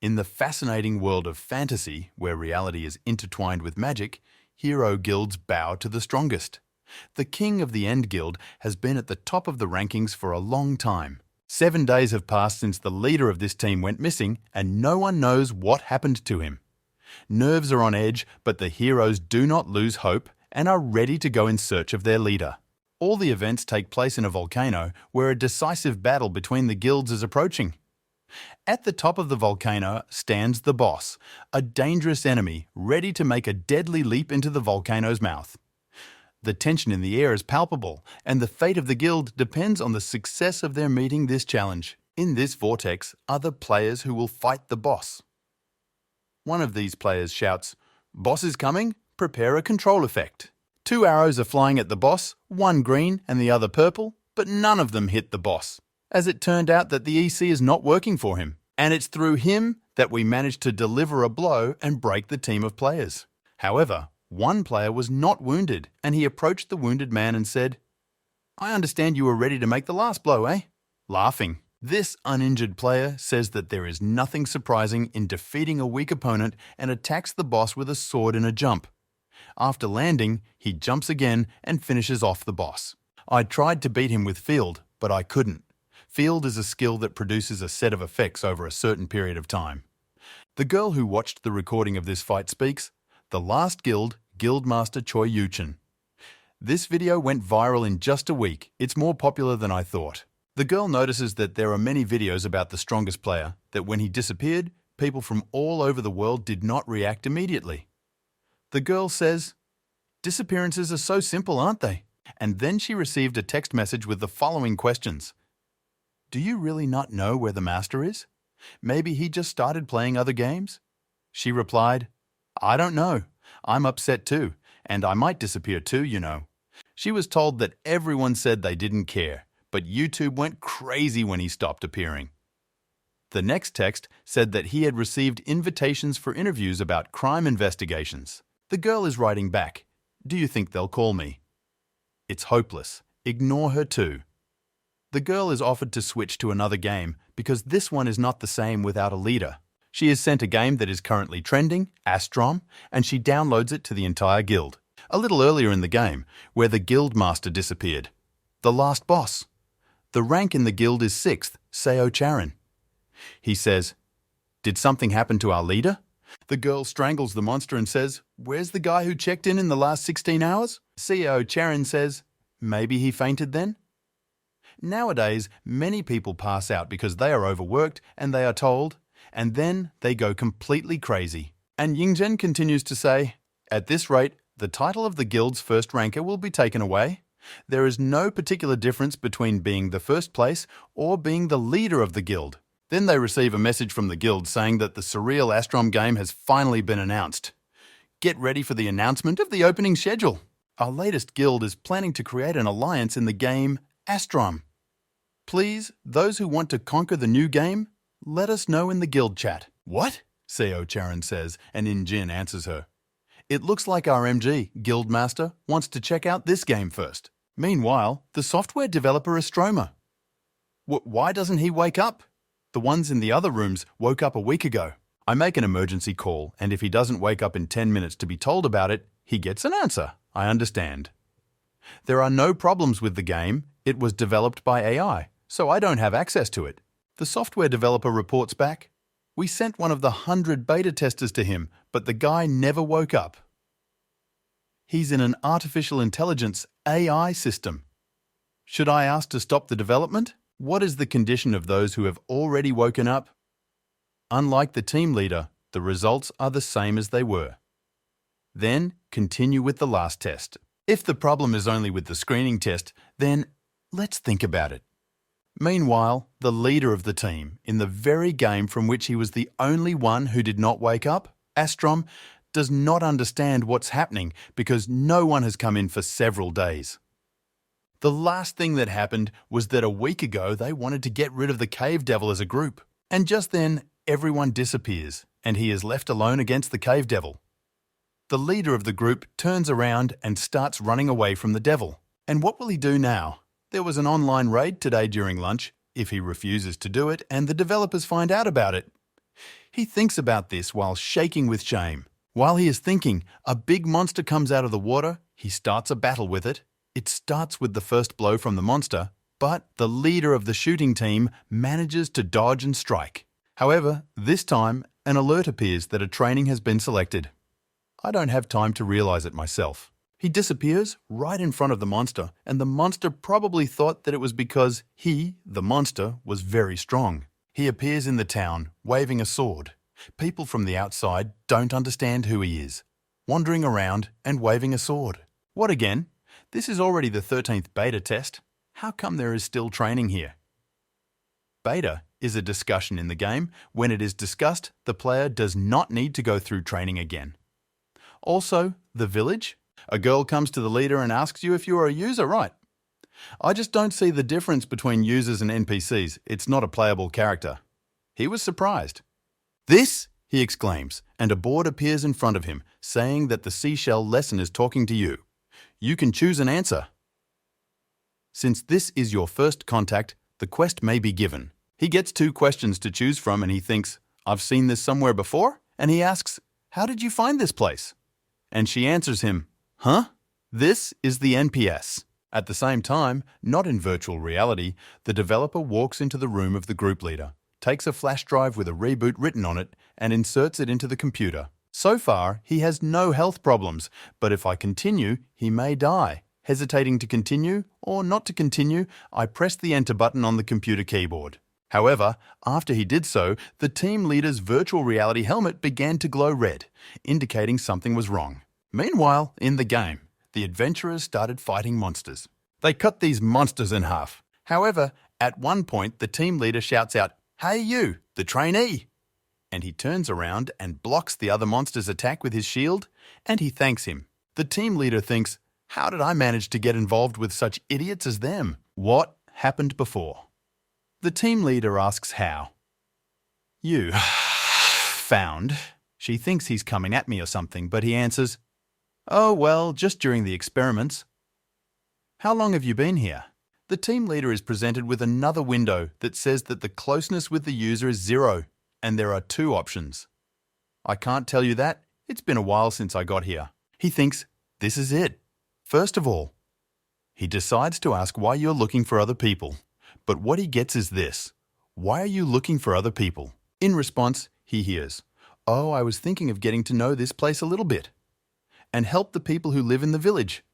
In the fascinating world of fantasy, where reality is intertwined with magic, hero guilds bow to the strongest. The king of the End Guild has been at the top of the rankings for a long time. 7 days have passed since the leader of this team went missing, and no one knows what happened to him. Nerves are on edge, but the heroes do not lose hope and are ready to go in search of their leader. All the events take place in a volcano where a decisive battle between the guilds is approaching. At the top of the volcano stands the boss, a dangerous enemy ready to make a deadly leap into the volcano's mouth. The tension in the air is palpable, and the fate of the guild depends on the success of their meeting this challenge. In this vortex are the players who will fight the boss. One of these players shouts, "Boss is coming, prepare a control effect." 2 arrows are flying at the boss, one green and the other purple, but none of them hit the boss, as it turned out that the EC is not working for him, and it's through him that we managed to deliver a blow and break the team of players. However, one player was not wounded, and he approached the wounded man and said, "I understand you were ready to make the last blow, eh?" Laughing. This uninjured player says that there is nothing surprising in defeating a weak opponent and attacks the boss with a sword in a jump. After landing, he jumps again and finishes off the boss. I tried to beat him with Field, but I couldn't. Field is a skill that produces a set of effects over a certain period of time. The girl who watched the recording of this fight speaks, "The last guild, Guildmaster Choi Yuchen." This video went viral in just a week. It's more popular than I thought. The girl notices that there are many videos about the strongest player, that when he disappeared, people from all over the world did not react immediately. The girl says, "Disappearances are so simple, aren't they?" And then she received a text message with the following questions. "Do you really not know where the master is? Maybe he just started playing other games?" She replied, "I don't know. I'm upset too, and I might disappear too, you know." She was told that everyone said they didn't care, but YouTube went crazy when he stopped appearing. The next text said that he had received invitations for interviews about crime investigations. The girl is writing back, "Do you think they'll call me?" It's hopeless. Ignore her too. The girl is offered to switch to another game because this one is not the same without a leader. She is sent a game that is currently trending, Astrom, and she downloads it to the entire guild. A little earlier in the game, where the guildmaster disappeared. The last boss. The rank in the guild is 6th, Seo Charon. He says, "Did something happen to our leader?" The girl strangles the monster and says, "Where's the guy who checked in the last 16 hours? Seo Charon says, "Maybe he fainted then?" Nowadays, many people pass out because they are overworked and they are told, and then they go completely crazy. And Yingzhen continues to say, "At this rate, the title of the guild's first ranker will be taken away. There is no particular difference between being the first place or being the leader of the guild." Then they receive a message from the guild saying that the surreal Astrom game has finally been announced. Get ready for the announcement of the opening schedule. Our latest guild is planning to create an alliance in the game Astrom. Please, those who want to conquer the new game, let us know in the guild chat. "What?" Seo Charon says, and Injin answers her. "It looks like our MG, Guildmaster, wants to check out this game first." Meanwhile, the software developer is Stroma. Why doesn't he wake up? The ones in the other rooms woke up a week ago. I make an emergency call, and if he doesn't wake up in 10 minutes to be told about it, he gets an answer. I understand. There are no problems with the game. It was developed by AI, so I don't have access to it. The software developer reports back, "We sent one of the 100 beta testers to him, but the guy never woke up." He's in an artificial intelligence AI system. Should I ask to stop the development? What is the condition of those who have already woken up? Unlike the team leader, the results are the same as they were. Then continue with the last test. If the problem is only with the screening test, then let's think about it. Meanwhile, the leader of the team, in the very game from which he was the only one who did not wake up, Astrom, does not understand what's happening because no one has come in for several days. The last thing that happened was that a week ago they wanted to get rid of the Cave Devil as a group. And just then, everyone disappears, and he is left alone against the Cave Devil. The leader of the group turns around and starts running away from the devil. And what will he do now? There was an online raid today during lunch. If he refuses to do it and the developers find out about it, He thinks about this while shaking with shame. While he is thinking, a big monster comes out of the water. He starts a battle with it. It starts with the first blow from the monster, but the leader of the shooting team manages to dodge and strike. However, this time, an alert appears that a training has been selected. I don't have time to realize it myself. He disappears right in front of the monster, and the monster probably thought that it was because he, the monster, was very strong. He appears in the town, waving a sword. People from the outside don't understand who he is, wandering around and waving a sword. What again? This is already the 13th beta test. How come there is still training here? Beta is a discussion in the game. When it is discussed, the player does not need to go through training again. Also, the village. A girl comes to the leader and asks you if you are a user, right? I just don't see the difference between users and NPCs. It's not a playable character. He was surprised. This, he exclaims, and a board appears in front of him, saying that the seashell lesson is talking to you. You can choose an answer. Since this is your first contact, the quest may be given. He gets 2 questions to choose from and he thinks, I've seen this somewhere before? And he asks, how did you find this place? And she answers him, huh? This is the NPS. At the same time, not in virtual reality, the developer walks into the room of the group leader, takes a flash drive with a reboot written on it, and inserts it into the computer. So far, he has no health problems, but if I continue, he may die. Hesitating to continue or not to continue, I press the enter button on the computer keyboard. However, after he did so, the team leader's virtual reality helmet began to glow red, indicating something was wrong. Meanwhile, in the game, the adventurers started fighting monsters. They cut these monsters in half. However, at one point, the team leader shouts out, "Hey you, the trainee!" And he turns around and blocks the other monster's attack with his shield, and he thanks him. The team leader thinks, how did I manage to get involved with such idiots as them? What happened before? The team leader asks how. You found. She thinks he's coming at me or something, but he answers, oh, well, just during the experiments. How long have you been here? The team leader is presented with another window that says that the closeness with the user is 0, and there are 2 options. I can't tell you that. It's been a while since I got here. He thinks, this is it. First of all, he decides to ask why you're looking for other people. But what he gets is this. Why are you looking for other people? In response, he hears, oh, I was thinking of getting to know this place a little bit and help the people who live in the village.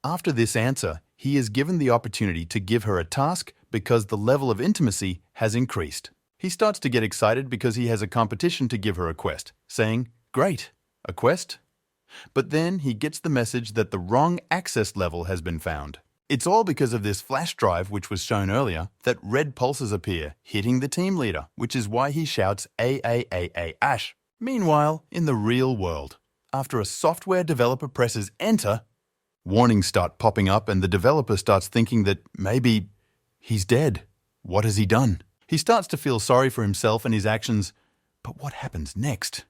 After this answer, he is given the opportunity to give her a task because the level of intimacy has increased. He starts to get excited because he has a competition to give her a quest, saying, great, a quest? But then he gets the message that the wrong access level has been found. It's all because of this flash drive, which was shown earlier, that red pulses appear, hitting the team leader, which is why he shouts AAAA Ash. Meanwhile, in the real world, after a software developer presses enter, warnings start popping up and the developer starts thinking that maybe he's dead. What has he done? He starts to feel sorry for himself and his actions, but what happens next?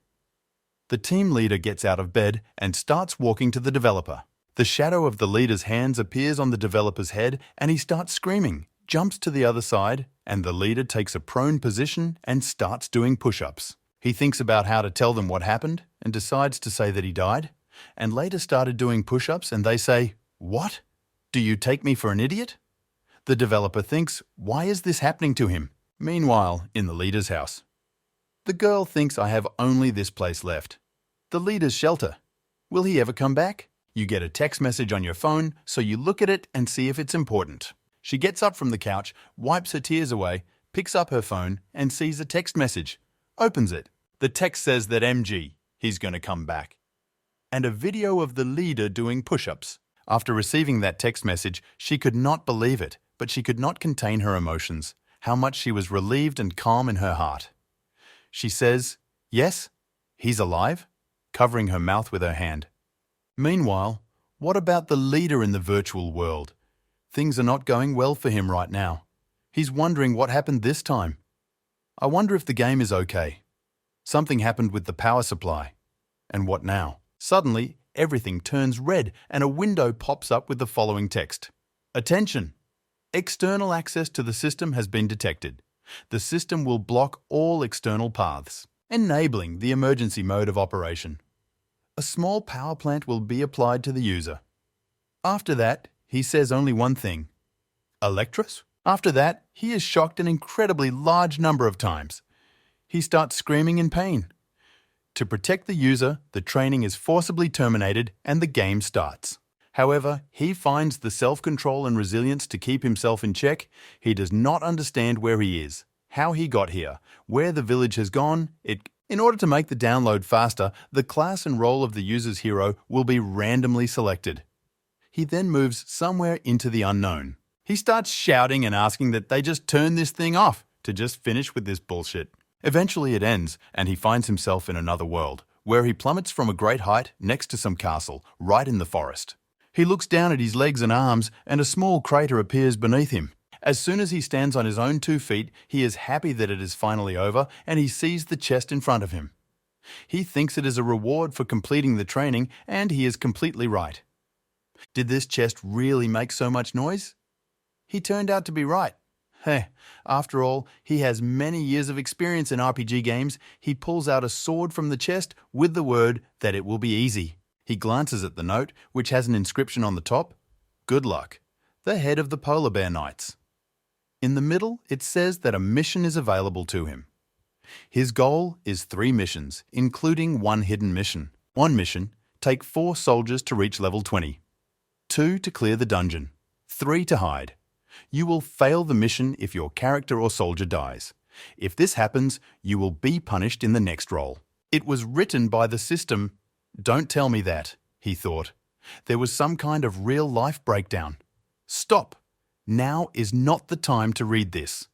The team leader gets out of bed and starts walking to the developer. The shadow of the leader's hands appears on the developer's head and he starts screaming, jumps to the other side, and the leader takes a prone position and starts doing push-ups. He thinks about how to tell them what happened and decides to say that he died, and later started doing push-ups and they say, what? Do you take me for an idiot? The developer thinks, why is this happening to him? Meanwhile, in the leader's house. The girl thinks I have only this place left. The leader's shelter. Will he ever come back? You get a text message on your phone, so you look at it and see if it's important. She gets up from the couch, wipes her tears away, picks up her phone and sees a text message. Opens it. The text says that MG, he's going to come back. And a video of the leader doing push-ups. After receiving that text message, she could not believe it, but she could not contain her emotions, how much she was relieved and calm in her heart. She says, yes, he's alive, covering her mouth with her hand. Meanwhile, what about the leader in the virtual world? Things are not going well for him right now. He's wondering what happened this time. I wonder if the game is okay. Something happened with the power supply. And what now? Suddenly, everything turns red and a window pops up with the following text. Attention! External access to the system has been detected. The system will block all external paths, enabling the emergency mode of operation. A small power plant will be applied to the user. After that, he says only one thing. Electros? After that, he is shocked an incredibly large number of times. He starts screaming in pain. To protect the user, the training is forcibly terminated and the game starts. However, he finds the self-control and resilience to keep himself in check. He does not understand where he is, how he got here, where the village has gone. In order to make the download faster, the class and role of the user's hero will be randomly selected. He then moves somewhere into the unknown. He starts shouting and asking that they just turn this thing off to just finish with this bullshit. Eventually it ends and he finds himself in another world, where he plummets from a great height next to some castle, right in the forest. He looks down at his legs and arms and a small crater appears beneath him. As soon as he stands on his own 2 feet, he is happy that it is finally over and he sees the chest in front of him. He thinks it is a reward for completing the training and he is completely right. Did this chest really make so much noise? He turned out to be right. Hey, after all, he has many years of experience in RPG games. He pulls out a sword from the chest with the word that it will be easy. He glances at the note, which has an inscription on the top. Good luck. The head of the Polar Bear Knights. In the middle, it says that a mission is available to him. His goal is 3 missions, including 1 hidden mission. 1 mission, take 4 soldiers to reach level 20. 2 to clear the dungeon. 3 to hide. You will fail the mission if your character or soldier dies. If this happens, you will be punished in the next roll. It was written by the system. Don't tell me that, he thought. There was some kind of real-life breakdown. Stop. Now is not the time to read this.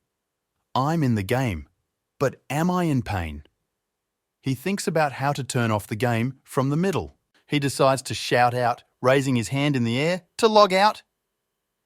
I'm in the game, but am I in pain? He thinks about how to turn off the game from the middle. He decides to shout out, raising his hand in the air, to log out.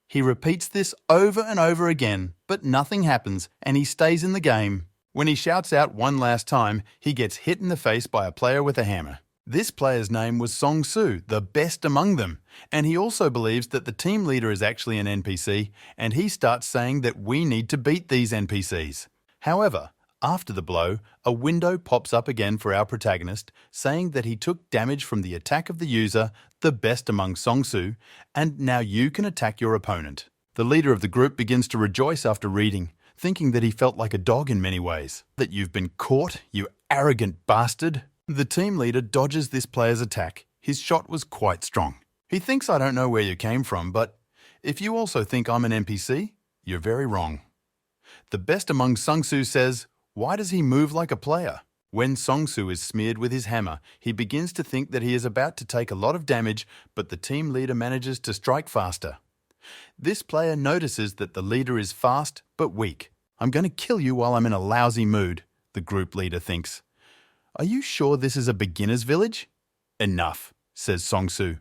He repeats this over and over again, but nothing happens and he stays in the game. When he shouts out one last time, he gets hit in the face by a player with a hammer. This player's name was Song Su, the best among them, and he also believes that the team leader is actually an NPC, and he starts saying that we need to beat these NPCs. However, after the blow, a window pops up again for our protagonist, saying that he took damage from the attack of the user, the best among Song Su, and now you can attack your opponent. The leader of the group begins to rejoice after reading, thinking that he felt like a dog in many ways. That you've been caught, you arrogant bastard. The team leader dodges this player's attack. His shot was quite strong. He thinks I don't know where you came from, but if you also think I'm an NPC, you're very wrong. The best among Song Su says, why does he move like a player? When Song Su is smeared with his hammer, he begins to think that he is about to take a lot of damage, but the team leader manages to strike faster. This player notices that the leader is fast but weak. I'm going to kill you while I'm in a lousy mood, the group leader thinks. Are you sure this is a beginner's village? Enough, says Song Su.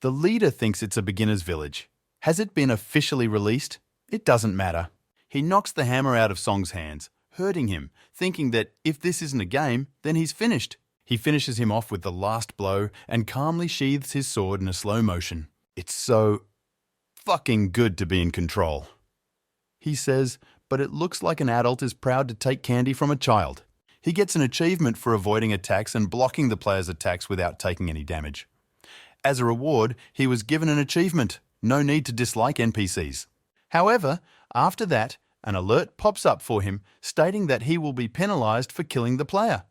The leader thinks it's a beginner's village. Has it been officially released? It doesn't matter. He knocks the hammer out of Song's hands, hurting him, thinking that if this isn't a game, then he's finished. He finishes him off with the last blow and calmly sheathes his sword in a slow motion. It's so fucking good to be in control. He says, but it looks like an adult is proud to take candy from a child. He gets an achievement for avoiding attacks and blocking the player's attacks without taking any damage. As a reward, he was given an achievement. No need to dislike NPCs. However, after that, an alert pops up for him stating that he will be penalized for killing the player.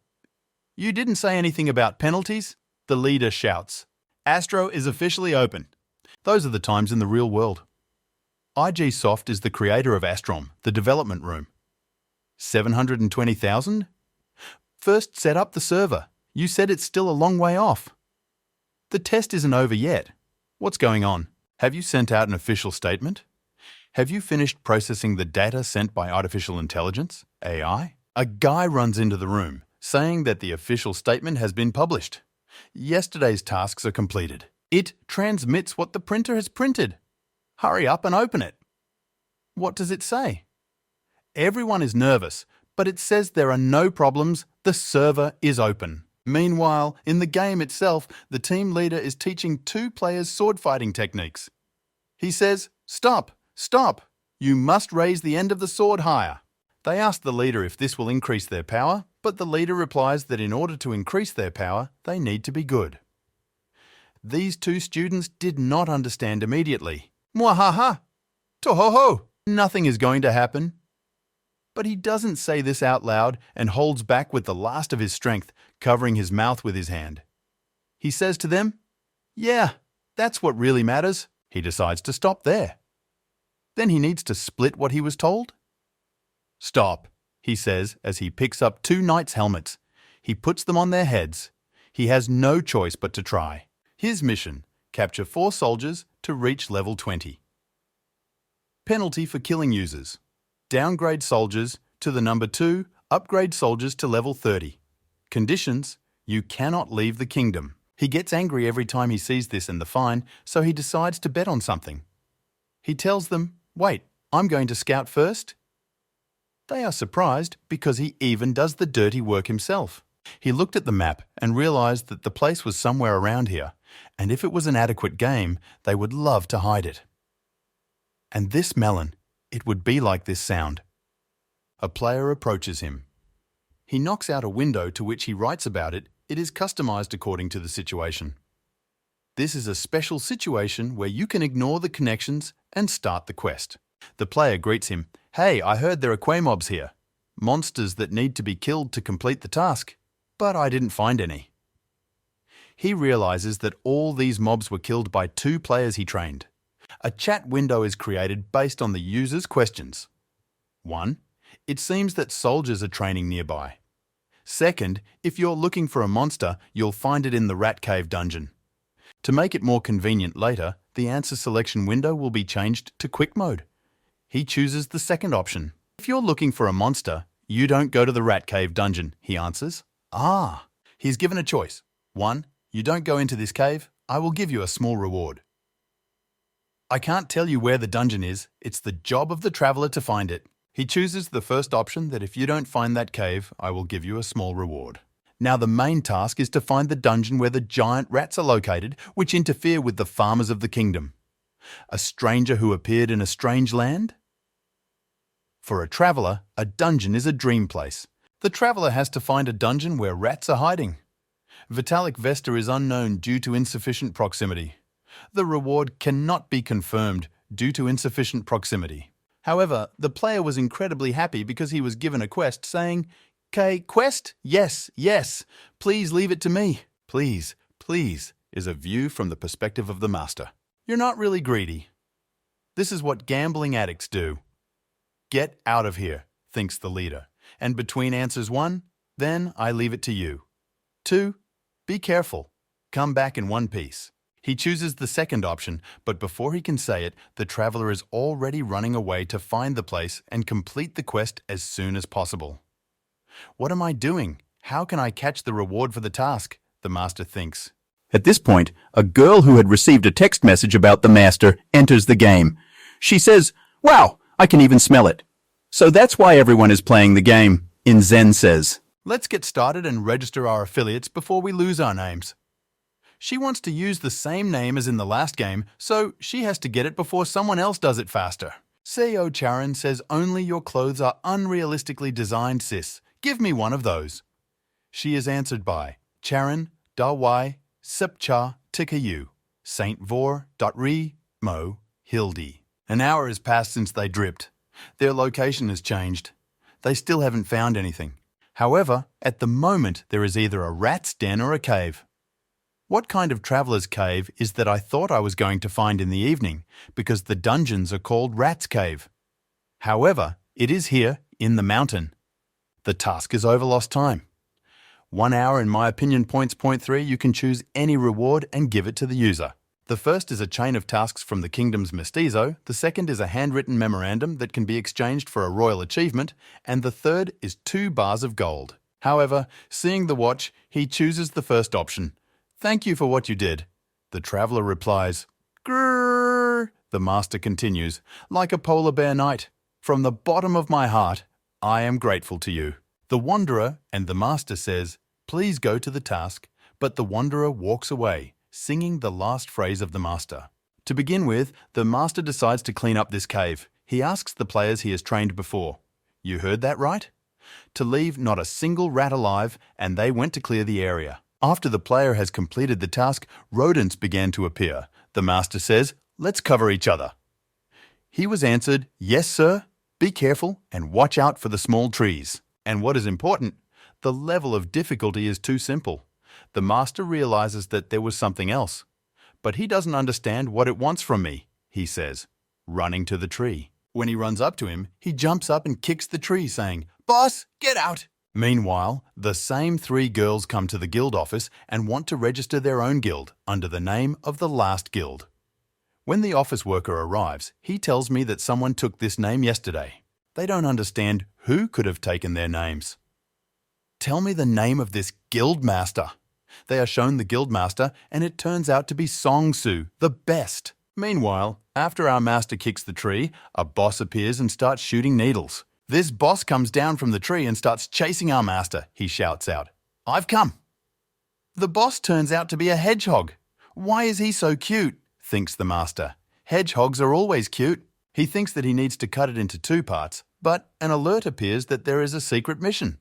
You didn't say anything about penalties? The leader shouts. Astro is officially open. Those are the times in the real world. IG Soft is the creator of Astrom, the development room. 720,000? First set up the server. You said it's still a long way off. The test isn't over yet. What's going on? Have you sent out an official statement? Have you finished processing the data sent by artificial intelligence, AI? A guy runs into the room, saying that the official statement has been published. Yesterday's tasks are completed. It transmits what the printer has printed. Hurry up and open it. What does it say? Everyone is nervous, but it says there are no problems. The server is open. Meanwhile, in the game itself, the team leader is teaching 2 players sword fighting techniques. He says, stop, stop. You must raise the end of the sword higher. They ask the leader if this will increase their power, but the leader replies that in order to increase their power, they need to be good. These two students did not understand immediately. Mwahaha! Tohoho! Nothing is going to happen. But he doesn't say this out loud and holds back with the last of his strength, covering his mouth with his hand. He says to them, "Yeah, that's what really matters." He decides to stop there. Then he needs to split what he was told. "Stop," he says as he picks up two knights' helmets. He puts them on their heads. He has no choice but to try. His mission: capture 4 soldiers to reach level 20. Penalty for killing users: downgrade soldiers to the number 2, upgrade soldiers to level 30. Conditions: you cannot leave the kingdom. He gets angry every time he sees this and the fine, so he decides to bet on something. He tells them, "Wait, I'm going to scout first." They are surprised because he even does the dirty work himself. He looked at the map and realized that the place was somewhere around here, and if it was an adequate game, they would love to hide it. And this melon, it would be like this sound. A player approaches him. He knocks out a window to which he writes about it. It is customized according to the situation. This is a special situation where you can ignore the connections and start the quest. The player greets him. "Hey, I heard there are Quaymobs here. Monsters that need to be killed to complete the task. But I didn't find any." He realizes that all these mobs were killed by 2 players he trained. A chat window is created based on the user's questions. 1. It seems that soldiers are training nearby. 2nd, if you're looking for a monster, you'll find it in the Rat Cave dungeon. To make it more convenient later, the answer selection window will be changed to quick mode. He chooses the 2nd option. "If you're looking for a monster, you don't go to the Rat Cave dungeon," he answers. He's given a choice. 1. You don't go into this cave. I will give you a small reward. I can't tell you where the dungeon is. It's the job of the traveler to find it. He chooses the first option, that if you don't find that cave, I will give you a small reward. Now the main task is to find the dungeon where the giant rats are located, which interfere with the farmers of the kingdom. A stranger who appeared in a strange land? For a traveler, a dungeon is a dream place. The traveler has to find a dungeon where rats are hiding. Vitalik Vesta is unknown due to insufficient proximity. The reward cannot be confirmed due to insufficient proximity. However, the player was incredibly happy because he was given a quest saying, "K, quest? Yes, yes. Please leave it to me." "Please, please," is a view from the perspective of the master. You're not really greedy. This is what gambling addicts do. "Get out of here," thinks the leader. And between answers 1, "Then I leave it to you." 2, "Be careful. Come back in one piece." He chooses the 2nd option, but before he can say it, the traveler is already running away to find the place and complete the quest as soon as possible. "What am I doing? How can I catch the reward for the task?" the master thinks. At this point, a girl who had received a text message about the master enters the game. She says, "Wow, I can even smell it." So that's why everyone is playing the game, In Zen says. "Let's get started and register our affiliates before we lose our names." She wants to use the same name as in the last game, so she has to get it before someone else does it faster. Seo Charan says, "Only your clothes are unrealistically designed, sis. Give me one of those." She is answered by Charan, Dawai, Sepcha, Tikayu, Saint Vor, Ri, Mo, Hildi. An hour has passed since they dripped. Their location has changed. They still haven't found anything. However, at the moment there is either a rat's den or a cave. What kind of traveller's cave is that I thought I was going to find in the evening, because the dungeons are called Rat's Cave. However, it is here, in the mountain. The task is over lost time. 1 hour in my opinion points. Point 3, you can choose any reward and give it to the user. The first is a chain of tasks from the kingdom's mestizo, the second is a handwritten memorandum that can be exchanged for a royal achievement, and the third is 2 bars of gold. However, seeing the watch, he chooses the first option. "Thank you for what you did." The traveller replies, "Grrr." The master continues, "Like a polar bear knight, from the bottom of my heart, I am grateful to you." The wanderer and the master says, "Please go to the task," but the wanderer walks away, singing the last phrase of the master. To begin with, the master decides to clean up this cave. He asks the players he has trained before, You heard that right? To leave not a single rat alive, and they went to clear the area. After the player has completed the task, rodents began to appear. The master says, "Let's cover each other." He was answered, "Yes, sir. Be careful and watch out for the small trees." And what is important, the level of difficulty is too simple. The master realizes that there was something else. "But he doesn't understand what it wants from me," he says, running to the tree. When he runs up to him, he jumps up and kicks the tree, saying, "Boss, get out!" Meanwhile, the same 3 girls come to the guild office and want to register their own guild under the name of the last guild. When the office worker arrives, he tells me that someone took this name yesterday. They don't understand who could have taken their names. "Tell me the name of this guild master." They are shown the guild master, and it turns out to be Song-Soo, the best. Meanwhile, after our master kicks the tree, a boss appears and starts shooting needles. This boss comes down from the tree and starts chasing our master, he shouts out. "I've come." The boss turns out to be a hedgehog. "Why is he so cute?" thinks the master. Hedgehogs are always cute. He thinks that he needs to cut it into 2 parts, but an alert appears that there is a secret mission.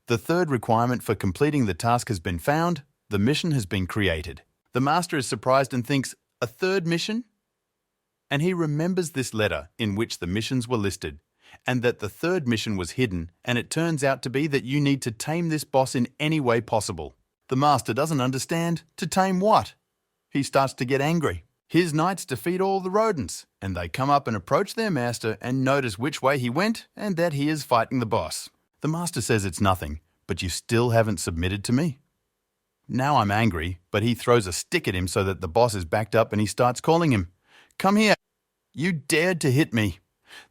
The 3rd requirement for completing the task has been found. The mission has been created. The master is surprised and thinks, "A 3rd mission?" And he remembers this letter in which the missions were listed, and that the 3rd mission was hidden, and it turns out to be that you need to tame this boss in any way possible. The master doesn't understand. To tame what? He starts to get angry. His knights defeat all the rodents, and they come up and approach their master and notice which way he went and that he is fighting the boss. The master says it's nothing, but you still haven't submitted to me. Now I'm angry, but he throws a stick at him so that the boss is backed up and he starts calling him. "Come here. You dared to hit me.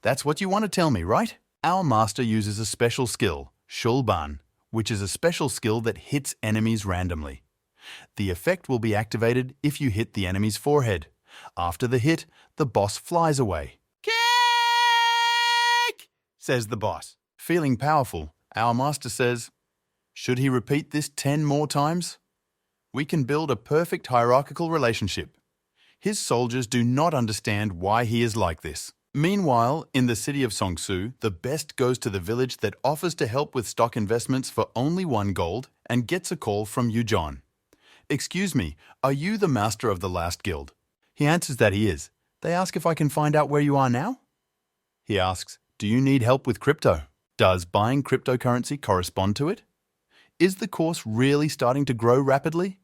That's what you want to tell me, right?" Our master uses a special skill, Shulban, which is a special skill that hits enemies randomly. The effect will be activated if you hit the enemy's forehead. After the hit, the boss flies away. "Kick!" says the boss. Feeling powerful, our master says, "Should he repeat this 10 more times? We can build a perfect hierarchical relationship." His soldiers do not understand why he is like this. Meanwhile, in the city of Song-Soo, the best goes to the village that offers to help with stock investments for only 1 gold and gets a call from Yujon. "Excuse me, are you the master of the last guild?" He answers that he is. They ask if I can find out where you are now. He asks, "Do you need help with crypto? Does buying cryptocurrency correspond to it? Is the course really starting to grow rapidly?"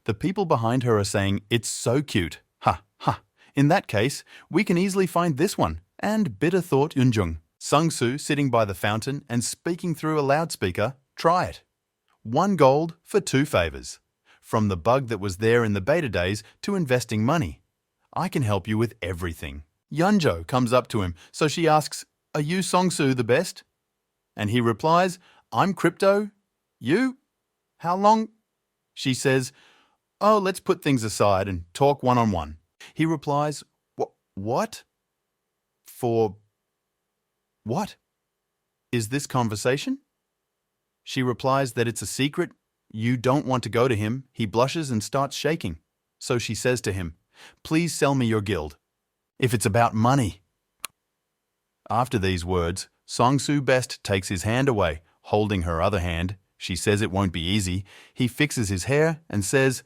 The people behind her are saying, "It's so cute. Ha, ha. In that case, we can easily find this one." And bitter thought Yunjung. Sung-Soo sitting by the fountain and speaking through a loudspeaker, "Try it. 1 gold for 2 favors. From the bug that was there in the beta days to investing money. I can help you with everything." Yunjo comes up to him, so she asks, "Are you Song-Soo the best?" And he replies, "I'm crypto. You? How long?" She says, "Oh, let's put things aside and talk one-on-one." He replies, What? For what? Is this conversation?" She replies that it's a secret. You don't want to go to him. He blushes and starts shaking. So she says to him, "Please sell me your guild. If it's about money." After these words, Song-Soo Best takes his hand away, holding her other hand. She says it won't be easy. He fixes his hair and says,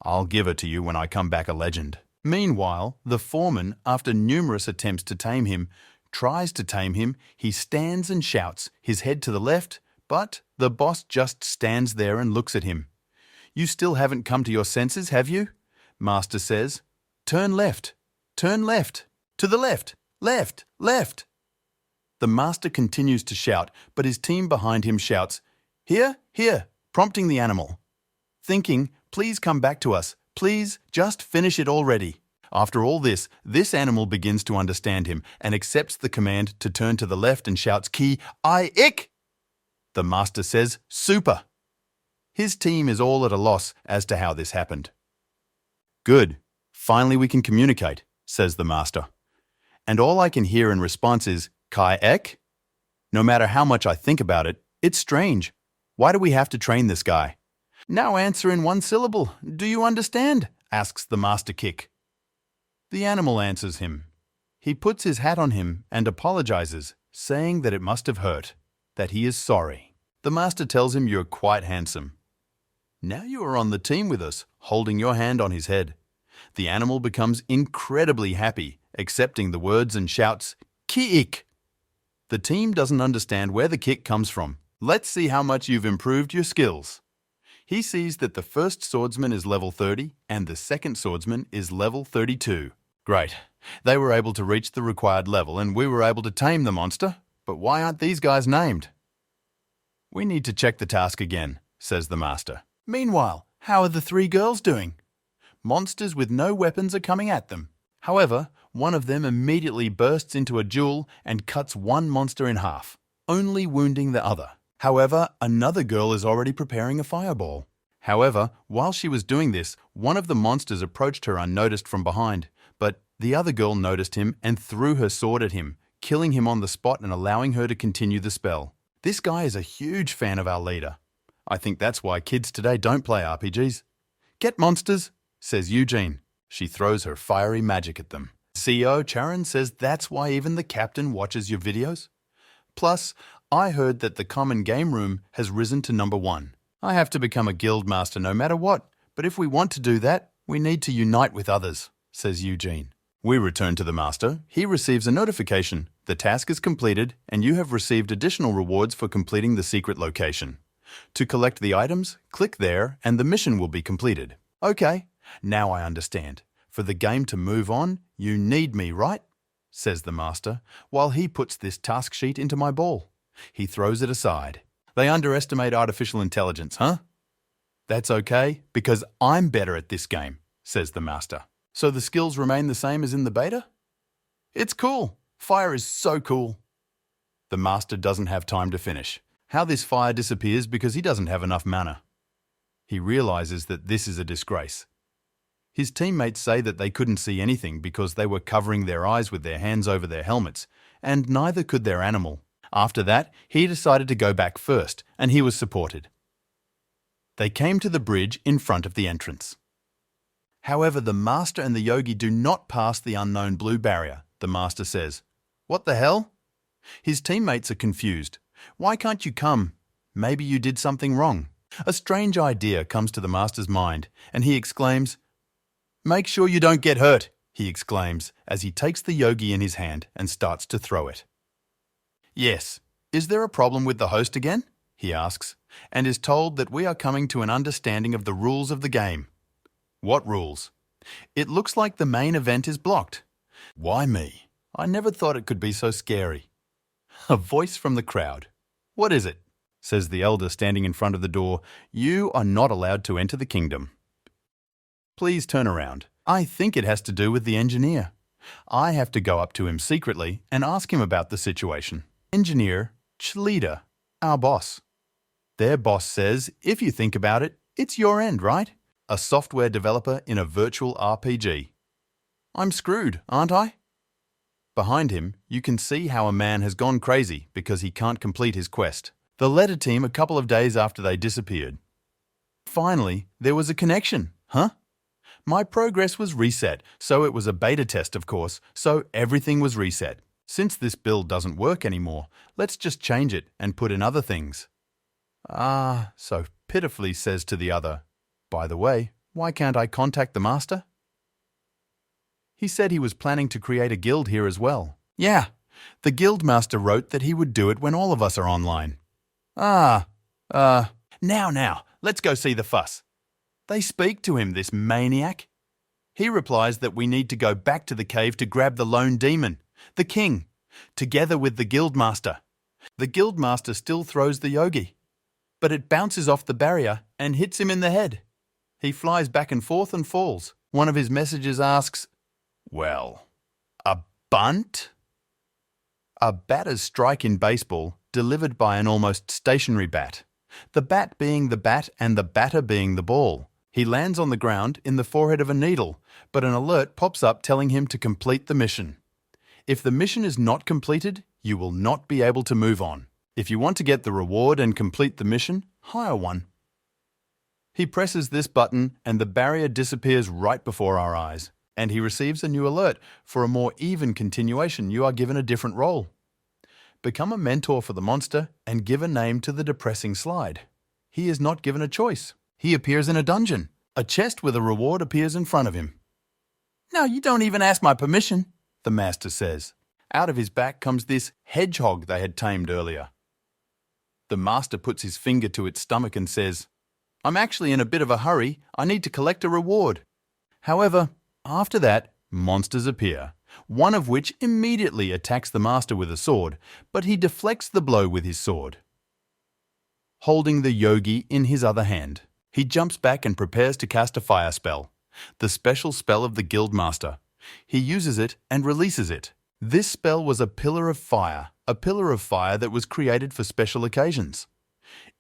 "I'll give her to you when I come back a legend." Meanwhile, the foreman, after numerous attempts to tame him, tries to tame him. He stands and shouts, his head to the left, but the boss just stands there and looks at him. "You still haven't come to your senses, have you?" Master says, "Turn left, to the left, left." The master continues to shout, but his team behind him shouts, "Here, prompting the animal. Thinking, "Please come back to us. Please, just finish it already." After all this animal begins to understand him and accepts the command to turn to the left and shouts, "Ki, I, ik!" The master says, "Super." His team is all at a loss as to how this happened. "Good. Finally we can communicate," says the master. And all I can hear in response is, "Kai ek?" No matter how much I think about it, it's strange. Why do we have to train this guy? "Now answer in 1 syllable. Do you understand?" asks the master kick. The animal answers him. He puts his hat on him and apologizes, saying that it must have hurt, that he is sorry. The master tells him you're quite handsome. Now you are on the team with us, holding your hand on his head. The animal becomes incredibly happy, accepting the words and shouts, "Kick!" The team doesn't understand where the kick comes from. Let's see how much you've improved your skills. He sees that the first swordsman is level 30 and the second swordsman is level 32. Great. They were able to reach the required level and we were able to tame the monster. But why aren't these guys named? We need to check the task again, says the master. Meanwhile, how are the 3 girls doing? Monsters with no weapons are coming at them. However, one of them immediately bursts into a duel and cuts one monster in half, only wounding the other. However, another girl is already preparing a fireball. However, while she was doing this, one of the monsters approached her unnoticed from behind, but the other girl noticed him and threw her sword at him, killing him on the spot and allowing her to continue the spell. This guy is a huge fan of our leader. I think that's why kids today don't play RPGs. Get monsters, says Eugene. She throws her fiery magic at them. CEO Charon says that's why even the captain watches your videos. Plus, I heard that the common game room has risen to number 1. I have to become a guild master no matter what, but if we want to do that, we need to unite with others, says Eugene. We return to the master. He receives a notification. The task is completed and you have received additional rewards for completing the secret location. To collect the items, click there and the mission will be completed. Okay, now I understand. For the game to move on, you need me, right? Says the master, while he puts this task sheet into my ball. He throws it aside. They underestimate artificial intelligence, huh? That's okay, because I'm better at this game, says the master. So the skills remain the same as in the beta? It's cool. Fire is so cool. The master doesn't have time to finish. How this fire disappears because he doesn't have enough mana. He realizes that this is a disgrace. His teammates say that they couldn't see anything because they were covering their eyes with their hands over their helmets, and neither could their animal. After that, he decided to go back first, and he was supported. They came to the bridge in front of the entrance. However, the master and the yogi do not pass the unknown blue barrier, the master says. What the hell? His teammates are confused. Why can't you come? Maybe you did something wrong. A strange idea comes to the master's mind, and he exclaims, "Make sure you don't get hurt," he exclaims as he takes the yogi in his hand and starts to throw it. Yes, is there a problem with the host again? He asks, and is told that we are coming to an understanding of the rules of the game. What rules? It looks like the main event is blocked. Why me? I never thought it could be so scary. A voice from the crowd. What is it? Says the elder standing in front of the door. You are not allowed to enter the kingdom. Please turn around. I think it has to do with the engineer. I have to go up to him secretly and ask him about the situation. Engineer, leader, our boss. Their boss says, if you think about it, it's your end, right? A software developer in a virtual RPG. I'm screwed, aren't I? Behind him, you can see how a man has gone crazy because he can't complete his quest. The letter team a couple of days after they disappeared. Finally, there was a connection, huh? My progress was reset, so it was a beta test, of course, so everything was reset. Since this build doesn't work anymore, let's just change it and put in other things. So pitifully says to the other, by the way, why can't I contact the master? He said he was planning to create a guild here as well. Yeah, the guild master wrote that he would do it when all of us are online. Now, let's go see the fuss. They speak to him, this maniac. He replies that we need to go back to the cave to grab the lone demon, the king, together with the guildmaster. The guildmaster still throws the yogi, but it bounces off the barrier and hits him in the head. He flies back and forth and falls. One of his messages asks, well, a bunt? A batter's strike in baseball delivered by an almost stationary bat. The bat being the bat and the batter being the ball. He lands on the ground in the forehead of a needle, but an alert pops up telling him to complete the mission. If the mission is not completed, you will not be able to move on. If you want to get the reward and complete the mission, hire one. He presses this button and the barrier disappears right before our eyes, and he receives a new alert. For a more even continuation, you are given a different role. become a mentor for the monster, and give a name to the depressing slide. He is not given a choice. He appears in a dungeon. A chest with a reward appears in front of him. "Now you don't even ask my permission," the master says. Out of his back comes this hedgehog they had tamed earlier. The master puts his finger to its stomach and says, "I'm actually in a bit of a hurry. I need to collect a reward." However, after that, monsters appear, one of which immediately attacks the master with a sword, but he deflects the blow with his sword. Holding the yogi in his other hand, he jumps back and prepares to cast a fire spell, the special spell of the guild master. He uses it and releases it. This spell was a pillar of fire that was created for special occasions.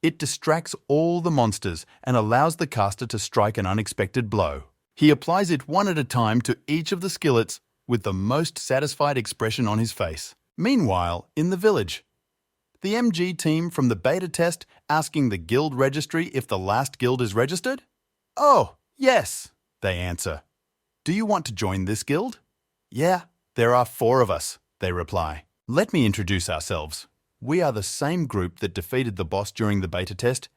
It distracts all the monsters and allows the caster to strike an unexpected blow. He applies it one at a time to each of the skillets with the most satisfied expression on his face. Meanwhile, in the village, the MG team from the beta test asking the guild registry if the last guild is registered? "Oh, yes," they answer. "Do you want to join this guild?" "Yeah, there are 4 of us," they reply. "Let me introduce ourselves. We are the same group that defeated the boss during the beta test.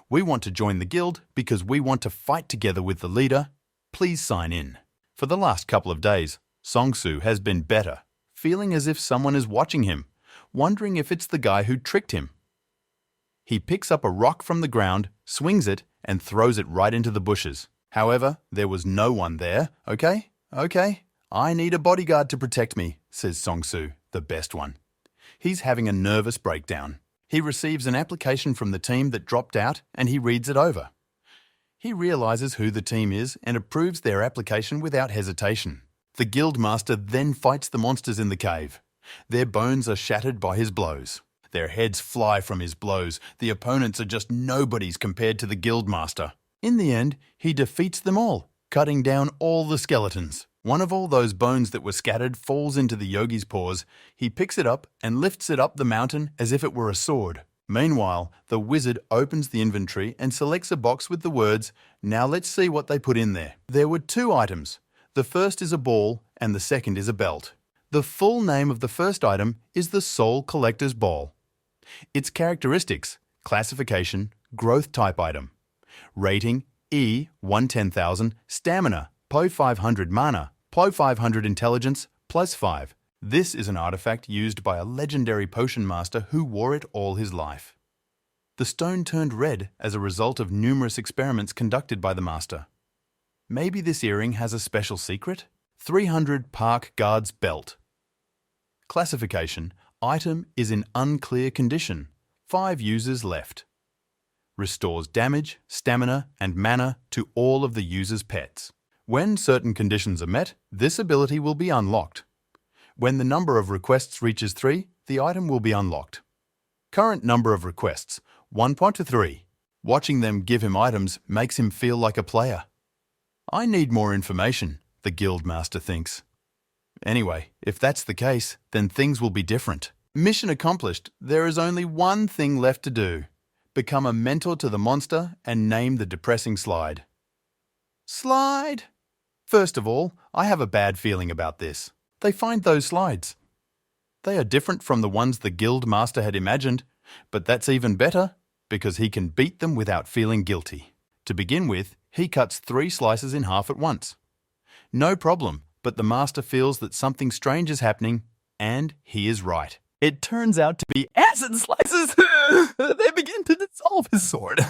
We want to join the guild because we want to fight together with the leader. Please sign in." For the last couple of days, Song-soo has been better, feeling as if someone is watching him, wondering if it's the guy who tricked him. He picks up a rock from the ground, swings it, and throws it right into the bushes. However, there was no one there. Okay, I need a bodyguard to protect me," says Song-soo, the best one. He's having a nervous breakdown. He receives an application from the team that dropped out and he reads it over. He realizes who the team is and approves their application without hesitation. The guild master then fights the monsters in the cave. Their bones are shattered by his blows. Their heads fly from his blows. The opponents are just nobodies compared to the guild master. In the end, he defeats them all, cutting down all the skeletons. One of all those bones that were scattered falls into the yogi's paws. He picks it up and lifts it up the mountain as if it were a sword. Meanwhile, the wizard opens the inventory and selects a box with the words, "Now let's see what they put in there." There were 2 items. The first is a ball and the second is a belt. The full name of the first item is the Soul Collector's Ball. Its characteristics: classification, growth type item. Rating, E, 110,000, stamina, Po 500 mana, Po 500 intelligence, +5. This is an artifact used by a legendary potion master who wore it all his life. The stone turned red as a result of numerous experiments conducted by the master. Maybe this earring has a special secret? 300 Park Guard's Belt. Classification: item is in unclear condition. 5 users left. Restores damage, stamina, and mana to all of the user's pets. When certain conditions are met, this ability will be unlocked. When the number of requests reaches 3, the item will be unlocked. Current number of requests, 1.3. Watching them give him items makes him feel like a player. I need more information, the guild master thinks. Anyway, if that's the case, then things will be different. Mission accomplished. There is only one thing left to do. Become a mentor to the monster and name the depressing slide. Slide! First of all, I have a bad feeling about this. They find those slides. They are different from the ones the guild master had imagined, but that's even better because he can beat them without feeling guilty. To begin with, he cuts 3 slices in half at once. No problem, but the master feels that something strange is happening, and he is right. It turns out to be acid slices. They begin to dissolve his sword.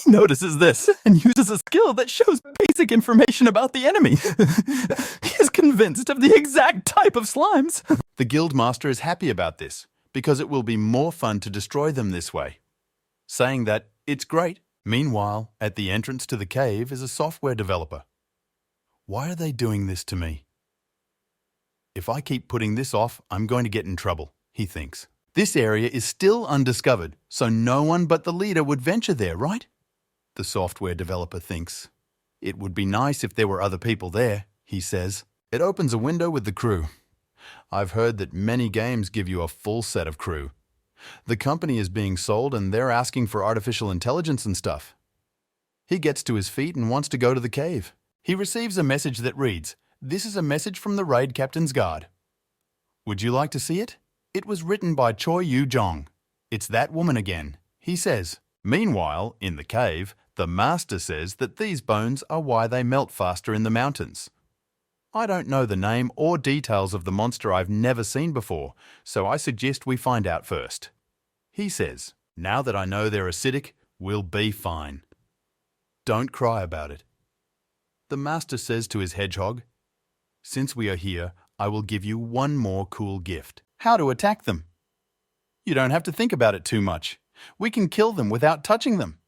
He notices this and uses a skill that shows basic information about the enemy. He is convinced of the exact type of slimes. The guild master is happy about this because it will be more fun to destroy them this way. Saying that, it's great. Meanwhile, at the entrance to the cave is a software developer. Why are they doing this to me? If I keep putting this off, I'm going to get in trouble, he thinks. This area is still undiscovered, so no one but the leader would venture there, right? The software developer thinks. It would be nice if there were other people there, he says. It opens a window with the crew. I've heard that many games give you a full set of crew. The company is being sold and they're asking for artificial intelligence and stuff. He gets to his feet and wants to go to the cave. He receives a message that reads, "This is a message from the raid captain's guard." Would you like to see it? It was written by Choi Yu-jong. It's that woman again, he says. Meanwhile, in the cave, the master says that these bones are why they melt faster in the mountains. I don't know the name or details of the monster I've never seen before, so I suggest we find out first. He says, now that I know they're acidic, we'll be fine. Don't cry about it. The master says to his hedgehog, since we are here, I will give you one more cool gift. How to attack them. You don't have to think about it too much. We can kill them without touching them.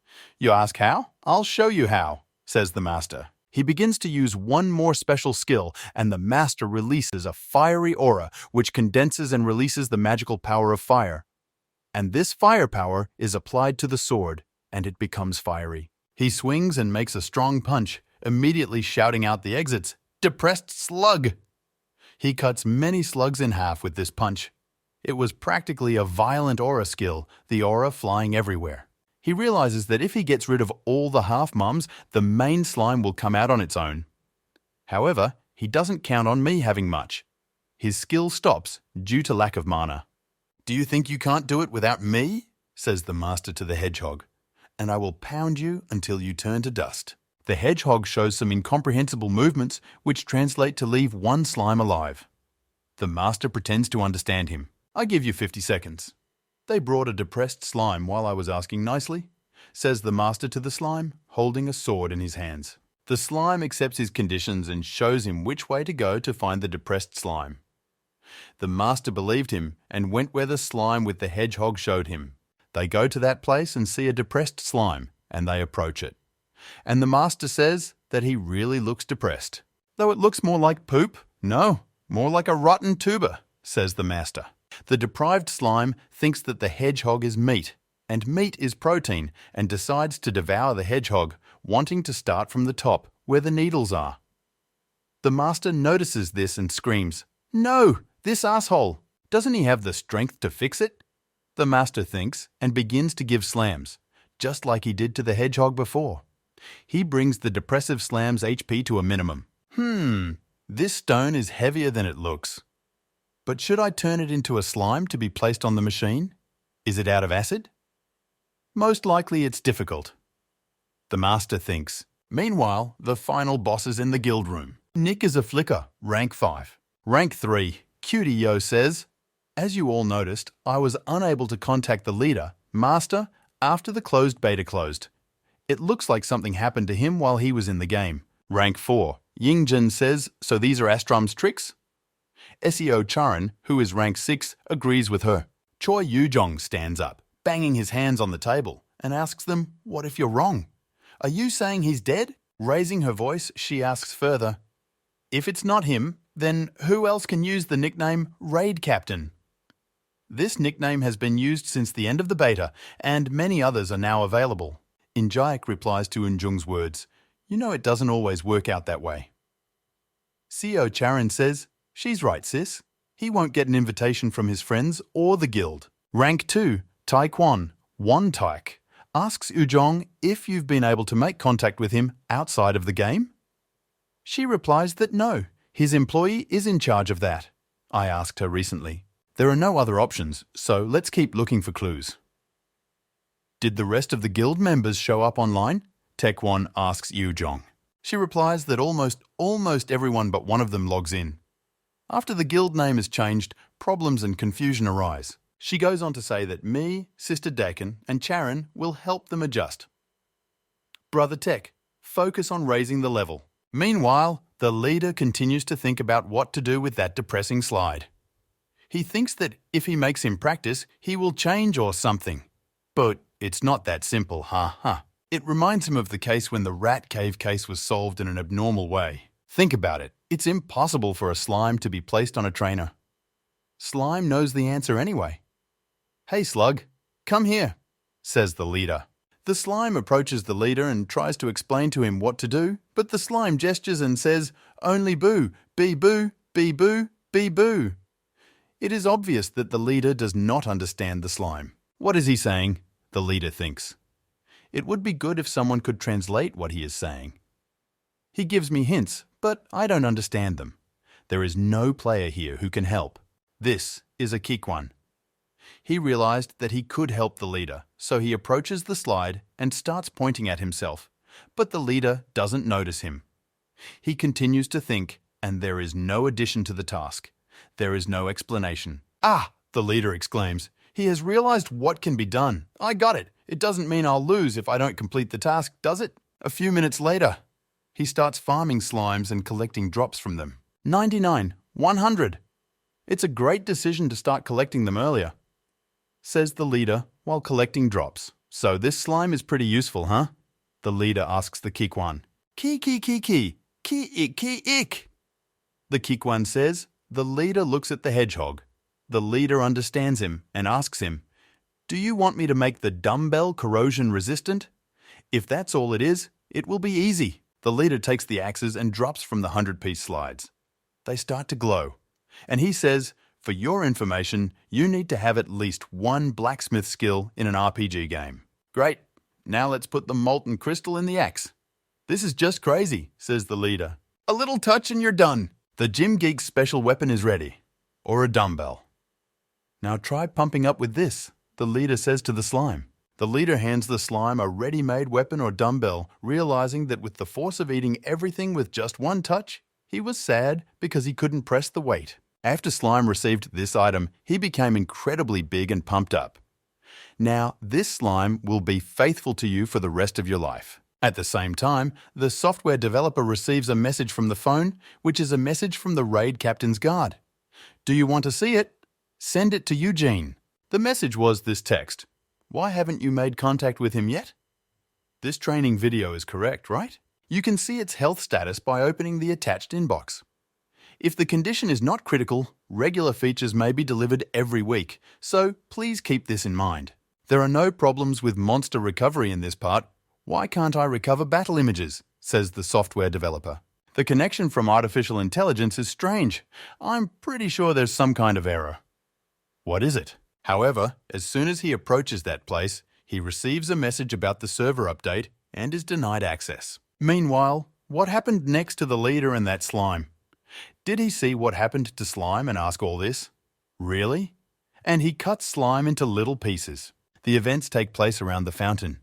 You ask how? I'll show you how, says the master. He begins to use one more special skill, and the master releases a fiery aura which condenses and releases the magical power of fire. And this fire power is applied to the sword, and it becomes fiery. He swings and makes a strong punch, immediately shouting out the exits, "Depressed slug!" He cuts many slugs in half with this punch. It was practically a violent aura skill, the aura flying everywhere. He realizes that if he gets rid of all the half-mums, the main slime will come out on its own. However, he doesn't count on me having much. His skill stops due to lack of mana. Do you think you can't do it without me? Says the master to the hedgehog. And I will pound you until you turn to dust. The hedgehog shows some incomprehensible movements which translate to leave one slime alive. The master pretends to understand him. I give you 50 seconds. They brought a depressed slime while I was asking nicely, says the master to the slime, holding a sword in his hands. The slime accepts his conditions and shows him which way to go to find the depressed slime. The master believed him and went where the slime with the hedgehog showed him. They go to that place and see a depressed slime, and they approach it. And the master says that he really looks depressed. Though it looks more like poop, no, more like a rotten tuber, says the master. The deprived slime thinks that the hedgehog is meat, and meat is protein, and decides to devour the hedgehog, wanting to start from the top, where the needles are. The master notices this and screams, "No, this asshole! Doesn't he have the strength to fix it?" The master thinks and begins to give slams, just like he did to the hedgehog before. He brings the depressive slam's HP to a minimum. This stone is heavier than it looks. But should I turn it into a slime to be placed on the machine? Is it out of acid? Most likely it's difficult. The master thinks. Meanwhile, the final boss is in the guild room. Nick is a flicker, rank 5. Rank 3, Cutie Yo says, as you all noticed, I was unable to contact the leader, Master, after the closed beta closed. It looks like something happened to him while he was in the game. Rank 4, Yingjin says, so these are Astrom's tricks? SEO Charan, who is rank 6, agrees with her. Choi Yu-jong stands up, banging his hands on the table, and asks them, what if you're wrong? Are you saying he's dead? Raising her voice, she asks further, if it's not him, then who else can use the nickname Raid Captain? This nickname has been used since the end of the beta, and many others are now available. Injaik replies to Eunjung's words, you know it doesn't always work out that way. CEO Charan says, she's right, sis. He won't get an invitation from his friends or the guild. Rank 2, Taekwon, Won Taek, asks Ujong if you've been able to make contact with him outside of the game. She replies that no, his employee is in charge of that. I asked her recently. There are no other options, so let's keep looking for clues. Did the rest of the guild members show up online? Taekwon asks Ujong. She replies that almost everyone but one of them logs in. After the guild name is changed, problems and confusion arise. She goes on to say that me, Sister Dakin, and Charan will help them adjust. Brother Tech, focus on raising the level. Meanwhile, the leader continues to think about what to do with that depressing slide. He thinks that if he makes him practice, he will change or something. But it's not that simple, It reminds him of the case when the rat cave case was solved in an abnormal way. Think about it. It's impossible for a slime to be placed on a trainer. Slime knows the answer anyway. Hey, Slug, come here, says the leader. The slime approaches the leader and tries to explain to him what to do, but the slime gestures and says, only boo, be boo, be boo, be boo. It is obvious that the leader does not understand the slime. What is he saying? The leader thinks. It would be good if someone could translate what he is saying. He gives me hints, but I don't understand them. There is no player here who can help. This is a Kikwan. He realized that he could help the leader, so he approaches the slide and starts pointing at himself, but the leader doesn't notice him. He continues to think, and there is no addition to the task. There is no explanation. "Ah!" the leader exclaims. "He has realized what can be done. I got it. It doesn't mean I'll lose if I don't complete the task, does it?" A few minutes later, he starts farming slimes and collecting drops from them. 99, 100. It's a great decision to start collecting them earlier, says the leader while collecting drops. "So this slime is pretty useful, huh?" the leader asks the Kikwan. "Ki ki ki ki, ki ik ki ik," the Kikwan says. The leader looks at the hedgehog. The leader understands him and asks him, "Do you want me to make the dumbbell corrosion resistant? If that's all it is, it will be easy." The leader takes the axes and drops from the 100-piece slides. They start to glow. And he says, "For your information, you need to have at least one blacksmith skill in an RPG game." "Great. Now let's put the molten crystal in the axe." "This is just crazy," says the leader. "A little touch and you're done." The gym geek's special weapon is ready. Or a dumbbell. "Now try pumping up with this," the leader says to the slime. The leader hands the slime a ready-made weapon or dumbbell, realizing that with the force of eating everything with just one touch, he was sad because he couldn't press the weight. After Slime received this item, he became incredibly big and pumped up. Now, this slime will be faithful to you for the rest of your life. At the same time, the software developer receives a message from the phone, which is a message from the raid captain's guard. "Do you want to see it? Send it to Eugene." The message was this text: "Why haven't you made contact with him yet?" This training video is correct, right? You can see its health status by opening the attached inbox. If the condition is not critical, regular features may be delivered every week, so please keep this in mind. There are no problems with monster recovery in this part. "Why can't I recover battle images?" says the software developer. "The connection from artificial intelligence is strange. I'm pretty sure there's some kind of error." What is it? However, as soon as he approaches that place, he receives a message about the server update and is denied access. Meanwhile, what happened next to the leader and that slime? Did he see what happened to Slime and ask all this? Really? And he cuts Slime into little pieces. The events take place around the fountain.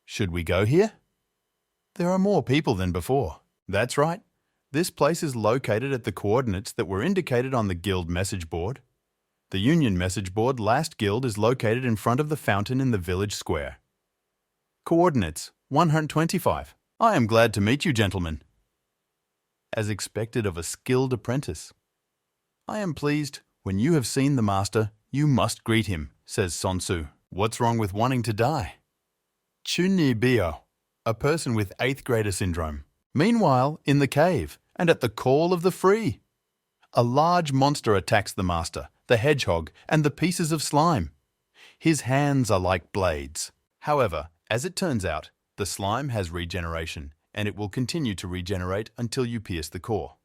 Should we go here? There are more people than before. That's right. This place is located at the coordinates that were indicated on the guild message board. The Union message board last guild is located in front of the fountain in the village square. Coordinates 125. I am glad to meet you, gentlemen. As expected of a skilled apprentice. I am pleased. When you have seen the master, you must greet him, says Sonsu. What's wrong with wanting to die? Chunni Bio, a person with 8th grader syndrome. Meanwhile, in the cave, and at the call of the free, a large monster attacks the master, the hedgehog, and the pieces of slime. His hands are like blades. However, as it turns out, the slime has regeneration, and it will continue to regenerate until you pierce the core.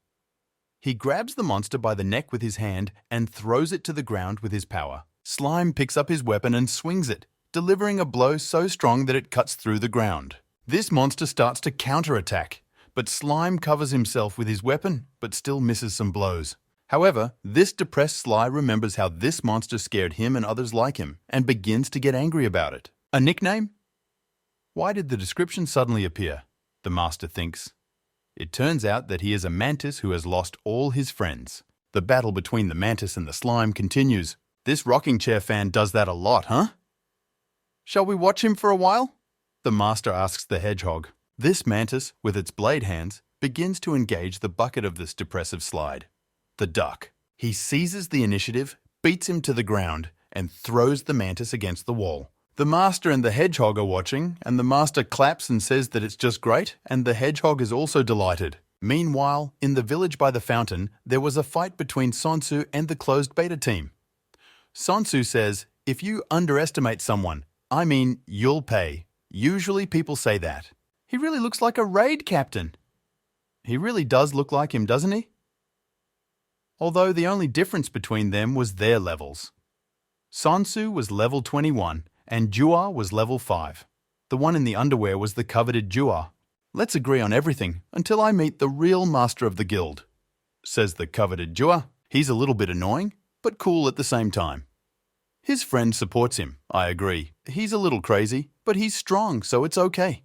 He grabs the monster by the neck with his hand and throws it to the ground with his power. Slime picks up his weapon and swings it, delivering a blow so strong that it cuts through the ground. This monster starts to counterattack, but Slime covers himself with his weapon but still misses some blows. However, this depressed Sly remembers how this monster scared him and others like him and begins to get angry about it. A nickname? Why did the description suddenly appear? The master thinks. It turns out that he is a mantis who has lost all his friends. The battle between the mantis and the slime continues. This rocking chair fan does that a lot, huh? Shall we watch him for a while? The master asks the hedgehog. This mantis, with its blade hands, begins to engage the bucket of this depressive slide. The duck. He seizes the initiative, beats him to the ground, and throws the mantis against the wall. The master and the hedgehog are watching, and the master claps and says that it's just great, and the hedgehog is also delighted. Meanwhile, in the village by the fountain, there was a fight between Sonsu and the closed beta team. Sonsu says, if you underestimate someone, I mean, you'll pay. Usually people say that. He really looks like a raid captain. He really does look like him, doesn't he? Although the only difference between them was their levels. Sonsu was level 21 and Jua was level 5. The one in the underwear was the coveted Jua. Let's agree on everything until I meet the real master of the guild, says the coveted Jua. He's a little bit annoying, but cool at the same time. His friend supports him, I agree. He's a little crazy, but he's strong, so it's okay.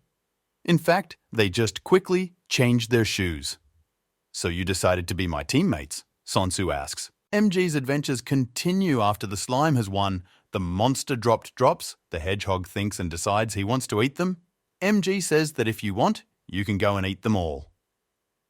In fact, they just quickly changed their shoes. So you decided to be my teammates? Sonsu asks. MG's adventures continue after the slime has won. The monster dropped drops. The hedgehog thinks and decides he wants to eat them. MG says that if you want, you can go and eat them all.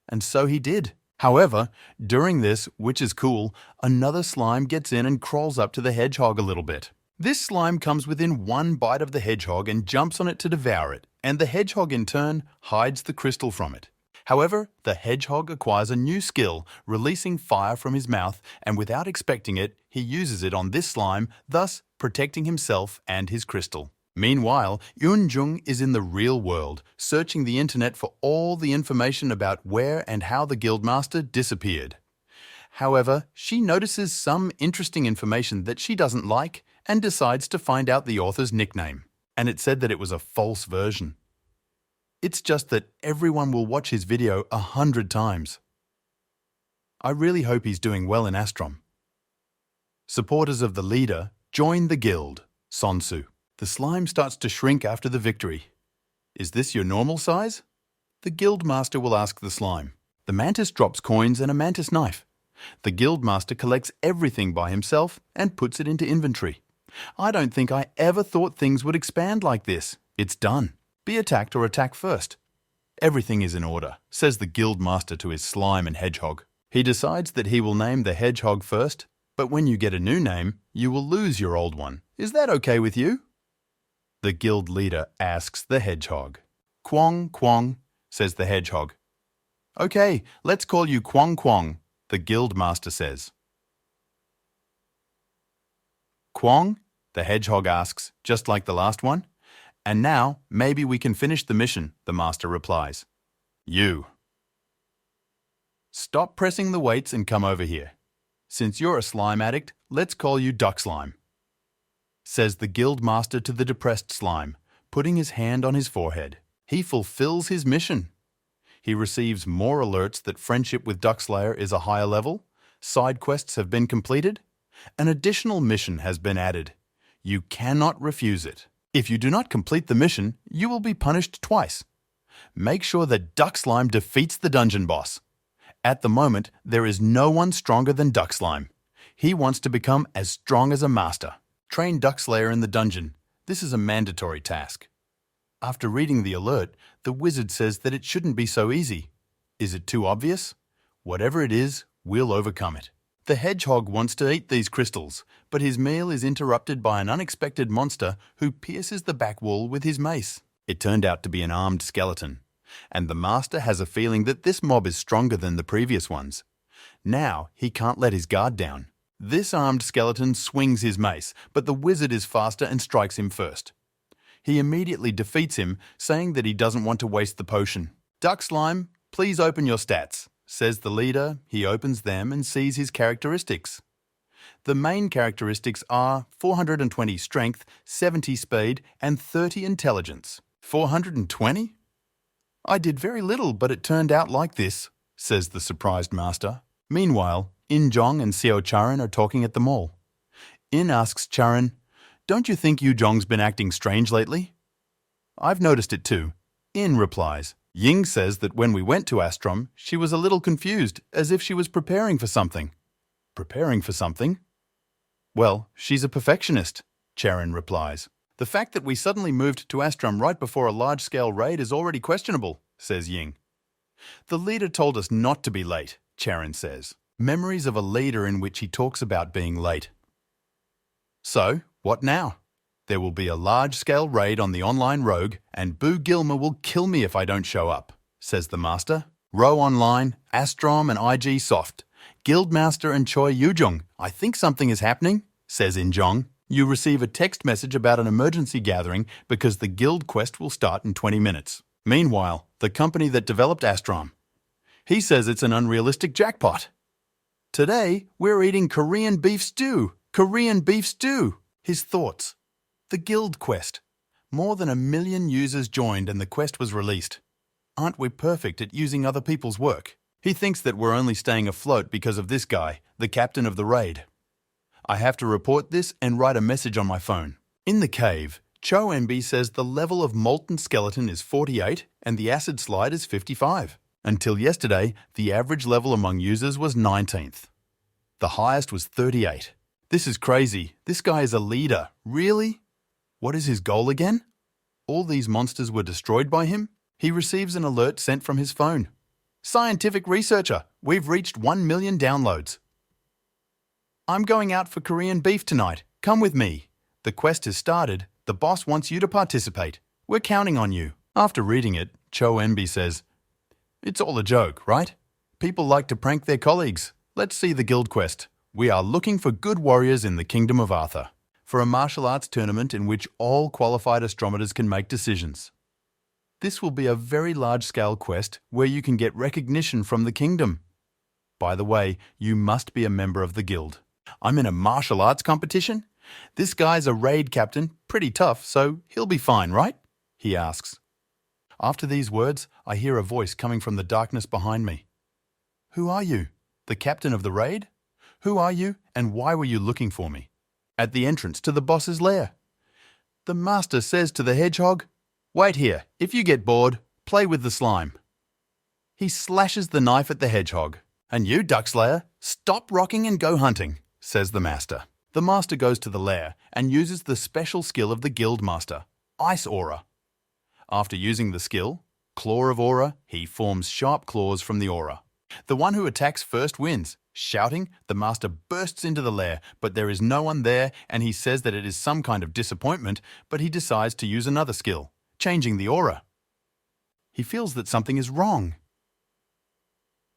And so he did. However, during this, which is cool, another slime gets in and crawls up to the hedgehog a little bit. This slime comes within one bite of the hedgehog and jumps on it to devour it, and the hedgehog in turn hides the crystal from it. However, the hedgehog acquires a new skill, releasing fire from his mouth, and without expecting it, he uses it on this slime, thus protecting himself and his crystal. Meanwhile, Yoon-jung is in the real world, searching the internet for all the information about where and how the Guildmaster disappeared. However, she notices some interesting information that she doesn't like and decides to find out the author's nickname. And it said that it was a false version. It's just that everyone will watch his video 100 times. I really hope he's doing well in Astrom. Supporters of the leader join the guild, Sonsu. The slime starts to shrink after the victory. Is this your normal size? The Guildmaster will ask the slime. The mantis drops coins and a mantis knife. The Guildmaster collects everything by himself and puts it into inventory. I don't think I ever thought things would expand like this. It's done. Be attacked or attack first. Everything is in order, says the Guildmaster to his slime and hedgehog. He decides that he will name the hedgehog first, but when you get a new name, you will lose your old one. Is that okay with you? The guild leader asks the hedgehog. Kwong Kwong, says the hedgehog. Okay, let's call you Kwong Kwong, the Guildmaster says. Kwong? The hedgehog asks, just like the last one. And now, maybe we can finish the mission, the master replies. You. Stop pressing the weights and come over here. Since you're a slime addict, let's call you Duck Slime, says the Guildmaster to the depressed slime, putting his hand on his forehead. He fulfills his mission. He receives more alerts that friendship with Duckslayer is a higher level, side quests have been completed, an additional mission has been added. You cannot refuse it. If you do not complete the mission, you will be punished twice. Make sure that Duck Slime defeats the dungeon boss. At the moment, there is no one stronger than Duck Slime. He wants to become as strong as a master. Train Duckslayer in the dungeon. This is a mandatory task. After reading the alert, the wizard says that it shouldn't be so easy. Is it too obvious? Whatever it is, we'll overcome it. The hedgehog wants to eat these crystals, but his meal is interrupted by an unexpected monster who pierces the back wall with his mace. It turned out to be an armed skeleton, and the master has a feeling that this mob is stronger than the previous ones. Now he can't let his guard down. This armed skeleton swings his mace, but the wizard is faster and strikes him first. He immediately defeats him, saying that he doesn't want to waste the potion. Duck Slime, please open your stats, says the leader. He opens them and sees his characteristics. The main characteristics are 420 strength, 70 speed, and 30 intelligence. 420? I did very little, but it turned out like this, says the surprised master. Meanwhile, In-jong and Seo Charan are talking at the mall. In asks Charan, "Don't you think Yu-jong's been acting strange lately?" "I've noticed it too." In replies, "Ying says that when we went to Astrom, she was a little confused, as if she was preparing for something." "Preparing for something?" "Well, she's a perfectionist," Charan replies. "The fact that we suddenly moved to Astrom right before a large-scale raid is already questionable," says Ying. "The leader told us not to be late," Charan says. Memories of a leader in which he talks about being late. So, what now? There will be a large-scale raid on the online rogue, and Boo Gilmer will kill me if I don't show up, says the master. Row Online, Astrom and IG Soft, Guildmaster and Choi Yoojung. I think something is happening, says In-jong. You receive a text message about an emergency gathering because the guild quest will start in 20 minutes. Meanwhile, the company that developed Astrom. He says it's an unrealistic jackpot. Today, we're eating Korean beef stew. Korean beef stew. His thoughts. The guild quest. More than 1 million users joined and the quest was released. Aren't we perfect at using other people's work? He thinks that we're only staying afloat because of this guy, the captain of the raid. I have to report this and write a message on my phone. In the cave, Cho Enbi says the level of molten skeleton is 48 and the acid slide is 55. Until yesterday, the average level among users was 19th. The highest was 38. This is crazy. This guy is a leader. Really? What is his goal again? All these monsters were destroyed by him? He receives an alert sent from his phone. Scientific researcher, we've reached 1 million downloads. I'm going out for Korean beef tonight. Come with me. The quest has started. The boss wants you to participate. We're counting on you. After reading it, Cho Enbi says, "It's all a joke, right? People like to prank their colleagues. Let's see the guild quest. We are looking for good warriors in the Kingdom of Arthur for a martial arts tournament in which all qualified astrometers can make decisions. This will be a very large-scale quest where you can get recognition from the kingdom. By the way, you must be a member of the guild. I'm in a martial arts competition? This guy's a raid captain, pretty tough, so he'll be fine, right?" he asks. After these words, I hear a voice coming from the darkness behind me. "Who are you? The captain of the raid? Who are you, and why were you looking for me?" "At the entrance to the boss's lair." "The master says to the hedgehog, 'Wait here. If you get bored, play with the slime.'" He slashes the knife at the hedgehog. "And you, Duckslayer, stop rocking and go hunting," says the master. The master goes to the lair and uses the special skill of the guild master, Ice Aura. After using the skill, Claw of Aura, he forms sharp claws from the aura. The one who attacks first wins. Shouting, the master bursts into the lair, but there is no one there, and he says that it is some kind of disappointment, but he decides to use another skill, changing the aura. He feels that something is wrong.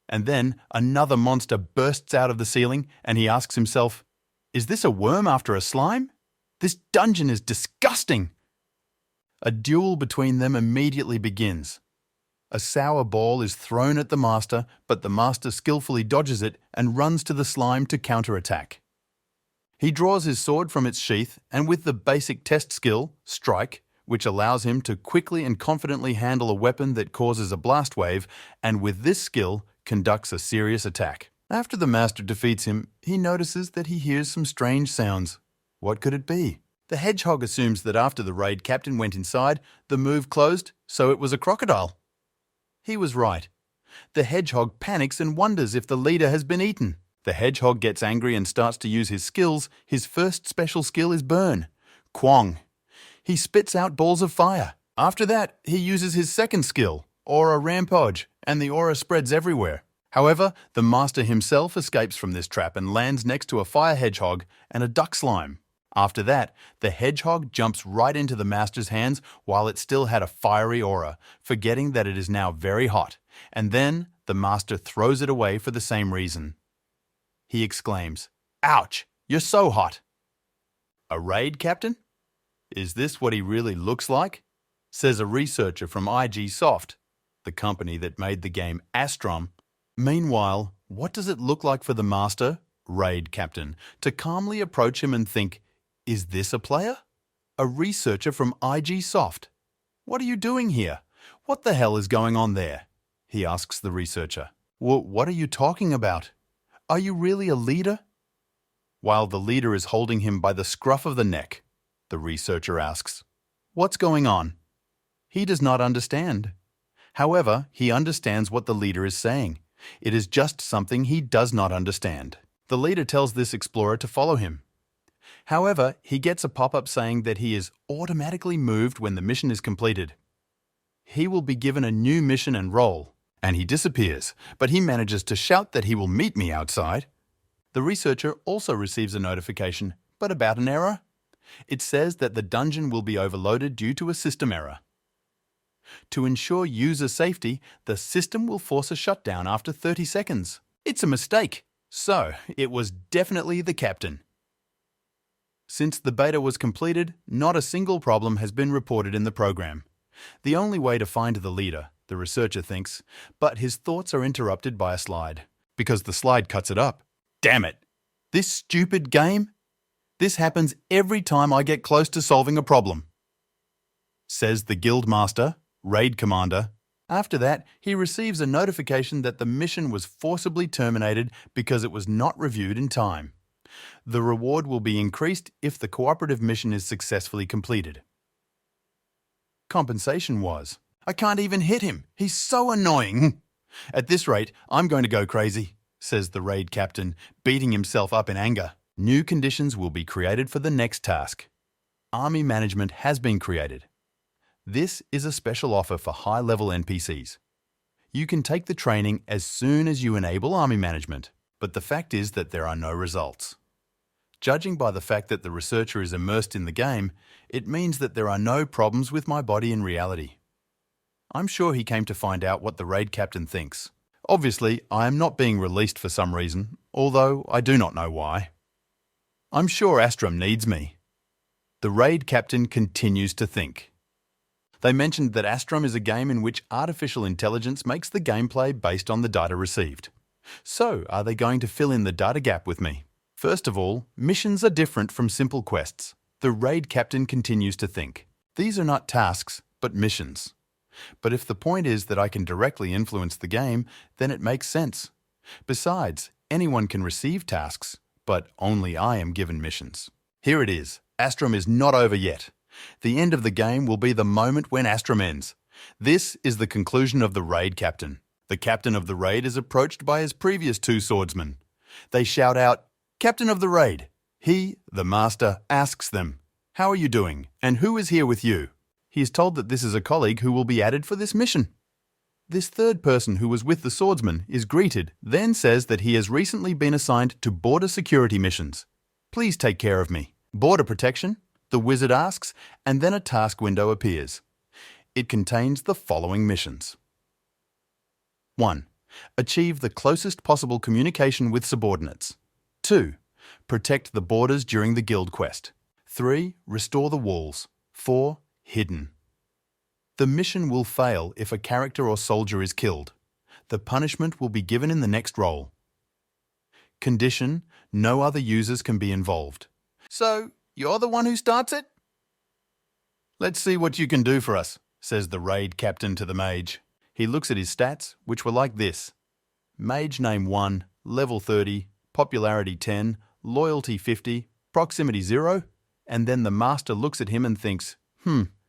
And then another monster bursts out of the ceiling, and he asks himself, "Is this a worm after a slime? This dungeon is disgusting!" A duel between them immediately begins. A sour ball is thrown at the master, but the master skillfully dodges it and runs to the slime to counterattack. He draws his sword from its sheath, and with the basic test skill, Strike, which allows him to quickly and confidently handle a weapon that causes a blast wave, and with this skill, conducts a serious attack. After the master defeats him, he notices that he hears some strange sounds. What could it be? The hedgehog assumes that after the raid captain went inside, the move closed, so it was a crocodile. He was right. The hedgehog panics and wonders if the leader has been eaten. The hedgehog gets angry and starts to use his skills. His first special skill is Burn. Kwong. He spits out balls of fire. After that, he uses his second skill, Aura Rampage, and the aura spreads everywhere. However, the master himself escapes from this trap and lands next to a fire hedgehog and a duck slime. After that, the hedgehog jumps right into the master's hands while it still had a fiery aura, forgetting that it is now very hot, and then the master throws it away for the same reason. He exclaims, "Ouch, you're so hot!" A raid captain? Is this what he really looks like? Says a researcher from IG Soft, the company that made the game Astrom. Meanwhile, what does it look like for the master, raid captain, to calmly approach him and think, "Is this a player? A researcher from IG Soft? What are you doing here? What the hell is going on there?" he asks the researcher. What are you talking about? Are you really a leader?" While the leader is holding him by the scruff of the neck, the researcher asks, "What's going on?" He does not understand. However, he understands what the leader is saying. It is just something he does not understand. The leader tells this explorer to follow him. However, he gets a pop-up saying that he is automatically moved when the mission is completed. He will be given a new mission and role, and he disappears, but he manages to shout that he will meet me outside. The researcher also receives a notification, but about an error. It says that the dungeon will be overloaded due to a system error. To ensure user safety, the system will force a shutdown after 30 seconds. It's a mistake. So, it was definitely the captain. Since the beta was completed, not a single problem has been reported in the program. The only way to find the leader, the researcher thinks, but his thoughts are interrupted by a slide, because the slide cuts it up. Damn it! This stupid game? This happens every time I get close to solving a problem, says the guild master, raid commander. After that, he receives a notification that the mission was forcibly terminated because it was not reviewed in time. The reward will be increased if the cooperative mission is successfully completed. Compensation was, I can't even hit him. He's so annoying. At this rate, I'm going to go crazy, says the raid captain, beating himself up in anger. New conditions will be created for the next task. Army management has been created. This is a special offer for high-level NPCs. You can take the training as soon as you enable army management, but the fact is that there are no results. Judging by the fact that the researcher is immersed in the game, it means that there are no problems with my body in reality. I'm sure he came to find out what the raid captain thinks. Obviously, I am not being released for some reason, although I do not know why. I'm sure Astrum needs me. The raid captain continues to think. They mentioned that Astrum is a game in which artificial intelligence makes the gameplay based on the data received. So, are they going to fill in the data gap with me? First of all, missions are different from simple quests. The raid captain continues to think. These are not tasks, but missions. But if the point is that I can directly influence the game, then it makes sense. Besides, anyone can receive tasks, but only I am given missions. Here it is. Astrum is not over yet. The end of the game will be the moment when Astrum ends. This is the conclusion of the raid captain. The captain of the raid is approached by his previous two swordsmen. They shout out, "Captain of the raid." He, the master, asks them, "How are you doing, and who is here with you?" He is told that this is a colleague who will be added for this mission. This third person who was with the swordsman is greeted, then says that he has recently been assigned to border security missions. "Please take care of me." Border protection? The wizard asks, and then a task window appears. It contains the following missions. 1. Achieve the closest possible communication with subordinates. 2. Protect the borders during the guild quest. 3. Restore the walls. 4. Hidden. The mission will fail if a character or soldier is killed. The punishment will be given in the next roll. Condition: no other users can be involved. So, you're the one who starts it? Let's see what you can do for us, says the raid captain to the mage. He looks at his stats, which were like this. Mage name 1, level 30, popularity 10, loyalty 50, proximity 0, and then the master looks at him and thinks,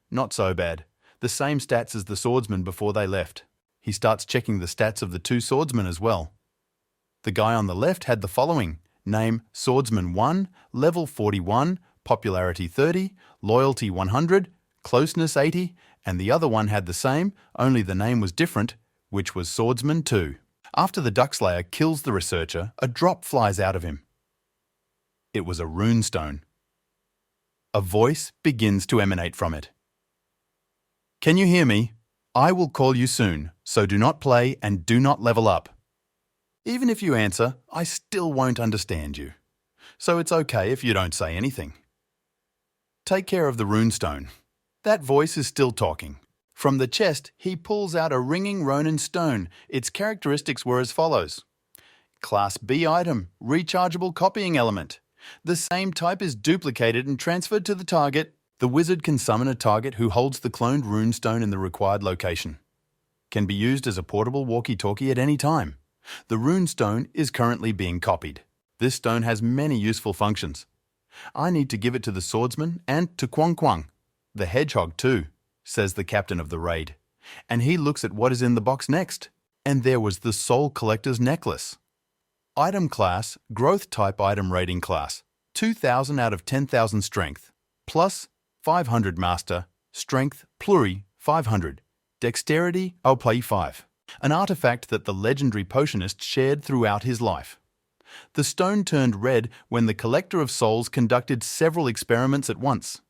not so bad. The same stats as the swordsman before they left. He starts checking the stats of the two swordsmen as well. The guy on the left had the following. Name Swordsman 1, level 41, popularity 30, loyalty 100, closeness 80, and the other one had the same, only the name was different, which was Swordsman 2. After the Duckslayer kills the researcher, a drop flies out of him. It was a runestone. A voice begins to emanate from it. Can you hear me? I will call you soon, so do not play and do not level up. Even if you answer, I still won't understand you. So it's okay if you don't say anything. Take care of the runestone. That voice is still talking. From the chest, he pulls out a ringing Ronin stone. Its characteristics were as follows. Class B item, rechargeable copying element. The same type is duplicated and transferred to the target. The wizard can summon a target who holds the cloned runestone in the required location. Can be used as a portable walkie-talkie at any time. The runestone is currently being copied. This stone has many useful functions. I need to give it to the swordsman and to Kwang Kwang. The hedgehog too, says the captain of the raid. And he looks at what is in the box next. And there was the Soul Collector's necklace. Item class, growth type item rating class. 2,000 out of 10,000 strength. Plus 500 master, strength, pluri, 500. Dexterity, I'll play 5. An artifact that the legendary potionist shared throughout his life. The stone turned red when the Collector of Souls conducted several experiments at once.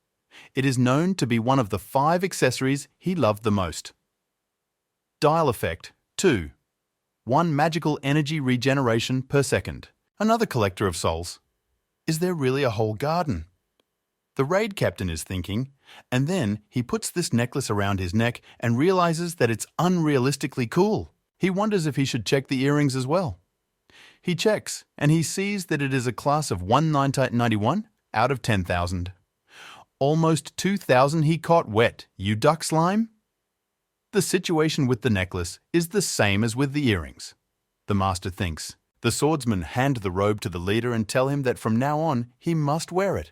It is known to be one of the 5 accessories he loved the most. Dial effect, 2. 1 magical energy regeneration per second. Another Collector of Souls. Is there really a whole garden? The raid captain is thinking, and then he puts this necklace around his neck and realizes that it's unrealistically cool. He wonders if he should check the earrings as well. He checks, and he sees that it is a class of 191 out of 10,000. Almost 2,000 he caught wet, you duck slime? The situation with the necklace is the same as with the earrings. The master thinks, The swordsmen hand the robe to the leader and tell him that from now on he must wear it.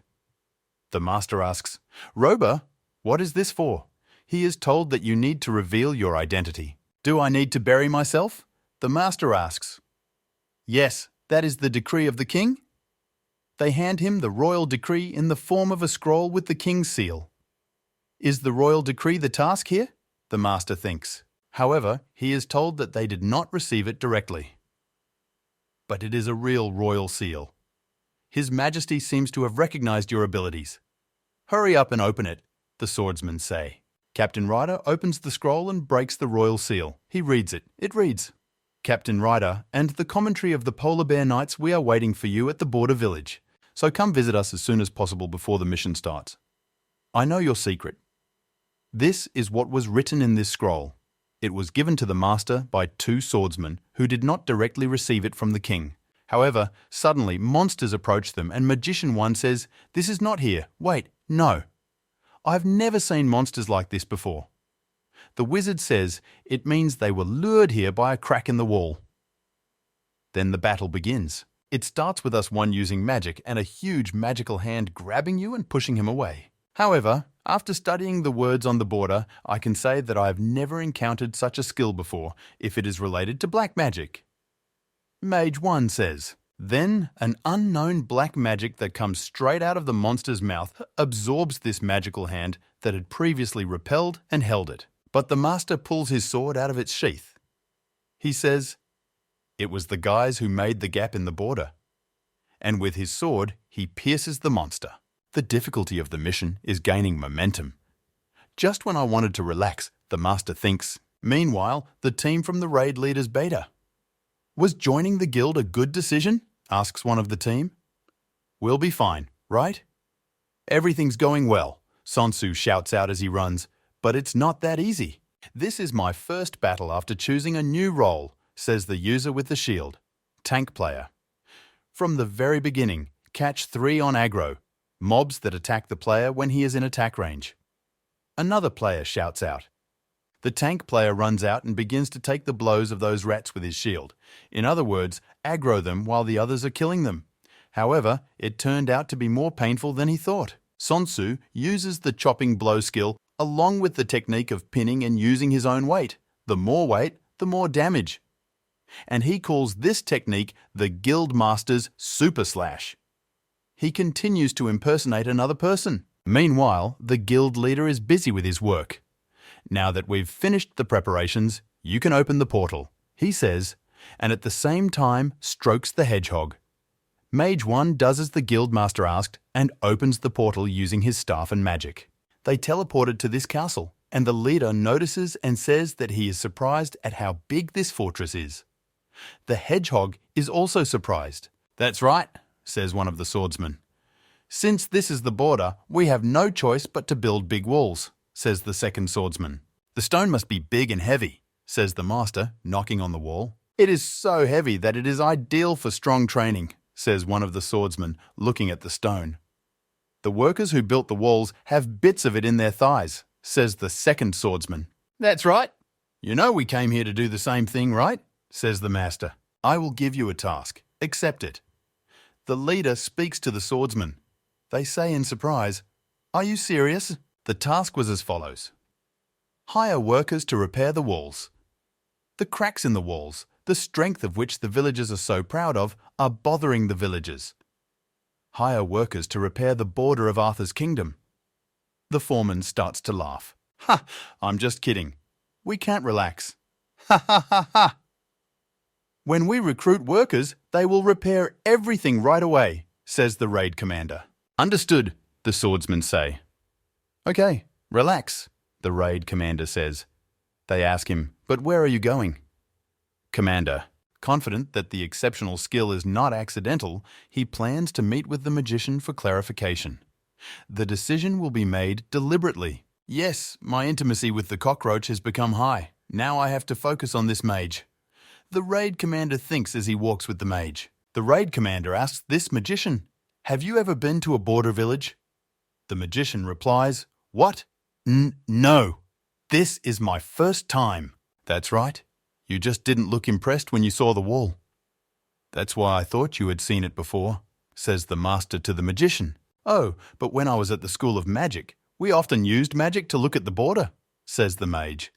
The master asks, "Rober, what is this for?" He is told that you need to reveal your identity. "Do I need to bury myself?" The master asks. "Yes, that is the decree of the king." They hand him the royal decree in the form of a scroll with the king's seal. Is the royal decree the task here? The master thinks. However, he is told that they did not receive it directly. But it is a real royal seal. His Majesty seems to have recognized your abilities. "Hurry up and open it," the swordsmen say. Captain Ryder opens the scroll and breaks the royal seal. He reads it. It reads, "Captain Ryder and the commentary of the Polar Bear Knights, we are waiting for you at the border village. So come visit us as soon as possible before the mission starts. I know your secret." This is what was written in this scroll. It was given to the master by two swordsmen who did not directly receive it from the king. However, suddenly monsters approach them and Magician 1 says, "This is not here. Wait, no. I've never seen monsters like this before." The wizard says it means they were lured here by a crack in the wall. Then the battle begins. It starts with us one using magic and a huge magical hand grabbing you and pushing him away. However, after studying the words on the border, I can say that I have never encountered such a skill before, if it is related to black magic. Mage 1 says, "Then an unknown black magic that comes straight out of the monster's mouth absorbs this magical hand that had previously repelled and held it. But the master pulls his sword out of its sheath. He says, 'It was the guys who made the gap in the border.' And with his sword, he pierces the monster. The difficulty of the mission is gaining momentum. Just when I wanted to relax, the master thinks. Meanwhile, the team from the raid leader's beta. Was joining the guild a good decision? Asks one of the team. We'll be fine, right? Everything's going well, Sonsu shouts out as he runs, but it's not that easy. This is my first battle after choosing a new role, says the user with the shield. Tank player. From the very beginning, catch 3 on aggro, mobs that attack the player when he is in attack range. Another player shouts out. The tank player runs out and begins to take the blows of those rats with his shield. In other words, aggro them while the others are killing them. However, it turned out to be more painful than he thought. Sonsu uses the chopping blow skill along with the technique of pinning and using his own weight. The more weight, the more damage. And he calls this technique the Guild Master's Super Slash. He continues to impersonate another person. Meanwhile, the guild leader is busy with his work. Now that we've finished the preparations, you can open the portal, he says, and at the same time strokes the hedgehog. Mage 1 does as the guild master asked and opens the portal using his staff and magic. They teleported to this castle, and the leader notices and says that he is surprised at how big this fortress is. The hedgehog is also surprised. That's right, says one of the swordsmen. Since this is the border, we have no choice but to build big walls, says the second swordsman. The stone must be big and heavy, says the master, knocking on the wall. It is so heavy that it is ideal for strong training, says one of the swordsmen, looking at the stone. The workers who built the walls have bits of it in their thighs, says the second swordsman. That's right. You know we came here to do the same thing, right? Says the master. I will give you a task. Accept it. The leader speaks to the swordsman. They say in surprise, Are you serious? The task was as follows. Hire workers to repair the walls. The cracks in the walls, the strength of which the villagers are so proud of, are bothering the villagers. Hire workers to repair the border of Arthur's kingdom. The foreman starts to laugh. Ha! I'm just kidding. We can't relax. Ha ha ha ha! When we recruit workers, they will repair everything right away, says the raid commander. Understood, the swordsmen say. Okay, relax, the raid commander says. They ask him, but where are you going? Commander, confident that the exceptional skill is not accidental, he plans to meet with the magician for clarification. The decision will be made deliberately. Yes, my intimacy with the cockroach has become high. Now I have to focus on this mage. The raid commander thinks as he walks with the mage. The raid commander asks this magician, Have you ever been to a border village? The magician replies, What? No. This is my first time. That's right. You just didn't look impressed when you saw the wall. That's why I thought you had seen it before, says the master to the magician. Oh, but when I was at the School of Magic, we often used magic to look at the border, says the mage.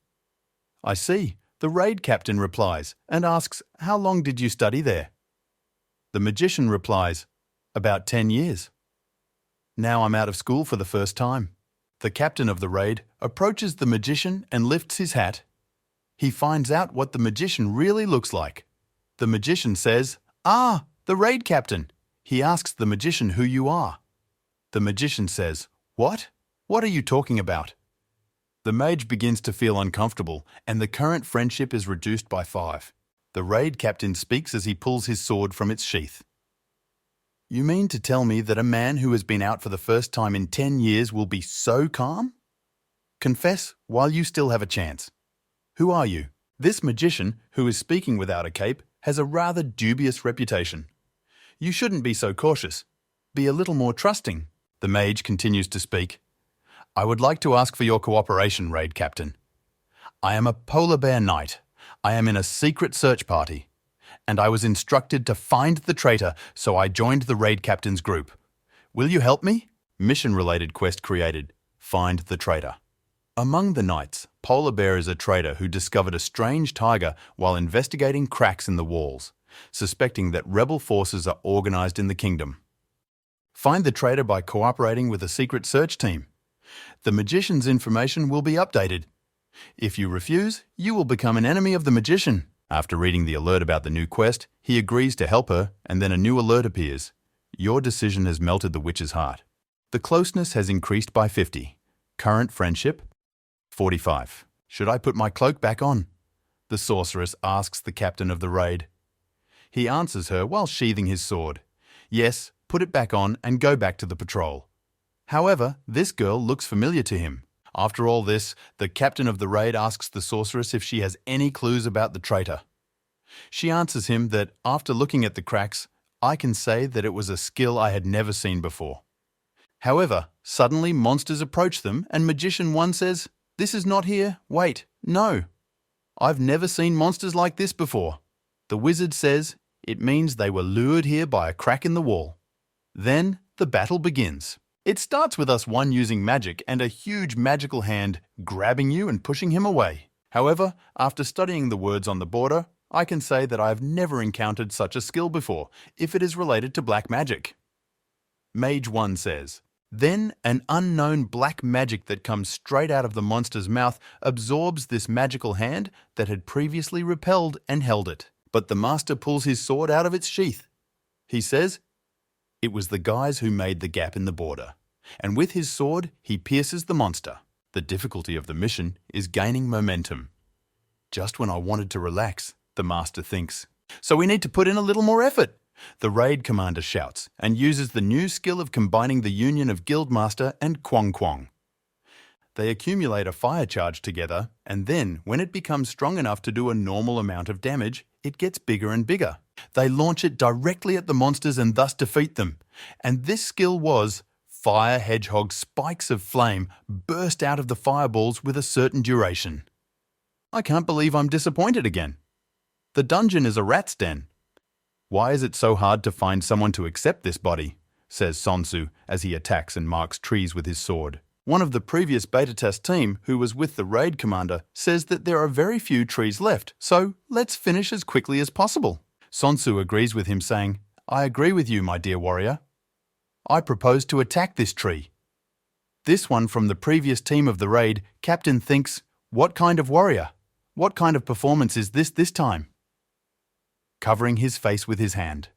I see, the raid captain replies and asks, how long did you study there? The magician replies, about 10 years. Now I'm out of school for the first time. The captain of the raid approaches the magician and lifts his hat. He finds out what the magician really looks like. The magician says, "Ah, the raid captain." He asks the magician who you are. The magician says, "What? What are you talking about?" The mage begins to feel uncomfortable, and the current friendship is reduced by 5. The raid captain speaks as he pulls his sword from its sheath. You mean to tell me that a man who has been out for the first time in 10 years will be so calm? Confess while you still have a chance. Who are you? This magician, who is speaking without a cape, has a rather dubious reputation. You shouldn't be so cautious. Be a little more trusting. The mage continues to speak. I would like to ask for your cooperation, raid captain. I am a polar bear knight. I am in a secret search party, and I was instructed to find the traitor, so I joined the raid captain's group. Will you help me? Mission-related quest created. Find the traitor. Among the knights, Polar Bear is a traitor who discovered a strange tiger while investigating cracks in the walls, suspecting that rebel forces are organized in the kingdom. Find the traitor by cooperating with a secret search team. The magician's information will be updated. If you refuse, you will become an enemy of the magician. After reading the alert about the new quest, he agrees to help her, and then a new alert appears. Your decision has melted the witch's heart. The closeness has increased by 50. Current friendship, 45. Should I put my cloak back on? The sorceress asks the captain of the raid. He answers her while sheathing his sword. Yes, put it back on and go back to the patrol. However, this girl looks familiar to him. After all this, the captain of the raid asks the sorceress if she has any clues about the traitor. She answers him that, after looking at the cracks, I can say that it was a skill I had never seen before. However, suddenly monsters approach them and Magician 1 says, "This is not here, wait, no. I've never seen monsters like this before." The wizard says, it means they were lured here by a crack in the wall. Then, the battle begins. It starts with us one using magic and a huge magical hand grabbing you and pushing him away. However, after studying the words on the border, I can say that I have never encountered such a skill before, if it is related to black magic. Mage 1 says, then an unknown black magic that comes straight out of the monster's mouth absorbs this magical hand that had previously repelled and held it. But the master pulls his sword out of its sheath. He says, it was the guys who made the gap in the border, and with his sword he pierces the monster. The difficulty of the mission is gaining momentum. Just when I wanted to relax, the master thinks. So we need to put in a little more effort. The raid commander shouts and uses the new skill of combining the union of Guildmaster and Kwong Kwong. They accumulate a fire charge together, and then, when it becomes strong enough to do a normal amount of damage, it gets bigger and bigger. They launch it directly at the monsters and thus defeat them. And this skill was, fire hedgehog spikes of flame burst out of the fireballs with a certain duration. I can't believe I'm disappointed again. The dungeon is a rat's den. Why is it so hard to find someone to accept this body? Says Sonsu as he attacks and marks trees with his sword. One of the previous beta test team, who was with the raid commander, says that there are very few trees left, so let's finish as quickly as possible. Sonsu agrees with him, saying, I agree with you, my dear warrior. I propose to attack this tree. This one from the previous team of the raid, Captain thinks, what kind of warrior? What kind of performance is this time? Covering his face with his hand.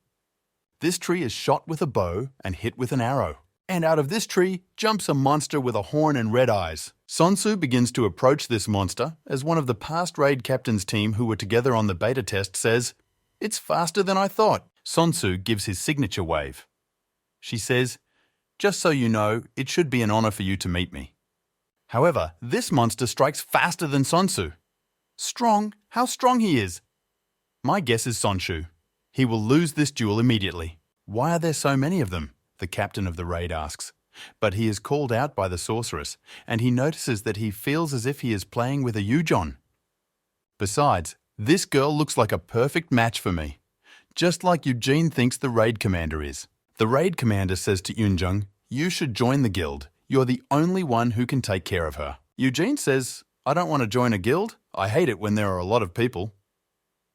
This tree is shot with a bow and hit with an arrow. And out of this tree jumps a monster with a horn and red eyes. Sonsu begins to approach this monster as one of the past raid captain's team who were together on the beta test says, it's faster than I thought. Sonsu gives his signature wave. She says, just so you know, it should be an honor for you to meet me. However, this monster strikes faster than Sonsu. Strong? How strong he is! My guess is Sonshu. He will lose this duel immediately. Why are there so many of them? The captain of the raid asks. But he is called out by the sorceress, and he notices that he feels as if he is playing with a Yujon. Besides, this girl looks like a perfect match for me. just like Eugene thinks the raid commander is. The raid commander says to Yunjung, "You should join the guild. You're the only one who can take care of her." Eugene says, "I don't want to join a guild. I hate it when there are a lot of people."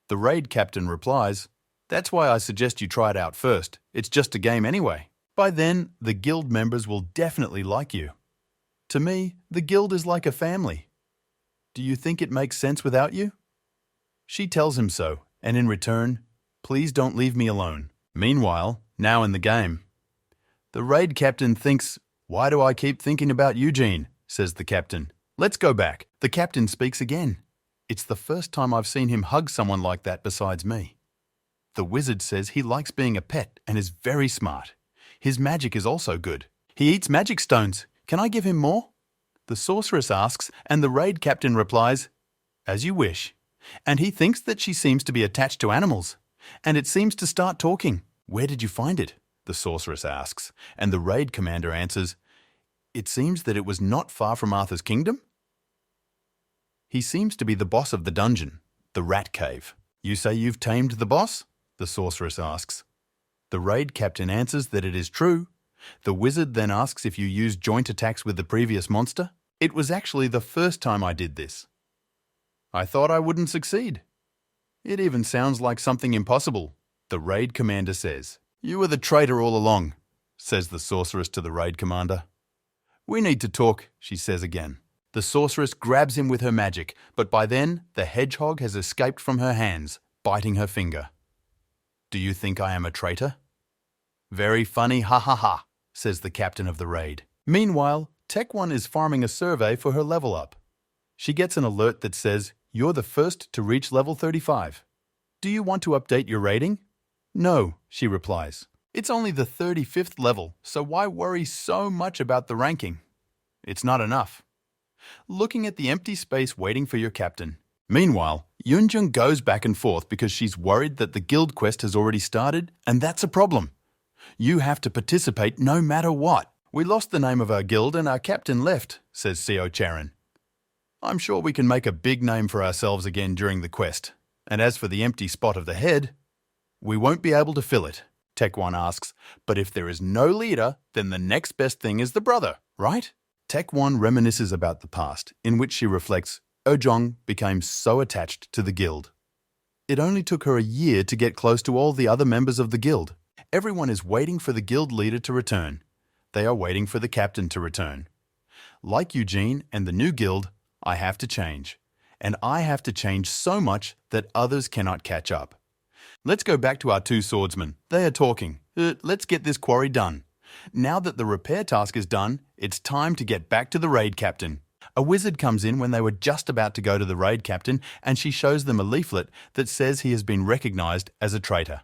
The raid captain replies, "That's why I suggest you try it out first. It's just a game anyway. By then, the guild members will definitely like you. To me, the guild is like a family. Do you think it makes sense without you?" She tells him so, and in return, "Please don't leave me alone." Meanwhile, now in the game, the raid captain thinks, "Why do I keep thinking about Eugene?" says the captain. "Let's go back." The captain speaks again. "It's the first time I've seen him hug someone like that besides me." The wizard says he likes being a pet and is very smart. His magic is also good. He eats magic stones. Can I give him more? The sorceress asks, and the raid captain replies, "As you wish." And he thinks that she seems to be attached to animals, and it seems to start talking. "Where did you find it?" the sorceress asks, and the raid commander answers, "It seems that it was not far from Arthur's kingdom." He seems to be the boss of the dungeon, the rat cave. "You say you've tamed the boss?" the sorceress asks. The raid captain answers that it is true. The wizard then asks if you used joint attacks with the previous monster. "It was actually the first time I did this. I thought I wouldn't succeed." "It even sounds like something impossible," the raid commander says. "You were the traitor all along," says the sorceress to the raid commander. "We need to talk," she says again. The sorceress grabs him with her magic, but by then the hedgehog has escaped from her hands, biting her finger. "Do you think I am a traitor?" "Very funny, ha ha ha," says the captain of the raid. Meanwhile, Tech One is farming a survey for her level up. She gets an alert that says, "You're the first to reach level 35. Do you want to update your rating?" "No," she replies. "It's only the 35th level, so why worry so much about the ranking? It's not enough." Looking at the empty space waiting for your captain. Meanwhile, Yunjung goes back and forth because she's worried that the guild quest has already started, and that's a problem. You have to participate no matter what. "We lost the name of our guild and our captain left," says Seo Charon. "I'm sure we can make a big name for ourselves again during the quest. And as for the empty spot of the head, we won't be able to fill it," Tech One asks. "But if there is no leader, then the next best thing is the brother, right?" Tech One reminisces about the past, in which she reflects, Ojong became so attached to the guild. It only took her a year to get close to all the other members of the guild. Everyone is waiting for the guild leader to return. They are waiting for the captain to return. Like Eugene and the new guild, I have to change. And I have to change so much that others cannot catch up. Let's go back to our two swordsmen. They are talking. Let's get this quarry done. Now that the repair task is done, it's time to get back to the raid captain. A wizard comes in when they were just about to go to the raid captain, and she shows them a leaflet that says he has been recognized as a traitor.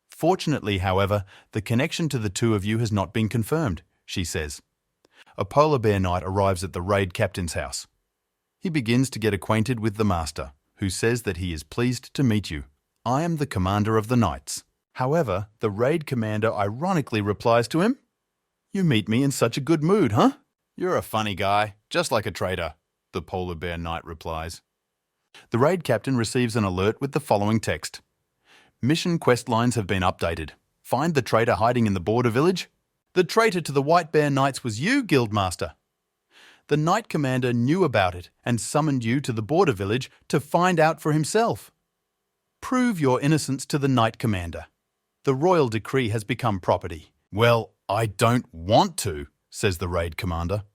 "Fortunately, however, the connection to the two of you has not been confirmed," she says. A polar bear knight arrives at the raid captain's house. He begins to get acquainted with the master, who says that he is pleased to meet you. "I am the commander of the knights." However, the raid commander ironically replies to him, "You meet me in such a good mood, huh?" "You're a funny guy, just like a traitor," the polar bear knight replies. The raid captain receives an alert with the following text. "Mission quest lines have been updated. Find the traitor hiding in the border village." "The traitor to the White Bear Knights was you, Guildmaster." "The knight commander knew about it and summoned you to the border village to find out for himself. Prove your innocence to the knight commander. The royal decree has become property." "Well, I don't want to," says the raid commander.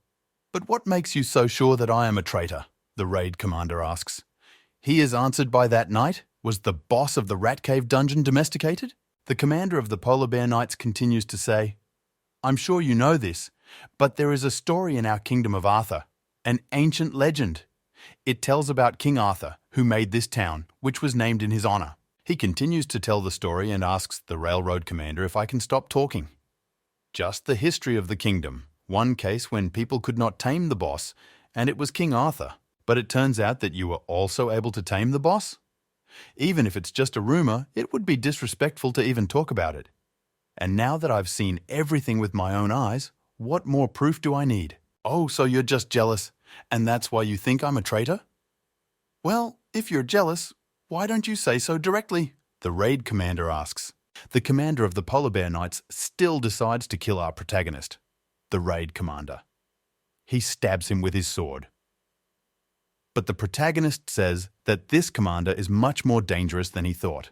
"But what makes you so sure that I am a traitor?" the raid commander asks. "He is answered by that knight. Was the boss of the rat cave dungeon domesticated?" The commander of the polar bear knights continues to say, "I'm sure you know this, but there is a story in our kingdom of Arthur, an ancient legend. It tells about King Arthur, who made this town, which was named in his honor." He continues to tell the story and asks the railroad commander if I can stop talking. "Just the history of the kingdom. One case when people could not tame the boss, and it was King Arthur. But it turns out that you were also able to tame the boss? Even if it's just a rumor, it would be disrespectful to even talk about it. And now that I've seen everything with my own eyes, what more proof do I need?" "Oh, so you're just jealous, and that's why you think I'm a traitor?" "Well, if you're jealous, why don't you say so directly?" The raid commander asks. The commander of the Polar Bear Knights still decides to kill our protagonist, the raid commander. He stabs him with his sword. But the protagonist says that this commander is much more dangerous than he thought.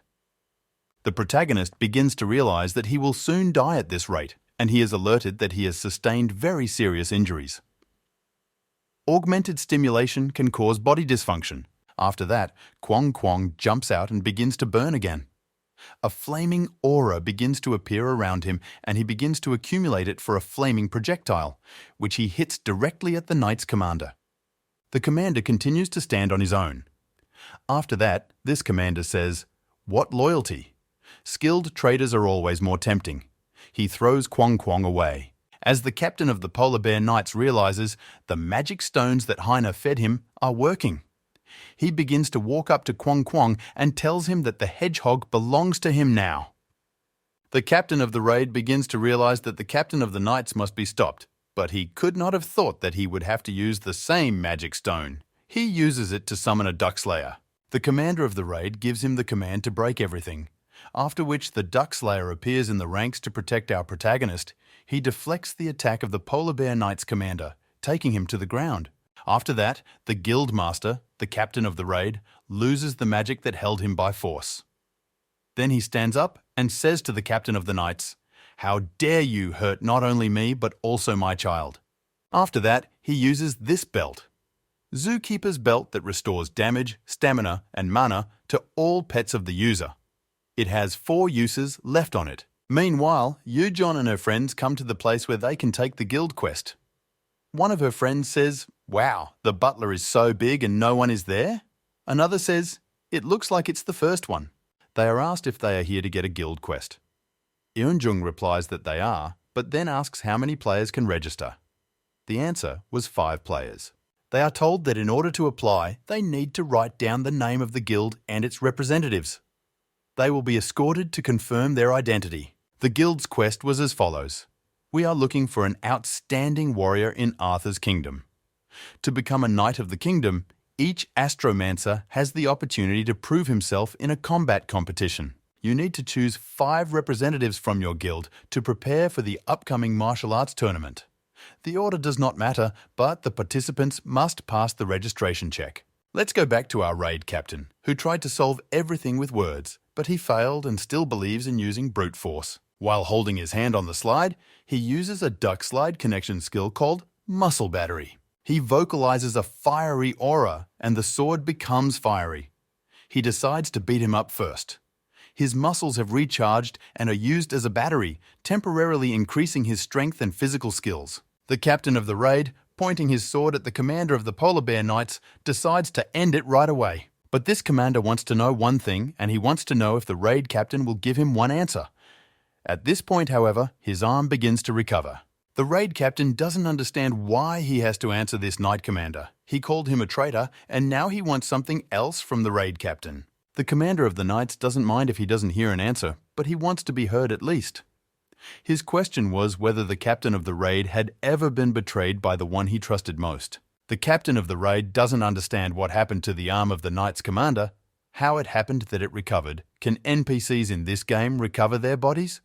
The protagonist begins to realize that he will soon die at this rate, and he is alerted that he has sustained very serious injuries. Augmented stimulation can cause body dysfunction. After that, Kwong Kwong jumps out and begins to burn again. A flaming aura begins to appear around him, and he begins to accumulate it for a flaming projectile, which he hits directly at the knight's commander. The commander continues to stand on his own. After that, this commander says, "What loyalty? Skilled traders are always more tempting." He throws Kwong Kwong away. As the captain of the Polar Bear Knights realizes, the magic stones that Heine fed him are working. He begins to walk up to Kwong Kwong and tells him that the hedgehog belongs to him now. The captain of the raid begins to realize that the captain of the Knights must be stopped, but he could not have thought that he would have to use the same magic stone. He uses it to summon a duck slayer. The commander of the raid gives him the command to break everything, after which the duck slayer appears in the ranks to protect our protagonist. He deflects the attack of the Polar Bear Knights commander, taking him to the ground. After that, the guild master, the captain of the raid, loses the magic that held him by force. Then he stands up and says to the captain of the knights, "How dare you hurt not only me but also my child?" After that, he uses this belt. Zookeeper's belt that restores damage, stamina, and mana to all pets of the user. It has 4 uses left on it. Meanwhile, Yu-Jon and her friends come to the place where they can take the guild quest. One of her friends says, "Wow, the butler is so big and no one is there?" Another says, "It looks like it's the first one." They are asked if they are here to get a guild quest. Eunjung replies that they are, but then asks how many players can register. The answer was 5 players. They are told that in order to apply, they need to write down the name of the guild and its representatives. They will be escorted to confirm their identity. The guild's quest was as follows. We are looking for an outstanding warrior in Arthur's kingdom. To become a knight of the kingdom, each astromancer has the opportunity to prove himself in a combat competition. You need to choose 5 representatives from your guild to prepare for the upcoming martial arts tournament. The order does not matter, but the participants must pass the registration check. Let's go back to our raid captain, who tried to solve everything with words, but he failed and still believes in using brute force. While holding his hand on the slide, he uses a duck slide connection skill called Muscle Battery. He vocalizes a fiery aura, and the sword becomes fiery. He decides to beat him up first. His muscles have recharged and are used as a battery, temporarily increasing his strength and physical skills. The captain of the raid, pointing his sword at the commander of the Polar Bear Knights, decides to end it right away. But this commander wants to know one thing, and he wants to know if the raid captain will give him one answer. At this point, however, his arm begins to recover. The raid captain doesn't understand why he has to answer this knight commander. He called him a traitor, and now he wants something else from the raid captain. The commander of the knights doesn't mind if he doesn't hear an answer, but he wants to be heard at least. His question was whether the captain of the raid had ever been betrayed by the one he trusted most. The captain of the raid doesn't understand what happened to the arm of the knight's commander, how it happened that it recovered. Can NPCs in this game recover their bodies?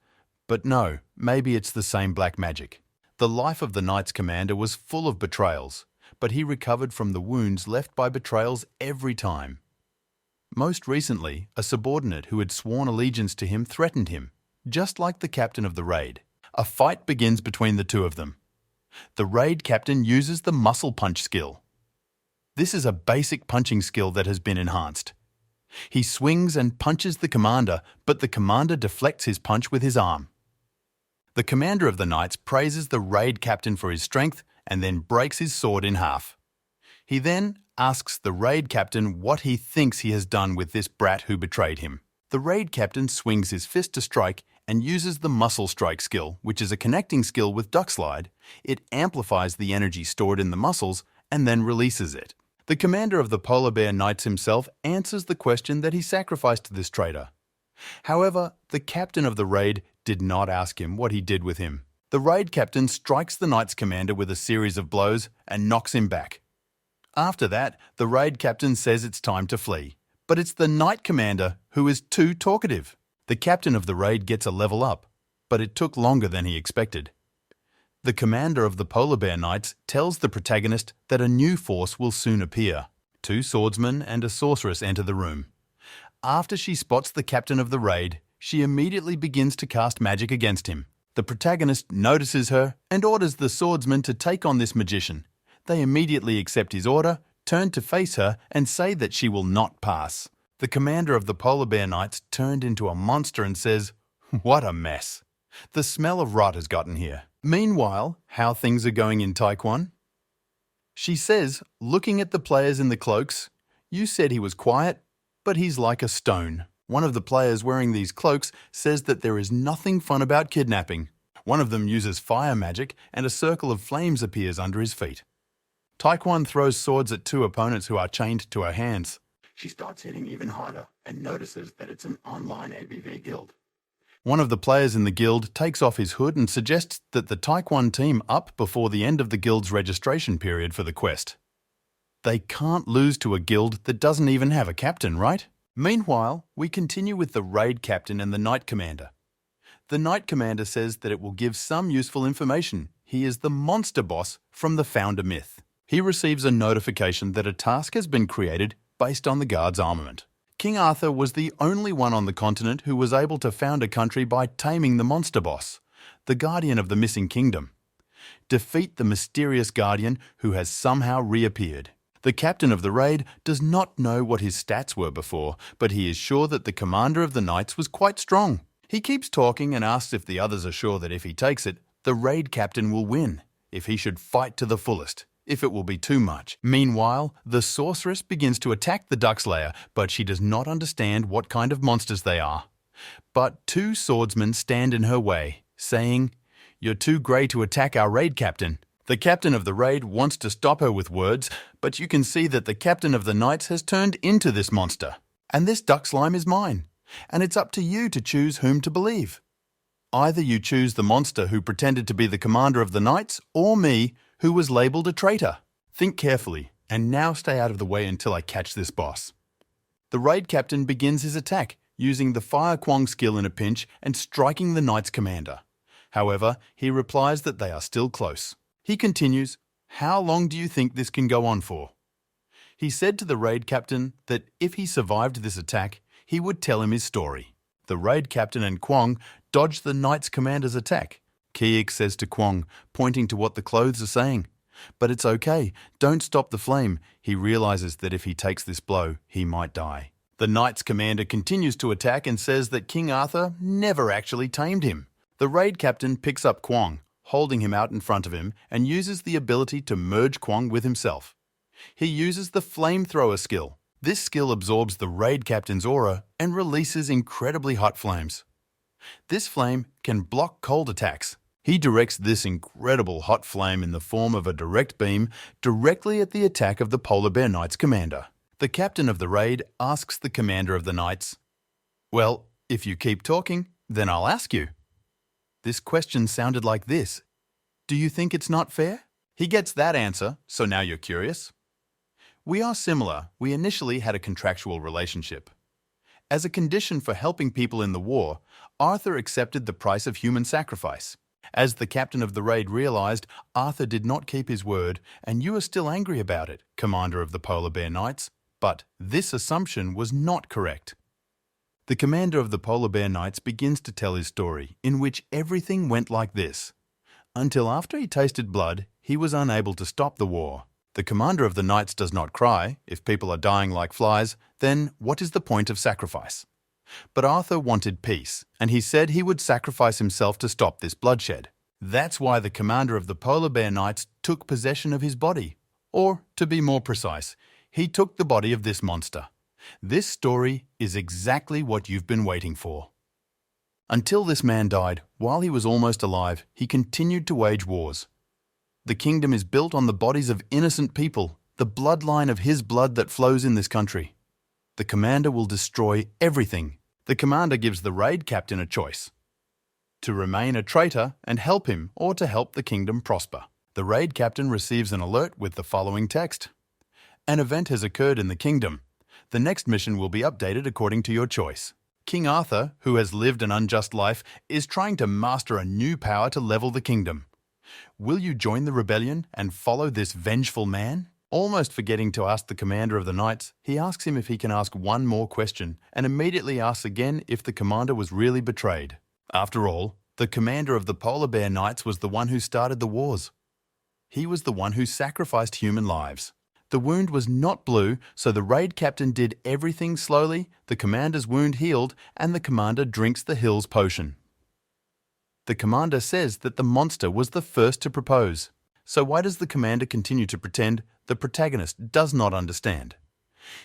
But no, maybe it's the same black magic. The life of the knight's commander was full of betrayals, but he recovered from the wounds left by betrayals every time. Most recently, a subordinate who had sworn allegiance to him threatened him, just like the captain of the raid. A fight begins between the two of them. The raid captain uses the muscle punch skill. This is a basic punching skill that has been enhanced. He swings and punches the commander, but the commander deflects his punch with his arm. The commander of the knights praises the raid captain for his strength and then breaks his sword in half. He then asks the raid captain what he thinks he has done with this brat who betrayed him. The raid captain swings his fist to strike and uses the muscle strike skill, which is a connecting skill with duck slide. It amplifies the energy stored in the muscles and then releases it. The commander of the Polar Bear Knights himself answers the question that he sacrificed to this traitor. However, the captain of the raid did not ask him what he did with him. The raid captain strikes the knight's commander with a series of blows and knocks him back. After that, the raid captain says it's time to flee, But it's the Knight Commander who is too talkative. The captain of the raid gets a level up, but it took longer than he expected. The commander of the Polar Bear Knights tells the protagonist that a new force will soon appear. 2 swordsmen and a sorceress enter the room. After she spots the captain of the raid, she immediately begins to cast magic against him. The protagonist notices her and orders the swordsman to take on this magician. They immediately accept his order, turn to face her, and say that she will not pass. The commander of the Polar Bear Knights turned into a monster and says, "What a mess. The smell of rot has gotten here." Meanwhile, how things are going in Taekwon? She says, looking at the players in the cloaks, "You said he was quiet, but he's like a stone." One of the players wearing these cloaks says that there is nothing fun about kidnapping. One of them uses fire magic and a circle of flames appears under his feet. Taekwon throws swords at 2 opponents who are chained to her hands. She starts hitting even harder and notices that it's an online ABV guild. One of the players in the guild takes off his hood and suggests that the Taekwon team up before the end of the guild's registration period for the quest. They can't lose to a guild that doesn't even have a captain, right? Meanwhile, we continue with the raid captain and the Knight Commander. The Knight Commander says that it will give some useful information. He is the monster boss from the founder myth. He receives a notification that a task has been created based on the guard's armament. King Arthur was the only one on the continent who was able to found a country by taming the monster boss, the guardian of the missing kingdom. Defeat the mysterious guardian who has somehow reappeared. The captain of the raid does not know what his stats were before, but he is sure that the commander of the knights was quite strong. He keeps talking and asks if the others are sure that if he takes it, the raid captain will win, if he should fight to the fullest, if it will be too much. Meanwhile, the sorceress begins to attack the Duckslayer, but she does not understand what kind of monsters they are. But 2 swordsmen stand in her way, saying, "You're too grey to attack our raid captain." The captain of the raid wants to stop her with words, but you can see that the captain of the knights has turned into this monster. And this duck slime is mine, and it's up to you to choose whom to believe. Either you choose the monster who pretended to be the commander of the knights, or me, who was labelled a traitor. Think carefully, and now stay out of the way until I catch this boss. The raid captain begins his attack, using the Fire Kwong skill in a pinch and striking the knight's commander. However, he replies that they are still close. He continues, "How long do you think this can go on for?" He said to the raid captain that if he survived this attack, he would tell him his story. The raid captain and Kwong dodge the knight's commander's attack. Kiik says to Kwong, pointing to what the clothes are saying, "But it's okay, don't stop the flame." He realizes that if he takes this blow, he might die. The knight's commander continues to attack and says that King Arthur never actually tamed him. The raid captain picks up Kwong, holding him out in front of him, and uses the ability to merge Kwong with himself. He uses the flamethrower skill. This skill absorbs the raid captain's aura and releases incredibly hot flames. This flame can block cold attacks. He directs this incredible hot flame in the form of a direct beam directly at the attack of the Polar Bear Knights commander. The captain of the raid asks the commander of the knights, "Well, if you keep talking, then I'll ask you." This question sounded like this: "Do you think it's not fair?" He gets that answer, so now you're curious. We are similar. We initially had a contractual relationship. As a condition for helping people in the war, Arthur accepted the price of human sacrifice. As the captain of the raid realized, Arthur did not keep his word, and you are still angry about it, commander of the Polar Bear Knights. But this assumption was not correct. The commander of the Polar Bear Knights begins to tell his story, in which everything went like this. Until after he tasted blood, he was unable to stop the war. The commander of the Knights does not cry. If people are dying like flies, then what is the point of sacrifice? But Arthur wanted peace, and he said he would sacrifice himself to stop this bloodshed. That's why the commander of the Polar Bear Knights took possession of his body. Or, to be more precise, he took the body of this monster. This story is exactly what you've been waiting for. Until this man died, while he was almost alive, he continued to wage wars. The kingdom is built on the bodies of innocent people, the bloodline of his blood that flows in this country. The commander will destroy everything. The commander gives the raid captain a choice: to remain a traitor and help him, or to help the kingdom prosper. The raid captain receives an alert with the following text: "An event has occurred in the kingdom. The next mission will be updated according to your choice. King Arthur, who has lived an unjust life, is trying to master a new power to level the kingdom. Will you join the rebellion and follow this vengeful man? Almost forgetting to ask the commander of the knights, he asks him if he can ask one more question and immediately asks again if the commander was really betrayed. After all, the commander of the Polar Bear Knights was the one who started the wars. He was the one who sacrificed human lives. The wound was not blue, so the raid captain did everything slowly, the commander's wound healed, and the commander drinks the Hill's potion. The commander says that the monster was the first to propose. So why does the commander continue to pretend the protagonist does not understand?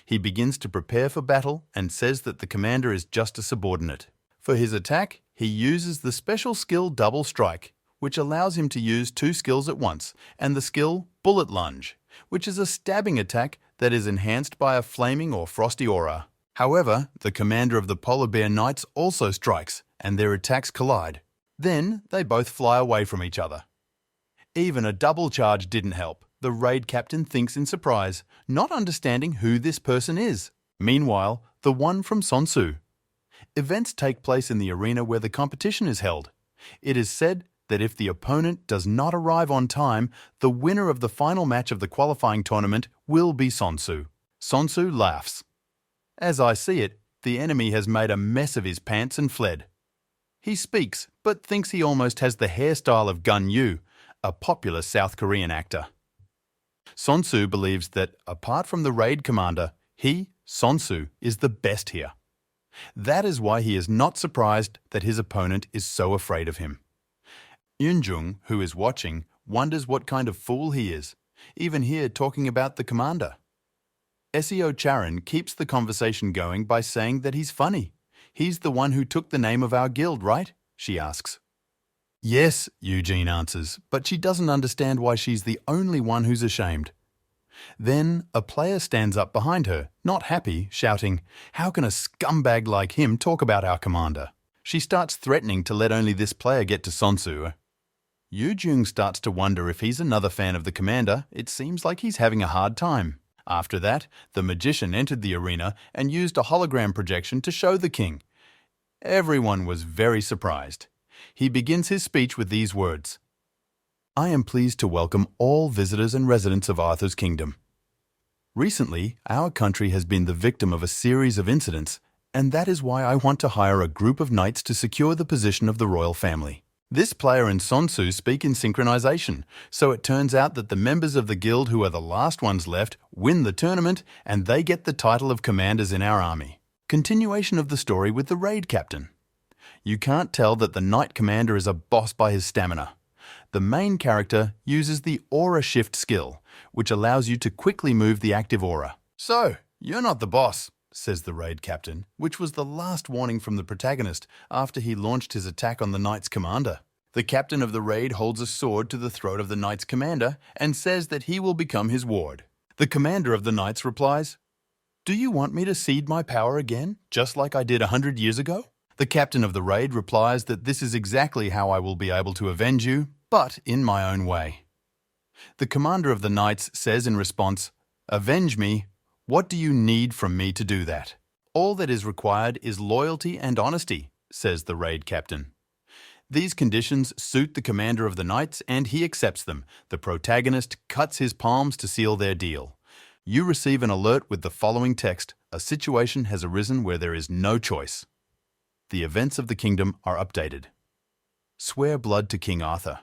He begins to prepare for battle and says that the commander is just a subordinate. For his attack, he uses the special skill Double Strike, which allows him to use two skills at once, and the skill Bullet Lunge, which is a stabbing attack that is enhanced by a flaming or frosty aura. However, the commander of the Polar Bear Knights also strikes, and their attacks collide. Then they both fly away from each other. Even a double charge didn't help. The raid captain thinks in surprise, not understanding who this person is. Meanwhile, the one from Sun Tzu. Events take place in the arena where the competition is held. It is said that if the opponent does not arrive on time, the winner of the final match of the qualifying tournament will be Sun Tzu. Sun Tzu laughs. As I see it, the enemy has made a mess of his pants and fled. He speaks, but thinks he almost has the hairstyle of Gun Yu, a popular South Korean actor. Sun Tzu believes that, apart from the raid commander, he, Sun Tzu, is the best here. That is why he is not surprised that his opponent is so afraid of him. Yunjung, who is watching, wonders what kind of fool he is, even here talking about the commander. Seo Charon keeps the conversation going by saying that he's funny. He's the one who took the name of our guild, right? She asks. Yes, Eugene answers, but she doesn't understand why she's the only one who's ashamed. Then a player stands up behind her, not happy, shouting, "How can a scumbag like him talk about our commander?" She starts threatening to let only this player get to Sun Tzu. Yu Jung starts to wonder if he's another fan of the commander. It seems like he's having a hard time. After that, the magician entered the arena and used a hologram projection to show the king. Everyone was very surprised. He begins his speech with these words. I am pleased to welcome all visitors and residents of Arthur's kingdom. Recently, our country has been the victim of a series of incidents, and that is why I want to hire a group of knights to secure the position of the royal family. This player and Sun Tzu speak in synchronization, so it turns out that the members of the guild who are the last ones left win the tournament and they get the title of commanders in our army. Continuation of the story with the raid captain. You can't tell that the knight commander is a boss by his stamina. The main character uses the aura shift skill, which allows you to quickly move the active aura. So, you're not the boss, says the raid captain, which was the last warning from the protagonist after he launched his attack on the knight's commander. The captain of the raid holds a sword to the throat of the knight's commander and says that he will become his ward. The commander of the knights replies, Do you want me to cede my power again, just like I did 100 years ago? The captain of the raid replies that this is exactly how I will be able to avenge you, but in my own way. The commander of the knights says in response, Avenge me. What do you need from me to do that? All that is required is loyalty and honesty, says the raid captain. These conditions suit the commander of the knights and he accepts them. The protagonist cuts his palms to seal their deal. You receive an alert with the following text. A situation has arisen where there is no choice. The events of the kingdom are updated. Swear blood to King Arthur.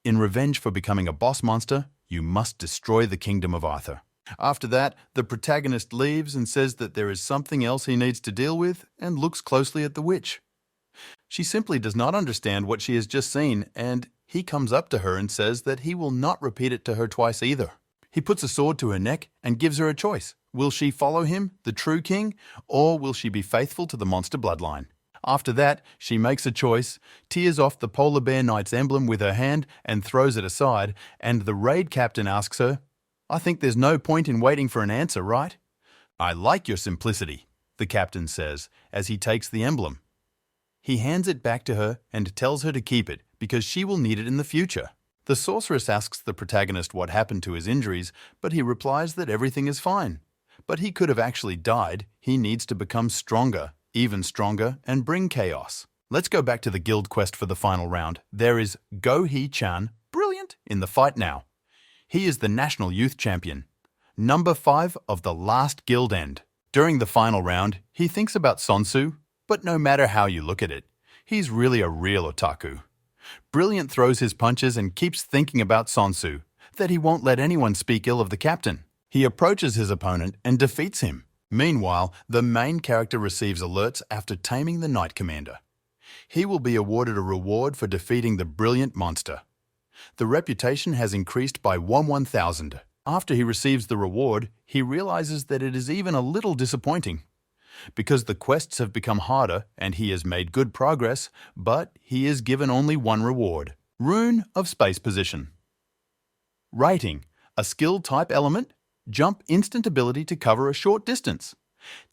In revenge for becoming a boss monster, you must destroy the kingdom of Arthur. After that, the protagonist leaves and says that there is something else he needs to deal with and looks closely at the witch. She simply does not understand what she has just seen, and he comes up to her and says that he will not repeat it to her twice either. He puts a sword to her neck and gives her a choice. Will she follow him, the true king, or will she be faithful to the monster bloodline? After that, she makes a choice, tears off the Polar Bear Knight's emblem with her hand and throws it aside, and the raid captain asks her, I think there's no point in waiting for an answer, right? I like your simplicity, the captain says, as he takes the emblem. He hands it back to her and tells her to keep it because she will need it in the future. The sorceress asks the protagonist what happened to his injuries, but he replies that everything is fine. But he could have actually died. He needs to become stronger, even stronger, and bring chaos. Let's go back to the guild quest for the final round. There is Go Hee-chan, brilliant, in the fight now. He is the national youth champion, number 5 of the last guild end. During the final round, he thinks about Sonsu, but no matter how you look at it, he's really a real otaku. Brilliant throws his punches and keeps thinking about Sonsu, that he won't let anyone speak ill of the captain. He approaches his opponent and defeats him. Meanwhile, the main character receives alerts after taming the Knight Commander. He will be awarded a reward for defeating the brilliant monster. The reputation has increased by 1,000. After he receives the reward, he realizes that it is even a little disappointing. Because the quests have become harder and he has made good progress, but he is given only one reward. Rune of Space Position. Rating: a skill type element, jump instant ability to cover a short distance.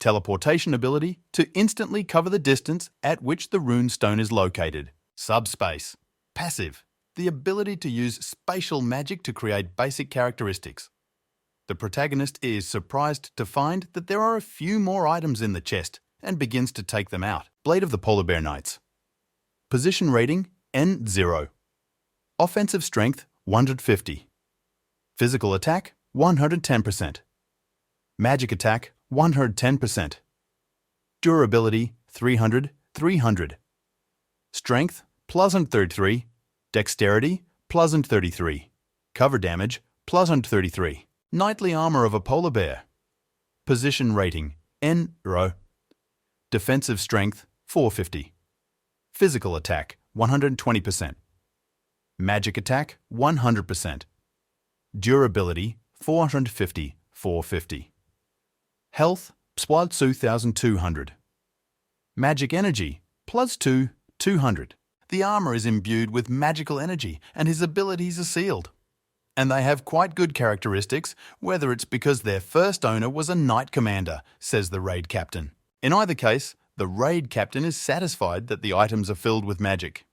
Teleportation ability to instantly cover the distance at which the rune stone is located. Subspace. Passive. The ability to use spatial magic to create basic characteristics. The protagonist is surprised to find that there are a few more items in the chest and begins to take them out. Blade of the Polar Bear Knights. Position rating N0. Offensive strength 150. Physical attack 110%. Magic attack 110%. Durability 300. Strength +33. Dexterity +33. Cover damage +33. Knightly armor of a polar bear. Position rating N-Ro. Defensive strength 450. Physical attack 120%. Magic attack 100%. Durability 450. Health +2,200. Magic energy +2, 200. The armor is imbued with magical energy and his abilities are sealed. And they have quite good characteristics, whether it's because their first owner was a Knight Commander, says the raid captain. In either case, the raid captain is satisfied that the items are filled with magic.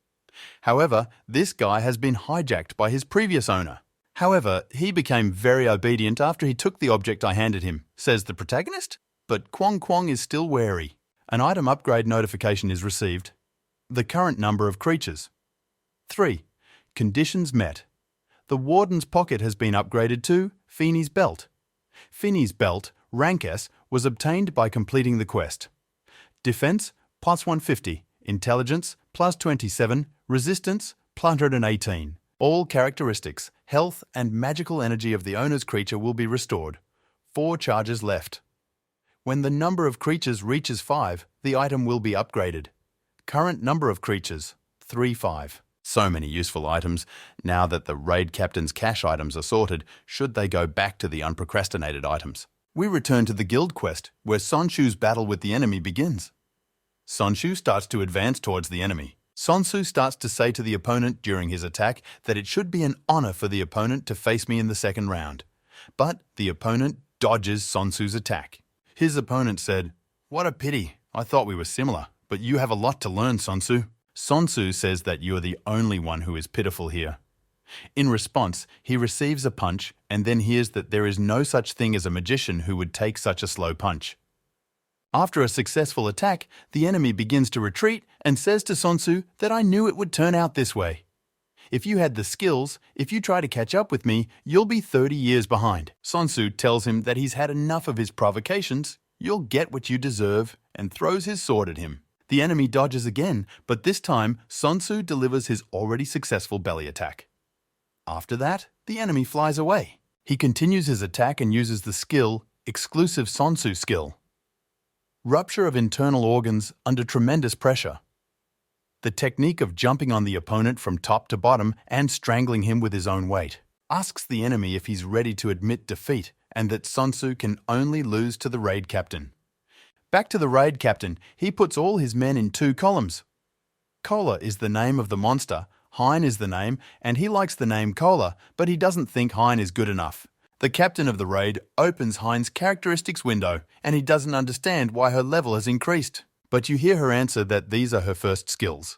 However, this guy has been hijacked by his previous owner. However, he became very obedient after he took the object I handed him, says the protagonist. But Kwong Kwong is still wary. An item upgrade notification is received. The current number of creatures. 3. Conditions met. The Warden's Pocket has been upgraded to Feeney's Belt. Feeney's Belt, rank S, was obtained by completing the quest. Defense, +150. Intelligence, +27. Resistance, +118. All characteristics, health and magical energy of the owner's creature will be restored. 4 charges left. When the number of creatures reaches 5, the item will be upgraded. Current number of creatures, 35. So many useful items. Now that the raid captain's cash items are sorted, should they go back to the unprocrastinated items? We return to the guild quest, where Sonshu's battle with the enemy begins. Sonshu starts to advance towards the enemy. Sonsu starts to say to the opponent during his attack that it should be an honor for the opponent to face me in the second round. But the opponent dodges Sonsu's attack. His opponent said, "What a pity, I thought we were similar, but you have a lot to learn, Sonsu." Sonsu says that you are the only one who is pitiful here. In response, he receives a punch and then hears that there is no such thing as a magician who would take such a slow punch. After a successful attack, the enemy begins to retreat and says to Sonsu that I knew it would turn out this way. If you had the skills, if you try to catch up with me, you'll be 30 years behind. Sonsu tells him that he's had enough of his provocations, you'll get what you deserve, and throws his sword at him. The enemy dodges again, but this time Sonsu delivers his already successful belly attack. After that, the enemy flies away. He continues his attack and uses the skill, exclusive Sonsu skill. Rupture of internal organs under tremendous pressure. The technique of jumping on the opponent from top to bottom and strangling him with his own weight. Asks the enemy if he's ready to admit defeat and that Sonsu can only lose to the raid captain. Back to the raid captain, he puts all his men in 2 columns. Cola is the name of the monster, Hein is the name, and he likes the name Cola, but he doesn't think Hein is good enough. The captain of the raid opens Hein's characteristics window, and he doesn't understand why her level has increased. But you hear her answer that these are her first skills.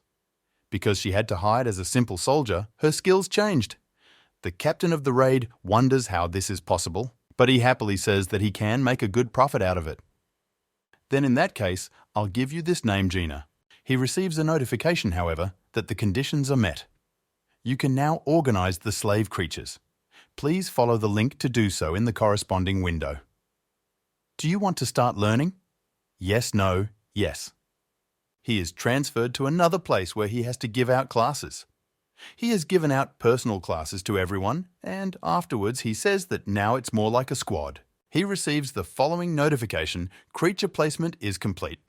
Because she had to hide as a simple soldier, her skills changed. The captain of the raid wonders how this is possible, but he happily says that he can make a good profit out of it. Then in that case, I'll give you this name, Gina. He receives a notification, however, that the conditions are met. You can now organize the slave creatures. Please follow the link to do so in the corresponding window. Do you want to start learning? Yes, no, yes. He is transferred to another place where he has to give out classes. He has given out personal classes to everyone, and afterwards he says that now it's more like a squad. He receives the following notification: creature placement is complete.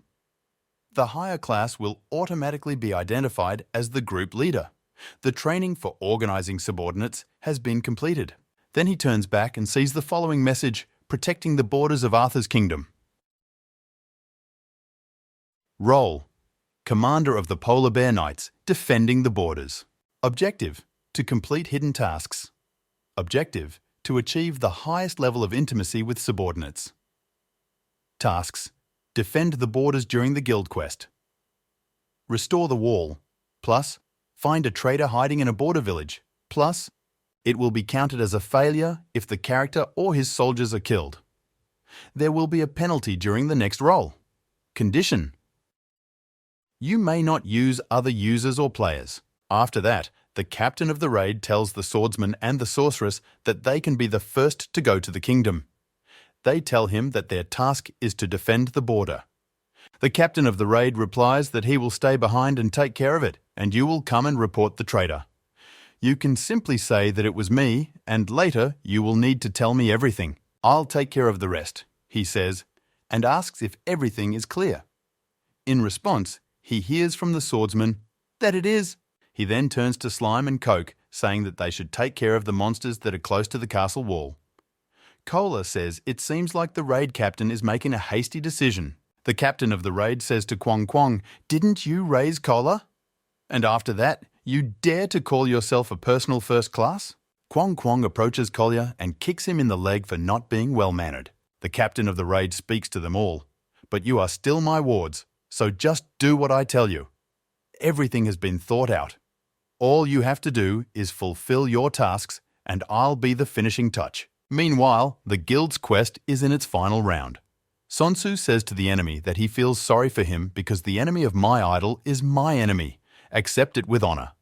The higher class will automatically be identified as the group leader. The training for organizing subordinates has been completed. Then he turns back and sees the following message: protecting the borders of Arthur's kingdom. Role: Commander of the Polar Bear Knights, defending the borders. Objective: to complete hidden tasks. Objective: to achieve the highest level of intimacy with subordinates. Tasks: defend the borders during the guild quest. Restore the wall. Plus, find a traitor hiding in a border village. Plus, it will be counted as a failure if the character or his soldiers are killed. There will be a penalty during the next roll. Condition: you may not use other users or players. After that, the captain of the raid tells the swordsman and the sorceress that they can be the first to go to the kingdom. They tell him that their task is to defend the border. The captain of the raid replies that he will stay behind and take care of it, and you will come and report the traitor. You can simply say that it was me, and later you will need to tell me everything. I'll take care of the rest, he says, and asks if everything is clear. In response, he hears from the swordsman that it is. He then turns to Slime and Coke, saying that they should take care of the monsters that are close to the castle wall. Cola says it seems like the raid captain is making a hasty decision. The captain of the raid says to Kwong Kwong, "Didn't you raise Cola? And after that, you dare to call yourself a personal first class?" Kwong Kwong approaches Kolya and kicks him in the leg for not being well-mannered. The captain of the raid speaks to them all. "But you are still my wards, so just do what I tell you. Everything has been thought out. All you have to do is fulfill your tasks, and I'll be the finishing touch." Meanwhile, the guild's quest is in its final round. Sun Tzu says to the enemy that he feels sorry for him because the enemy of my idol is my enemy. Accept it with honor,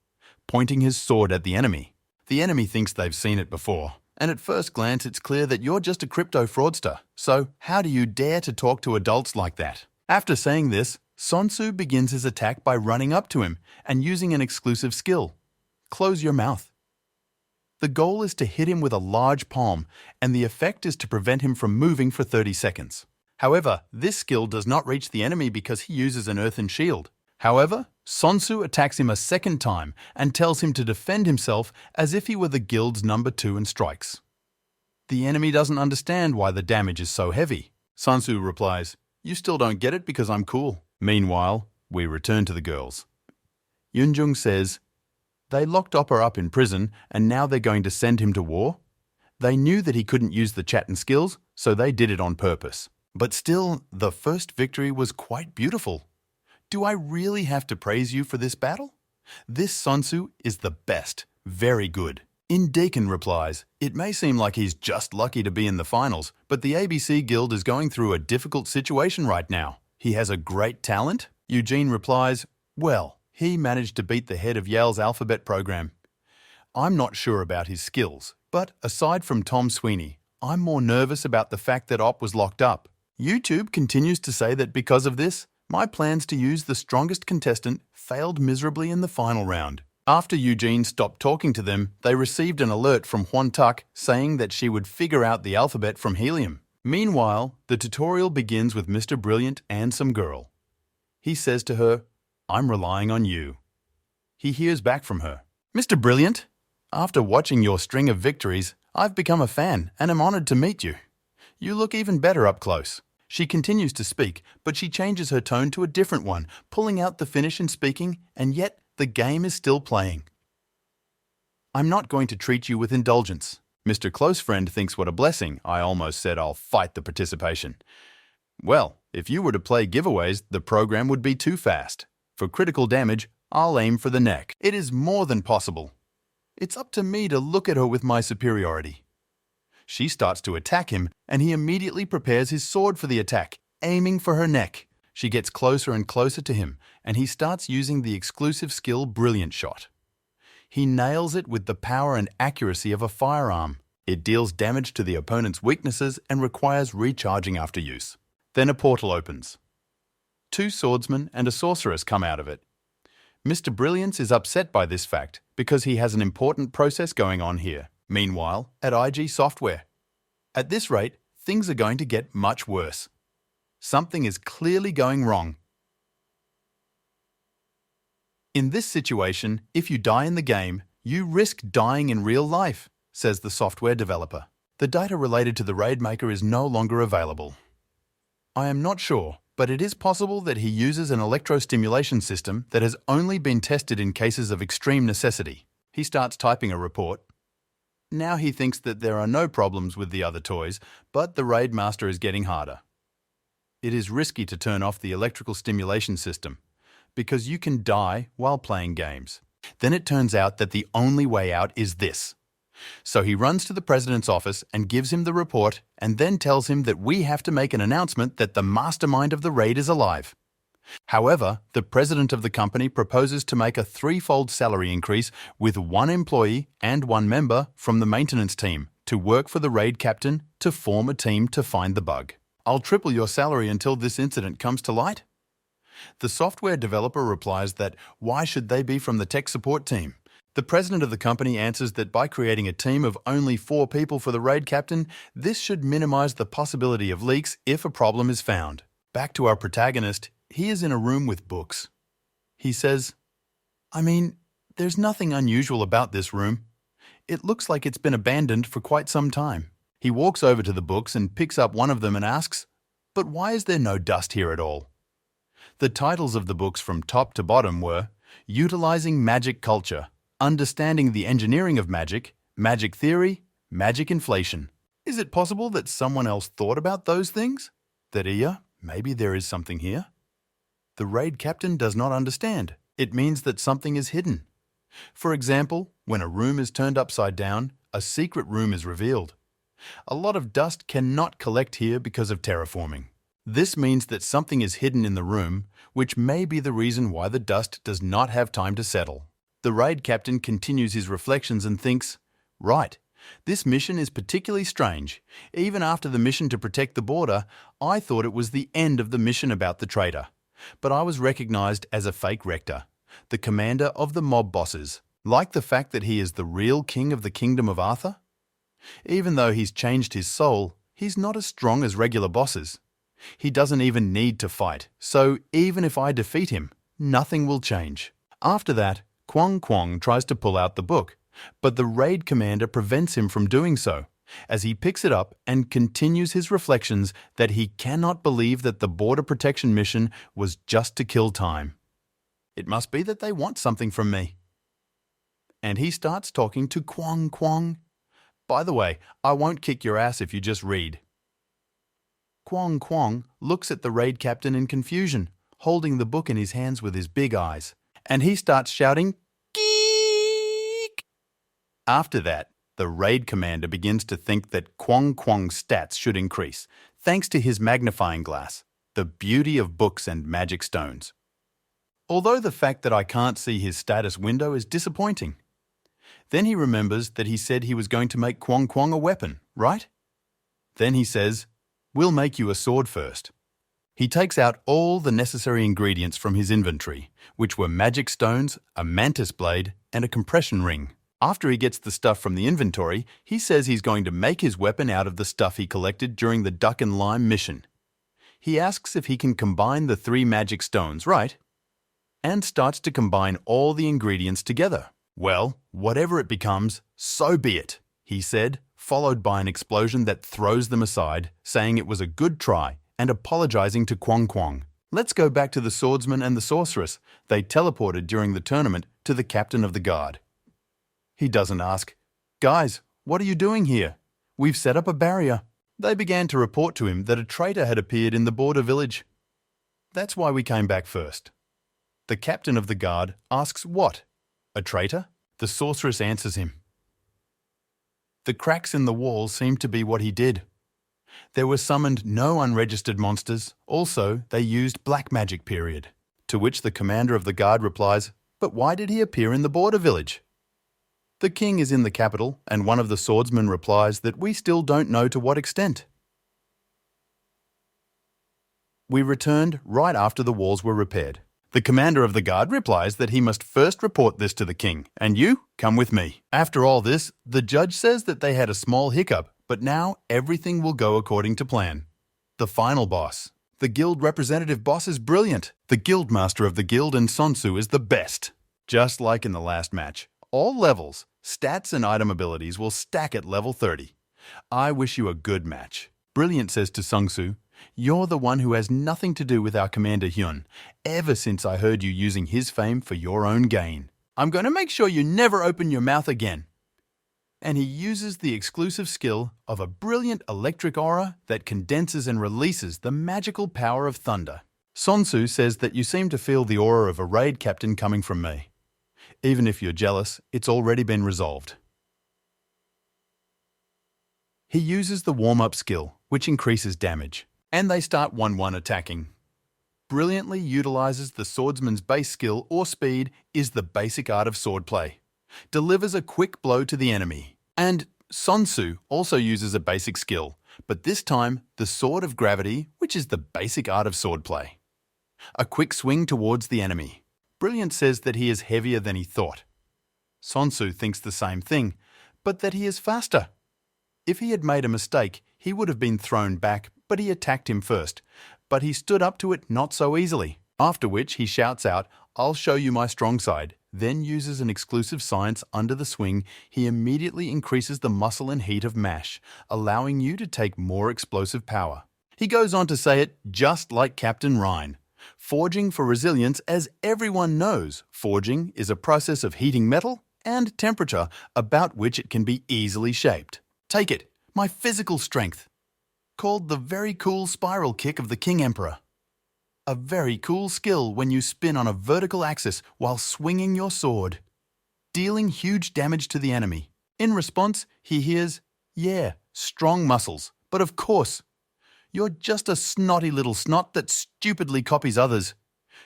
pointing his sword at the enemy. The enemy thinks they've seen it before, and at first glance it's clear that you're just a crypto fraudster. So how do you dare to talk to adults like that? After saying this, Sun Tzu begins his attack by running up to him and using an exclusive skill. Close your mouth. The goal is to hit him with a large palm, and the effect is to prevent him from moving for 30 seconds. However, this skill does not reach the enemy because he uses an earthen shield. However, Sun Tzu attacks him a second time and tells him to defend himself as if he were the guild's number 2 and strikes. The enemy doesn't understand why the damage is so heavy. Sun Tzu replies, "You still don't get it because I'm cool." Meanwhile, we return to the girls. Yunjung says, "They locked Oppa up in prison and now they're going to send him to war? They knew that he couldn't use the chat and skills, so they did it on purpose. But still, the first victory was quite beautiful. Do I really have to praise you for this battle? This Sun Tzu is the best. Very good." In Deacon replies, "It may seem like he's just lucky to be in the finals, but the ABC Guild is going through a difficult situation right now. He has a great talent?" Eugene replies, "Well, he managed to beat the head of Yale's alphabet program. I'm not sure about his skills, but aside from Tom Sweeney, I'm more nervous about the fact that Op was locked up. YouTube continues to say that because of this, my plans to use the strongest contestant failed miserably in the final round." After Eugene stopped talking to them, they received an alert from Huan Tuck saying that she would figure out the alphabet from helium. Meanwhile, the tutorial begins with Mr. Brilliant and some girl. He says to her, "I'm relying on you." He hears back from her, "Mr. Brilliant, after watching your string of victories, I've become a fan and am honored to meet you. You look even better up close." She continues to speak, but she changes her tone to a different one, pulling out the finish and speaking, and yet the game is still playing. "I'm not going to treat you with indulgence. Mr. Close Friend thinks what a blessing. I almost said I'll fight the participation. Well, if you were to play giveaways, the program would be too fast. For critical damage, I'll aim for the neck. It is more than possible. It's up to me to look at her with my superiority." She starts to attack him, and he immediately prepares his sword for the attack, aiming for her neck. She gets closer and closer to him, and he starts using the exclusive skill Brilliant Shot. He nails it with the power and accuracy of a firearm. It deals damage to the opponent's weaknesses and requires recharging after use. Then a portal opens. 2 swordsmen and a sorceress come out of it. Mr. Brilliance is upset by this fact because he has an important process going on here. Meanwhile, at IG Software. At this rate, things are going to get much worse. Something is clearly going wrong. In this situation, if you die in the game, you risk dying in real life, says the software developer. The data related to the raid maker is no longer available. I am not sure, but it is possible that he uses an electrostimulation system that has only been tested in cases of extreme necessity. He starts typing a report. Now he thinks that there are no problems with the other toys, but the raid master is getting harder. It is risky to turn off the electrical stimulation system, because you can die while playing games. Then it turns out that the only way out is this. So he runs to the president's office and gives him the report and then tells him that we have to make an announcement that the mastermind of the raid is alive. However, the president of the company proposes to make a 3-fold salary increase with 1 employee and 1 member from the maintenance team to work for the raid captain to form a team to find the bug. I'll triple your salary until this incident comes to light. The software developer replies that why should they be from the tech support team? The president of the company answers that by creating a team of only 4 people for the raid captain, this should minimize the possibility of leaks if a problem is found. Back to our protagonist, he is in a room with books. He says, there's nothing unusual about this room. It looks like it's been abandoned for quite some time. He walks over to the books and picks up one of them and asks, but why is there no dust here at all? The titles of the books from top to bottom were Utilizing Magic Culture, Understanding the Engineering of Magic, Magic Theory, Magic Inflation. Is it possible that someone else thought about those things? That maybe there is something here? The raid captain does not understand. It means that something is hidden. For example, when a room is turned upside down, a secret room is revealed. A lot of dust cannot collect here because of terraforming. This means that something is hidden in the room, which may be the reason why the dust does not have time to settle. The raid captain continues his reflections and thinks, right, this mission is particularly strange. Even after the mission to protect the border, I thought it was the end of the mission about the traitor. But I was recognized as a fake rector, the commander of the mob bosses. Like the fact that he is the real king of the kingdom of Arthur? Even though he's changed his soul, he's not as strong as regular bosses. He doesn't even need to fight, so even if I defeat him, nothing will change. After that, Kwong tries to pull out the book, but the raid commander prevents him from doing so, as he picks it up and continues his reflections that he cannot believe that the border protection mission was just to kill time. It must be that they want something from me. And he starts talking to Kwong. By the way, I won't kick your ass if you just read. Kwong looks at the raid captain in confusion, holding the book in his hands with his big eyes, and he starts shouting, "Geek!" After that, the raid commander begins to think that Kwong's stats should increase, thanks to his magnifying glass, the beauty of books and magic stones. Although the fact that I can't see his status window is disappointing. Then he remembers that he said he was going to make Kwong a weapon, right? Then he says, we'll make you a sword first. He takes out all the necessary ingredients from his inventory, which were magic stones, a mantis blade, and a compression ring. After he gets the stuff from the inventory, he says he's going to make his weapon out of the stuff he collected during the Duck and Lime mission. He asks if he can combine the 3 magic stones, right? And starts to combine all the ingredients together. Well, whatever it becomes, so be it, he said, followed by an explosion that throws them aside, saying it was a good try and apologizing to Kwong. Let's go back to the swordsman and the sorceress. They teleported during the tournament to the captain of the guard. He doesn't ask, guys, what are you doing here? We've set up a barrier. They began to report to him that a traitor had appeared in the border village. That's why we came back first. The captain of the guard asks what? A traitor? The sorceress answers him. The cracks in the wall seemed to be what he did. There were summoned no unregistered monsters. Also, they used black magic period. To which the commander of the guard replies, "But why did he appear in the border village?" The king is in the capital, and one of the swordsmen replies that we still don't know to what extent. We returned right after the walls were repaired. The commander of the guard replies that he must first report this to the king, and you come with me. After all this, the judge says that they had a small hiccup, but now everything will go according to plan. The final boss. The guild representative boss is brilliant. The guild master of the guild and Sonsu is the best. Just like in the last match, all levels, stats and item abilities will stack at level 30. I wish you a good match. Brilliant says to Sungsu, "You're the one who has nothing to do with our Commander Hyun, ever since I heard you using his fame for your own gain. I'm going to make sure you never open your mouth again." And he uses the exclusive skill of a brilliant electric aura that condenses and releases the magical power of thunder. Sonsu says that you seem to feel the aura of a raid captain coming from me. Even if you're jealous, it's already been resolved. He uses the warm-up skill, which increases damage, and they start 1-1 attacking. Brilliantly utilizes the swordsman's base skill or speed is the basic art of swordplay. Delivers a quick blow to the enemy. And Sonsu also uses a basic skill, but this time the Sword of Gravity, which is the basic art of swordplay. A quick swing towards the enemy. Brilliant says that he is heavier than he thought. Sonsu thinks the same thing, but that he is faster. If he had made a mistake, he would have been thrown back, but he attacked him first. But he stood up to it not so easily. After which he shouts out, "I'll show you my strong side," then uses an exclusive science under the swing. He immediately increases the muscle and heat of mash, allowing you to take more explosive power. He goes on to say it just like Captain Rhine. Forging for resilience, as everyone knows, forging is a process of heating metal and temperature about which it can be easily shaped. Take it, my physical strength. Called the very cool spiral kick of the King Emperor. A very cool skill when you spin on a vertical axis while swinging your sword, dealing huge damage to the enemy. In response, he hears, "Yeah, strong muscles, but of course, you're just a snotty little snot that stupidly copies others."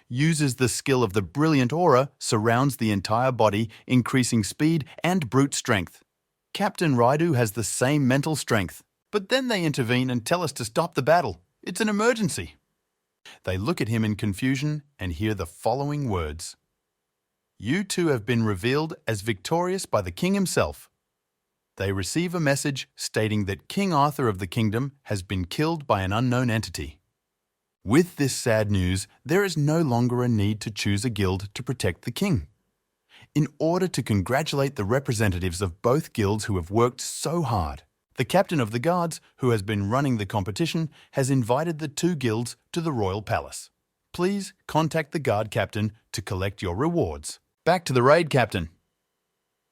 Uses the skill of the brilliant aura, surrounds the entire body, increasing speed and brute strength. Captain Raidu has the same mental strength, but then they intervene and tell us to stop the battle. It's an emergency. They look at him in confusion and hear the following words. "You two have been revealed as victorious by the king himself." They receive a message stating that King Arthur of the kingdom has been killed by an unknown entity. With this sad news, there is no longer a need to choose a guild to protect the king. In order to congratulate the representatives of both guilds who have worked so hard, the captain of the guards, who has been running the competition, has invited the two guilds to the royal palace. Please contact the guard captain to collect your rewards. Back to the raid captain.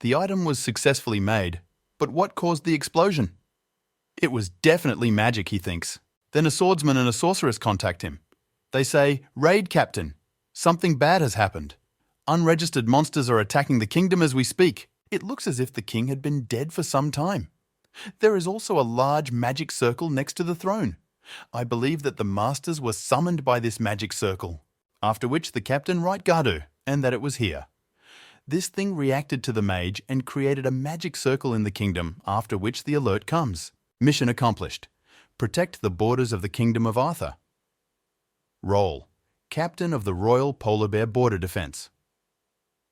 The item was successfully made, but what caused the explosion? It was definitely magic, he thinks. Then a swordsman and a sorceress contact him. They say, "Raid captain, something bad has happened. Unregistered monsters are attacking the kingdom as we speak." It looks as if the king had been dead for some time. There is also a large magic circle next to the throne. I believe that the masters were summoned by this magic circle, after which the captain write Gadu, and that it was here. This thing reacted to the mage and created a magic circle in the kingdom, after which the alert comes. Mission accomplished. Protect the borders of the kingdom of Arthur. Role: Captain of the Royal Polar Bear Border Defense.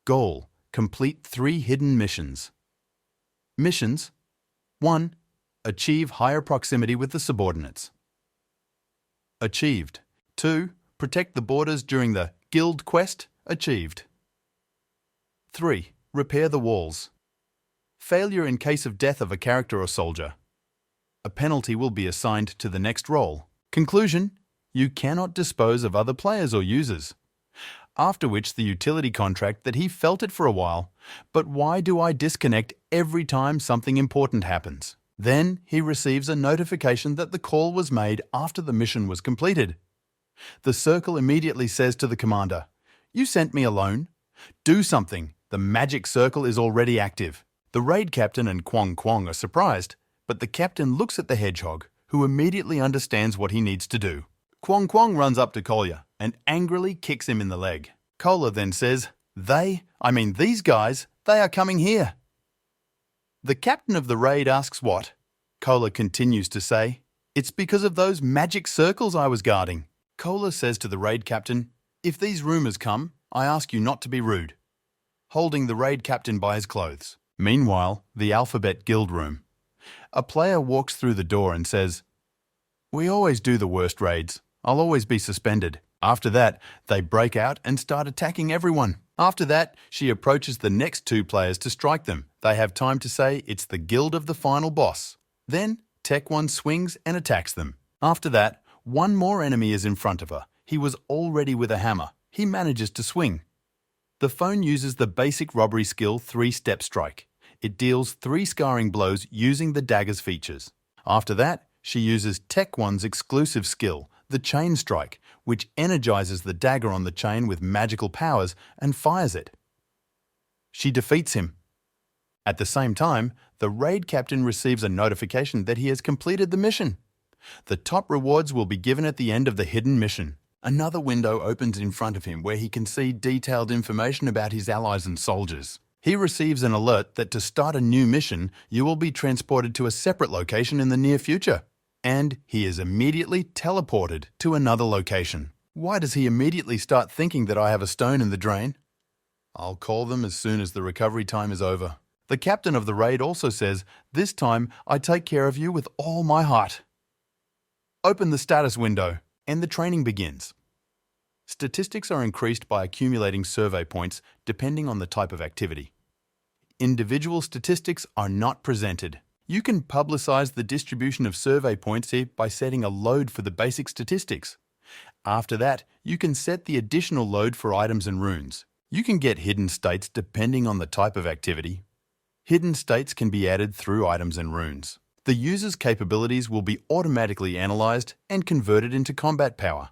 Goal: complete 3 hidden missions. Missions: 1. Achieve higher proximity with the subordinates. Achieved. 2. Protect the borders during the Guild Quest. Achieved. 3. Repair the walls. Failure in case of death of a character or soldier. A penalty will be assigned to the next role. Conclusion: you cannot dispose of other players or users. After which the utility contract that he felt it for a while, but why do I disconnect every time something important happens? Then he receives a notification that the call was made after the mission was completed. The circle immediately says to the commander, "You sent me alone. Do something. The magic circle is already active." The The raid captain and Kwong Kwong are surprised, but the captain looks at the hedgehog, who immediately understands what he needs to do. Kwong Kwong runs up to Kolya and angrily kicks him in the leg. Kolya then says, these guys, they are coming here. The captain of the raid asks what? Kolya continues to say, it's because of those magic circles I was guarding. Kolya says to the raid captain, if these rumours come, I ask you not to be rude. Holding the raid captain by his clothes. Meanwhile, the Alphabet Guild room. A player walks through the door and says, we always do the worst raids. I'll always be suspended. After that, they break out and start attacking everyone. After that, she approaches the next two players to strike them. They have time to say it's the guild of the final boss. Then, Tech One swings and attacks them. After that, one more enemy is in front of her. He was already with a hammer. He manages to swing. The phone uses the basic robbery skill 3-step strike. It deals 3 scarring blows using the dagger's features. After that, she uses Tech One's exclusive skill, the chain strike, which energizes the dagger on the chain with magical powers and fires it. She defeats him. At the same time, the raid captain receives a notification that he has completed the mission. The top rewards will be given at the end of the hidden mission. Another window opens in front of him where he can see detailed information about his allies and soldiers. He receives an alert that to start a new mission, you will be transported to a separate location in the near future. And he is immediately teleported to another location. Why does he immediately start thinking that I have a stone in the drain? I'll call them as soon as the recovery time is over. The captain of the raid also says, this time I take care of you with all my heart. Open the status window, and the training begins. Statistics are increased by accumulating survey points depending on the type of activity. Individual statistics are not presented. You can publicize the distribution of survey points here by setting a load for the basic statistics. After that, you can set the additional load for items and runes. You can get hidden states depending on the type of activity. Hidden states can be added through items and runes. The user's capabilities will be automatically analyzed and converted into combat power.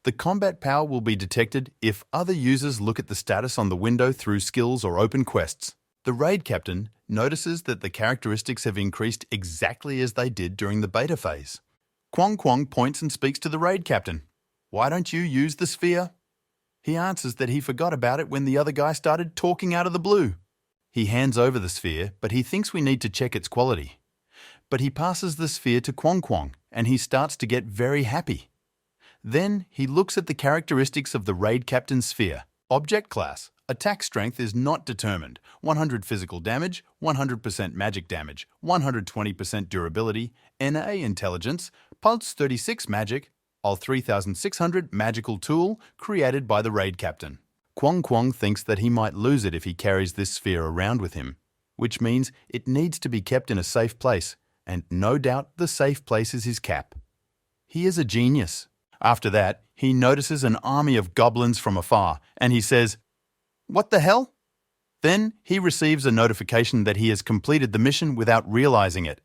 The combat power will be detected if other users look at the status on the window through skills or open quests. The raid captain notices that the characteristics have increased exactly as they did during the beta phase. Kwong Kwong points and speaks to the raid captain. Why don't you use the sphere? He answers that he forgot about it when the other guy started talking out of the blue. He hands over the sphere, but he thinks we need to check its quality. But he passes the sphere to Kwong Kwong, and he starts to get very happy. Then he looks at the characteristics of the raid captain's sphere. Object class. Attack strength is not determined. 100 physical damage, 100% magic damage, 120% durability, NA intelligence, pulse 36 magic, all 3600 magical tool created by the raid captain. Kwong Kwong thinks that he might lose it if he carries this sphere around with him, which means it needs to be kept in a safe place, and no doubt the safe place is his cap. He is a genius. After that, he notices an army of goblins from afar, and he says, "What the hell?" Then he receives a notification that he has completed the mission without realizing it.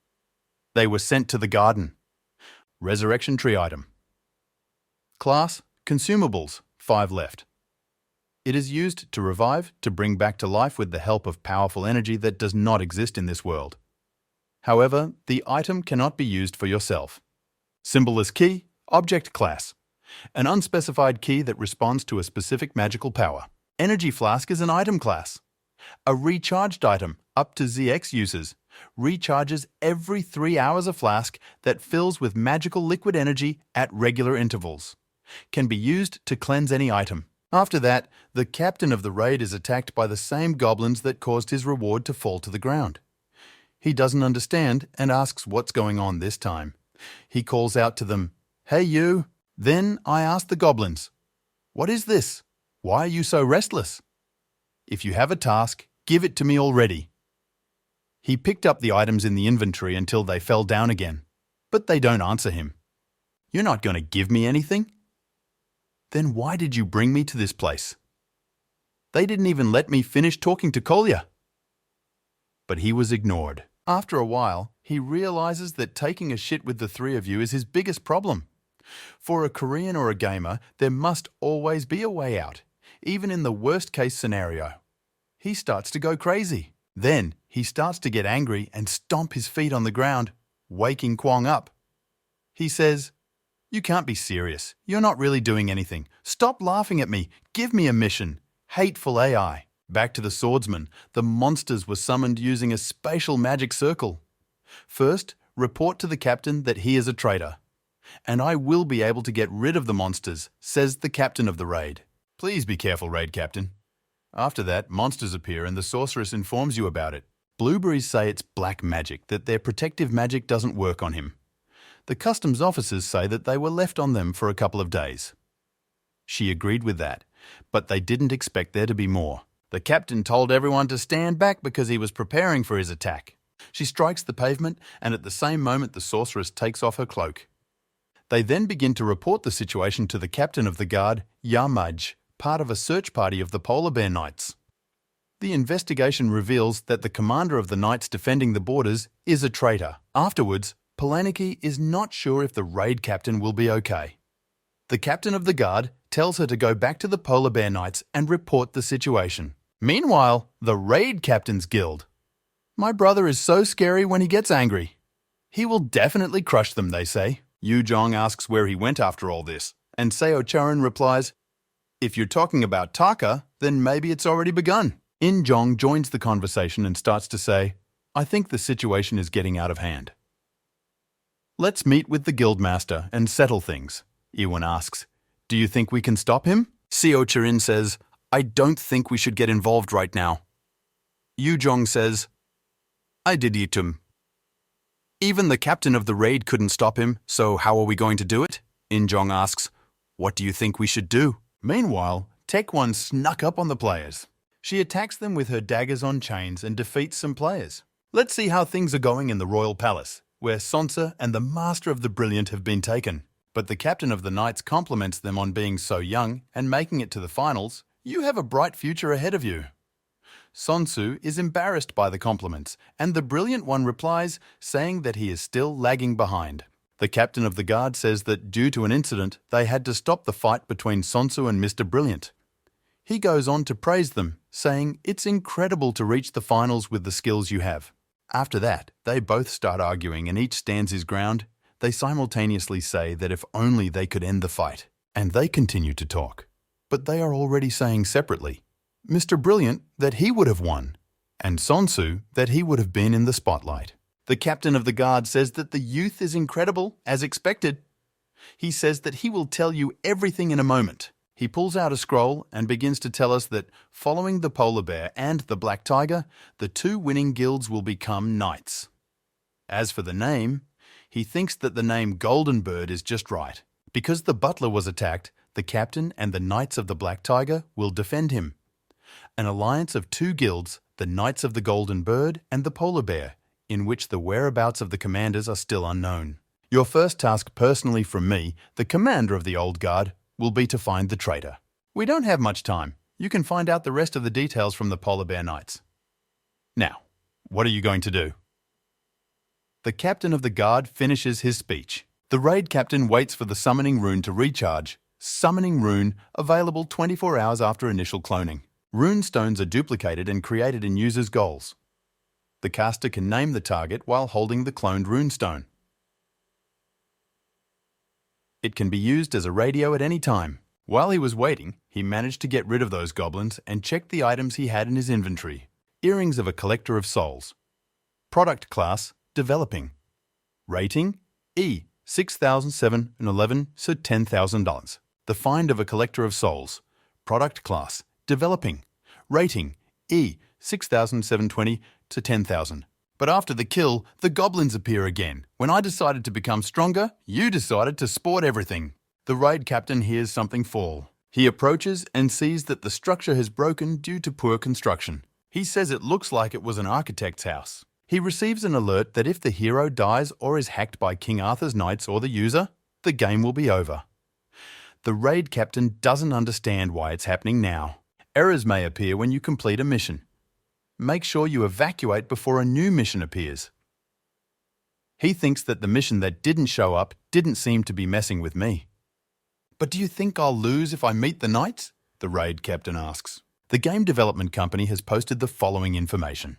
They were sent to the garden. Resurrection tree item. Class, consumables, 5 left. It is used to revive, to bring back to life with the help of powerful energy that does not exist in this world. However, the item cannot be used for yourself. Symbol is key, object class. An unspecified key that responds to a specific magical power. Energy flask is an item class. A recharged item, up to ZX users, recharges every 3 hours a flask that fills with magical liquid energy at regular intervals. Can be used to cleanse any item. After that, the captain of the raid is attacked by the same goblins that caused his reward to fall to the ground. He doesn't understand and asks what's going on this time. He calls out to them, "Hey you!" Then I ask the goblins, "What is this? Why are you so restless? If you have a task, give it to me already." He picked up the items in the inventory until they fell down again, but they don't answer him. "You're not going to give me anything? Then why did you bring me to this place? They didn't even let me finish talking to Kolya." But he was ignored. After a while, he realizes that taking a shit with the 3 of you is his biggest problem. For a Korean or a gamer, there must always be a way out, even in the worst-case scenario. He starts to go crazy. Then he starts to get angry and stomp his feet on the ground, waking Kwong up. He says, "You can't be serious. You're not really doing anything. Stop laughing at me. Give me a mission. Hateful AI." Back to the swordsman, the monsters were summoned using a spatial magic circle. First, report to the captain that he is a traitor. "And I will be able to get rid of the monsters," says the captain of the raid. "Please be careful, raid captain." After that, monsters appear and the sorceress informs you about it. Blueberries say it's black magic, that their protective magic doesn't work on him. The customs officers say that they were left on them for a couple of days. She agreed with that, but they didn't expect there to be more. The captain told everyone to stand back because he was preparing for his attack. She strikes the pavement, and at the same moment the sorceress takes off her cloak. They then begin to report the situation to the captain of the guard, Yamaj, part of a search party of the Polar Bear Knights. The investigation reveals that the commander of the Knights defending the borders is a traitor. Afterwards, Polaniki is not sure if the raid captain will be okay. The captain of the guard tells her to go back to the Polar Bear Knights and report the situation. Meanwhile, the raid captain's guild. "My brother is so scary when he gets angry. He will definitely crush them," they say. Yu Jong asks where he went after all this, and Seo Charon replies, "If you're talking about Taka, then maybe it's already begun." In Jong joins the conversation and starts to say, "I think the situation is getting out of hand. Let's meet with the guildmaster and settle things." Ewan asks, "Do you think we can stop him?" Seo Charin says, "I don't think we should get involved right now." Yu Jong says, "I did eat him. Even the captain of the raid couldn't stop him, so how are we going to do it?" In Jong asks, "What do you think we should do?" Meanwhile, Taekwon snuck up on the players. She attacks them with her daggers on chains and defeats some players. Let's see how things are going in the royal palace, where Sansa and the Master of the Brilliant have been taken. But the captain of the Knights compliments them on being so young and making it to the finals. "You have a bright future ahead of you." Sonsu is embarrassed by the compliments, and the Brilliant One replies, saying that he is still lagging behind. The captain of the guard says that due to an incident, they had to stop the fight between Sonsu and Mr. Brilliant. He goes on to praise them, saying it's incredible to reach the finals with the skills you have. After that, they both start arguing and each stands his ground. They simultaneously say that if only they could end the fight. And they continue to talk. But they are already saying separately, Mr. Brilliant that he would have won, and Sonsu that he would have been in the spotlight. The captain of the guard says that the youth is incredible, as expected. He says that he will tell you everything in a moment. He pulls out a scroll and begins to tell us that following the polar bear and the black tiger, the two winning guilds will become knights. As for the name, he thinks that the name Golden Bird is just right. Because the butler was attacked, the captain and the Knights of the Black Tiger will defend him. An alliance of two guilds, the Knights of the Golden Bird and the Polar Bear, in which the whereabouts of the commanders are still unknown. Your first task personally from me, the commander of the Old Guard, will be to find the traitor. We don't have much time. You can find out the rest of the details from the Polar Bear Knights. Now, what are you going to do? The captain of the guard finishes his speech. The raid captain waits for the summoning rune to recharge. Summoning rune available 24 hours after initial cloning. Rune stones are duplicated and created in users' goals. The caster can name the target while holding the cloned rune stone. It can be used as a radio at any time. While he was waiting, he managed to get rid of those goblins and checked the items he had in his inventory. Earrings of a collector of souls. Product class, developing. Rating, E, 6,711, so $10,000. The find of a collector of souls. Product class, developing. Rating, E, 6,720 to 10,000. But after the kill, the goblins appear again. When I decided to become stronger, you decided to sport everything. The raid captain hears something fall. He approaches and sees that the structure has broken due to poor construction. He says it looks like it was an architect's house. He receives an alert that if the hero dies or is hacked by King Arthur's knights or the user, the game will be over. The raid captain doesn't understand why it's happening now. Errors may appear when you complete a mission. Make sure you evacuate before a new mission appears. He thinks that the mission that didn't show up didn't seem to be messing with me. But do you think I'll lose if I meet the knights? The raid captain asks. The game development company has posted the following information.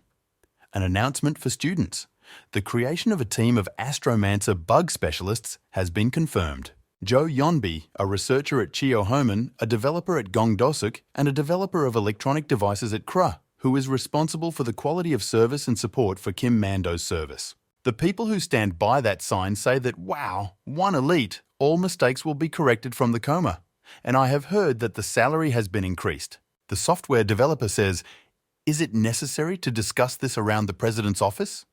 An announcement for students. The creation of a team of astromancer bug specialists has been confirmed. Jo Yonbi, a researcher at Chiohomen, a developer at Gongdosuk, and a developer of electronic devices at KRA, who is responsible for the quality of service and support for Kim Mando's service. The people who stand by that sign say that, wow, one elite, all mistakes will be corrected from the coma. And I have heard that the salary has been increased. The software developer says, is it necessary to discuss this around the president's office?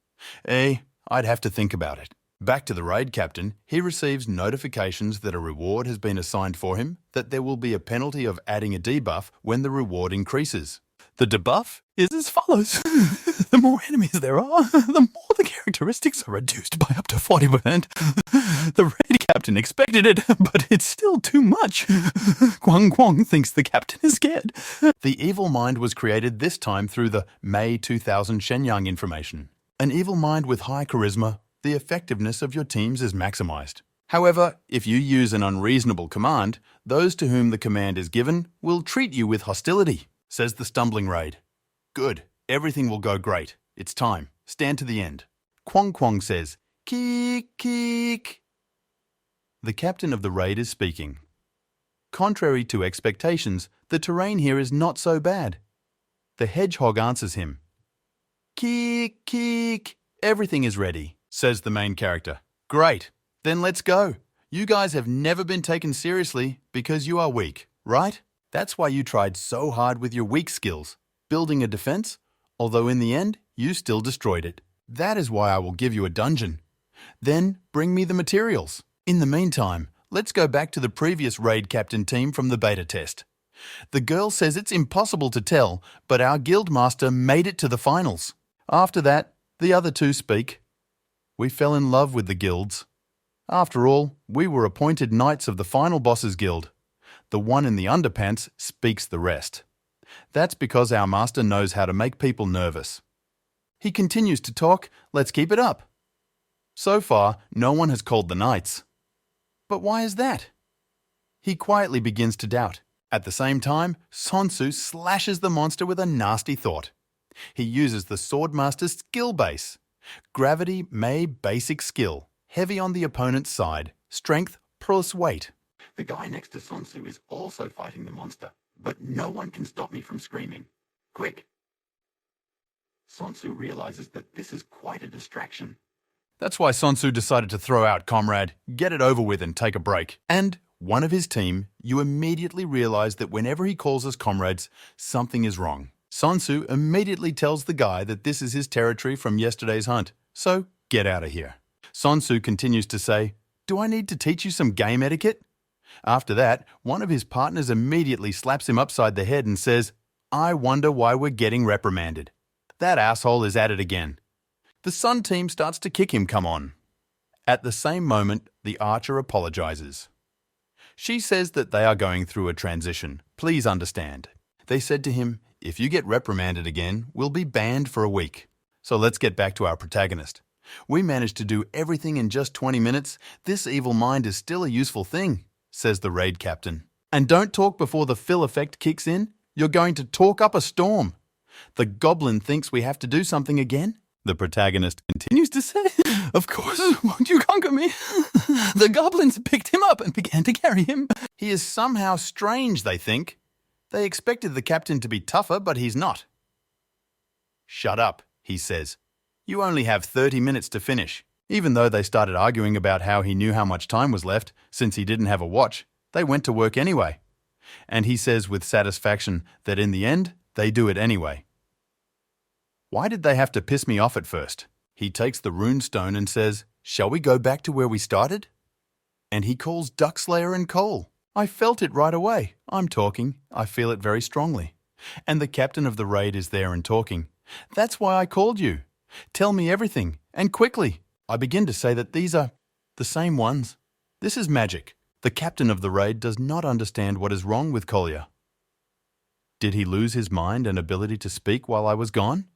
I'd have to think about it. Back to the raid captain, he receives notifications that a reward has been assigned for him, that there will be a penalty of adding a debuff when the reward increases. The debuff is as follows. The more enemies there are, the more the characteristics are reduced by up to 40%. The raid captain expected it, but it's still too much. Guang Guang thinks the captain is scared. The evil mind was created this time through the May 2000 Shenyang information. An evil mind with high charisma, the effectiveness of your teams is maximized. However, if you use an unreasonable command, those to whom the command is given will treat you with hostility, says the stumbling raid. Good. Everything will go great. It's time. Stand to the end. Kwong Kwong says, keek, keek. The captain of the raid is speaking. Contrary to expectations, the terrain here is not so bad. The hedgehog answers him. Keek, keek. Everything is ready, says the main character. Great. Then let's go. You guys have never been taken seriously because you are weak, right? That's why you tried so hard with your weak skills, building a defense, although in the end, you still destroyed it. That is why I will give you a dungeon. Then bring me the materials. In the meantime, let's go back to the previous raid captain team from the beta test. The girl says it's impossible to tell, but our guild master made it to the finals. After that, the other two speak. We fell in love with the guilds. After all, we were appointed knights of the final boss's guild. The one in the underpants speaks the rest. That's because our master knows how to make people nervous. He continues to talk, let's keep it up. So far, no one has called the knights. But why is that? He quietly begins to doubt. At the same time, Sonsu slashes the monster with a nasty thought. He uses the Swordmaster's skill base. Gravity May basic skill, heavy on the opponent's side, strength plus weight. The guy next to Sonsu is also fighting the monster, but no one can stop me from screaming. Quick! Sonsu realizes that this is quite a distraction. That's why Sonsu decided to throw out Comrade, get it over with and take a break. And one of his team, you immediately realize that whenever he calls us comrades, something is wrong. Sonsu immediately tells the guy that this is his territory from yesterday's hunt, so get out of here. Sonsu continues to say, do I need to teach you some game etiquette? After that, one of his partners immediately slaps him upside the head and says, I wonder why we're getting reprimanded. That asshole is at it again. The Sun team starts to kick him, come on. At the same moment, the archer apologizes. She says that they are going through a transition. Please understand. They said to him, if you get reprimanded again, we'll be banned for a week. So let's get back to our protagonist. We managed to do everything in just 20 minutes. This evil mind is still a useful thing, says the raid captain. And don't talk before the fill effect kicks in. You're going to talk up a storm. The goblin thinks we have to do something again. The protagonist continues to say, of course, won't you conquer me? The goblins picked him up and began to carry him. He is somehow strange, they think. They expected the captain to be tougher, but he's not. Shut up, he says. You only have 30 minutes to finish. Even though they started arguing about how he knew how much time was left, since he didn't have a watch, they went to work anyway. And he says with satisfaction that in the end, they do it anyway. Why did they have to piss me off at first? He takes the rune stone and says, shall we go back to where we started? And he calls Duckslayer and Cole. I felt it right away. I'm talking. I feel it very strongly. And the captain of the raid is there and talking. That's why I called you. Tell me everything, and quickly. I begin to say that these are the same ones. This is magic. The captain of the raid does not understand what is wrong with Kolya. Did he lose his mind and ability to speak while I was gone?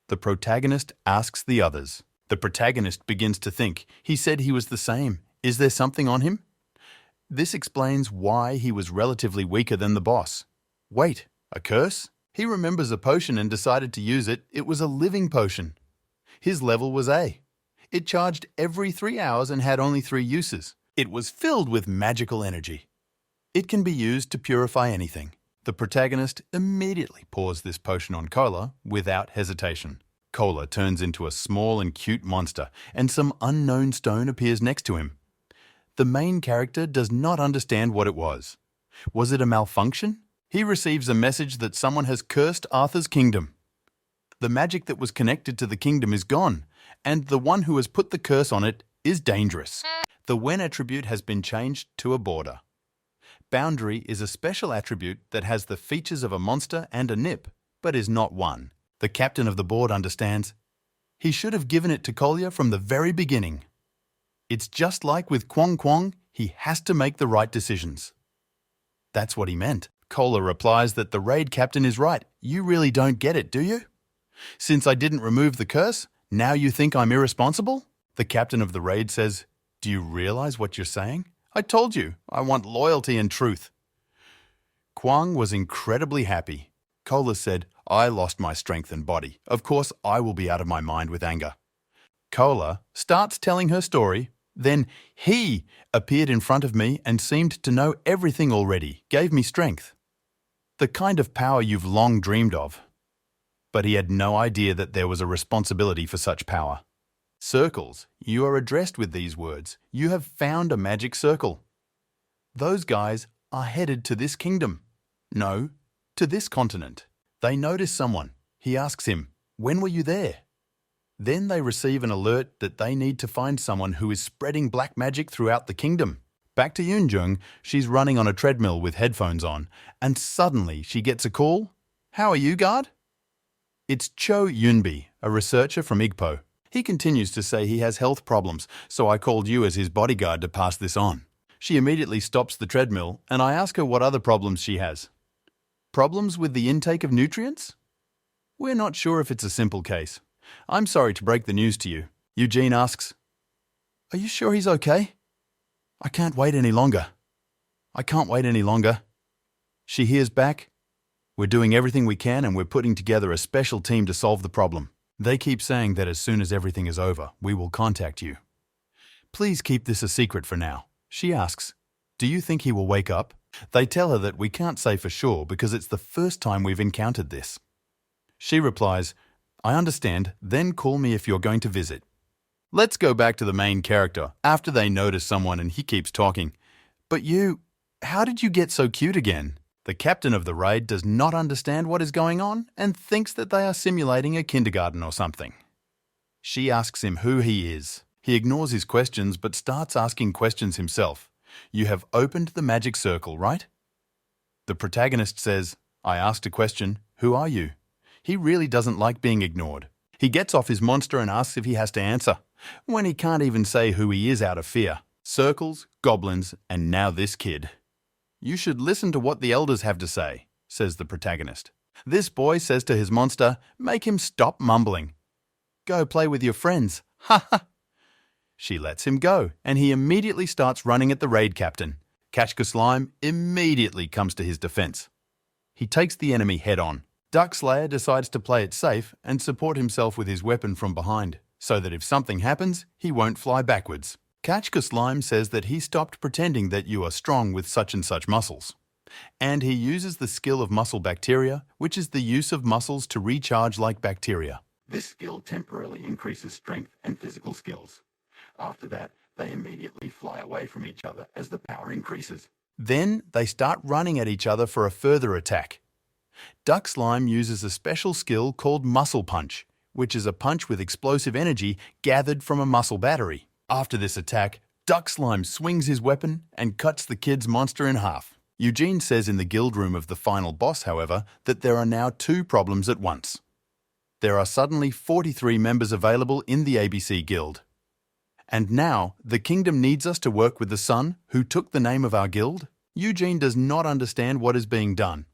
The protagonist asks the others. The protagonist begins to think. He said he was the same. Is there something on him? This explains why he was relatively weaker than the boss. Wait, a curse? He remembers a potion and decided to use it. It was a living potion. His level was A. It charged every 3 hours and had only 3 uses. It was filled with magical energy. It can be used to purify anything. The protagonist immediately pours this potion on Kola without hesitation. Kola turns into a small and cute monster, and some unknown stone appears next to him. The main character does not understand what it was. Was it a malfunction? He receives a message that someone has cursed Arthur's kingdom. The magic that was connected to the kingdom is gone, and the one who has put the curse on it is dangerous. The when attribute has been changed to a border. Boundary is a special attribute that has the features of a monster and a nip, but is not one. The captain of the board understands. He should have given it to Kolya from the very beginning. It's just like with Kwong Kwong, he has to make the right decisions. That's what he meant. Kola replies that the raid captain is right. You really don't get it, do you? Since I didn't remove the curse, now you think I'm irresponsible? The captain of the raid says, do you realize what you're saying? I told you, I want loyalty and truth. Kwong was incredibly happy. Kola said, I lost my strength and body. Of course, I will be out of my mind with anger. Kola starts telling her story. Then he appeared in front of me and seemed to know everything already, gave me strength. The kind of power you've long dreamed of. But he had no idea that there was a responsibility for such power. Circles, you are addressed with these words. You have found a magic circle. Those guys are headed to this kingdom. No, to this continent. They notice someone. He asks him, when were you there? Then they receive an alert that they need to find someone who is spreading black magic throughout the kingdom. Back to Yoonjung, she's running on a treadmill with headphones on, and suddenly she gets a call. How are you, guard? It's Cho Yunbi, a researcher from IGPO. He continues to say he has health problems, so I called you as his bodyguard to pass this on. She immediately stops the treadmill, and I ask her what other problems she has. Problems with the intake of nutrients? We're not sure if it's a simple case. I'm sorry to break the news to you. Eugene asks, are you sure he's okay? I can't wait any longer. I can't wait any longer. She hears back, we're doing everything we can and we're putting together a special team to solve the problem. They keep saying that as soon as everything is over, we will contact you. Please keep this a secret for now. She asks, do you think he will wake up? They tell her that we can't say for sure because it's the first time we've encountered this. She replies, I understand, then call me if you're going to visit. Let's go back to the main character after they notice someone and he keeps talking. But how did you get so cute again? The captain of the raid does not understand what is going on and thinks that they are simulating a kindergarten or something. She asks him who he is. He ignores his questions but starts asking questions himself. You have opened the magic circle, right? The protagonist says, I asked a question, who are you? He really doesn't like being ignored. He gets off his monster and asks if he has to answer, when he can't even say who he is out of fear. Circles, goblins, and now this kid. You should listen to what the elders have to say, says the protagonist. This boy says to his monster, make him stop mumbling. Go play with your friends. Ha ha. She lets him go, and he immediately starts running at the raid captain. Kachka Slime immediately comes to his defense. He takes the enemy head on. Duck Slayer decides to play it safe and support himself with his weapon from behind, so that if something happens, he won't fly backwards. Kachka Slime says that he stopped pretending that you are strong with such and such muscles. And he uses the skill of muscle bacteria, which is the use of muscles to recharge like bacteria. This skill temporarily increases strength and physical skills. After that, they immediately fly away from each other as the power increases. Then they start running at each other for a further attack. Duck Slime uses a special skill called Muscle Punch, which is a punch with explosive energy gathered from a muscle battery. After this attack, Duck Slime swings his weapon and cuts the kid's monster in half. Eugene says in the guild room of the final boss, however, that there are now 2 problems at once. There are suddenly 43 members available in the ABC Guild. And now, the kingdom needs us to work with the son who took the name of our guild? Eugene does not understand what is being done.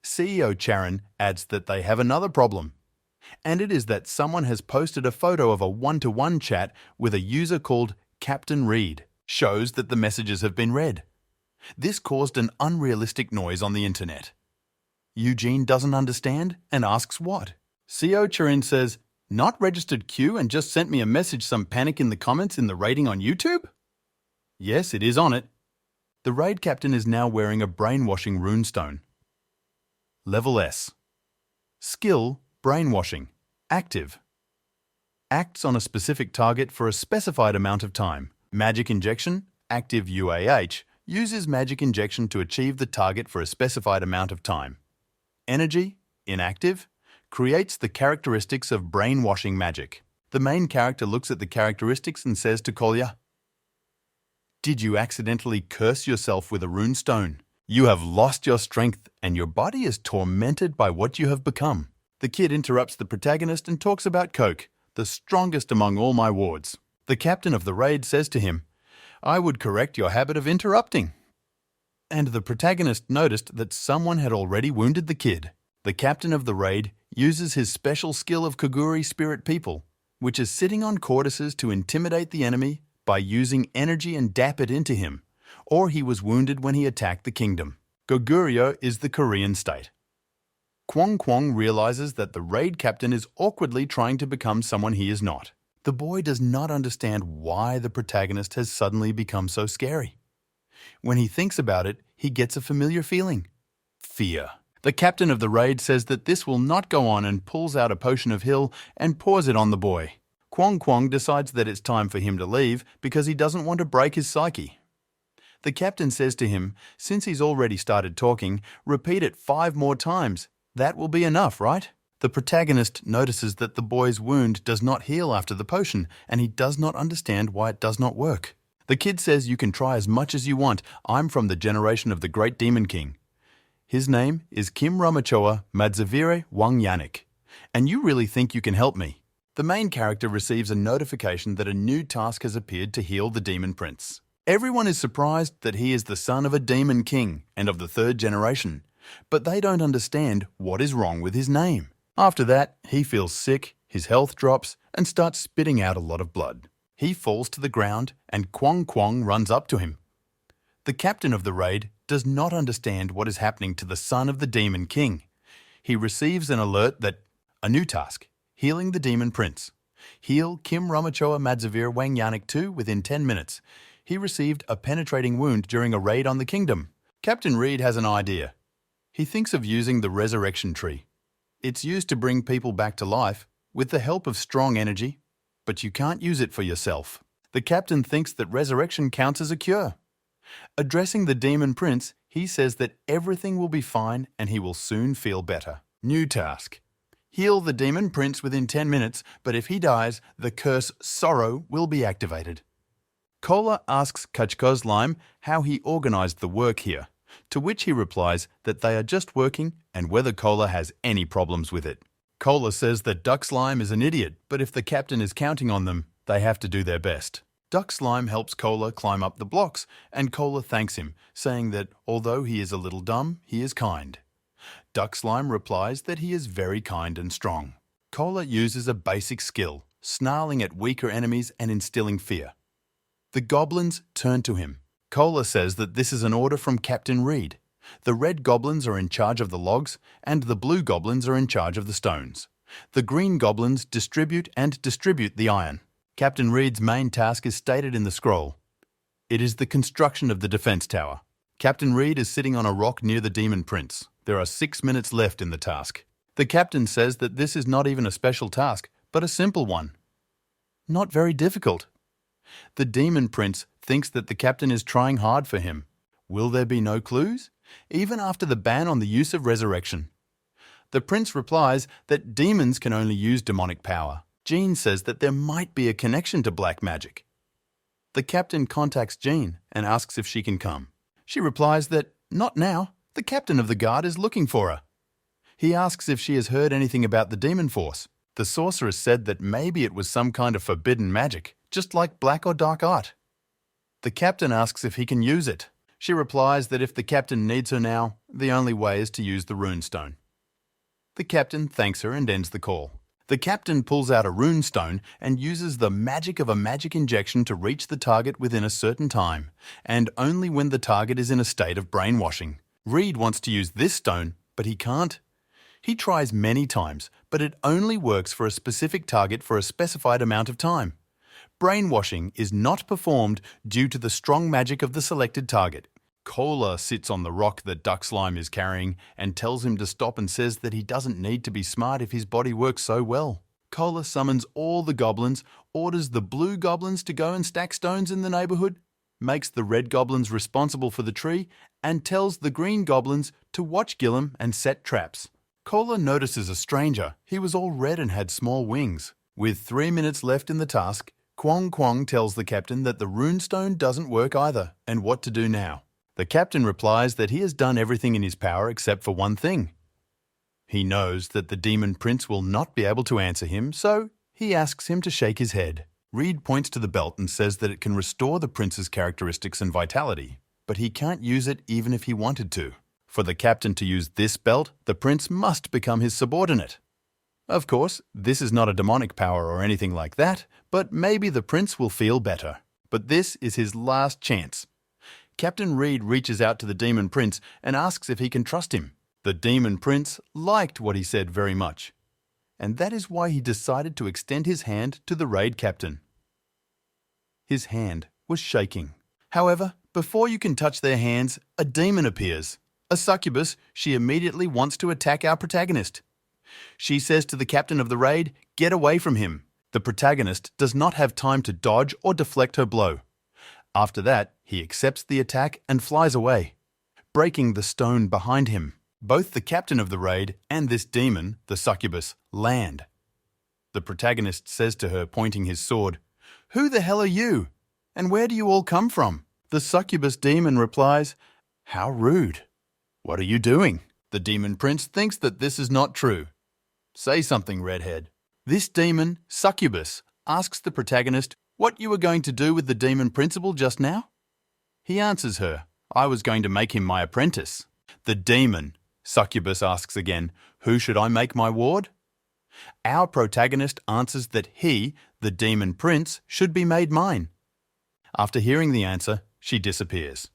CEO Charon adds that they have another problem. And it is that someone has posted a photo of a one-to-one chat with a user called Captain Reed. Shows that the messages have been read. This caused an unrealistic noise on the internet. Eugene doesn't understand and asks what. Seo Churin says, "Not registered Q and just sent me a message some panic in the comments in the rating on YouTube?" Yes, it is on it. The raid captain is now wearing a brainwashing runestone. Level S. Skill, brainwashing. Active. Acts on a specific target for a specified amount of time. Magic injection, active UAH, uses magic injection to achieve the target for a specified amount of time. Energy, inactive, creates the characteristics of brainwashing magic. The main character looks at the characteristics and says to Kolya, "Did you accidentally curse yourself with a runestone? You have lost your strength and your body is tormented by what you have become." The kid interrupts the protagonist and talks about Coke, the strongest among all my wards. The captain of the raid says to him, "I would correct your habit of interrupting." And the protagonist noticed that someone had already wounded the kid. The captain of the raid uses his special skill of Koguri Spirit People, which is sitting on tortoises to intimidate the enemy by using energy and dap it into him, or he was wounded when he attacked the kingdom. Goguryeo is the Korean state. Kwong Kwong realizes that the raid captain is awkwardly trying to become someone he is not. The boy does not understand why the protagonist has suddenly become so scary. When he thinks about it, he gets a familiar feeling. Fear. The captain of the raid says that this will not go on and pulls out a potion of Hill and pours it on the boy. Kwong Kwong decides that it's time for him to leave because he doesn't want to break his psyche. The captain says to him, since he's already started talking, repeat it 5 more times. That will be enough, right? The protagonist notices that the boy's wound does not heal after the potion, and he does not understand why it does not work. The kid says you can try as much as you want. I'm from the generation of the Great Demon King. His name is Kim Ramachoa Madzavire Wangyanik, and you really think you can help me? The main character receives a notification that a new task has appeared to heal the Demon Prince. Everyone is surprised that he is the son of a Demon King and of the 3rd generation, but they don't understand what is wrong with his name. After that, he feels sick, his health drops, and starts spitting out a lot of blood. He falls to the ground, and Kwong Kwong runs up to him. The captain of the raid does not understand what is happening to the son of the Demon King. He receives an alert that a new task, healing the Demon Prince. Heal Kim Ramachoa Madzavir Wangyanik 2 within 10 minutes. He received a penetrating wound during a raid on the kingdom. Captain Reed has an idea. He thinks of using the resurrection tree. It's used to bring people back to life with the help of strong energy, but you can't use it for yourself. The captain thinks that resurrection counts as a cure. Addressing the Demon Prince, he says that everything will be fine and he will soon feel better. New task. Heal the Demon Prince within 10 minutes, but if he dies, the curse Sorrow will be activated. Kola asks Kachko's Lime how he organized the work here, to which he replies that they are just working and whether Kola has any problems with it. Kola says that Duck Slime is an idiot, but if the captain is counting on them, they have to do their best. Duck Slime helps Kola climb up the blocks, and Kola thanks him, saying that although he is a little dumb, he is kind. Duck Slime replies that he is very kind and strong. Kola uses a basic skill, snarling at weaker enemies and instilling fear. The goblins turn to him. Kola says that this is an order from Captain Reed. The red goblins are in charge of the logs, and the blue goblins are in charge of the stones. The green goblins distribute the iron. Captain Reed's main task is stated in the scroll. It is the construction of the defense tower. Captain Reed is sitting on a rock near the Demon Prince. There are 6 minutes left in the task. The captain says that this is not even a special task, but a simple one. Not very difficult. The Demon Prince thinks that the captain is trying hard for him. Will there be no clues? Even after the ban on the use of resurrection. The prince replies that demons can only use demonic power. Jean says that there might be a connection to black magic. The captain contacts Jean and asks if she can come. She replies that, not now, the captain of the guard is looking for her. He asks if she has heard anything about the demon force. The sorceress said that maybe it was some kind of forbidden magic, just like black or dark art. The captain asks if he can use it. She replies that if the captain needs her now, the only way is to use the runestone. The captain thanks her and ends the call. The captain pulls out a runestone and uses the magic of a magic injection to reach the target within a certain time, and only when the target is in a state of brainwashing. Reed wants to use this stone, but he can't. He tries many times, but it only works for a specific target for a specified amount of time. Brainwashing is not performed due to the strong magic of the selected target. Cola sits on the rock that Duck Slime is carrying and tells him to stop and says that he doesn't need to be smart if his body works so well. Cola summons all the goblins, orders the blue goblins to go and stack stones in the neighborhood, makes the red goblins responsible for the tree, and tells the green goblins to watch Gillum and set traps. Cola notices a stranger. He was all red and had small wings. With 3 minutes left in the task, Kwong Kwong tells the captain that the runestone doesn't work either and what to do now. The captain replies that he has done everything in his power except for one thing. He knows that the demon prince will not be able to answer him, so he asks him to shake his head. Reed points to the belt and says that it can restore the prince's characteristics and vitality, but he can't use it even if he wanted to. For the captain to use this belt, the prince must become his subordinate. Of course, this is not a demonic power or anything like that, but maybe the prince will feel better. But this is his last chance. Captain Reed reaches out to the demon prince and asks if he can trust him. The demon prince liked what he said very much, and that is why he decided to extend his hand to the raid captain. His hand was shaking. However, before you can touch their hands, a demon appears. A succubus, she immediately wants to attack our protagonist. She says to the captain of the raid, "Get away from him." The protagonist does not have time to dodge or deflect her blow. After that, he accepts the attack and flies away, breaking the stone behind him. Both the captain of the raid and this demon, the succubus, land. The protagonist says to her, pointing his sword, "Who the hell are you? And where do you all come from?" The succubus demon replies, "How rude. What are you doing?" The demon prince thinks that this is not true. "Say something, redhead." This demon, succubus, asks the protagonist what you were going to do with the demon principal just now. He answers her, "I was going to make him my apprentice." The demon, succubus, asks again, "Who should I make my ward?" Our protagonist answers that he, the demon prince, should be made mine. After hearing the answer, she disappears.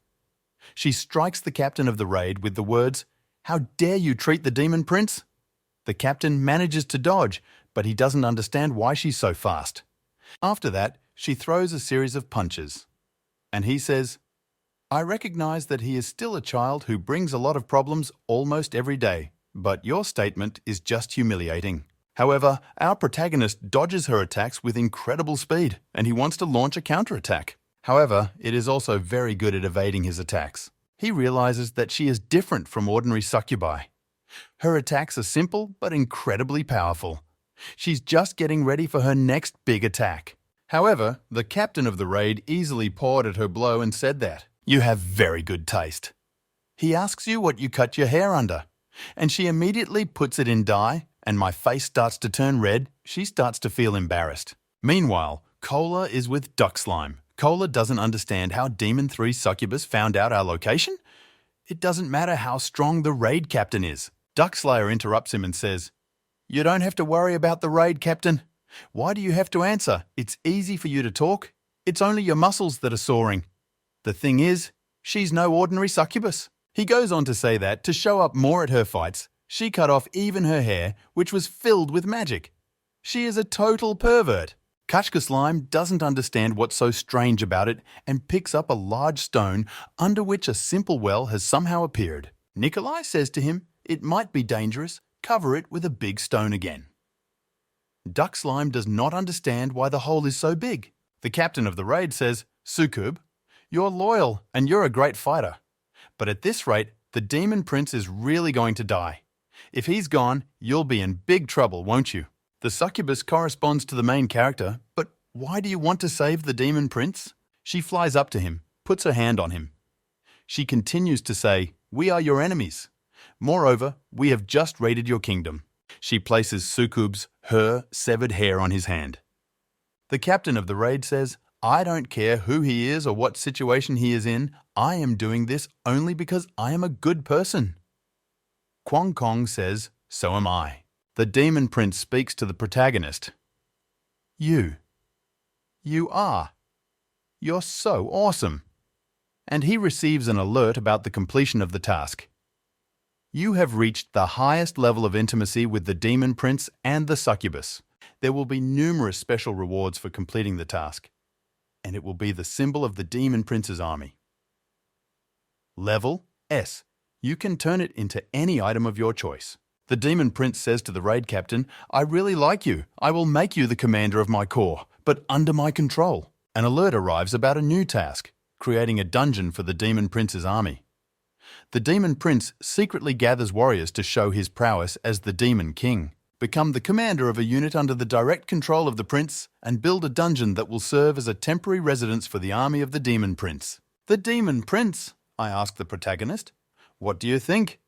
She strikes the captain of the raid with the words, "How dare you treat the demon prince?" The captain manages to dodge, but he doesn't understand why she's so fast. After that, she throws a series of punches. And he says, "I recognize that he is still a child who brings a lot of problems almost every day, but your statement is just humiliating." However, our protagonist dodges her attacks with incredible speed, and he wants to launch a counterattack. However, it is also very good at evading his attacks. He realizes that she is different from ordinary succubi. Her attacks are simple but incredibly powerful. She's just getting ready for her next big attack. However, the captain of the raid easily pawed at her blow and said that, "You have very good taste." He asks you what you cut your hair under, and she immediately puts it in dye, and my face starts to turn red. She starts to feel embarrassed. Meanwhile, Cola is with Duck Slime. Cola doesn't understand how Demon 3 Succubus found out our location. It doesn't matter how strong the raid captain is. Duckslayer interrupts him and says, "You don't have to worry about the raid captain. Why do you have to answer? It's easy for you to talk. It's only your muscles that are soaring. The thing is, she's no ordinary succubus." He goes on to say that, to show up more at her fights, she cut off even her hair, which was filled with magic. She is a total pervert. Kachka Slime doesn't understand what's so strange about it and picks up a large stone under which a simple well has somehow appeared. Nikolai says to him, "It might be dangerous. Cover it with a big stone again." Duck Slime does not understand why the hole is so big. The captain of the raid says, "Succub, you're loyal and you're a great fighter. But at this rate, the demon prince is really going to die. If he's gone, you'll be in big trouble, won't you?" The succubus corresponds to the main character, but why do you want to save the demon prince? She flies up to him, puts her hand on him. She continues to say, "We are your enemies. Moreover, we have just raided your kingdom." She places Succub's, her severed hair on his hand. The captain of the raid says, "I don't care who he is or what situation he is in. I am doing this only because I am a good person." Kwong Kong says, "So am I." The demon prince speaks to the protagonist. You are. You're so awesome." And he receives an alert about the completion of the task. You have reached the highest level of intimacy with the demon prince and the succubus. There will be numerous special rewards for completing the task, and it will be the symbol of the demon prince's army. Level S. You can turn it into any item of your choice. The demon prince says to the raid captain, "I really like you. I will make you the commander of my corps, but under my control." An alert arrives about a new task, creating a dungeon for the demon prince's army. The demon prince secretly gathers warriors to show his prowess as the demon king. Become the commander of a unit under the direct control of the prince and build a dungeon that will serve as a temporary residence for the army of the demon prince. The demon prince? I ask the protagonist. What do you think?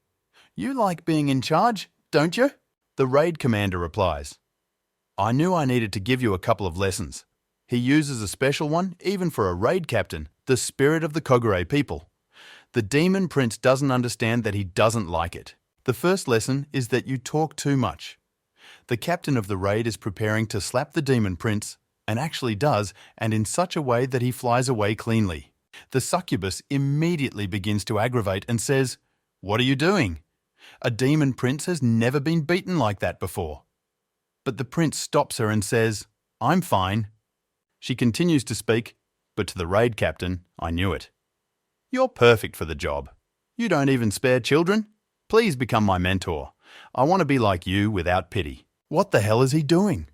You like being in charge, don't you? The raid commander replies. I knew I needed to give you a couple of lessons. He uses a special one even for a raid captain, the spirit of the Kogure people. The demon prince doesn't understand that he doesn't like it. The first lesson is that you talk too much. The captain of the raid is preparing to slap the demon prince, and actually does, and in such a way that he flies away cleanly. The succubus immediately begins to aggravate and says, "What are you doing? A demon prince has never been beaten like that before." But the prince stops her and says, "I'm fine." She continues to speak, but to the raid captain, I knew it. "You're perfect for the job. You don't even spare children. Please become my mentor. I want to be like you without pity." What the hell is he doing?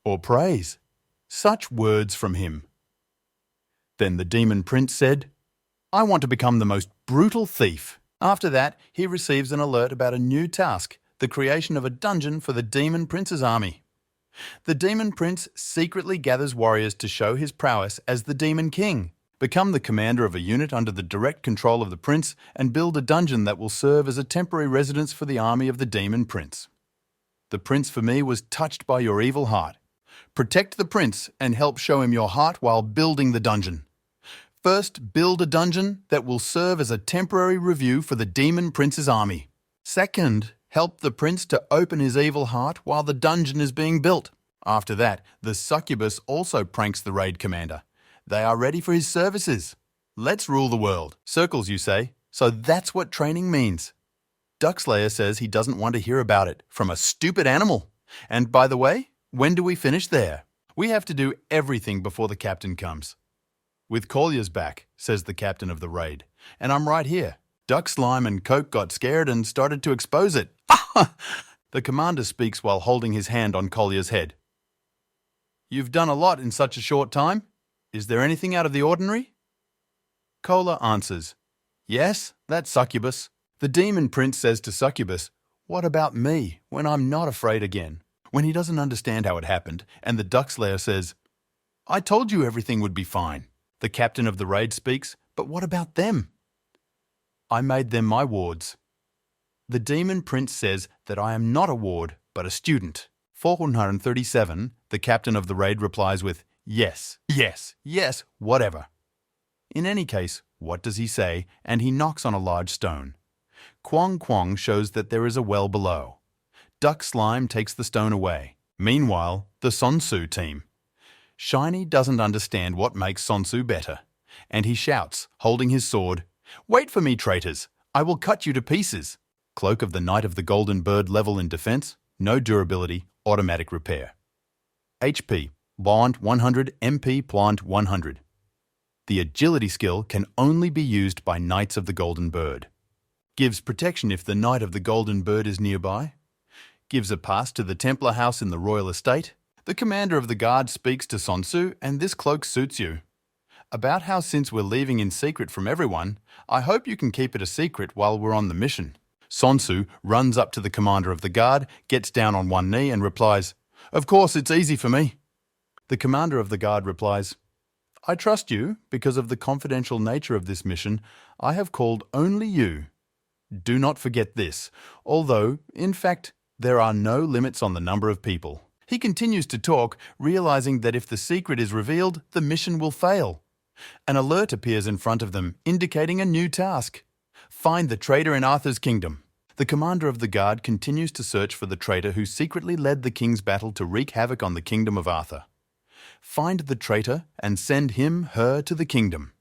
Or praise? Such words from him. Then the demon prince said, "I want to become the most brutal thief." After that, he receives an alert about a new task, the creation of a dungeon for the demon prince's army. The demon prince secretly gathers warriors to show his prowess as the demon king. Become the commander of a unit under the direct control of the prince and build a dungeon that will serve as a temporary residence for the army of the demon prince. The prince for me was touched by your evil heart. Protect the prince and help show him your heart while building the dungeon. First, build a dungeon that will serve as a temporary review for the demon prince's army. Second, help the prince to open his evil heart while the dungeon is being built. After that, the succubus also pranks the raid commander. They are ready for his services. Let's rule the world. Circles, you say? So that's what training means. Duckslayer says he doesn't want to hear about it from a stupid animal. And by the way, when do we finish there? We have to do everything before the captain comes. With Collier's back, says the captain of the raid, and I'm right here. Duck Slime and Coke got scared and started to expose it. The commander speaks while holding his hand on Collier's head. You've done a lot in such a short time. Is there anything out of the ordinary? Cola answers, Yes, that's Succubus. The demon prince says to Succubus, What about me when I'm not afraid again? When he doesn't understand how it happened, and the Duckslayer says, I told you everything would be fine. The captain of the raid speaks, But what about them? I made them my wards. The demon prince says that I am not a ward, but a student. 437, the captain of the raid replies with, Yes, yes, yes, whatever. In any case, what does he say? And he knocks on a large stone. Kwong Kwong shows that there is a well below. Duck Slime takes the stone away. Meanwhile, the Sonsu team. Shiny doesn't understand what makes Sonsu better, and he shouts, holding his sword, Wait for me, traitors! I will cut you to pieces! Cloak of the Knight of the Golden Bird level in defense, no durability, automatic repair. HP, Plant 100, MP Plant 100. The agility skill can only be used by Knights of the Golden Bird. Gives protection if the Knight of the Golden Bird is nearby. Gives a pass to the Templar house in the royal estate. The commander of the guard speaks to Sonsu, and this cloak suits you. About how since we're leaving in secret from everyone, I hope you can keep it a secret while we're on the mission. Sonsu runs up to the commander of the guard, gets down on one knee and replies, Of course, it's easy for me. The commander of the guard replies, I trust you because of the confidential nature of this mission. I have called only you. Do not forget this, although, in fact, there are no limits on the number of people. He continues to talk, realizing that if the secret is revealed, the mission will fail. An alert appears in front of them, indicating a new task. Find the traitor in Arthur's kingdom. The commander of the guard continues to search for the traitor who secretly led the king's battle to wreak havoc on the kingdom of Arthur. Find the traitor and send him, her, to the kingdom.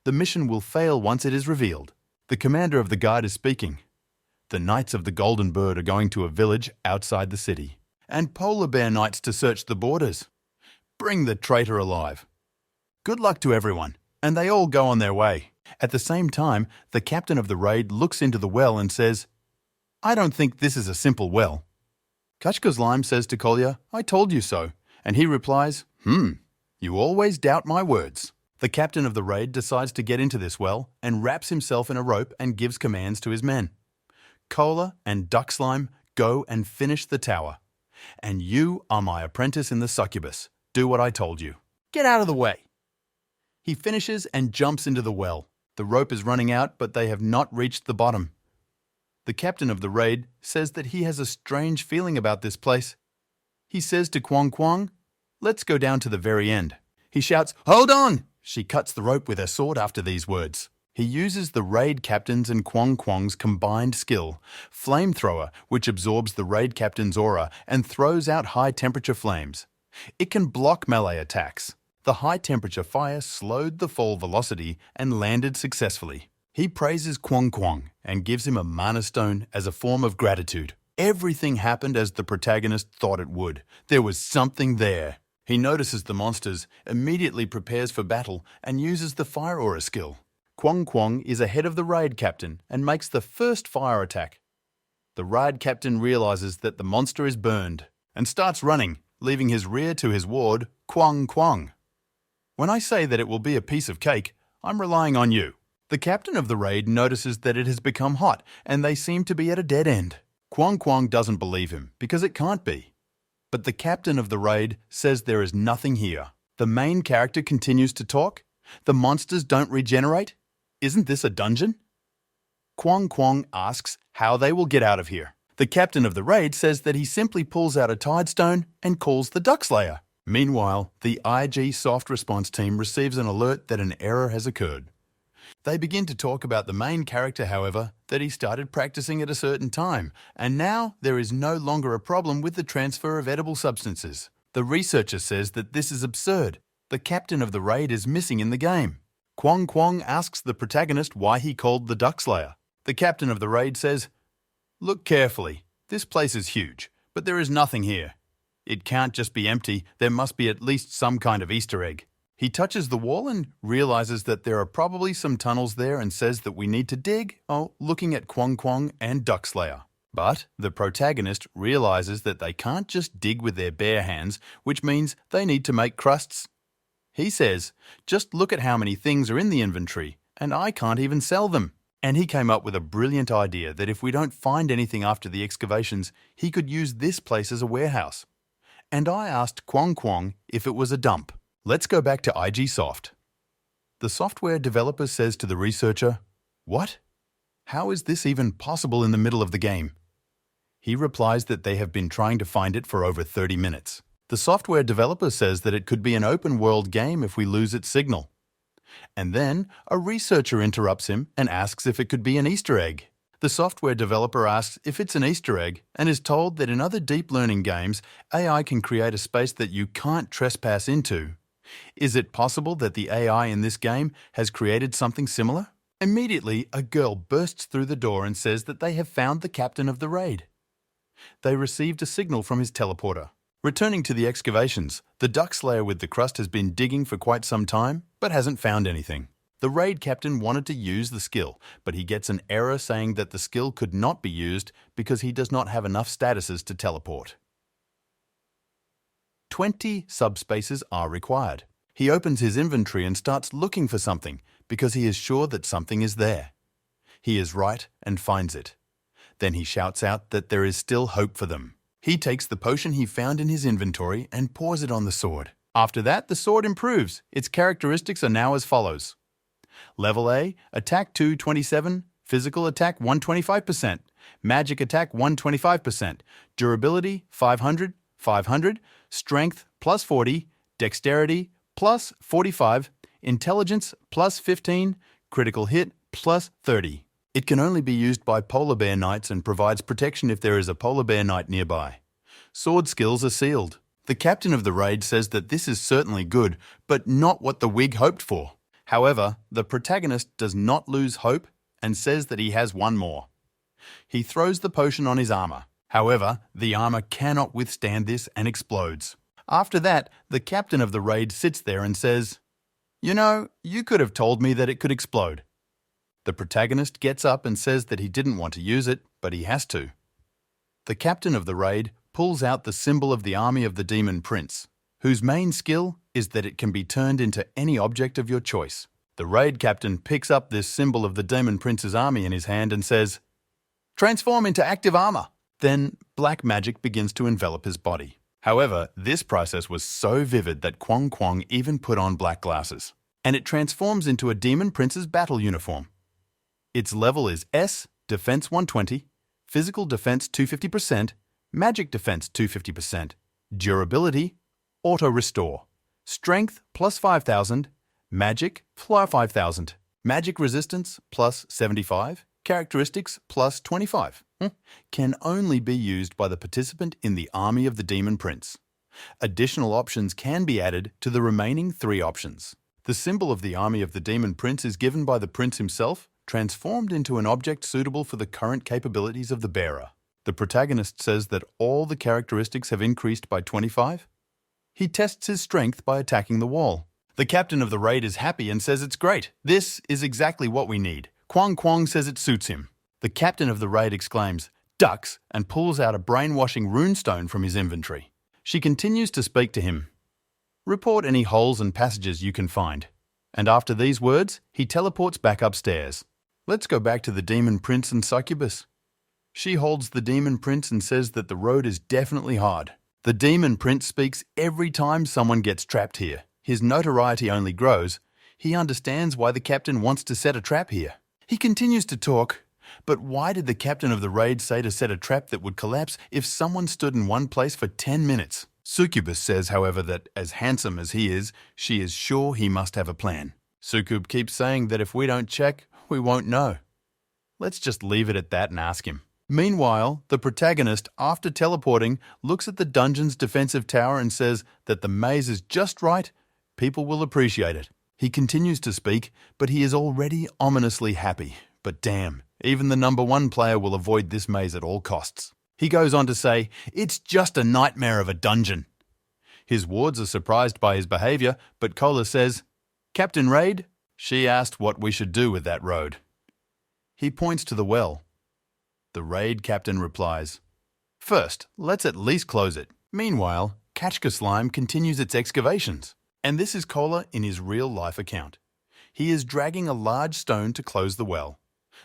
The mission will fail once it is revealed. The commander of the guard is speaking. The Knights of the Golden Bird are going to a village outside the city, and Polar Bear Knights to search the borders. Bring the traitor alive. Good luck to everyone, and they all go on their way. At the same time, the captain of the raid looks into the well and says, I don't think this is a simple well. Kashkazlime says to Kolya, I told you so, and he replies, you always doubt my words. The captain of the raid decides to get into this well and wraps himself in a rope and gives commands to his men. Cola and Duckslime go and finish the tower. And you are my apprentice in the succubus. Do what I told you. Get out of the way. He finishes and jumps into the well. The rope is running out, but they have not reached the bottom. The captain of the raid says that he has a strange feeling about this place. He says to Kwong Kwong, let's go down to the very end. He shouts, hold on! She cuts the rope with her sword after these words. He uses the raid captain's and Kwong Kwong's combined skill, Flamethrower, which absorbs the raid captain's aura and throws out high-temperature flames. It can block melee attacks. The high-temperature fire slowed the fall velocity and landed successfully. He praises Kwong Kwong and gives him a mana stone as a form of gratitude. Everything happened as the protagonist thought it would. There was something there. He notices the monsters, immediately prepares for battle, and uses the fire aura skill. Kwong Kwong is ahead of the raid captain and makes the first fire attack. The raid captain realizes that the monster is burned and starts running, leaving his rear to his ward, Kwong Kwong. When I say that it will be a piece of cake, I'm relying on you. The captain of the raid notices that it has become hot and they seem to be at a dead end. Kwong Kwong doesn't believe him because it can't be. But the captain of the raid says there is nothing here. The main character continues to talk. The monsters don't regenerate. Isn't this a dungeon? Kwong Kwong asks how they will get out of here. The captain of the raid says that he simply pulls out a tidestone and calls the Duckslayer. Meanwhile, the IG Soft Response team receives an alert that an error has occurred. They begin to talk about the main character, however, that he started practicing at a certain time, and now there is no longer a problem with the transfer of edible substances. The researcher says that this is absurd. The captain of the raid is missing in the game. Kwong Kwong asks the protagonist why he called the Duckslayer. The captain of the raid says, look carefully. This place is huge, but there is nothing here. It can't just be empty. There must be at least some kind of Easter egg. He touches the wall and realizes that there are probably some tunnels there and says that we need to dig, looking at Kwong Kwong and Duckslayer. But the protagonist realizes that they can't just dig with their bare hands, which means they need to make crusts. He says, just look at how many things are in the inventory, and I can't even sell them. And he came up with a brilliant idea that if we don't find anything after the excavations, he could use this place as a warehouse. And I asked Kwong Kwong if it was a dump. Let's go back to IG Soft. The software developer says to the researcher, what? How is this even possible in the middle of the game? He replies that they have been trying to find it for over 30 minutes. The software developer says that it could be an open-world game if we lose its signal. And then a researcher interrupts him and asks if it could be an Easter egg. The software developer asks if it's an Easter egg and is told that in other deep learning games, AI can create a space that you can't trespass into. Is it possible that the AI in this game has created something similar? Immediately, a girl bursts through the door and says that they have found the captain of the raid. They received a signal from his teleporter. Returning to the excavations, the Duckslayer with the crust has been digging for quite some time, but hasn't found anything. The raid captain wanted to use the skill, but he gets an error saying that the skill could not be used because he does not have enough statuses to teleport. 20 subspaces are required. He opens his inventory and starts looking for something because he is sure that something is there. He is right and finds it. Then he shouts out that there is still hope for them. He takes the potion he found in his inventory and pours it on the sword. After that, the sword improves. Its characteristics are now as follows. Level A, Attack 227, Physical Attack 125%, Magic Attack 125%, Durability 500, 500, Strength plus 40, Dexterity plus 45, Intelligence plus 15, Critical Hit plus 30. It can only be used by Polar Bear Knights and provides protection if there is a Polar Bear Knight nearby. Sword skills are sealed. The captain of the raid says that this is certainly good, but not what the Whig hoped for. However, the protagonist does not lose hope and says that he has one more. He throws the potion on his armor. However, the armor cannot withstand this and explodes. After that, the captain of the raid sits there and says, "You know, you could have told me that it could explode." The protagonist gets up and says that he didn't want to use it, but he has to. The captain of the raid pulls out the symbol of the army of the Demon Prince, whose main skill is that it can be turned into any object of your choice. The raid captain picks up this symbol of the Demon Prince's army in his hand and says, "Transform into active armor." Then black magic begins to envelop his body. However, this process was so vivid that Kwong Kwong even put on black glasses, and it transforms into a Demon Prince's battle uniform. Its level is S, Defense 120, Physical Defense 250%, Magic Defense 250%, Durability, Auto Restore, Strength plus 5,000, Magic plus 5,000, Magic Resistance plus 75, Characteristics plus 25. Can only be used by the participant in the army of the Demon Prince. Additional options can be added to the remaining 3 options. The symbol of the army of the Demon Prince is given by the prince himself, transformed into an object suitable for the current capabilities of the bearer. The protagonist says that all the characteristics have increased by 25. He tests his strength by attacking the wall. The captain of the raid is happy and says it's great. This is exactly what we need. Kwong Kwong says it suits him. The captain of the raid exclaims, "Ducks," and pulls out a brainwashing runestone from his inventory. She continues to speak to him. "Report any holes and passages you can find." And after these words, he teleports back upstairs. Let's go back to the Demon Prince and Succubus. She holds the Demon Prince and says that the road is definitely hard. The Demon Prince speaks every time someone gets trapped here. His notoriety only grows. He understands why the captain wants to set a trap here. He continues to talk. But why did the captain of the raid say to set a trap that would collapse if someone stood in one place for 10 minutes? Succubus says, however, that as handsome as he is, she is sure he must have a plan. Succub keeps saying that if we don't check, we won't know. Let's just leave it at that and ask him. Meanwhile, the protagonist, after teleporting, looks at the dungeon's defensive tower and says that the maze is just right. People will appreciate it. He continues to speak, but he is already ominously happy. But damn, even the number 1 player will avoid this maze at all costs. He goes on to say, "It's just a nightmare of a dungeon." His wards are surprised by his behavior, but Cola says, "Captain Raid, she asked what we should do with that road." He points to the well. The raid captain replies, "First, let's at least close it." Meanwhile, Kachka Slime continues its excavations. And this is Cola in his real-life account. He is dragging a large stone to close the well.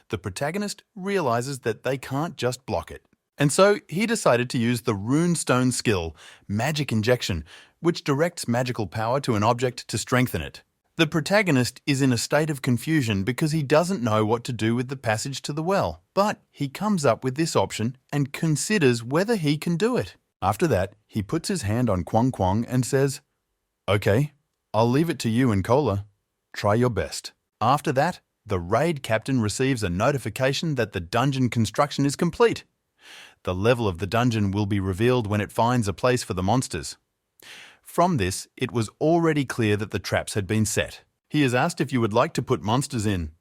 The protagonist realizes that they can't just block it. And so he decided to use the runestone skill, Magic Injection, which directs magical power to an object to strengthen it. The protagonist is in a state of confusion because he doesn't know what to do with the passage to the well. But he comes up with this option and considers whether he can do it. After that, he puts his hand on Kwong Kwong and says, "Okay, I'll leave it to you and Cola. Try your best." After that, the raid captain receives a notification that the dungeon construction is complete. The level of the dungeon will be revealed when it finds a place for the monsters. From this, it was already clear that the traps had been set. He is asked if you would like to put monsters in.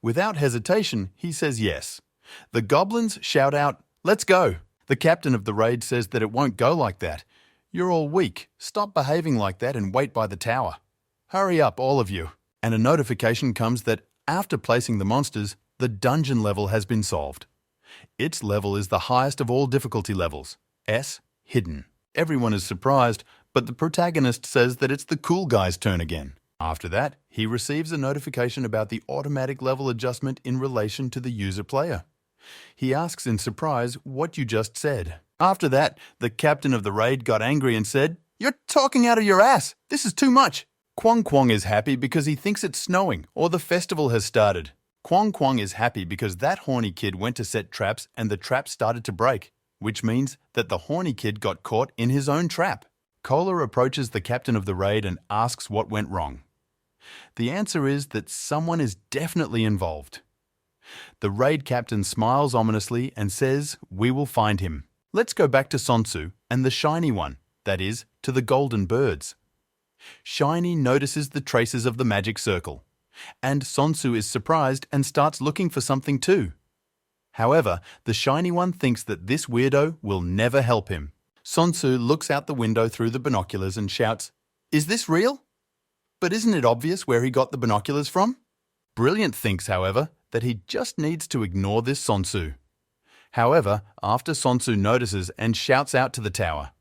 Without hesitation, he says yes. The goblins shout out, "Let's go." The captain of the raid says that it won't go like that. "You're all weak. Stop behaving like that and wait by the tower. Hurry up, all of you." And a notification comes that after placing the monsters, the dungeon level has been solved. Its level is the highest of all difficulty levels, S, Hidden. Everyone is surprised, but the protagonist says that it's the cool guy's turn again. After that, he receives a notification about the automatic level adjustment in relation to the user player. He asks in surprise what you just said. After that, the captain of the raid got angry and said, "You're talking out of your ass. This is too much." Kwong Kwong is happy because he thinks it's snowing or the festival has started. Kwong Kwong is happy because that horny kid went to set traps and the trap started to break, which means that the horny kid got caught in his own trap. Cola approaches the captain of the raid and asks what went wrong. The answer is that someone is definitely involved. The raid captain smiles ominously and says, "We will find him." Let's go back to Sonsu and the shiny one, that is, to the golden birds. Shiny notices the traces of the magic circle, and Sonsu is surprised and starts looking for something too. However, the shiny one thinks that this weirdo will never help him. Sonsu looks out the window through the binoculars and shouts, "Is this real? But isn't it obvious where he got the binoculars from?" Brilliant thinks, however, that he just needs to ignore this Sonsu. However, after Sonsu notices and shouts out to the tower,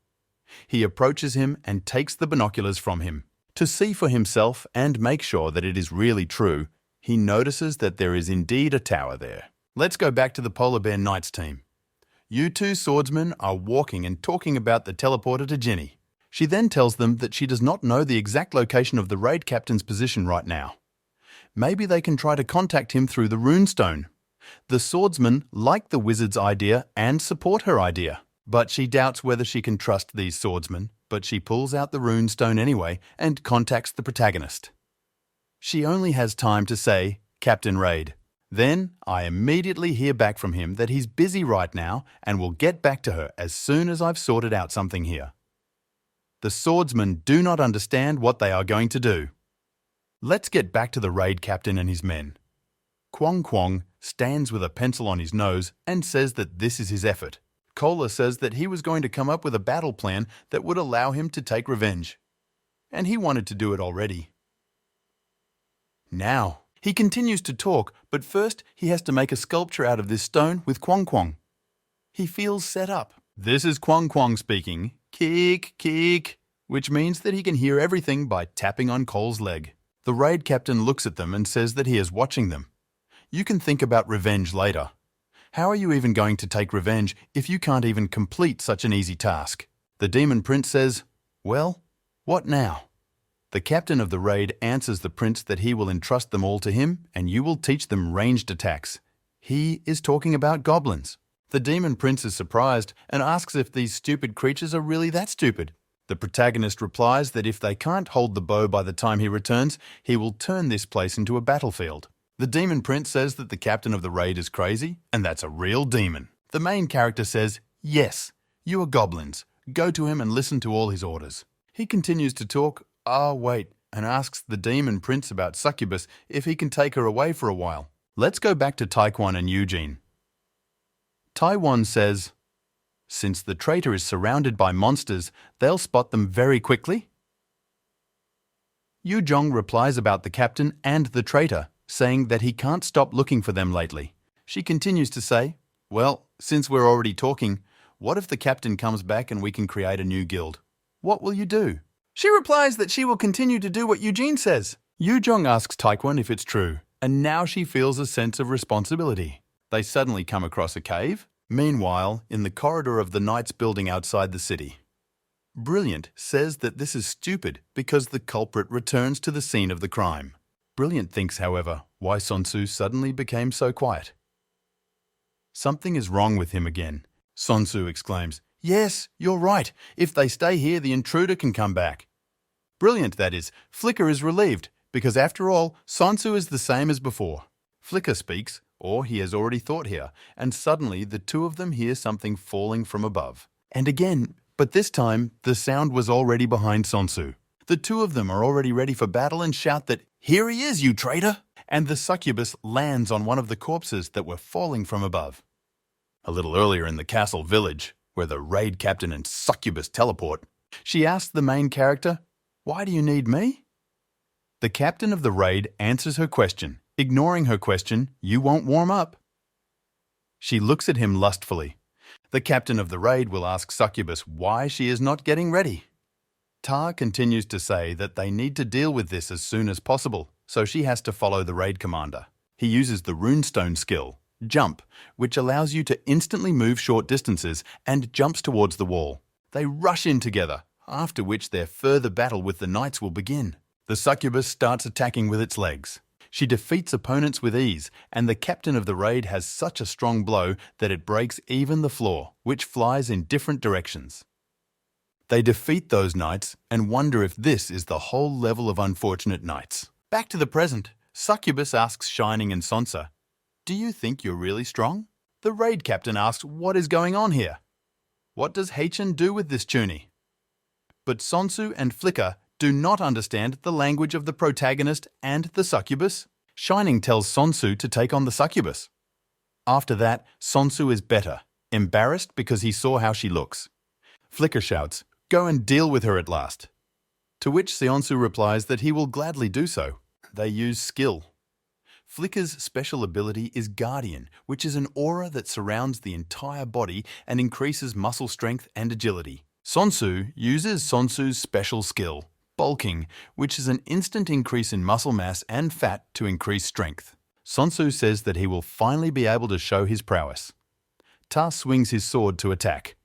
he approaches him and takes the binoculars from him. To see for himself and make sure that it is really true, he notices that there is indeed a tower there. Let's go back to the Polar Bear Knights team. You two swordsmen are walking and talking about the teleporter to Ginny. She then tells them that she does not know the exact location of the raid captain's position right now. Maybe they can try to contact him through the runestone. The swordsmen like the wizard's idea and support her idea, but she doubts whether she can trust these swordsmen, but she pulls out the runestone anyway and contacts the protagonist. She only has time to say, "Captain Raid." Then I immediately hear back from him that he's busy right now and will get back to her as soon as I've sorted out something here. The swordsmen do not understand what they are going to do. Let's get back to the raid captain and his men. Kwong Kwong stands with a pencil on his nose and says that this is his effort. Cola says that he was going to come up with a battle plan that would allow him to take revenge. And he wanted to do it already. Now, he continues to talk, but first he has to make a sculpture out of this stone with Kwong Kwong. He feels set up. This is Kwong Kwong speaking, "Kick, kick," which means that he can hear everything by tapping on Cole's leg. The raid captain looks at them and says that he is watching them. You can think about revenge later. How are you even going to take revenge if you can't even complete such an easy task? The demon prince says, "Well, what now?" The captain of the raid answers the prince that he will entrust them all to him and you will teach them ranged attacks. He is talking about goblins. The demon prince is surprised and asks if these stupid creatures are really that stupid. The protagonist replies that if they can't hold the bow by the time he returns, he will turn this place into a battlefield. The demon prince says that the captain of the raid is crazy, and that's a real demon. The main character says, "Yes, you are goblins. Go to him and listen to all his orders." He continues to talk, and asks the demon prince about Succubus if he can take her away for a while. Let's go back to Taekwon and Eugene. Taiwan says, "Since the traitor is surrounded by monsters, they'll spot them very quickly." Yu Jong replies about the captain and the traitor, saying that he can't stop looking for them lately. She continues to say, "Well, since we're already talking, what if the captain comes back and we can create a new guild? What will you do?" She replies that she will continue to do what Eugene says. Yu Jong asks Taekwon if it's true, and now she feels a sense of responsibility. They suddenly come across a cave. Meanwhile, in the corridor of the Knights building outside the city, Brilliant says that this is stupid because the culprit returns to the scene of the crime. Brilliant thinks, however, why Sonsu suddenly became so quiet. Something is wrong with him again. Sonsu exclaims, "Yes, you're right. If they stay here, the intruder can come back." Brilliant, that is. Flicker is relieved, because after all, Sonsu is the same as before. Flicker speaks, or he has already thought here, and suddenly the two of them hear something falling from above. And again, but this time, the sound was already behind Sonsu. The two of them are already ready for battle and shout that, "Here he is, you traitor!" And the succubus lands on one of the corpses that were falling from above. A little earlier in the castle village, where the raid captain and succubus teleport, she asks the main character, "Why do you need me?" The captain of the raid answers her question, ignoring her question, "You won't warm up." She looks at him lustfully. The captain of the raid will ask Succubus why she is not getting ready. Ta continues to say that they need to deal with this as soon as possible, so she has to follow the raid commander. He uses the runestone skill, Jump, which allows you to instantly move short distances and jumps towards the wall. They rush in together, after which their further battle with the knights will begin. The succubus starts attacking with its legs. She defeats opponents with ease, and the captain of the raid has such a strong blow that it breaks even the floor, which flies in different directions. They defeat those knights and wonder if this is the whole level of unfortunate knights. Back to the present, Succubus asks Shining and Sansa, "Do you think you're really strong?" The raid captain asks what is going on here. What does Haichin do with this tuni? But Sonsu and Flicker do not understand the language of the protagonist and the succubus. Shining tells Sonsu to take on the succubus. After that, Sonsu is better, embarrassed because he saw how she looks. Flicker shouts, "Go and deal with her at last." To which Seonsu replies that he will gladly do so. They use skill. Flicker's special ability is Guardian, which is an aura that surrounds the entire body and increases muscle strength and agility. Sonsu uses Sonsu's special skill, Bulking, which is an instant increase in muscle mass and fat to increase strength. Sonsu says that he will finally be able to show his prowess. Ta swings his sword to attack.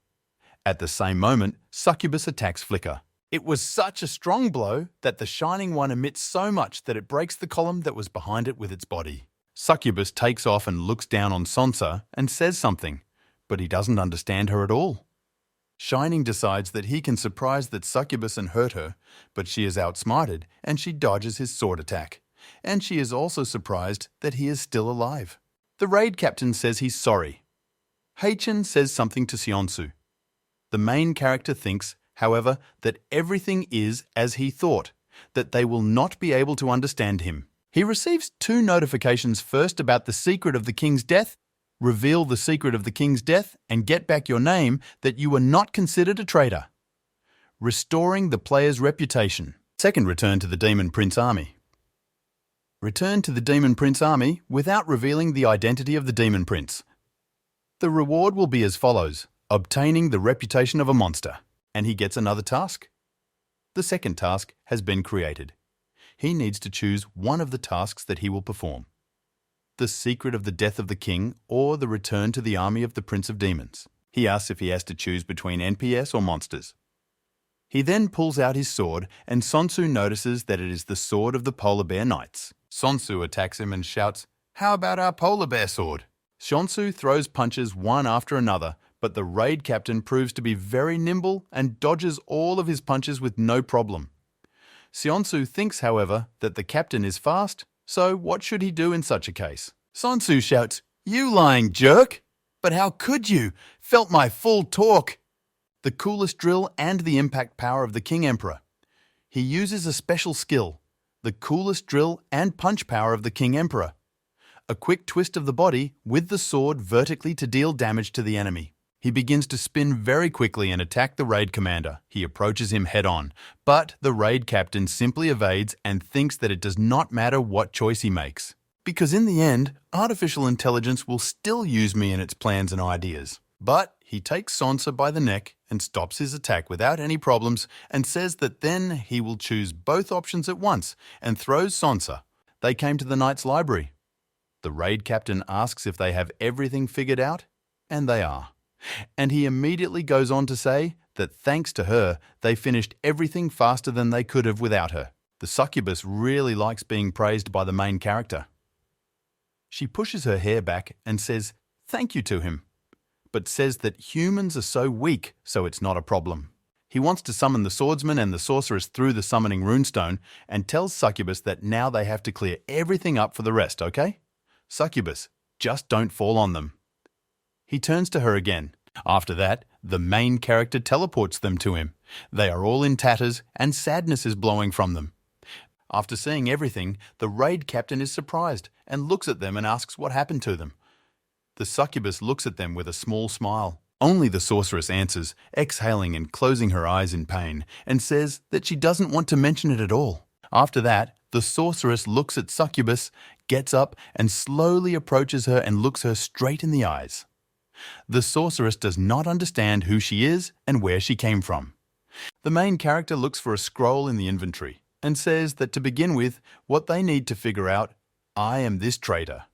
At the same moment, Succubus attacks Flicker. It was such a strong blow that the Shining One emits so much that it breaks the column that was behind it with its body. Succubus takes off and looks down on Sansa and says something, but he doesn't understand her at all. Shining decides that he can surprise that Succubus and hurt her, but she is outsmarted and she dodges his sword attack. And she is also surprised that he is still alive. The raid captain says he's sorry. Haechan says something to Seonsu. The main character thinks, however, that everything is as he thought, that they will not be able to understand him. He receives 2 notifications, first about the secret of the king's death, reveal the secret of the king's death and get back your name that you were not considered a traitor. Restoring the player's reputation. Second, return to the Demon Prince army. Return to the Demon Prince army without revealing the identity of the Demon Prince. The reward will be as follows: obtaining the reputation of a monster. And he gets another task. The second task has been created. He needs to choose one of the tasks that he will perform: the secret of the death of the king or the return to the army of the Prince of Demons. He asks if he has to choose between NPS or monsters. He then pulls out his sword and Sonsu notices that it is the sword of the Polar Bear Knights. Sonsu attacks him and shouts, "How about our polar bear sword?" Sonsu throws punches one after another, but the raid captain proves to be very nimble and dodges all of his punches with no problem. Seonsu thinks, however, that the captain is fast, so what should he do in such a case? Sonsu shouts, "You lying jerk! But how could you? Felt my full torque!" The coolest drill and the impact power of the King Emperor. He uses a special skill, the coolest drill and punch power of the King Emperor. A quick twist of the body with the sword vertically to deal damage to the enemy. He begins to spin very quickly and attack the raid commander. He approaches him head-on, but the raid captain simply evades and thinks that it does not matter what choice he makes. Because in the end, artificial intelligence will still use me in its plans and ideas. But he takes Sansa by the neck and stops his attack without any problems and says that then he will choose both options at once and throws Sansa. They came to the Knight's library. The raid captain asks if they have everything figured out, and they are. And he immediately goes on to say that thanks to her, they finished everything faster than they could have without her. The succubus really likes being praised by the main character. She pushes her hair back and says thank you to him, but says that humans are so weak, so it's not a problem. He wants to summon the swordsman and the sorceress through the summoning runestone and tells Succubus that now they have to clear everything up for the rest, okay? Succubus, just don't fall on them. He turns to her again. After that, the main character teleports them to him. They are all in tatters and sadness is blowing from them. After seeing everything, the raid captain is surprised and looks at them and asks what happened to them. The succubus looks at them with a small smile. Only the sorceress answers, exhaling and closing her eyes in pain, and says that she doesn't want to mention it at all. After that, the sorceress looks at Succubus, gets up and slowly approaches her and looks her straight in the eyes. The sorceress does not understand who she is and where she came from. The main character looks for a scroll in the inventory and says that to begin with, what they need to figure out, I am this traitor.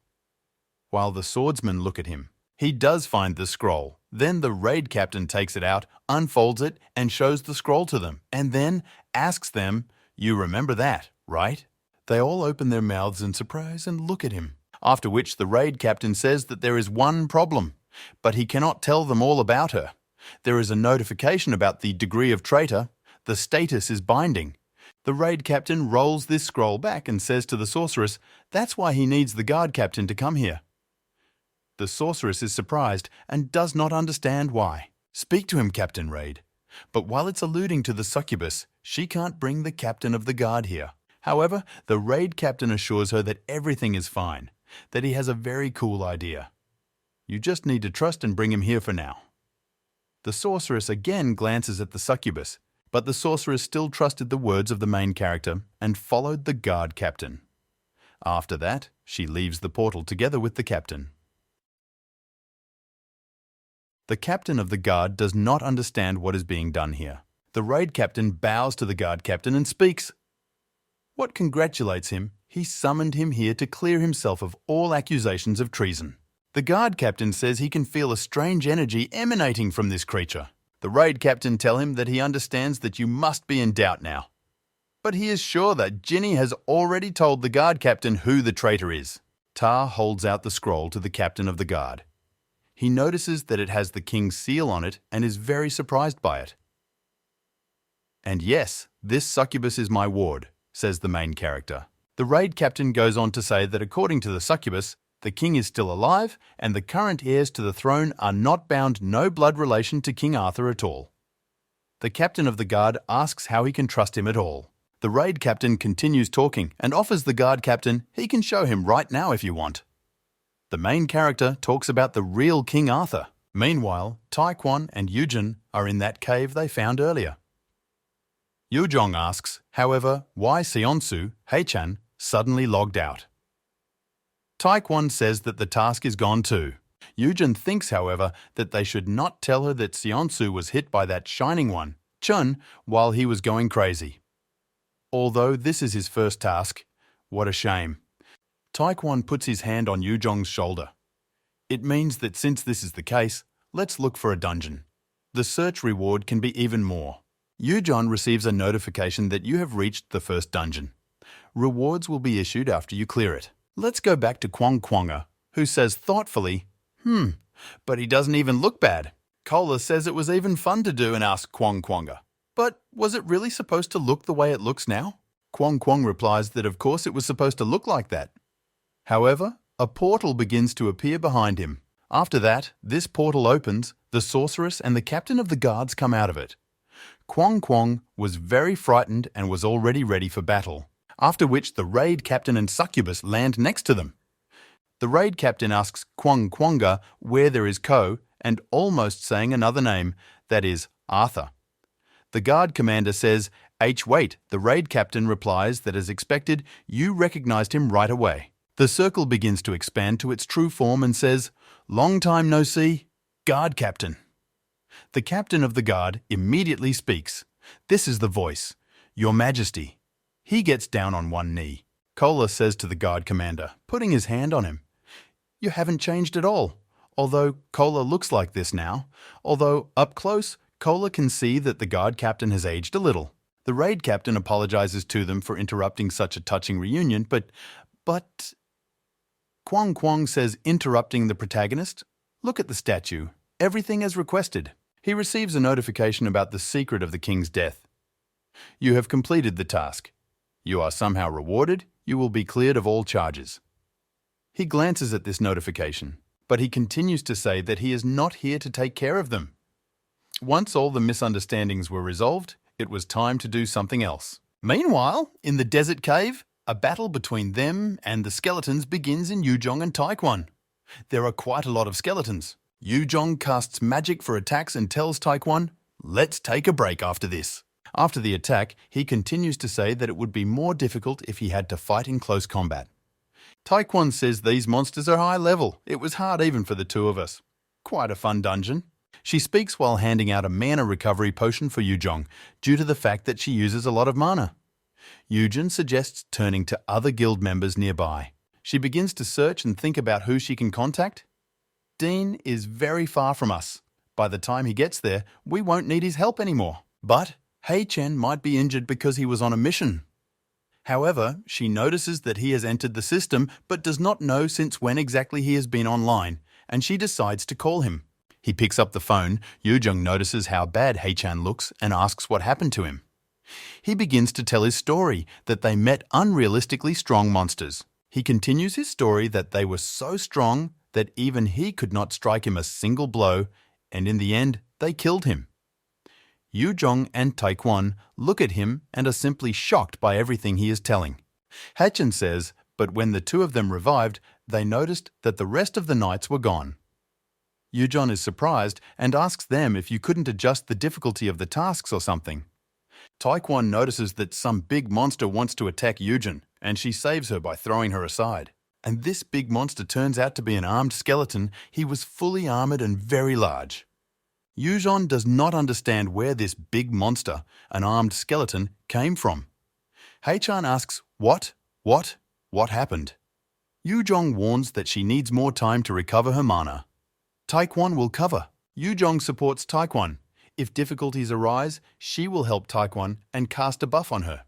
While the swordsmen look at him, he does find the scroll. Then the raid captain takes it out, unfolds it, and shows the scroll to them, and then asks them, you remember that, right? They all open their mouths in surprise and look at him, after which the raid captain says that there is one problem, but he cannot tell them all about her. There is a notification about the degree of traitor. The status is binding. The raid captain rolls this scroll back and says to the sorceress, that's why he needs the guard captain to come here. The sorceress is surprised and does not understand why. Speak to him, Captain Raid. But while it's alluding to the succubus, she can't bring the captain of the guard here. However, the raid captain assures her that everything is fine, that he has a very cool idea. You just need to trust and bring him here for now. The sorceress again glances at the succubus, but the sorceress still trusted the words of the main character and followed the guard captain. After that, she leaves the portal together with the captain. The captain of the guard does not understand what is being done here. The raid captain bows to the guard captain and speaks. What congratulates him, he summoned him here to clear himself of all accusations of treason. The guard captain says he can feel a strange energy emanating from this creature. The raid captain tells him that he understands that you must be in doubt now. But he is sure that Ginny has already told the guard captain who the traitor is. Tar holds out the scroll to the captain of the guard. He notices that it has the king's seal on it and is very surprised by it. And yes, this succubus is my ward, says the main character. The raid captain goes on to say that according to the succubus, the king is still alive and the current heirs to the throne are not bound no blood relation to King Arthur at all. The captain of the guard asks how he can trust him at all. The raid captain continues talking and offers the guard captain he can show him right now if you want. The main character talks about the real King Arthur. Meanwhile, Taekwon and Yujin are in that cave they found earlier. Yujong asks, however, why Seonsu, Haechan, suddenly logged out. Taekwon says that the task is gone too. Yujin thinks, however, that they should not tell her that Seonsu was hit by that shining one, Chun, while he was going crazy. Although this is his first task, what a shame. Taekwon puts his hand on Yujong's shoulder. It means that since this is the case, let's look for a dungeon. The search reward can be even more. Yujong receives a notification that you have reached the first dungeon. Rewards will be issued after you clear it. Let's go back to Kwong Kwonga, who says thoughtfully, but he doesn't even look bad. Kola says it was even fun to do and ask Kwong Kwonga. But was it really supposed to look the way it looks now? Kwong Kwong replies that of course it was supposed to look like that. However, a portal begins to appear behind him. After that, this portal opens, the sorceress and the captain of the guards come out of it. Kwong Kwong was very frightened and was already ready for battle, after which the raid captain and succubus land next to them. The raid captain asks Kwong Kwonga where there is Ko and almost saying another name, that is, Arthur. The guard commander says, wait, the raid captain replies that as expected, you recognized him right away. The circle begins to expand to its true form and says, long time no see, guard captain. The captain of the guard immediately speaks. This is the voice, Your Majesty. He gets down on one knee. Kola says to the guard commander, putting his hand on him, you haven't changed at all, although Kola looks like this now. Although up close, Kola can see that the guard captain has aged a little. The raid captain apologizes to them for interrupting such a touching reunion, but Kwong Kwong says, interrupting the protagonist, look at the statue. Everything as requested. He receives a notification about the secret of the king's death. You have completed the task. You are somehow rewarded. You will be cleared of all charges. He glances at this notification, but he continues to say that he is not here to take care of them. Once all the misunderstandings were resolved, it was time to do something else. Meanwhile, in the desert cave, a battle between them and the skeletons begins in Yujong and Taekwon. There are quite a lot of skeletons. Yujong casts magic for attacks and tells Taekwon, let's take a break after this. After the attack, he continues to say that it would be more difficult if he had to fight in close combat. Taekwon says these monsters are high level. It was hard even for the two of us. Quite a fun dungeon. She speaks while handing out a mana recovery potion for Yujong, due to the fact that she uses a lot of mana. Yujin suggests turning to other guild members nearby. She begins to search and think about who she can contact. Dean is very far from us. By the time he gets there, we won't need his help anymore. But Haechan might be injured because he was on a mission. However, she notices that he has entered the system but does not know since when exactly he has been online, and she decides to call him. He picks up the phone. Yujong notices how bad Haechan looks and asks what happened to him. He begins to tell his story, that they met unrealistically strong monsters. He continues his story that they were so strong that even he could not strike him a single blow, and in the end, they killed him. Yujong and Taekwon look at him and are simply shocked by everything he is telling. Haechan says, but when the two of them revived, they noticed that the rest of the knights were gone. Yujon is surprised and asks them if you couldn't adjust the difficulty of the tasks or something. Taekwon notices that some big monster wants to attack Yujon, and she saves her by throwing her aside. And this big monster turns out to be an armed skeleton. He was fully armored and very large. Yujon does not understand where this big monster, an armed skeleton, came from. Haechan asks, What happened? Yujong warns that she needs more time to recover her mana. Taekwon will cover. Yujong supports Taekwon. If difficulties arise, she will help Taekwon and cast a buff on her.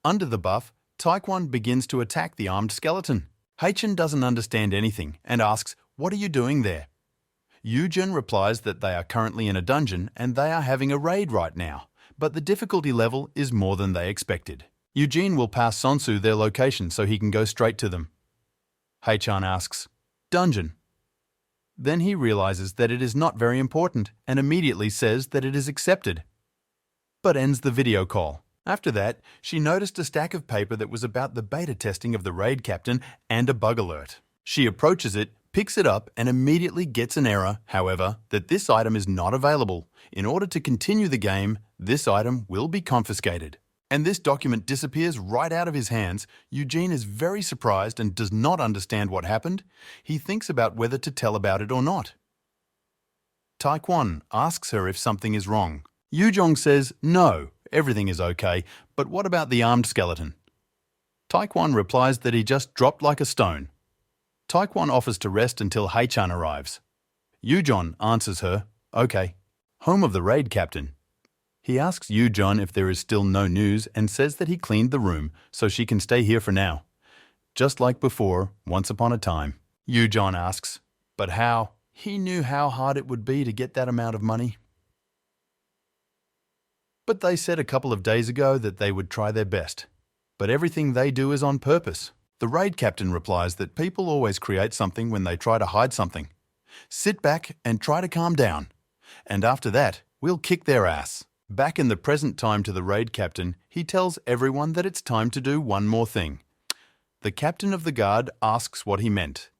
Under the buff, Taekwon begins to attack the armed skeleton. Haechan doesn't understand anything and asks, What are you doing there? Yujin replies that they are currently in a dungeon and they are having a raid right now, but the difficulty level is more than they expected. Eugene will pass Sonsu their location so he can go straight to them. Haechan asks, Dungeon. Then he realizes that it is not very important and immediately says that it is accepted, but ends the video call. After that, she noticed a stack of paper that was about the beta testing of the raid captain and a bug alert. She approaches it, picks it up, and immediately gets an error, however, that this item is not available. In order to continue the game, this item will be confiscated. And this document disappears right out of his hands. Eugene is very surprised and does not understand what happened. He thinks about whether to tell about it or not. Taekwon asks her if something is wrong. Yujong says, No, everything is okay, but what about the armed skeleton? Taekwon replies that he just dropped like a stone. Taekwon offers to rest until Haechan arrives. Yujon answers her, Okay. Home of the raid captain. He asks Yujon if there is still no news and says that he cleaned the room so she can stay here for now. Just like before, once upon a time. Yujon asks, But how? He knew how hard it would be to get that amount of money. But they said a couple of days ago that they would try their best. But everything they do is on purpose. The raid captain replies that people always create something when they try to hide something. Sit back and try to calm down. And after that, we'll kick their ass. Back in the present time to the raid captain, he tells everyone that it's time to do one more thing. The captain of the guard asks what he meant.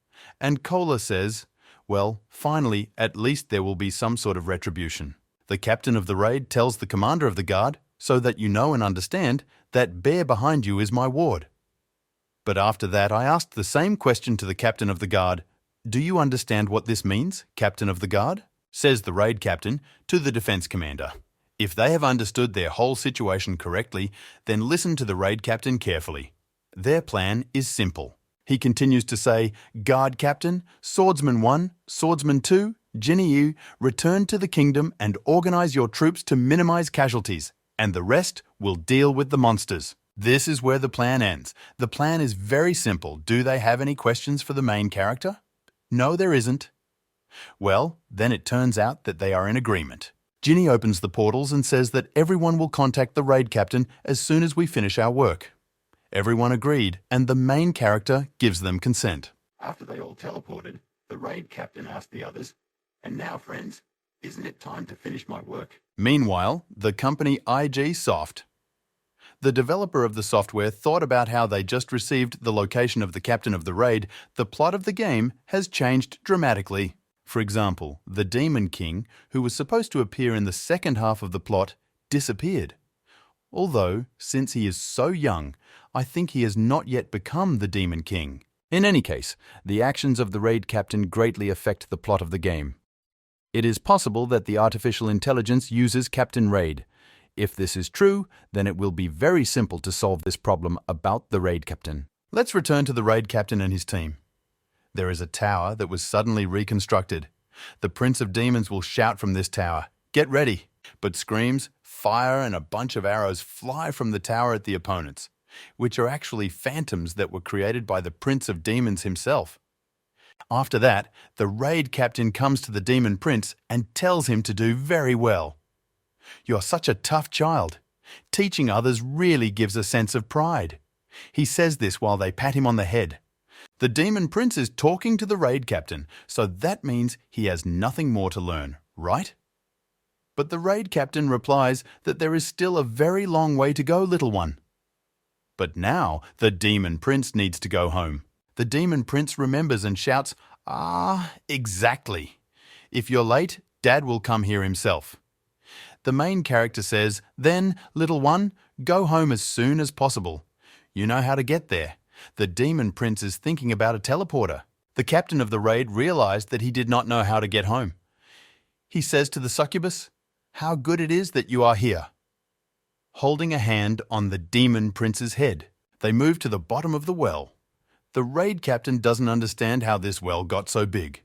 And Kola says, Well, finally, at least there will be some sort of retribution. The captain of the raid tells the commander of the guard, so that you know and understand, that bear behind you is my ward. But after that, I asked the same question to the captain of the guard. Do you understand what this means, captain of the guard? Says the raid captain to the defense commander. If they have understood their whole situation correctly, then listen to the raid captain carefully. Their plan is simple. He continues to say, Guard captain, swordsman 1, swordsman 2, Jinyu, return to the kingdom and organize your troops to minimize casualties, and the rest will deal with the monsters. This is where the plan ends. The plan is very simple. Do they have any questions for the main character? No, there isn't. Well, then it turns out that they are in agreement. Ginny opens the portals and says that everyone will contact the raid captain as soon as we finish our work. Everyone agreed, and the main character gives them consent. After they all teleported, the raid captain asked the others, And now, friends, isn't it time to finish my work? Meanwhile, the company IG Soft. The developer of the software thought about how they just received the location of the captain of the raid. The plot of the game has changed dramatically. For example, the Demon King, who was supposed to appear in the second half of the plot, disappeared. Although, since he is so young, I think he has not yet become the Demon King. In any case, the actions of the raid captain greatly affect the plot of the game. It is possible that the artificial intelligence uses Captain Raid. If this is true, then it will be very simple to solve this problem about the raid captain. Let's return to the raid captain and his team. There is a tower that was suddenly reconstructed. The Prince of Demons will shout from this tower, Get ready! But screams, fire, and a bunch of arrows fly from the tower at the opponents, which are actually phantoms that were created by the Prince of Demons himself. After that, the raid captain comes to the Demon Prince and tells him to do very well. You're such a tough child. Teaching others really gives a sense of pride. He says this while they pat him on the head. The Demon Prince is talking to the raid captain, so that means he has nothing more to learn, right? But the raid captain replies that there is still a very long way to go, little one. But now the Demon Prince needs to go home. The Demon Prince remembers and shouts, exactly. If you're late, Dad will come here himself. The main character says, "Then, little one, go home as soon as possible. You know how to get there. The demon prince is thinking about a teleporter." The captain of the raid realized that he did not know how to get home. He says to the succubus, "How good it is that you are here." Holding a hand on the demon prince's head, they move to the bottom of the well. The raid captain doesn't understand how this well got so big.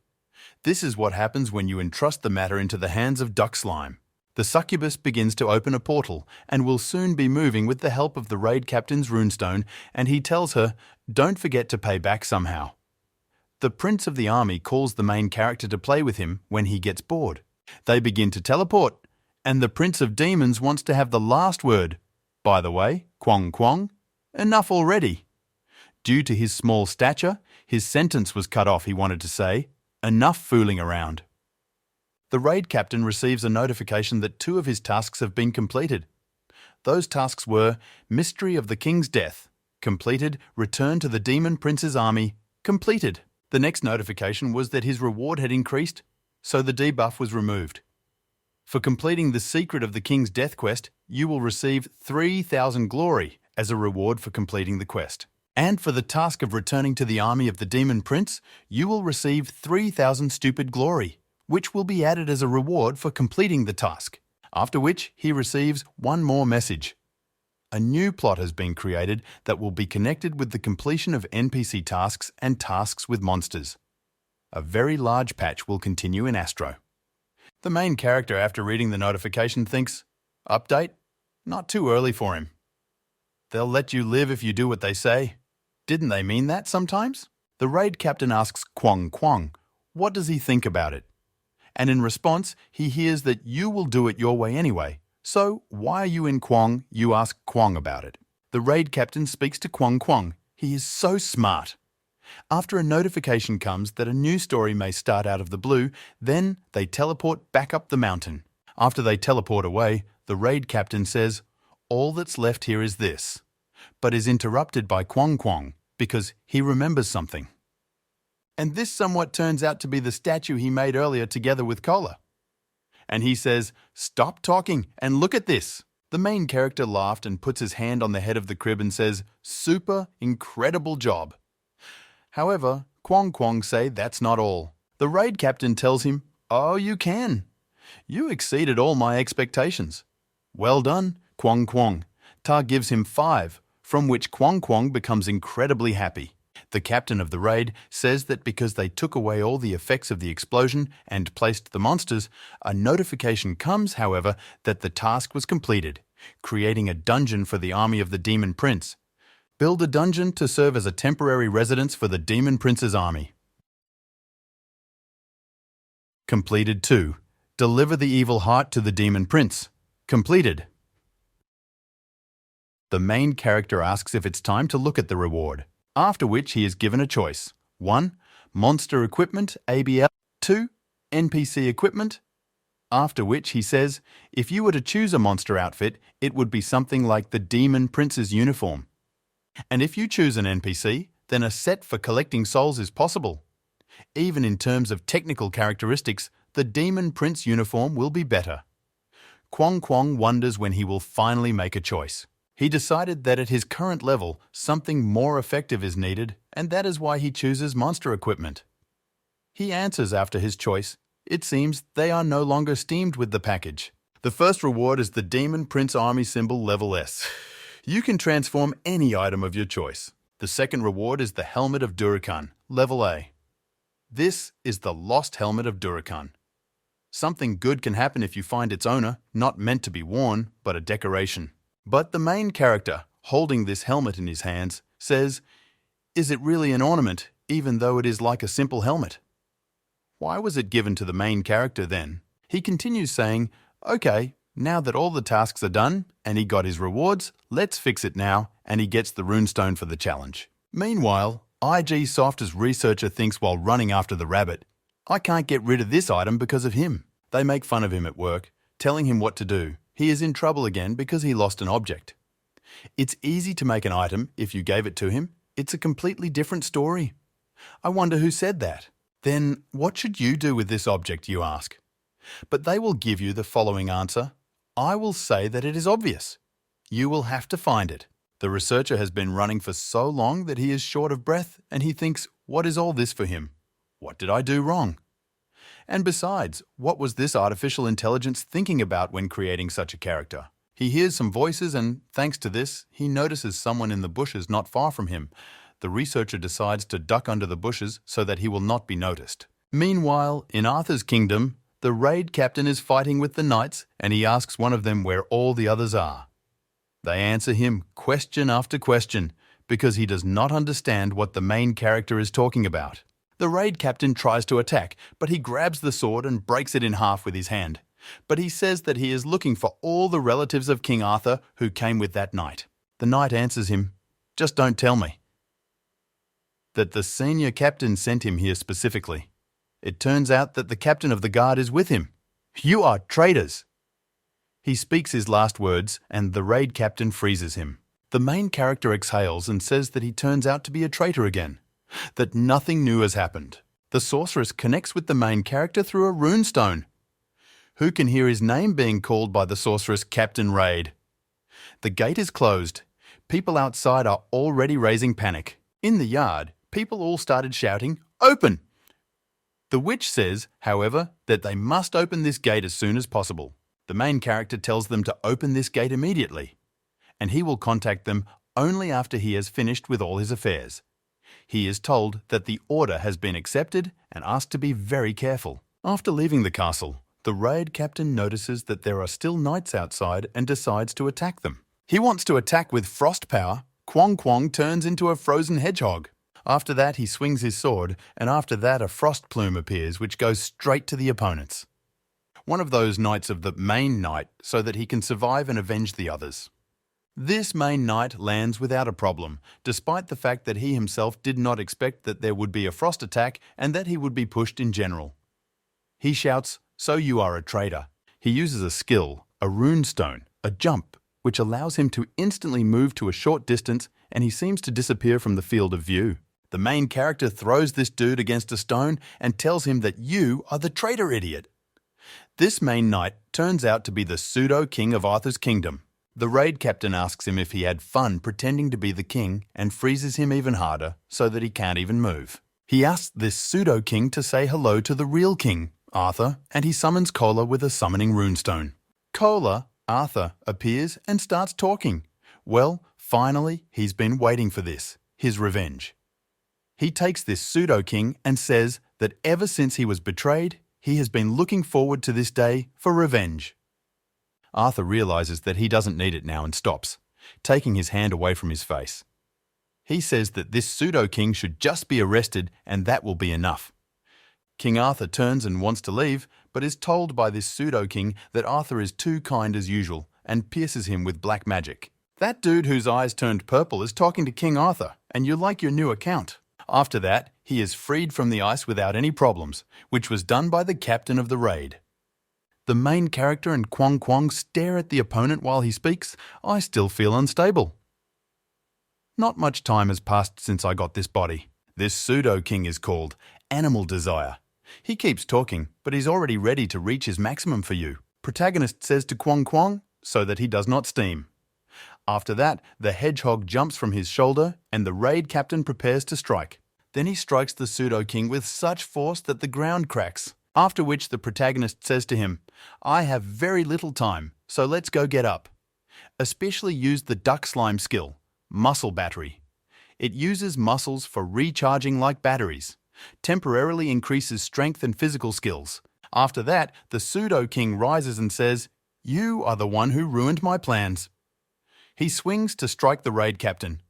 This is what happens when you entrust the matter into the hands of duck slime. The succubus begins to open a portal and will soon be moving with the help of the raid captain's runestone, and he tells her, "Don't forget to pay back somehow." The prince of the army calls the main character to play with him when he gets bored. They begin to teleport, and the prince of demons wants to have the last word. "By the way, Kwong Kwong, enough already." Due to his small stature, his sentence was cut off. He wanted to say, "Enough fooling around." The raid captain receives a notification that 2 of his tasks have been completed. Those tasks were Mystery of the King's Death, completed, Return to the Demon Prince's Army, completed. The next notification was that his reward had increased, so the debuff was removed. For completing the Secret of the King's Death quest, you will receive 3,000 glory as a reward for completing the quest. And for the task of returning to the army of the Demon Prince, you will receive 3,000 stupid glory, which will be added as a reward for completing the task, after which he receives one more message. A new plot has been created that will be connected with the completion of NPC tasks and tasks with monsters. A very large patch will continue in Astro. The main character, after reading the notification, thinks, "Update? Not too early for him. They'll let you live if you do what they say. Didn't they mean that sometimes?" The raid captain asks Kwong Kwong, what does he think about it? And in response, he hears that you will do it your way anyway. So why are you in Kwong? You ask Kwong about it. The raid captain speaks to Kwong Kwong. He is so smart. After a notification comes that a new story may start out of the blue, then they teleport back up the mountain. After they teleport away, the raid captain says, "All that's left here is this," but is interrupted by Kwong Kwong because he remembers something. And this somewhat turns out to be the statue he made earlier together with Cola. And he says, "Stop talking and look at this." The main character laughed and puts his hand on the head of the crib and says, "Super incredible job." However, Kwong Kwong say that's not all. The raid captain tells him, "Oh, you can. You exceeded all my expectations." "Well done, Kwong Kwong." Ta gives him 5, from which Kwong Kwong becomes incredibly happy. The captain of the raid says that because they took away all the effects of the explosion and placed the monsters, a notification comes, however, that the task was completed, creating a dungeon for the army of the Demon Prince. Build a dungeon to serve as a temporary residence for the Demon Prince's army. Completed 2. Deliver the evil heart to the Demon Prince. Completed. The main character asks if it's time to look at the reward, after which he is given a choice. 1. Monster equipment, ABL. 2. NPC equipment. After which he says, if you were to choose a monster outfit, it would be something like the Demon Prince's uniform. And if you choose an NPC, then a set for collecting souls is possible. Even in terms of technical characteristics, the Demon Prince uniform will be better. Kwong Kwong wonders when he will finally make a choice. He decided that at his current level, something more effective is needed, and that is why he chooses monster equipment. He answers after his choice. It seems they are no longer steamed with the package. The first reward is the Demon Prince Army symbol level S. You can transform any item of your choice. The second reward is the Helmet of Durakan, level A. This is the Lost Helmet of Durakan. Something good can happen if you find its owner, not meant to be worn, but a decoration. But the main character, holding this helmet in his hands, says, is it really an ornament, even though it is like a simple helmet? Why was it given to the main character then? He continues saying, okay, now that all the tasks are done, and he got his rewards, let's fix it now, and he gets the runestone for the challenge. Meanwhile, IG Soft's researcher thinks while running after the rabbit, I can't get rid of this item because of him. They make fun of him at work, telling him what to do. He is in trouble again because he lost an object. It's easy to make an item if you gave it to him. It's a completely different story. I wonder who said that. Then what should you do with this object, you ask? But they will give you the following answer. I will say that it is obvious. You will have to find it. The researcher has been running for so long that he is short of breath and he thinks, what is all this for him? What did I do wrong? And besides, what was this artificial intelligence thinking about when creating such a character? He hears some voices and, thanks to this, he notices someone in the bushes not far from him. The researcher decides to duck under the bushes so that he will not be noticed. Meanwhile, in Arthur's kingdom, the raid captain is fighting with the knights and he asks one of them where all the others are. They answer him question after question because he does not understand what the main character is talking about. The raid captain tries to attack, but he grabs the sword and breaks it in half with his hand. But he says that he is looking for all the relatives of King Arthur who came with that knight. The knight answers him, just don't tell me. That the senior captain sent him here specifically. It turns out that the captain of the guard is with him. You are traitors! He speaks his last words and the raid captain freezes him. The main character exhales and says that he turns out to be a traitor again. That nothing new has happened. The sorceress connects with the main character through a runestone. Who can hear his name being called by the sorceress Captain Raid? The gate is closed. People outside are already raising panic. In the yard, people all started shouting, "Open!" The witch says, however, that they must open this gate as soon as possible. The main character tells them to open this gate immediately, and he will contact them only after he has finished with all his affairs. He is told that the order has been accepted and asked to be very careful. After leaving the castle, the raid captain notices that there are still knights outside and decides to attack them. He wants to attack with frost power. Kwong Kwong turns into a frozen hedgehog. After that, he swings his sword, and after that a frost plume appears which goes straight to the opponents. One of those knights of the main knight so that he can survive and avenge the others. This main knight lands without a problem, despite the fact that he himself did not expect that there would be a frost attack and that he would be pushed in general. He shouts, "So you are a traitor." He uses a skill, a runestone, a jump, which allows him to instantly move to a short distance and he seems to disappear from the field of view. The main character throws this dude against a stone and tells him that you are the traitor idiot. This main knight turns out to be the pseudo-king of Arthur's kingdom. The raid captain asks him if he had fun pretending to be the king and freezes him even harder so that he can't even move. He asks this pseudo-king to say hello to the real king, Arthur, and he summons Kola with a summoning runestone. Kola, Arthur, appears and starts talking. Well, finally, he's been waiting for this, his revenge. He takes this pseudo-king and says that ever since he was betrayed, he has been looking forward to this day for revenge. Arthur realizes that he doesn't need it now and stops, taking his hand away from his face. He says that this pseudo-king should just be arrested and that will be enough. King Arthur turns and wants to leave, but is told by this pseudo-king that Arthur is too kind as usual and pierces him with black magic. That dude whose eyes turned purple is talking to King Arthur, and you like your new account. After that, he is freed from the ice without any problems, which was done by the captain of the raid. The main character and Kwong Kwong stare at the opponent while he speaks. I still feel unstable. Not much time has passed since I got this body. This pseudo-king is called Animal Desire. He keeps talking, but he's already ready to reach his maximum for you. Protagonist says to Kwong Kwong, so that he does not steam. After that, the hedgehog jumps from his shoulder and the raid captain prepares to strike. Then he strikes the pseudo-king with such force that the ground cracks, after which the protagonist says to him, "I have very little time, so let's go get up." Especially use the duck slime skill, Muscle Battery. It uses muscles for recharging like batteries, temporarily increases strength and physical skills. After that, the pseudo-king rises and says, "You are the one who ruined my plans." He swings to strike the raid captain,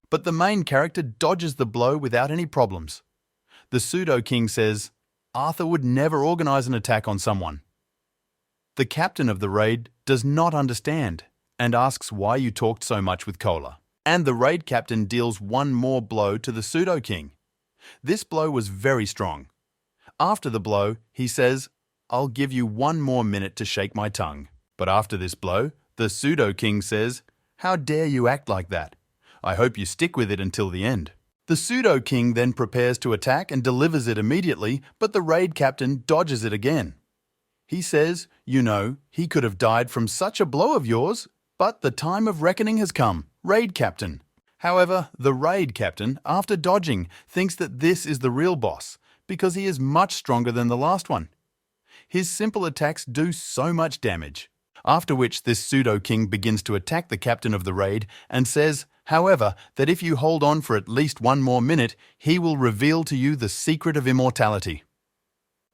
but the main character dodges the blow without any problems. The pseudo-king says, Arthur would never organize an attack on someone. The captain of the raid does not understand and asks why you talked so much with Kola. And the raid captain deals one more blow to the pseudo-king. This blow was very strong. After the blow, he says, "I'll give you 1 more minute to shake my tongue." But after this blow, the pseudo-king says, "How dare you act like that? I hope you stick with it until the end." The pseudo-king then prepares to attack and delivers it immediately, but the raid captain dodges it again. He says, you know, he could have died from such a blow of yours, but the time of reckoning has come, raid captain. However, the raid captain, after dodging, thinks that this is the real boss, because he is much stronger than the last one. His simple attacks do so much damage. After which this pseudo-king begins to attack the captain of the raid and says, however, that if you hold on for at least one more minute, he will reveal to you the secret of immortality.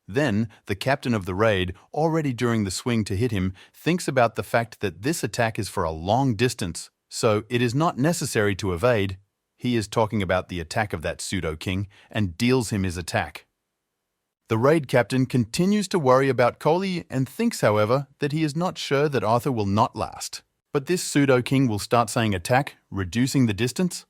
Then, the captain of the raid, already during the swing to hit him, thinks about the fact that this attack is for a long distance, so it is not necessary to evade. He is talking about the attack of that pseudo-king and deals him his attack. The raid captain continues to worry about Coley and thinks, however, that he is not sure that Arthur will not last. But this pseudo-king will start saying attack, reducing the distance.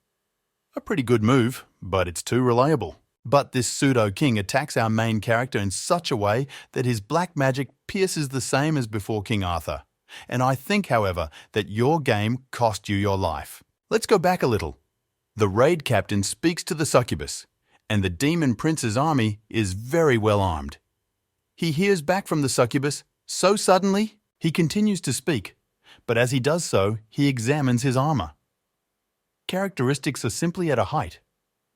A pretty good move, but it's too reliable. But this pseudo-king attacks our main character in such a way that his black magic pierces the same as before King Arthur. And I think, however, that your game cost you your life. Let's go back a little. The raid captain speaks to the succubus, and the demon prince's army is very well armed. He hears back from the succubus so suddenly he continues to speak, but as he does so, he examines his armor. Characteristics are simply at a height.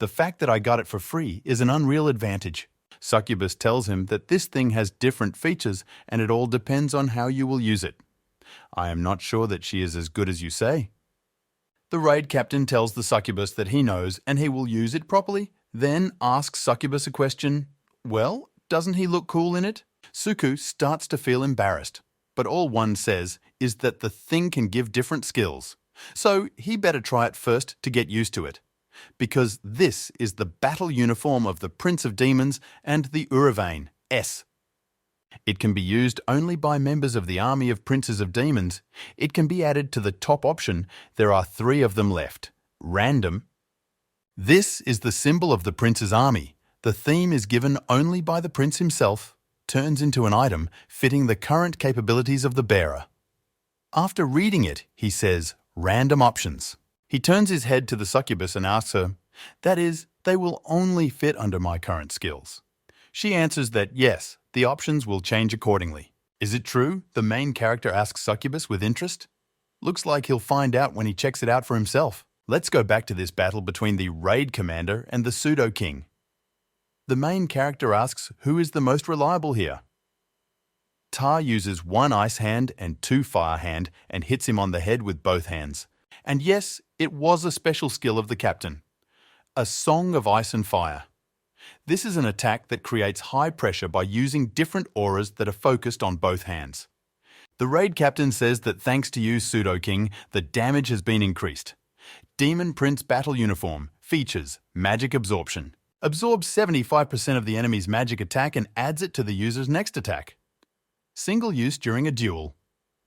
The fact that I got it for free is an unreal advantage. Succubus tells him that this thing has different features and it all depends on how you will use it. I am not sure that she is as good as you say. The raid captain tells the succubus that he knows and he will use it properly, then asks Succubus a question. Well, doesn't he look cool in it? Suku starts to feel embarrassed, but all one says is that the thing can give different skills. So he better try it first to get used to it. Because this is the battle uniform of the Prince of Demons and the Uravain, S. It can be used only by members of the army of Princes of Demons. It can be added to the top option. There are 3 of them left. Random. This is the symbol of the prince's army. The theme is given only by the prince himself, turns into an item fitting the current capabilities of the bearer. After reading it, he says, random options. He turns his head to the succubus and asks her, that is, they will only fit under my current skills. She answers that yes, the options will change accordingly. Is it true? The main character asks Succubus with interest. Looks like he'll find out when he checks it out for himself. Let's go back to this battle between the raid commander and the pseudo-king. The main character asks who is the most reliable here. Ta uses 1 ice hand and 2 fire hand and hits him on the head with both hands. And yes, it was a special skill of the captain. A Song of Ice and Fire. This is an attack that creates high pressure by using different auras that are focused on both hands. The raid captain says that thanks to you, Pseudo-King, the damage has been increased. Demon Prince Battle Uniform. Features. Magic Absorption. Absorbs 75% of the enemy's magic attack and adds it to the user's next attack. Single use during a duel.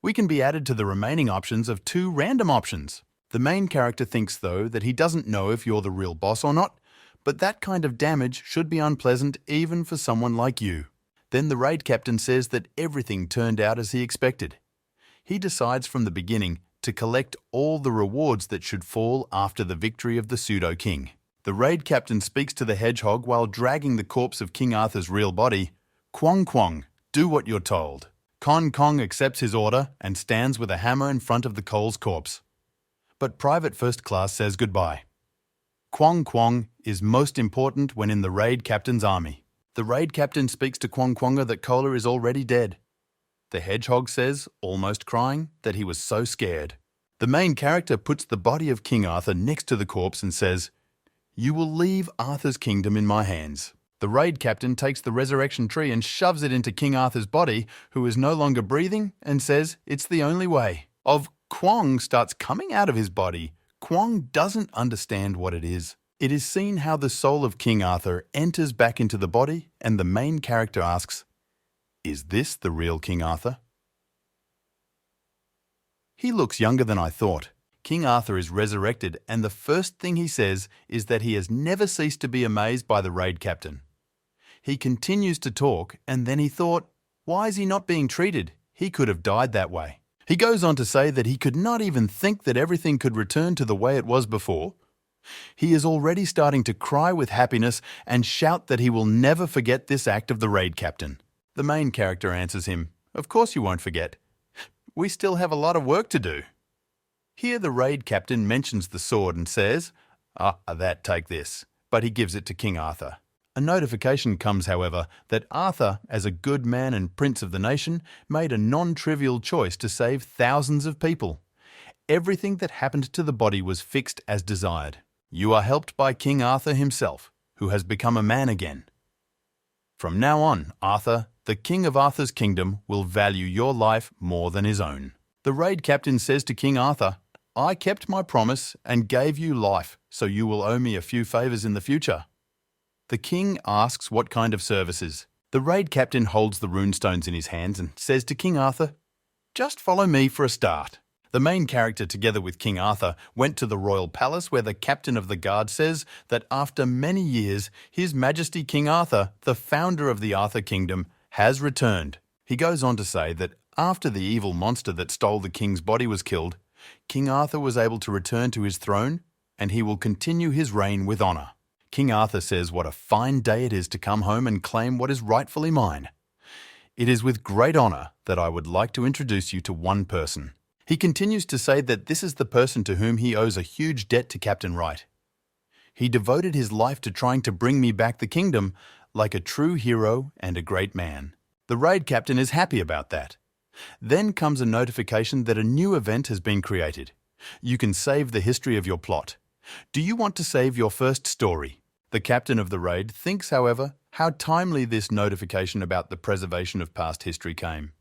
We can be added to the remaining options of 2 random options. The main character thinks, though, that he doesn't know if you're the real boss or not, but that kind of damage should be unpleasant even for someone like you. Then the raid captain says that everything turned out as he expected. He decides from the beginning to collect all the rewards that should fall after the victory of the pseudo-king. The raid captain speaks to the hedgehog while dragging the corpse of King Arthur's real body. Kwong Kwong, do what you're told. Kon Kong accepts his order and stands with a hammer in front of the Cole's corpse. But Private First Class says goodbye. Kwong Kwong is most important when in the raid captain's army. The raid captain speaks to Kwong Kwonga that Kola is already dead. The hedgehog says, almost crying, that he was so scared. The main character puts the body of King Arthur next to the corpse and says, "You will leave Arthur's kingdom in my hands." The raid captain takes the resurrection tree and shoves it into King Arthur's body, who is no longer breathing, and says it's the only way. Kwong starts coming out of his body. Kwong doesn't understand what it is. It is seen how the soul of King Arthur enters back into the body, and the main character asks, "Is this the real King Arthur?" He looks younger than I thought. King Arthur is resurrected, and the first thing he says is that he has never ceased to be amazed by the raid captain. He continues to talk, and then he thought, why is he not being treated? He could have died that way. He goes on to say that he could not even think that everything could return to the way it was before. He is already starting to cry with happiness and shout that he will never forget this act of the raid captain. The main character answers him, "Of course you won't forget. We still have a lot of work to do." Here the raid captain mentions the sword and says, take this," but he gives it to King Arthur. A notification comes, however, that Arthur, as a good man and prince of the nation, made a non-trivial choice to save thousands of people. Everything that happened to the body was fixed as desired. You are helped by King Arthur himself, who has become a man again. From now on, Arthur, the king of Arthur's kingdom, will value your life more than his own. The raid captain says to King Arthur, "I kept my promise and gave you life, so you will owe me a few favours in the future." The king asks what kind of services. The raid captain holds the runestones in his hands and says to King Arthur, "Just follow me for a start." The main character, together with King Arthur, went to the royal palace where the captain of the guard says that after many years, His Majesty King Arthur, the founder of the Arthur Kingdom, has returned. He goes on to say that after the evil monster that stole the king's body was killed, King Arthur was able to return to his throne and he will continue his reign with honour. King Arthur says what a fine day it is to come home and claim what is rightfully mine. It is with great honour that I would like to introduce you to one person. He continues to say that this is the person to whom he owes a huge debt to Captain Right. He devoted his life to trying to bring me back the kingdom like a true hero and a great man. The raid captain is happy about that. Then comes a notification that a new event has been created. You can save the history of your plot. Do you want to save your first story? The captain of the raid thinks, however, how timely this notification about the preservation of past history came.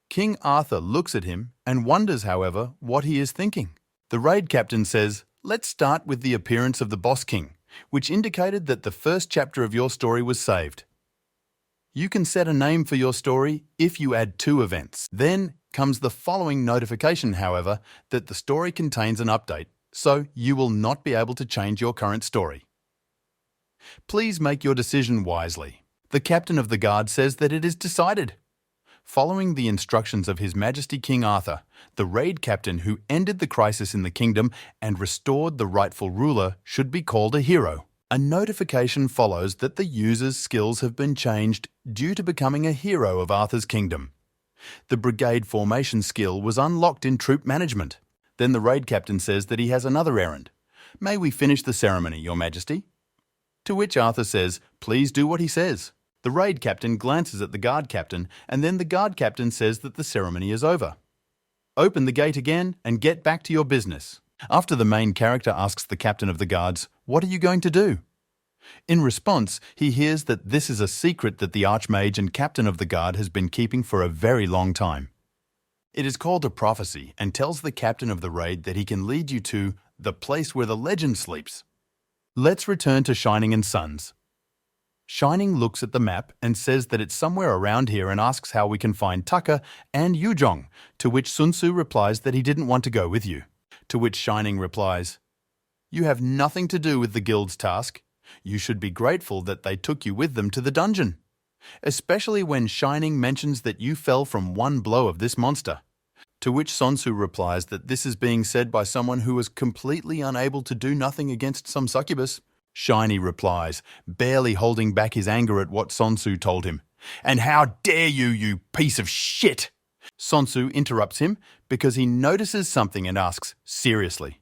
King Arthur looks at him and wonders, however, what he is thinking. The raid captain says, "Let's start with the appearance of the boss king, which indicated that the first chapter of your story was saved. You can set a name for your story if you add 2 events. Then comes the following notification, however, that the story contains an update, so you will not be able to change your current story. Please make your decision wisely." The captain of the guard says that it is decided. Following the instructions of His Majesty King Arthur, the raid captain who ended the crisis in the kingdom and restored the rightful ruler should be called a hero. A notification follows that the user's skills have been changed due to becoming a hero of Arthur's kingdom. The brigade formation skill was unlocked in troop management. Then the raid captain says that he has another errand. "May we finish the ceremony, Your Majesty?" To which Arthur says, "Please do what he says." The raid captain glances at the guard captain, and then the guard captain says that the ceremony is over. "Open the gate again and get back to your business." After the main character asks the captain of the guards, "What are you going to do?" In response, he hears that this is a secret that the archmage and captain of the guard has been keeping for a very long time. It is called a prophecy and tells the captain of the raid that he can lead you to the place where the legend sleeps. Let's return to Shining and Sons. Shining looks at the map and says that it's somewhere around here and asks how we can find Tucker and Yuzhong, to which Sun Tzu replies that he didn't want to go with you. To which Shining replies, "You have nothing to do with the guild's task. You should be grateful that they took you with them to the dungeon. Especially when Shining mentions that you fell from one blow of this monster." To which Sun Tzu replies that this is being said by someone who was completely unable to do nothing against some succubus. Shiny replies, barely holding back his anger at what Sun Tzu told him, "And how dare you, you piece of shit!" Sun Tzu interrupts him because he notices something and asks, seriously.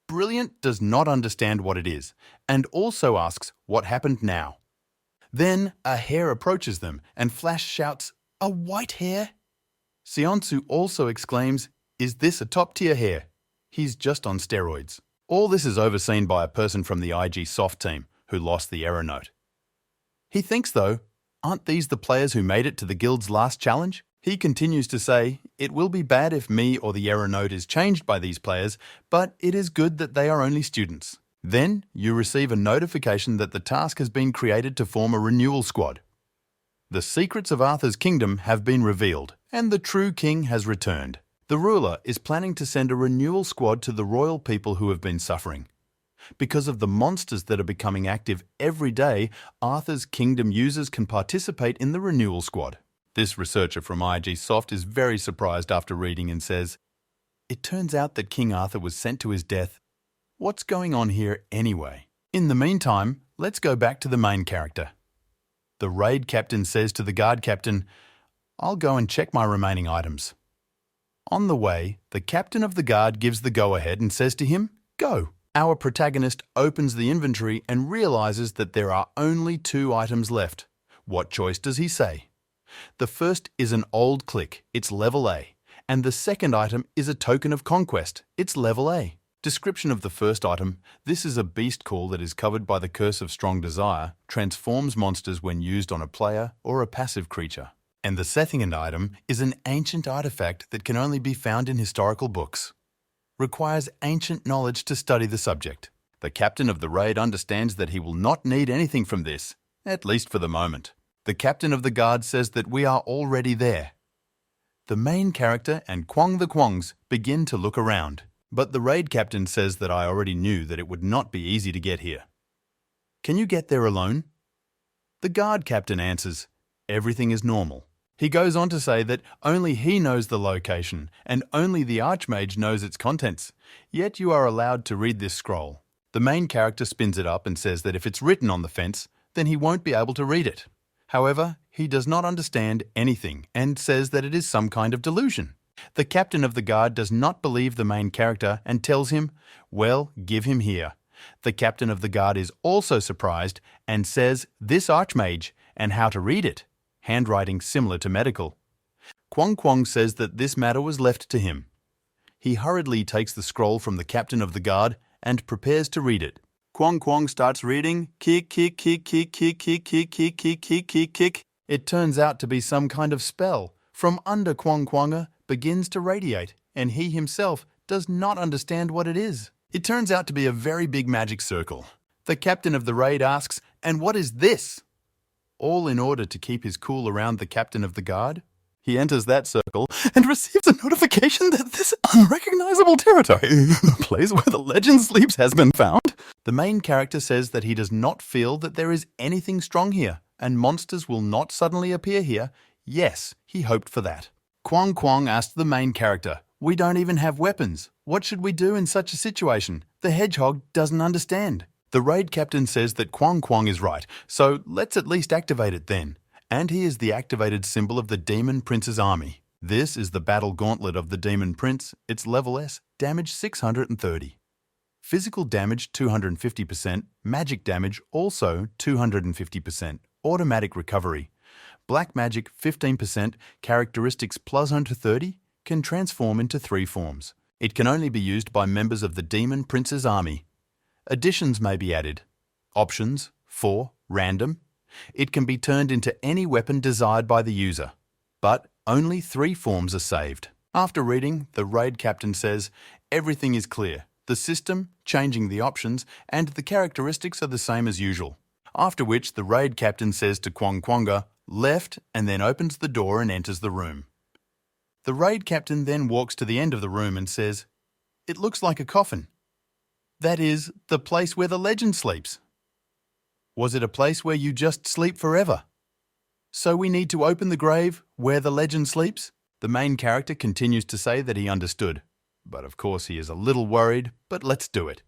Brilliant does not understand what it is, and also asks what happened now. Then a hare approaches them, and Flash shouts, "A white hare?" Siontsu also exclaims, "Is this a top-tier hare? He's just on steroids." All this is overseen by a person from the IG Soft team who lost the error note. He thinks, though, aren't these the players who made it to the guild's last challenge? He continues to say, it will be bad if me or the error note is changed by these players, but it is good that they are only students. Then you receive a notification that the task has been created to form a renewal squad. The secrets of Arthur's kingdom have been revealed, and the true king has returned. The ruler is planning to send a renewal squad to the royal people who have been suffering. Because of the monsters that are becoming active every day, Arthur's kingdom users can participate in the renewal squad. This researcher from IG Soft is very surprised after reading and says, "It turns out that King Arthur was sent to his death What's going on here anyway? In the meantime, let's go back to the main character. The raid captain says to the guard captain, "I'll go and check my remaining items." On the way, the captain of the guard gives the go-ahead and says to him, "Go." Our protagonist opens the inventory and realizes that there are only 2 items left. What choice does he say? The first is an old click, it's level A, and the second item is a token of conquest, it's level A. Description of the first item: this is a beast call that is covered by the curse of strong desire, transforms monsters when used on a player or a passive creature. And the second item is an ancient artifact that can only be found in historical books. Requires ancient knowledge to study the subject. The captain of the raid understands that he will not need anything from this, at least for the moment. The captain of the guard says that we are already there. The main character and Kwong the Kwongs begin to look around, but the raid captain says that I already knew that it would not be easy to get here. Can you get there alone? The guard captain answers, everything is normal. He goes on to say that only he knows the location and only the Archmage knows its contents, yet you are allowed to read this scroll. The main character spins it up and says that if it's written on the fence, then he won't be able to read it. However, he does not understand anything and says that it is some kind of delusion. The captain of the guard does not believe the main character and tells him, "Well, give him here." The captain of the guard is also surprised and says this Archmage and how to read it. Handwriting similar to medical. Kwong Kwong says that this matter was left to him. He hurriedly takes the scroll from the captain of the guard and prepares to read it. Kwong Kwong starts reading, kick, kick, kick, kick, kick, kick, kick, kick, kick, kick, kick, kick. It turns out to be some kind of spell. From under Kwong Kwonga begins to radiate, and he himself does not understand what it is. It turns out to be a very big magic circle. The captain of the raid asks, "And what is this?" All in order to keep his cool around the captain of the guard. He enters that circle and receives a notification that this unrecognizable territory, the place where the legend sleeps, has been found. The main character says that he does not feel that there is anything strong here, and monsters will not suddenly appear here. Yes, he hoped for that. Kwong Kwong asked the main character, "We don't even have weapons. What should we do in such a situation? The hedgehog doesn't understand." The raid captain says that Kwong Kwong is right, so let's at least activate it then. And he is the activated symbol of the Demon Prince's army. This is the battle gauntlet of the Demon Prince. It's level S, damage 630. Physical damage 250%, magic damage also 250%, automatic recovery. Black magic 15%, characteristics plus 130, can transform into 3 forms. It can only be used by members of the Demon Prince's army. Additions may be added. Options: 4. Random. It can be turned into any weapon desired by the user, but only 3 forms are saved. After reading, the raid captain says, everything is clear. The system, changing the options, and the characteristics are the same as usual. After which, the raid captain says to Kwong Kwonga, left, and then opens the door and enters the room. The raid captain then walks to the end of the room and says, "It looks like a coffin. That is, the place where the legend sleeps. Was it a place where you just sleep forever? So we need to open the grave where the legend sleeps?" The main character continues to say that he understood. But of course he is a little worried, but let's do it.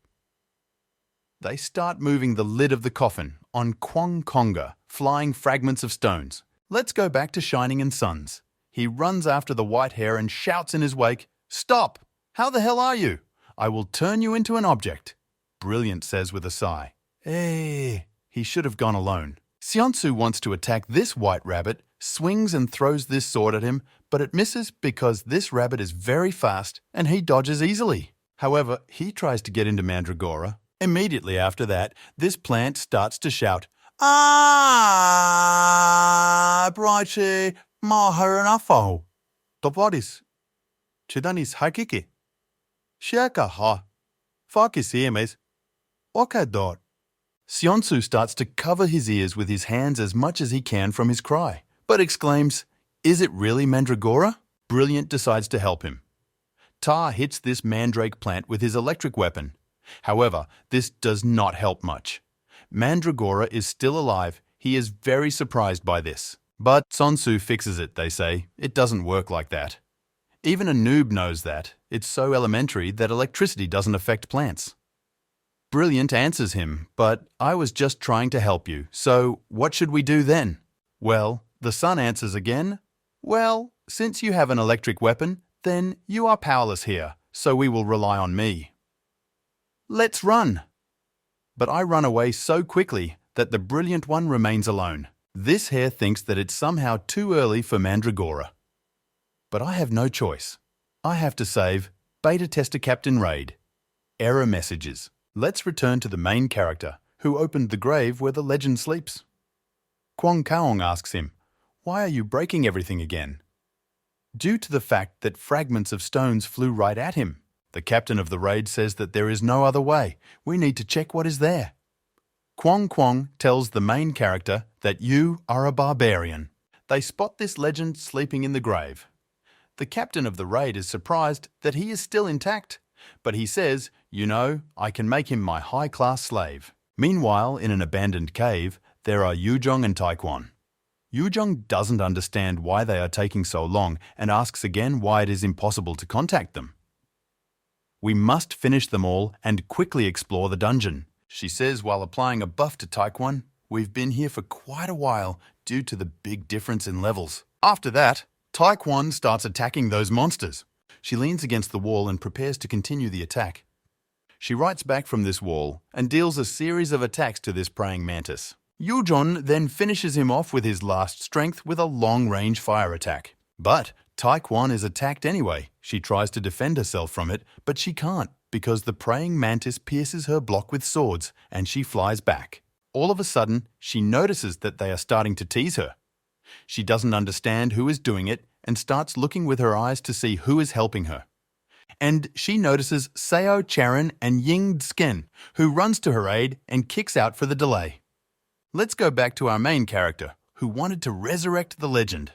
They start moving the lid of the coffin on Kwong Konga, flying fragments of stones. Let's go back to Shining and Sons. He runs after the white hair and shouts in his wake, "Stop! How the hell are you? I will turn you into an object." Brilliant says with a sigh, "Hey." He should have gone alone. Seonsu wants to attack this white rabbit, swings and throws this sword at him, but it misses because this rabbit is very fast and he dodges easily. However, he tries to get into Mandragora. Immediately after that, this plant starts to shout, "Ah, brighty, maharanafo. Toporis. Chidanis hakiki. Shaka ha. Fakis emes. Okador." Seonsu starts to cover his ears with his hands as much as he can from his cry, but exclaims, "Is it really Mandragora?" Brilliant decides to help him. Ta hits this mandrake plant with his electric weapon. However, this does not help much. Mandragora is still alive. He is very surprised by this. But Sonsu fixes it, they say. It doesn't work like that. Even a noob knows that. It's so elementary that electricity doesn't affect plants. Brilliant answers him, but I was just trying to help you, so what should we do then? Well, the sun answers again, well, since you have an electric weapon, then you are powerless here, so we will rely on me. Let's run! But I run away so quickly that the brilliant one remains alone. This hare thinks that it's somehow too early for Mandragora. But I have no choice. I have to save Beta Tester Captain Raid. Error messages. Let's return to the main character, who opened the grave where the legend sleeps. Kwong Kaong asks him, "Why are you breaking everything again?" Due to the fact that fragments of stones flew right at him. The captain of the raid says that there is no other way. We need to check what is there. Kwong Kwong tells the main character that you are a barbarian. They spot this legend sleeping in the grave. The captain of the raid is surprised that he is still intact, but he says, "You know, I can make him my high-class slave." Meanwhile, in an abandoned cave, there are Yuzhong and Taekwon. Yuzhong doesn't understand why they are taking so long and asks again why it is impossible to contact them. "We must finish them all and quickly explore the dungeon," she says while applying a buff to Taekwon. "We've been here for quite a while due to the big difference in levels." After that, Taekwon starts attacking those monsters. She leans against the wall and prepares to continue the attack. She writes back from this wall and deals a series of attacks to this praying mantis. Yuzhong then finishes him off with his last strength with a long-range fire attack. But Taekwon is attacked anyway. She tries to defend herself from it, but she can't because the praying mantis pierces her block with swords and she flies back. All of a sudden, she notices that they are starting to tease her. She doesn't understand who is doing it and starts looking with her eyes to see who is helping her. And she notices Seo Charon and Ying Dsken, who runs to her aid and kicks out for the delay. Let's go back to our main character, who wanted to resurrect the legend.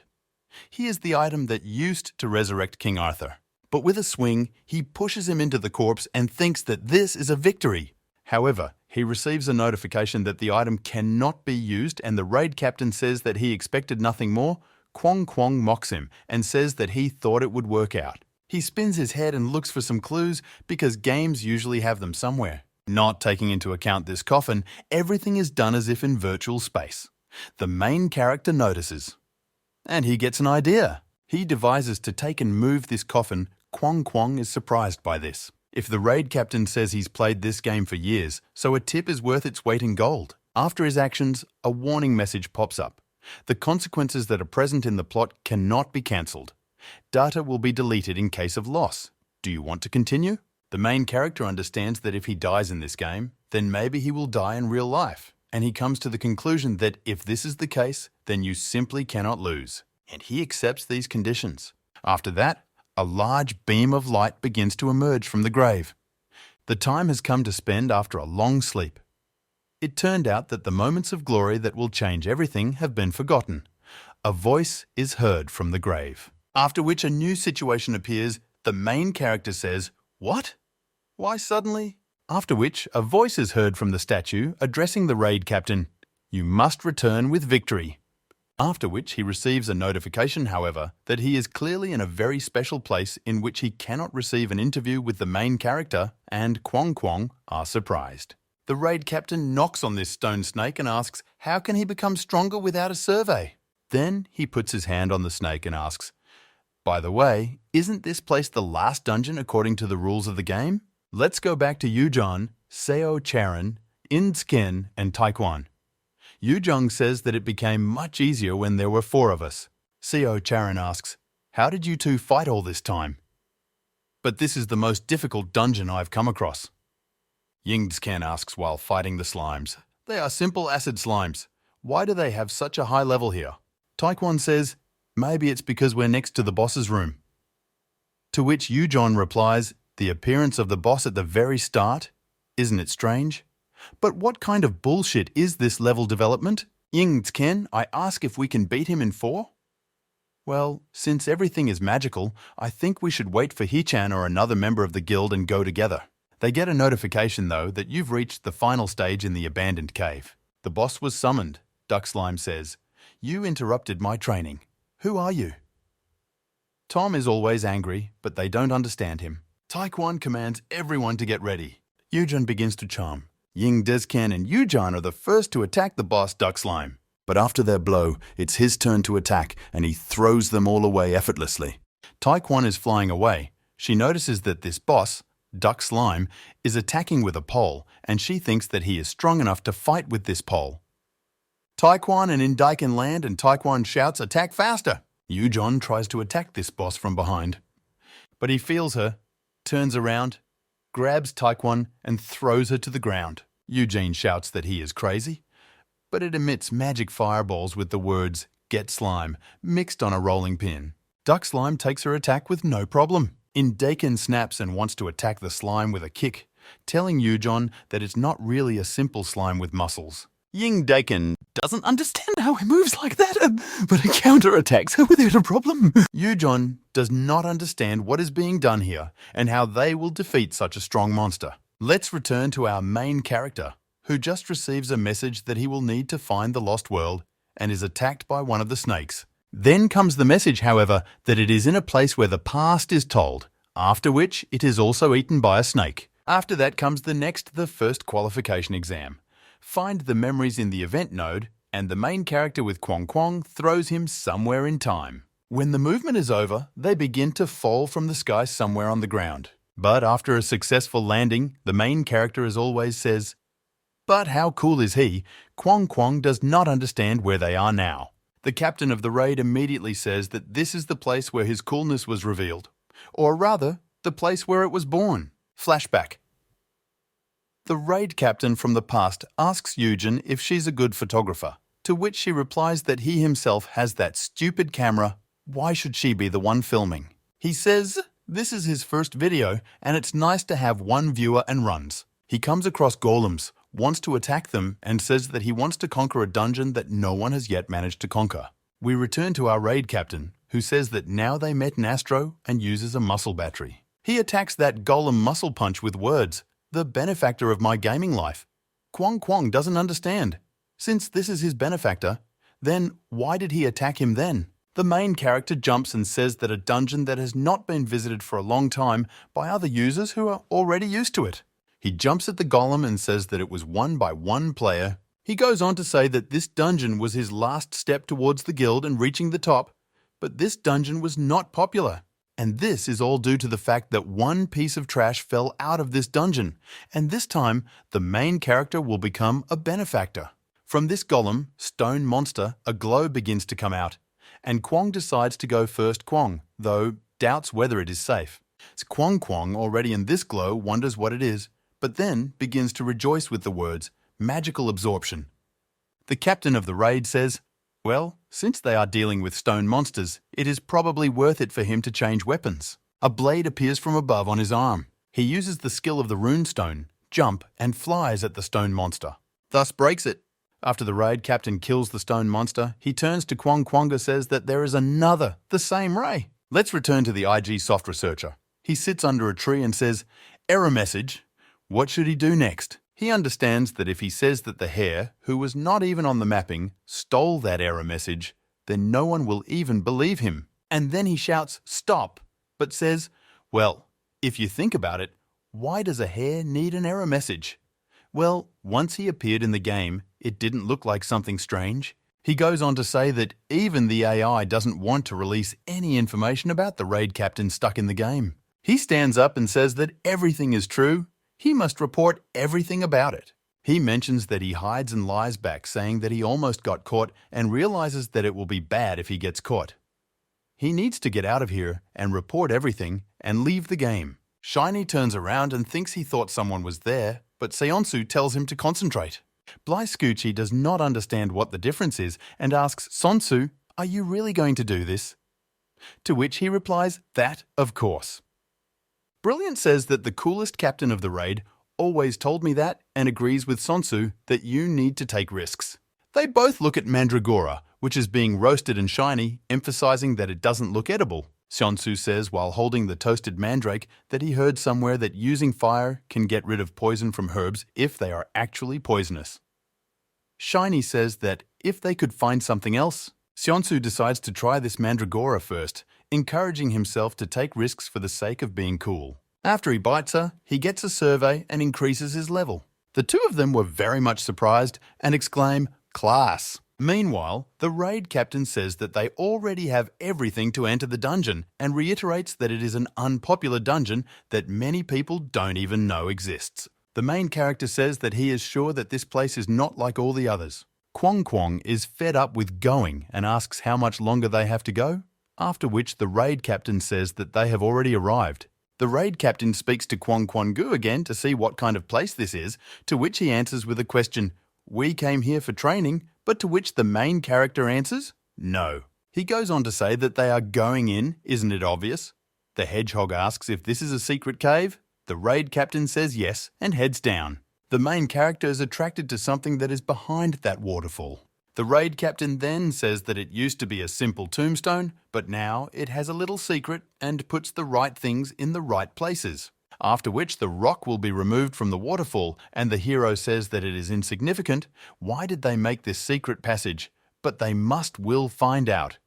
He is the item that used to resurrect King Arthur. But with a swing, he pushes him into the corpse and thinks that this is a victory. However, he receives a notification that the item cannot be used and the raid captain says that he expected nothing more. Kwong Kwong mocks him and says that he thought it would work out. He spins his head and looks for some clues because games usually have them somewhere. Not taking into account this coffin, everything is done as if in virtual space. The main character notices. And he gets an idea. He devises to take and move this coffin. Kwong Kwong is surprised by this. If the raid captain says he's played this game for years, so a tip is worth its weight in gold. After his actions, a warning message pops up. The consequences that are present in the plot cannot be cancelled. Data will be deleted in case of loss. Do you want to continue? The main character understands that if he dies in this game, then maybe he will die in real life. And he comes to the conclusion that if this is the case, then you simply cannot lose. And he accepts these conditions. After that, a large beam of light begins to emerge from the grave. The time has come to spend after a long sleep. It turned out that the moments of glory that will change everything have been forgotten. A voice is heard from the grave. After which a new situation appears. The main character says, "What? Why suddenly?" After which a voice is heard from the statue addressing the raid captain. "You must return with victory." After which he receives a notification, however, that he is clearly in a very special place in which he cannot receive an interview with the main character, and Kwong Kwong are surprised. The raid captain knocks on this stone snake and asks how can he become stronger without a survey? Then he puts his hand on the snake and asks, "By the way, isn't this place the last dungeon according to the rules of the game?" Let's go back to Yuzhong, Seo Charon, Inskin, and Taekwon. Yuzhong says that it became much easier when there were 4 of us. Seo Charon asks, "How did you two fight all this time?" "But this is the most difficult dungeon I've come across." Yingscan asks while fighting the slimes, "They are simple acid slimes. Why do they have such a high level here?" Taekwon says, "Maybe it's because we're next to the boss's room." To which Yuzhong replies, "The appearance of the boss at the very start? Isn't it strange? But what kind of bullshit is this level development? Yingscan, I ask if we can beat him in 4? Well, since everything is magical, I think we should wait for Hichan or another member of the guild and go together. They get a notification, though, that you've reached the final stage in the abandoned cave. The boss was summoned. Duck Slime says, "You interrupted my training. Who are you?" Tom is always angry, but they don't understand him. Taekwon commands everyone to get ready. Yuzhong begins to charm. Ying Descan and Yujan are the first to attack the boss Duck Slime. But after their blow, it's his turn to attack, and he throws them all away effortlessly. Taekwon is flying away. She notices that this boss, Duck Slime, is attacking with a pole, and she thinks that he is strong enough to fight with this pole. Taekwon and Indaikin land, and Taekwon shouts, "Attack faster!" Yujon tries to attack this boss from behind. But he feels her, turns around, grabs Taekwon, and throws her to the ground. Eugene shouts that he is crazy, but it emits magic fireballs with the words, "Get Slime," mixed on a rolling pin. Duck Slime takes her attack with no problem. Indaikin snaps and wants to attack the slime with a kick, telling Yujon that it's not really a simple slime with muscles. Ying Dakin doesn't understand how he moves like that, but he counterattacks her without a problem. Yujon does not understand what is being done here and how they will defeat such a strong monster. Let's return to our main character, who just receives a message that he will need to find the lost world and is attacked by one of the snakes. Then comes the message, however, that it is in a place where the past is told, after which it is also eaten by a snake. After that comes the first qualification exam. Find the memories in the event node, and the main character with Kwong Kwong throws him somewhere in time. When the movement is over, they begin to fall from the sky somewhere on the ground. But after a successful landing, the main character as always says, "But how cool is he?" Kwong Kwong does not understand where they are now. The captain of the raid immediately says that this is the place where his coolness was revealed. Or rather, the place where it was born. Flashback. The raid captain from the past asks Eugen if she's a good photographer, to which she replies that he himself has that stupid camera. Why should she be the one filming? He says this is his first video and it's nice to have one viewer and runs. He comes across golems, wants to attack them, and says that he wants to conquer a dungeon that no one has yet managed to conquer. We return to our raid captain, who says that now they met an Astro and uses a muscle battery. He attacks that golem muscle punch with words, "The benefactor of my gaming life." Kwong Kwong doesn't understand. Since this is his benefactor, then why did he attack him then? The main character jumps and says that a dungeon that has not been visited for a long time by other users who are already used to it. He jumps at the golem and says that it was won by one player. He goes on to say that this dungeon was his last step towards the guild and reaching the top, but this dungeon was not popular. And this is all due to the fact that one piece of trash fell out of this dungeon, and this time the main character will become a benefactor. From this golem, stone monster, a glow begins to come out, and Kwong decides to go first Kwong, though doubts whether it is safe. Kwong Kwong, already in this glow, wonders what it is, but then begins to rejoice with the words, "Magical absorption." The captain of the raid says, well, since they are dealing with stone monsters, it is probably worth it for him to change weapons. A blade appears from above on his arm. He uses the skill of the rune stone, jump, and flies at the stone monster, thus breaks it. After the raid captain kills the stone monster, he turns to Kwong Kwonga says that there is another, the same ray. Let's return to the IG soft researcher. He sits under a tree and says, "Error message." What should he do next? He understands that if he says that the hare, who was not even on the mapping, stole that error message, then no one will even believe him. And then he shouts, "Stop," but says, well, if you think about it, why does a hare need an error message? Well, once he appeared in the game, it didn't look like something strange. He goes on to say that even the AI doesn't want to release any information about the raid captain stuck in the game. He stands up and says that everything is true. He must report everything about it. He mentions that he hides and lies back, saying that he almost got caught and realizes that it will be bad if he gets caught. He needs to get out of here and report everything and leave the game. Shiny turns around and thinks he thought someone was there, but Seonsu tells him to concentrate. Blyskoochi does not understand what the difference is and asks Sonsu, "Are you really going to do this?" To which he replies, "That, of course." Brilliant says that the coolest captain of the raid always told me that and agrees with Sonsu that you need to take risks. They both look at Mandragora, which is being roasted and shiny, emphasizing that it doesn't look edible. Sonsu says while holding the toasted mandrake that he heard somewhere that using fire can get rid of poison from herbs if they are actually poisonous. Shiny says that if they could find something else, Seonsu decides to try this Mandragora first, encouraging himself to take risks for the sake of being cool. After he bites her, he gets a survey and increases his level. The two of them were very much surprised and exclaim, "Class!" Meanwhile, the raid captain says that they already have everything to enter the dungeon and reiterates that it is an unpopular dungeon that many people don't even know exists. The main character says that he is sure that this place is not like all the others. Kwong Kwong is fed up with going and asks how much longer they have to go, after which the raid captain says that they have already arrived. The raid captain speaks to Kwong Kwon Gu again to see what kind of place this is, to which he answers with a question, "We came here for training," but to which the main character answers, "No." He goes on to say that they are going in, isn't it obvious? The hedgehog asks if this is a secret cave. The raid captain says yes and heads down. The main character is attracted to something that is behind that waterfall. The raid captain then says that it used to be a simple tombstone, but now it has a little secret and puts the right things in the right places. After which the rock will be removed from the waterfall and the hero says that it is insignificant. Why did they make this secret passage? But they will find out.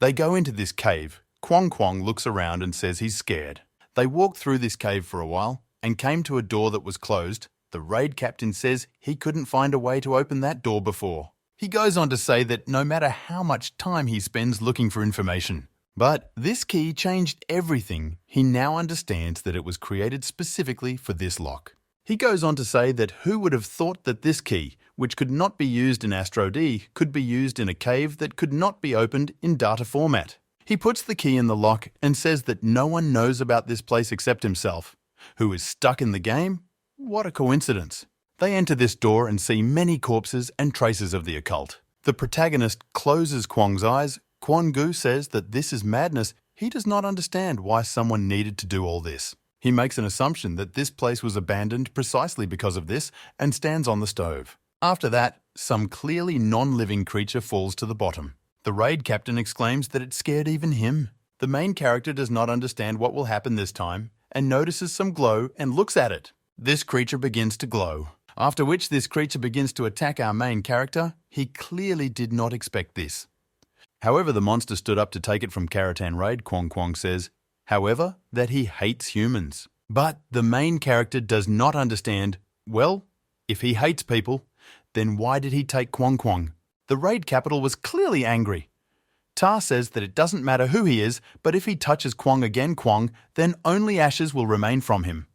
They go into this cave. Kwong Kwong looks around and says he's scared. They walk through this cave for a while and came to a door that was closed. The raid captain says he couldn't find a way to open that door before. He goes on to say that no matter how much time he spends looking for information, but this key changed everything. He now understands that it was created specifically for this lock. He goes on to say that who would have thought that this key, which could not be used in Astro D, could be used in a cave that could not be opened in data format. He puts the key in the lock and says that no one knows about this place except himself. Who is stuck in the game? What a coincidence. They enter this door and see many corpses and traces of the occult. The protagonist closes Kwong's eyes. Kwon Gu says that this is madness. He does not understand why someone needed to do all this. He makes an assumption that this place was abandoned precisely because of this and stands on the stove. After that, some clearly non-living creature falls to the bottom. The raid captain exclaims that it scared even him. The main character does not understand what will happen this time and notices some glow and looks at it. This creature begins to glow. After which this creature begins to attack our main character. He clearly did not expect this. However, the monster stood up to take it from Karatan Raid, Kwong Kwong says, however, that he hates humans. But the main character does not understand, well, if he hates people, then why did he take Kwong Kwong? The raid capital was clearly angry. Ta says that it doesn't matter who he is, but if he touches Kwong again, then only ashes will remain from him.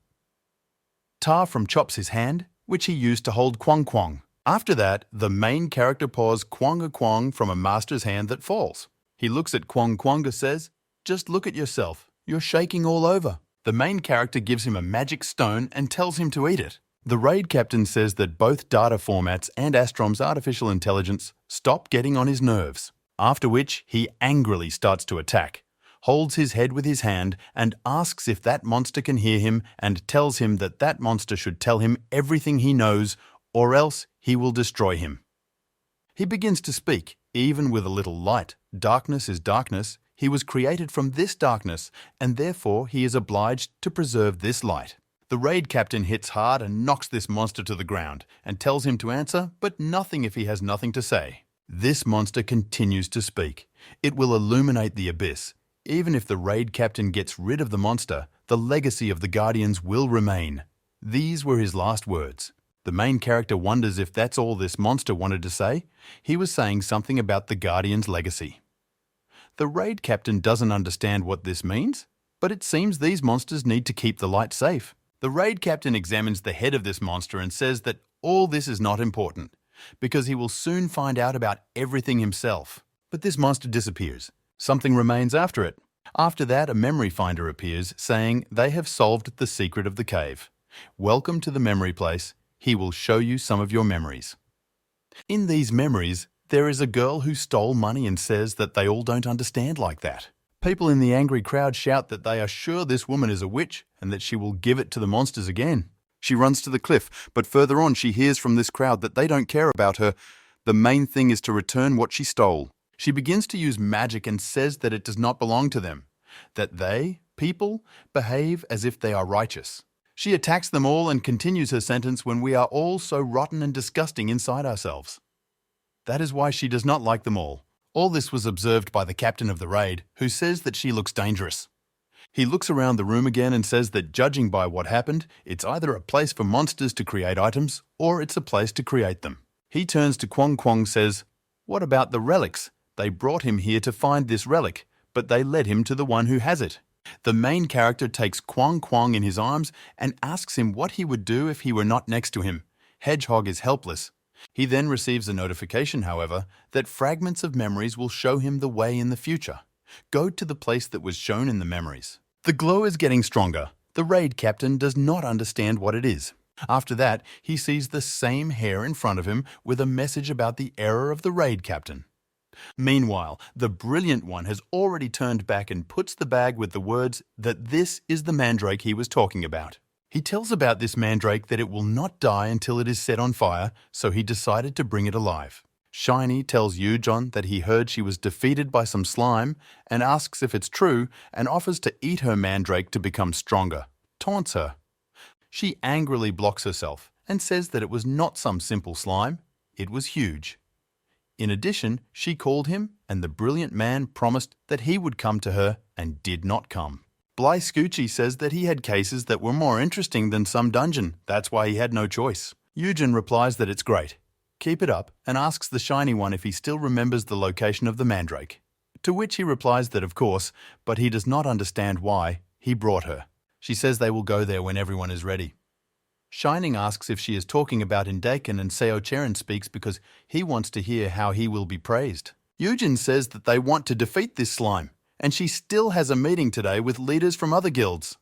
Ta chops his hand, which he used to hold Kwong Kwong. After that, the main character paws Kwong a Kwong from a master's hand that falls. He looks at Kwong Kwong and says, "Just look at yourself. You're shaking all over." The main character gives him a magic stone and tells him to eat it. The raid captain says that both data formats and Astrom's artificial intelligence stop getting on his nerves. After which, he angrily starts to attack, holds his head with his hand and asks if that monster can hear him and tells him that that monster should tell him everything he knows or else he will destroy him. He begins to speak, even with a little light. Darkness is darkness. He was created from this darkness and therefore he is obliged to preserve this light. The raid captain hits hard and knocks this monster to the ground and tells him to answer, but nothing if he has nothing to say. This monster continues to speak. It will illuminate the abyss. Even if the raid captain gets rid of the monster, the legacy of the Guardians will remain. These were his last words. The main character wonders if that's all this monster wanted to say. He was saying something about the Guardian's legacy. The raid captain doesn't understand what this means, but it seems these monsters need to keep the light safe. The raid captain examines the head of this monster and says that all this is not important, because he will soon find out about everything himself. But this monster disappears. Something remains after it. After that, a memory finder appears, saying they have solved the secret of the cave. Welcome to the memory place. He will show you some of your memories. In these memories, there is a girl who stole money and says that they all don't understand like that. People in the angry crowd shout that they are sure this woman is a witch and that she will give it to the monsters again. She runs to the cliff, but further on she hears from this crowd that they don't care about her. The main thing is to return what she stole. She begins to use magic and says that it does not belong to them, that they, people, behave as if they are righteous. She attacks them all and continues her sentence when we are all so rotten and disgusting inside ourselves. That is why she does not like them all. All this was observed by the captain of the raid, who says that she looks dangerous. He looks around the room again and says that judging by what happened, it's either a place for monsters to create items or it's a place to create them. He turns to Kwong Kwong says, "What about the relics? They brought him here to find this relic, but they led him to the one who has it." The main character takes Kwong Kwong in his arms and asks him what he would do if he were not next to him. Hedgehog is helpless. He then receives a notification, however, that fragments of memories will show him the way in the future. Go to the place that was shown in the memories. The glow is getting stronger. The raid captain does not understand what it is. After that, he sees the same hair in front of him with a message about the error of the raid captain. Meanwhile, the brilliant one has already turned back and puts the bag with the words that this is the mandrake he was talking about. He tells about this mandrake that it will not die until it is set on fire, so he decided to bring it alive. Shiny tells Yujon that he heard she was defeated by some slime and asks if it's true and offers to eat her mandrake to become stronger, taunts her. She angrily blocks herself and says that it was not some simple slime, it was huge. In addition, she called him and the brilliant man promised that he would come to her and did not come. Bly Scoochie says that he had cases that were more interesting than some dungeon, that's why he had no choice. Eugen replies that it's great. Keep it up, and asks the shiny one if he still remembers the location of the mandrake. To which he replies that of course, but he does not understand why he brought her. She says they will go there when everyone is ready. Shining asks if she is talking about Indaken, and Seo Cherin speaks because he wants to hear how he will be praised. Eugen says that they want to defeat this slime, and she still has a meeting today with leaders from other guilds.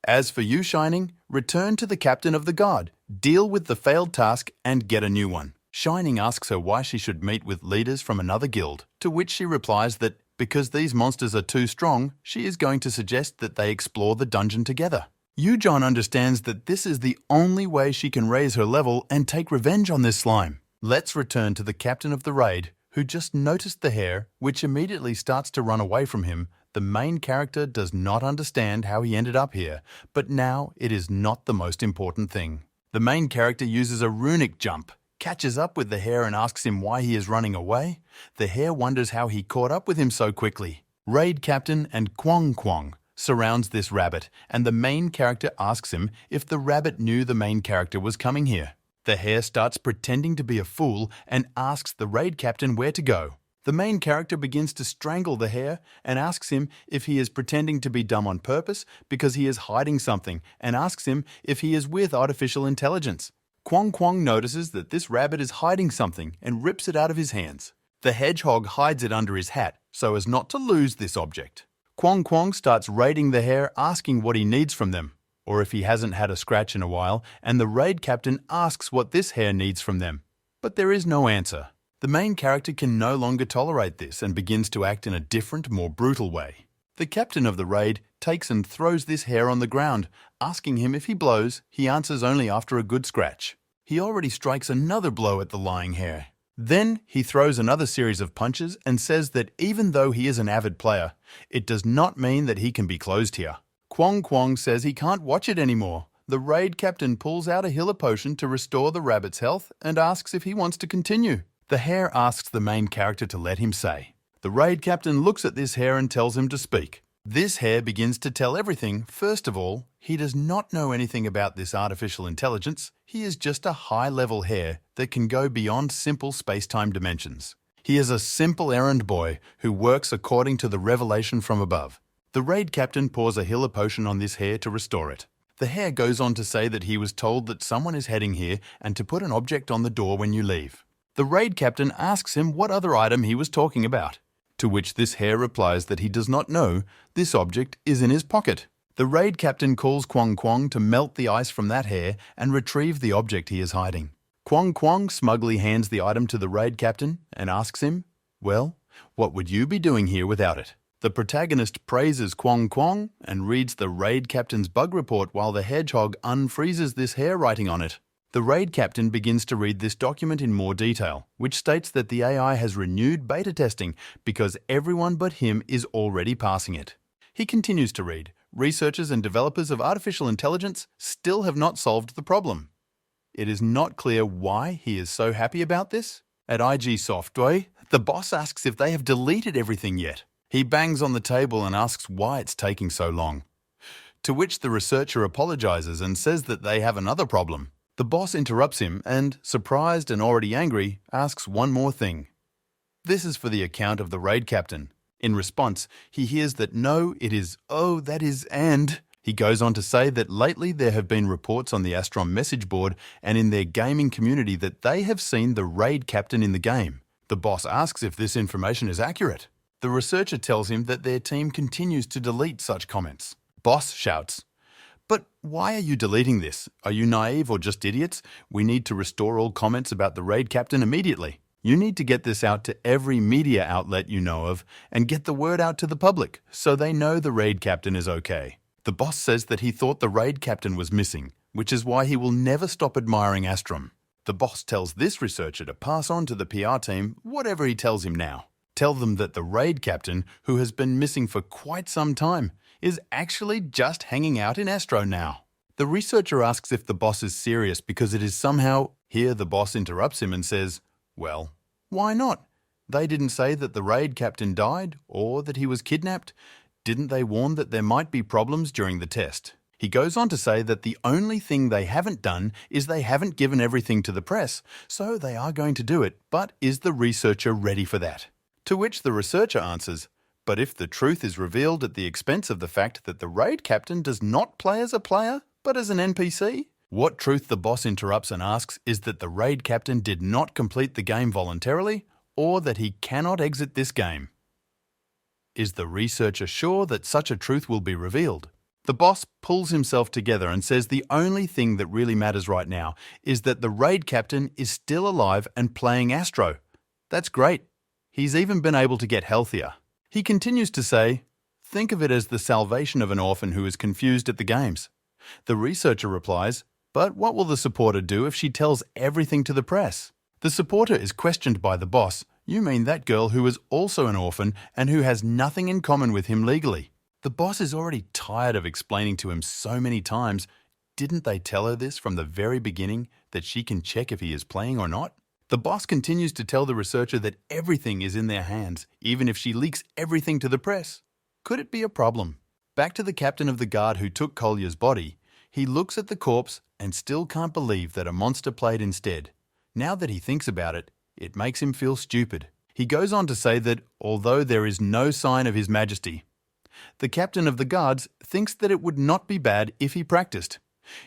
As for you, Shining, return to the captain of the guard, deal with the failed task, and get a new one. Shining asks her why she should meet with leaders from another guild, to which she replies that because these monsters are too strong, she is going to suggest that they explore the dungeon together. Yujon understands that this is the only way she can raise her level and take revenge on this slime. Let's return to the captain of the raid, who just noticed the hare, which immediately starts to run away from him. The main character does not understand how he ended up here, but now it is not the most important thing. The main character uses a runic jump, catches up with the hare and asks him why he is running away. The hare wonders how he caught up with him so quickly. Raid Captain and Kwong Kwong surrounds this rabbit, and the main character asks him if the rabbit knew the main character was coming here. The hare starts pretending to be a fool and asks the raid captain where to go. The main character begins to strangle the hare and asks him if he is pretending to be dumb on purpose because he is hiding something, and asks him if he is with artificial intelligence. Kwong Kwong notices that this rabbit is hiding something and rips it out of his hands. The hedgehog hides it under his hat so as not to lose this object. Kwong Kwong starts raiding the hare, asking what he needs from them, or if he hasn't had a scratch in a while, and the raid captain asks what this hare needs from them. But there is no answer. The main character can no longer tolerate this and begins to act in a different, more brutal way. The captain of the raid takes and throws this hare on the ground. Asking him if he blows, he answers only after a good scratch. He already strikes another blow at the lying hare. Then he throws another series of punches and says that even though he is an avid player, it does not mean that he can be closed here. Kwong Kwong says he can't watch it anymore. The raid captain pulls out a healer potion to restore the rabbit's health and asks if he wants to continue. The hare asks the main character to let him say. The raid captain looks at this hare and tells him to speak. This hare begins to tell everything. First of all, he does not know anything about this artificial intelligence. He is just a high-level hare that can go beyond simple space-time dimensions. He is a simple errand boy who works according to the revelation from above. The raid captain pours a healer potion on this hare to restore it. The hare goes on to say that he was told that someone is heading here and to put an object on the door when you leave. The raid captain asks him what other item he was talking about, to which this hare replies that he does not know. This object is in his pocket. The raid captain calls Kwong Kwong to melt the ice from that hare and retrieve the object he is hiding. Kwong Kwong smugly hands the item to the raid captain and asks him, "Well, what would you be doing here without it?" The protagonist praises Kwong Kwong and reads the raid captain's bug report while the hedgehog unfreezes this hare writing on it. The raid captain begins to read this document in more detail, which states that the AI has renewed beta testing because everyone but him is already passing it. He continues to read, researchers and developers of artificial intelligence still have not solved the problem. It is not clear why he is so happy about this. At IG Software, the boss asks if they have deleted everything yet. He bangs on the table and asks why it's taking so long. To which the researcher apologizes and says that they have another problem. The boss interrupts him and, surprised and already angry, asks one more thing. This is for the account of the raid captain. In response, he hears that no, it is, oh, that is, and... He goes on to say that lately there have been reports on the Astrom message board and in their gaming community that they have seen the raid captain in the game. The boss asks if this information is accurate. The researcher tells him that their team continues to delete such comments. Boss shouts, "But why are you deleting this? Are you naive or just idiots? We need to restore all comments about the raid captain immediately. You need to get this out to every media outlet you know of and get the word out to the public so they know the raid captain is okay." The boss says that he thought the raid captain was missing, which is why he will never stop admiring Astrom. The boss tells this researcher to pass on to the PR team whatever he tells him now. Tell them that the raid captain, who has been missing for quite some time, is actually just hanging out in Astro now. The researcher asks if the boss is serious because it is somehow... Here the boss interrupts him and says, "Well, why not? They didn't say that the raid captain died or that he was kidnapped. Didn't they warn that there might be problems during the test?" He goes on to say that the only thing they haven't done is they haven't given everything to the press, so they are going to do it, but is the researcher ready for that? To which the researcher answers, "But if the truth is revealed at the expense of the fact that the raid captain does not play as a player, but as an NPC?" What truth the boss interrupts and asks is that the raid captain did not complete the game voluntarily, or that he cannot exit this game. Is the researcher sure that such a truth will be revealed? The boss pulls himself together and says the only thing that really matters right now is that the raid captain is still alive and playing Astro. That's great. He's even been able to get healthier. He continues to say, "Think of it as the salvation of an orphan who is confused at the games." The researcher replies, "But what will the supporter do if she tells everything to the press?" The supporter is questioned by the boss. "You mean that girl who is also an orphan and who has nothing in common with him legally?" The boss is already tired of explaining to him so many times, didn't they tell her this from the very beginning, that she can check if he is playing or not? The boss continues to tell the researcher that everything is in their hands, even if she leaks everything to the press. Could it be a problem? Back to the captain of the guard who took Kolya's body, he looks at the corpse and still can't believe that a monster played instead. Now that he thinks about it, it makes him feel stupid. He goes on to say that, although there is no sign of His Majesty, the captain of the guards thinks that it would not be bad if he practiced.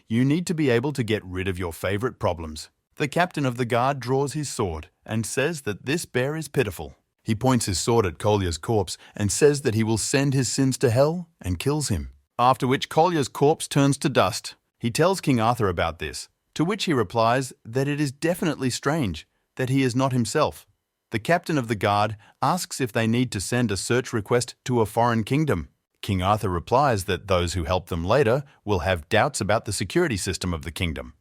You need to be able to get rid of your favorite problems. The captain of the guard draws his sword and says that this bear is pitiful. He points his sword at Kolya's corpse and says that he will send his sins to hell and kills him. After which Kolya's corpse turns to dust. He tells King Arthur about this, to which he replies that it is definitely strange, that he is not himself. The captain of the guard asks if they need to send a search request to a foreign kingdom. King Arthur replies that those who help them later will have doubts about the security system of the kingdom.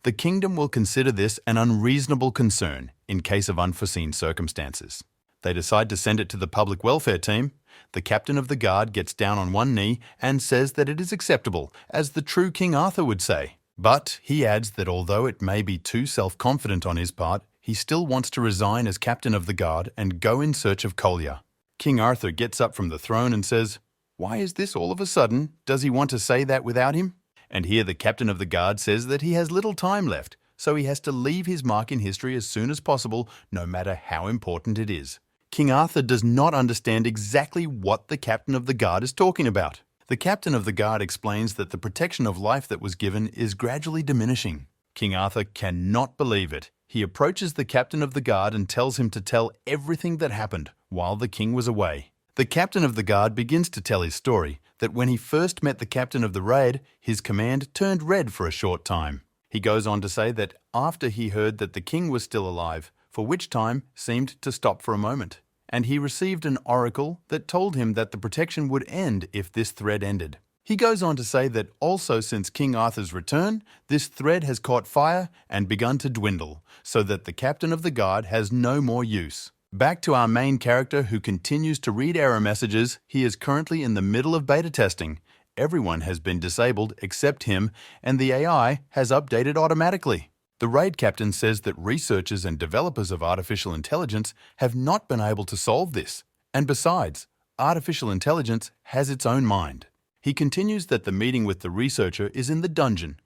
The kingdom will consider this an unreasonable concern in case of unforeseen circumstances. They decide to send it to the public welfare team. The captain of the guard gets down on one knee and says that it is acceptable, as the true King Arthur would say. But he adds that although it may be too self-confident on his part, he still wants to resign as captain of the guard and go in search of Kolya. King Arthur gets up from the throne and says, "Why is this all of a sudden? Does he want to say that without him?" And here the captain of the guard says that he has little time left, so he has to leave his mark in history as soon as possible, no matter how important it is. King Arthur does not understand exactly what the captain of the guard is talking about. The captain of the guard explains that the protection of life that was given is gradually diminishing. King Arthur cannot believe it. He approaches the captain of the guard and tells him to tell everything that happened while the king was away. The captain of the guard begins to tell his story, that when he first met the captain of the raid, his command turned red for a short time. He goes on to say that after he heard that the king was still alive, for which time seemed to stop for a moment, and he received an oracle that told him that the protection would end if this thread ended. He goes on to say that also since King Arthur's return, this thread has caught fire and begun to dwindle, so that the captain of the guard has no more use. Back to our main character who continues to read error messages. He is currently in the middle of beta testing. Everyone has been disabled except him, and the AI has updated automatically. The raid captain says that researchers and developers of artificial intelligence have not been able to solve this. And besides, artificial intelligence has its own mind. He continues that the meeting with the researcher is in the dungeon.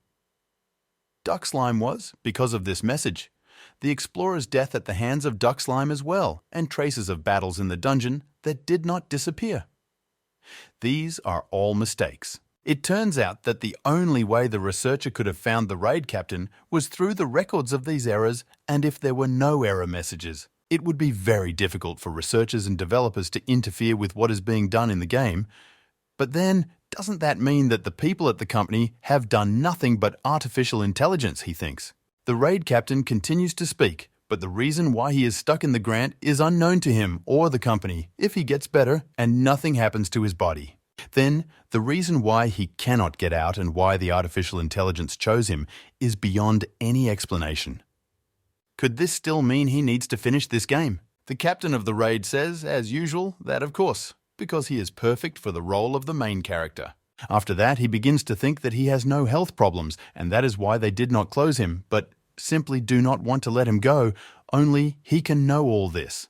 Duck Slime was, because of this message. The explorer's death at the hands of Duck Slime as well, and traces of battles in the dungeon that did not disappear. These are all mistakes. It turns out that the only way the researcher could have found the raid captain was through the records of these errors, and if there were no error messages. It would be very difficult for researchers and developers to interfere with what is being done in the game. But then, doesn't that mean that the people at the company have done nothing but artificial intelligence, he thinks? The raid captain continues to speak, but the reason why he is stuck in the grant is unknown to him or the company if he gets better and nothing happens to his body. Then, the reason why he cannot get out and why the artificial intelligence chose him is beyond any explanation. Could this still mean he needs to finish this game? The captain of the raid says, as usual, that of course, because he is perfect for the role of the main character. After that, he begins to think that he has no health problems, and that is why they did not close him, but simply do not want to let him go, only he can know all this.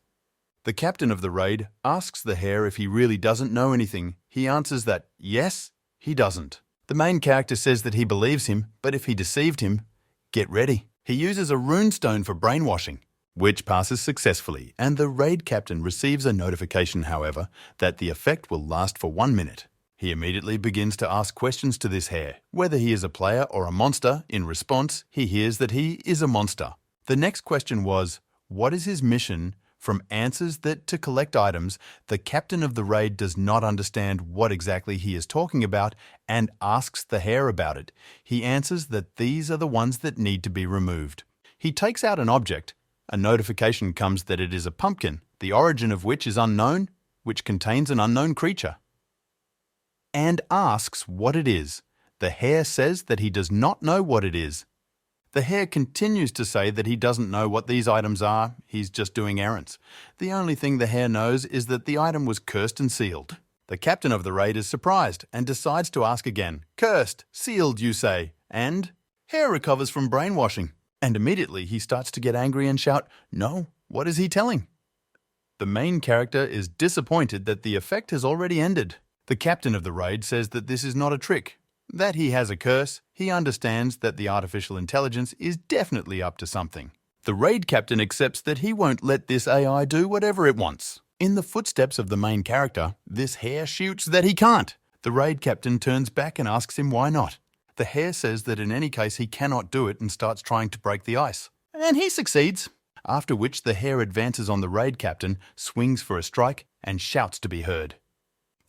The captain of the raid asks the hare if he really doesn't know anything. He answers that, yes, he doesn't. The main character says that he believes him, but if he deceived him, get ready. He uses a runestone for brainwashing, which passes successfully, and the raid captain receives a notification, however, that the effect will last for 1 minute. He immediately begins to ask questions to this hare, whether he is a player or a monster. In response, he hears that he is a monster. The next question was, what is his mission? From answers that to collect items, the captain of the raid does not understand what exactly he is talking about and asks the hare about it. He answers that these are the ones that need to be removed. He takes out an object. A notification comes that it is a pumpkin, the origin of which is unknown, which contains an unknown creature, and asks what it is. The hare says that he does not know what it is. The hare continues to say that he doesn't know what these items are, he's just doing errands. The only thing the hare knows is that the item was cursed and sealed. The captain of the raid is surprised and decides to ask again. Cursed, sealed, you say, and hare recovers from brainwashing. And immediately he starts to get angry and shout, no, what is he telling? The main character is disappointed that the effect has already ended. The captain of the raid says that this is not a trick, that he has a curse. He understands that the artificial intelligence is definitely up to something. The raid captain accepts that he won't let this AI do whatever it wants. In the footsteps of the main character, this hare shoots that he can't. The raid captain turns back and asks him why not. The hare says that in any case he cannot do it and starts trying to break the ice. And he succeeds. After which the hare advances on the raid captain, swings for a strike, and shouts to be heard.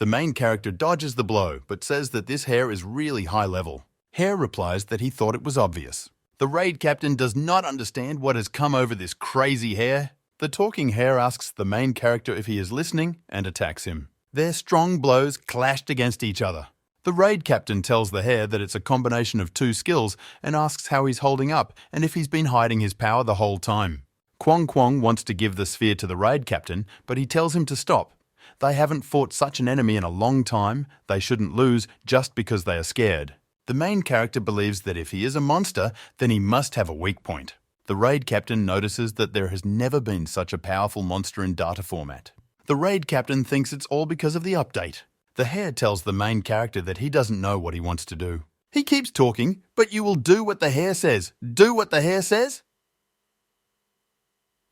The main character dodges the blow, but says that this hare is really high level. Hare replies that he thought it was obvious. The raid captain does not understand what has come over this crazy hare. The talking hare asks the main character if he is listening and attacks him. Their strong blows clashed against each other. The raid captain tells the hare that it's a combination of two skills and asks how he's holding up and if he's been hiding his power the whole time. Kwong Kwong wants to give the sphere to the raid captain, but he tells him to stop. They haven't fought such an enemy in a long time. They shouldn't lose just because they are scared. The main character believes that if he is a monster, then he must have a weak point. The raid captain notices that there has never been such a powerful monster in data format. The raid captain thinks it's all because of the update. The hare tells the main character that he doesn't know what he wants to do. He keeps talking, but you will do what the hare says. Do what the hare says?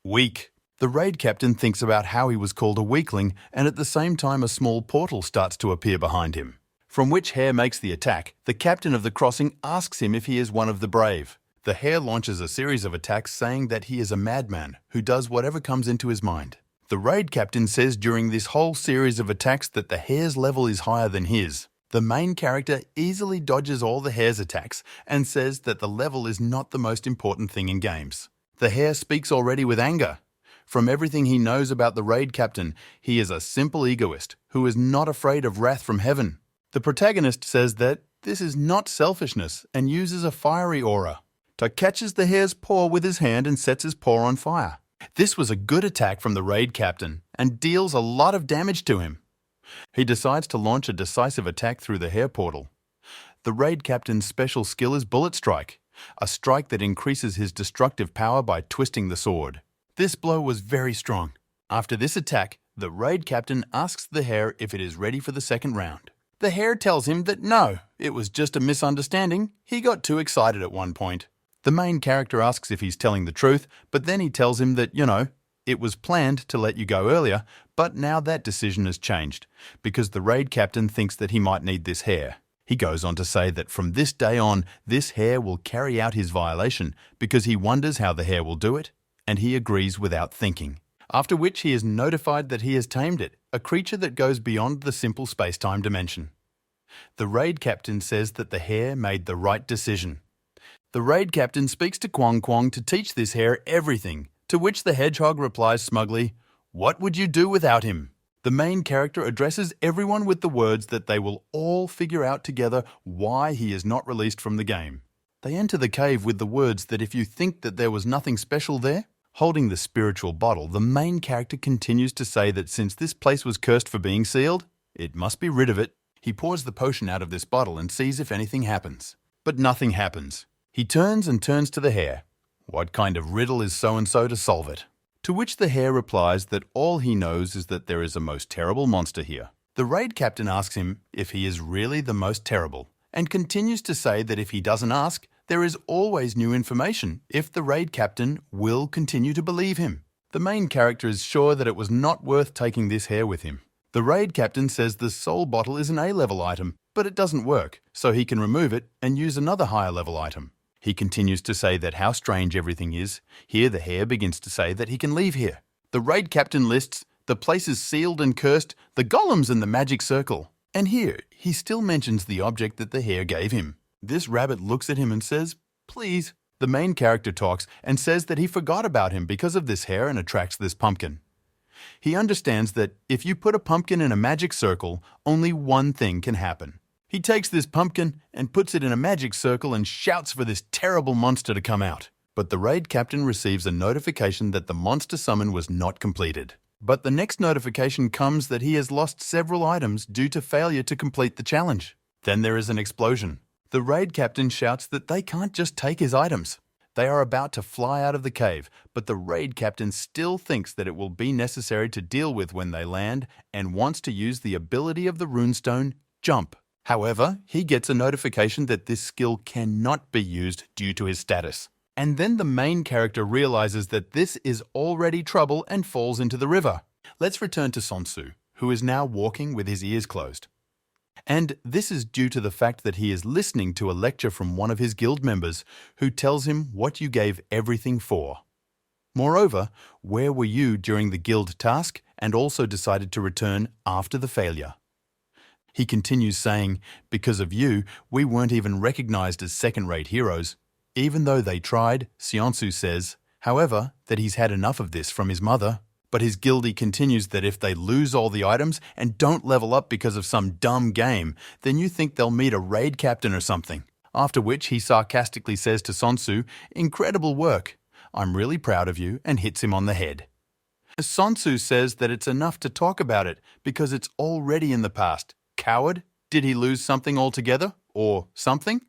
Weak. The raid captain thinks about how he was called a weakling, and at the same time a small portal starts to appear behind him. From which hare makes the attack, the captain of the crossing asks him if he is one of the brave. The hare launches a series of attacks saying that he is a madman who does whatever comes into his mind. The raid captain says during this whole series of attacks that the hare's level is higher than his. The main character easily dodges all the hare's attacks and says that the level is not the most important thing in games. The hare speaks already with anger. From everything he knows about the raid captain, he is a simple egoist who is not afraid of wrath from heaven. The protagonist says that this is not selfishness and uses a fiery aura. Catches the hare's paw with his hand and sets his paw on fire. This was a good attack from the raid captain and deals a lot of damage to him. He decides to launch a decisive attack through the hare portal. The raid captain's special skill is Bullet Strike, a strike that increases his destructive power by twisting the sword. This blow was very strong. After this attack, The raid captain asks the hare if it is ready for the second round. The hare tells him that no, it was just a misunderstanding. He got too excited at one point. The main character asks if he's telling the truth, but then he tells him that, it was planned to let you go earlier, but now that decision has changed, because the raid captain thinks that he might need this hare. He goes on to say that from this day on, this hare will carry out his violation, because he wonders how the hare will do it, and he agrees without thinking. After which he is notified that he has tamed it, a creature that goes beyond the simple space-time dimension. The raid captain says that the hare made the right decision. The raid captain speaks to Kwong Kwong to teach this hare everything, to which the hedgehog replies smugly, "What would you do without him?" The main character addresses everyone with the words that they will all figure out together why he is not released from the game. They enter the cave with the words that if you think that there was nothing special there, holding the spiritual bottle, the main character continues to say that since this place was cursed for being sealed, it must be rid of it. He pours the potion out of this bottle and sees if anything happens. But nothing happens. He turns and turns to the hare. What kind of riddle is so-and-so to solve it? To which the hare replies that all he knows is that there is a most terrible monster here. The raid captain asks him if he is really the most terrible, and continues to say that if he doesn't ask, there is always new information if the raid captain will continue to believe him. The main character is sure that it was not worth taking this hare with him. The raid captain says the soul bottle is an A-level item, but it doesn't work, so he can remove it and use another higher level item. He continues to say that how strange everything is. Here the hare begins to say that he can leave here. The raid captain lists the place is sealed and cursed, the golems and the magic circle. And here he still mentions the object that the hare gave him. This rabbit looks at him and says, "Please." The main character talks and says that he forgot about him because of this hare and attracts this pumpkin. He understands that if you put a pumpkin in a magic circle, only one thing can happen. He takes this pumpkin and puts it in a magic circle and shouts for this terrible monster to come out. But the raid captain receives a notification that the monster summon was not completed. But the next notification comes that he has lost several items due to failure to complete the challenge. Then there is an explosion. The raid captain shouts that they can't just take his items. They are about to fly out of the cave, but the raid captain still thinks that it will be necessary to deal with when they land and wants to use the ability of the runestone, Jump. However, he gets a notification that this skill cannot be used due to his status. And then the main character realizes that this is already trouble and falls into the river. Let's return to Sonsu, who is now walking with his ears closed. And this is due to the fact that he is listening to a lecture from one of his guild members who tells him what you gave everything for. Moreover, where were you during the guild task and also decided to return after the failure? He continues saying, because of you, we weren't even recognized as second-rate heroes. Even though they tried, Seonsu says, however, that he's had enough of this from his mother. But his guildie continues that if they lose all the items and don't level up because of some dumb game, then you think they'll meet a raid captain or something. After which he sarcastically says to Sonsu, "Incredible work. I'm really proud of you," and hits him on the head. Sonsu says that it's enough to talk about it because it's already in the past. Coward? Did he lose something altogether? Or something?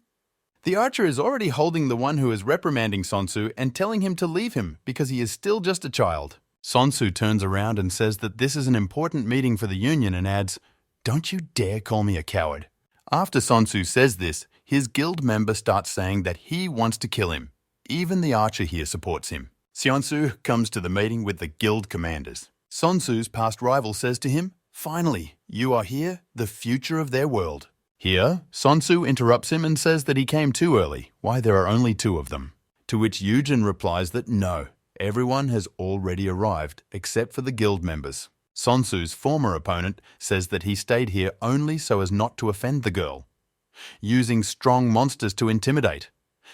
The archer is already holding the one who is reprimanding Sonsu and telling him to leave him because he is still just a child. Sonsu turns around and says that this is an important meeting for the union and adds, "Don't you dare call me a coward." After Sonsu says this, his guild member starts saying that he wants to kill him. Even the archer here supports him. Seonsu comes to the meeting with the guild commanders. Sonsu's past rival says to him, "Finally, you are here, the future of their world." Here, Sonsu interrupts him and says that he came too early, why there are only two of them. To which Yujin replies that no, everyone has already arrived except for the guild members. Sonsu's former opponent says that he stayed here only so as not to offend the girl, using strong monsters to intimidate.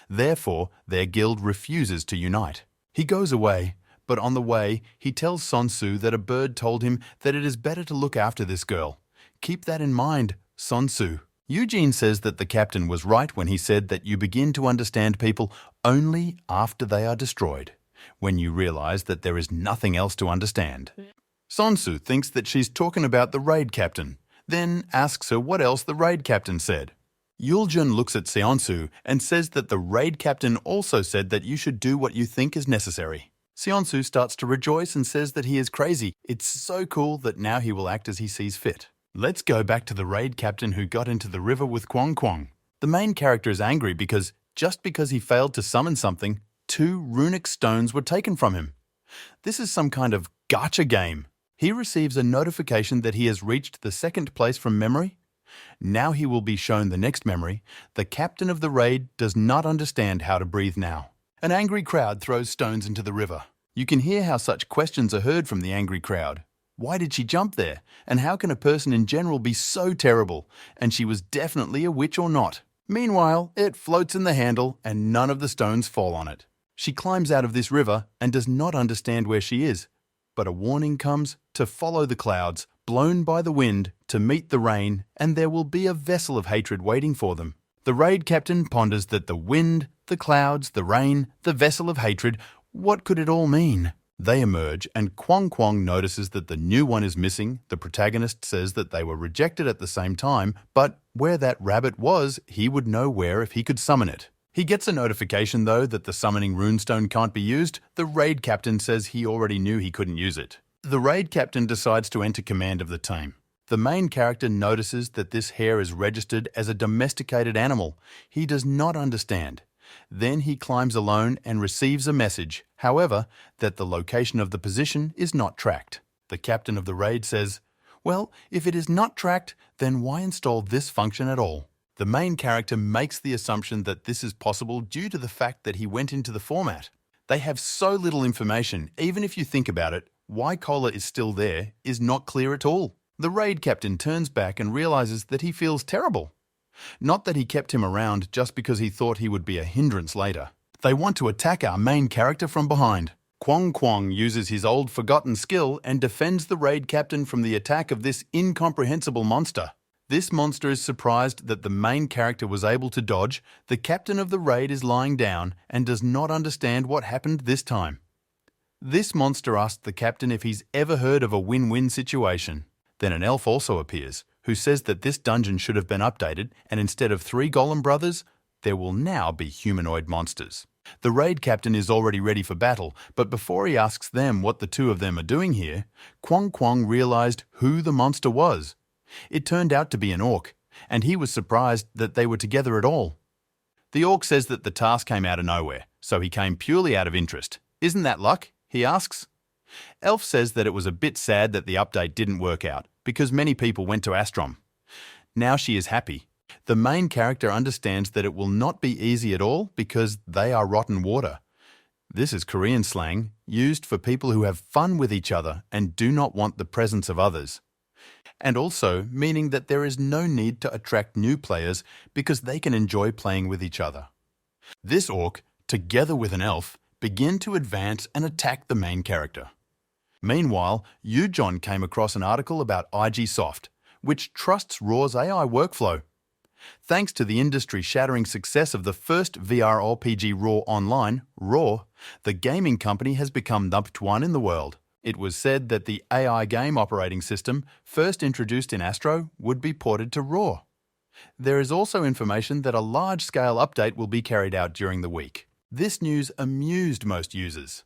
Therefore, their guild refuses to unite. He goes away, but on the way, he tells Sonsu that a bird told him that it is better to look after this girl. Keep that in mind, Sonsu. Eugene says that the captain was right when he said that you begin to understand people only after they are destroyed, when you realize that there is nothing else to understand. Sonsu thinks that she's talking about the raid captain, then asks her what else the raid captain said. Yuljun looks at Seonsu and says that the raid captain also said that you should do what you think is necessary. Seonsu starts to rejoice and says that he is crazy. It's so cool that now he will act as he sees fit. Let's go back to the raid captain who got into the river with Kwong Kwong. The main character is angry because just because he failed to summon something, 2 runic stones were taken from him. This is some kind of gacha game. He receives a notification that he has reached the 2nd place from memory. Now he will be shown the next memory. The captain of the raid does not understand how to breathe now. An angry crowd throws stones into the river. You can hear how such questions are heard from the angry crowd. Why did she jump there? And how can a person in general be so terrible? And she was definitely a witch or not? Meanwhile, it floats in the handle and none of the stones fall on it. She climbs out of this river and does not understand where she is. But a warning comes to follow the clouds, blown by the wind, to meet the rain, and there will be a vessel of hatred waiting for them. The raid captain ponders that the wind, the clouds, the rain, the vessel of hatred, what could it all mean? They emerge and Kwong Kwong notices that the new one is missing. The protagonist says that they were rejected at the same time, but where that rabbit was, he would know where if he could summon it. He gets a notification though that the summoning runestone can't be used. The raid captain says he already knew he couldn't use it. The raid captain decides to enter command of the team. The main character notices that this hare is registered as a domesticated animal. He does not understand. Then he climbs alone and receives a message, however, that the location of the position is not tracked. The captain of the raid says, "Well, if it is not tracked, then why install this function at all?" The main character makes the assumption that this is possible due to the fact that he went into the format. They have so little information, even if you think about it, why Cola is still there is not clear at all. The raid captain turns back and realizes that he feels terrible. Not that he kept him around just because he thought he would be a hindrance later. They want to attack our main character from behind. Kwong Kwong uses his old forgotten skill and defends the raid captain from the attack of this incomprehensible monster. This monster is surprised that the main character was able to dodge. The captain of the raid is lying down and does not understand what happened this time. This monster asks the captain if he's ever heard of a win-win situation. Then an elf also appears, who says that this dungeon should have been updated and instead of 3 golem brothers, there will now be humanoid monsters. The raid captain is already ready for battle, but before he asks them what the 2 of them are doing here, Kwong Kwong realized who the monster was. It turned out to be an orc, and he was surprised that they were together at all. The orc says that the task came out of nowhere, so he came purely out of interest. "Isn't that luck?" he asks. Elf says that it was a bit sad that the update didn't work out, because many people went to Astrom. Now she is happy. The main character understands that it will not be easy at all because they are rotten water. This is Korean slang, used for people who have fun with each other and do not want the presence of others. And also meaning that there is no need to attract new players because they can enjoy playing with each other. This orc, together with an elf, begin to advance and attack the main character. Meanwhile, Yujon came across an article about IG Soft, which trusts Raw's AI workflow. Thanks to the industry-shattering success of the first VR RPG Raw online, Raw, the gaming company has become #1 in the world. It was said that the AI game operating system, first introduced in Astro, would be ported to Raw. There is also information that a large-scale update will be carried out during the week. This news amused most users.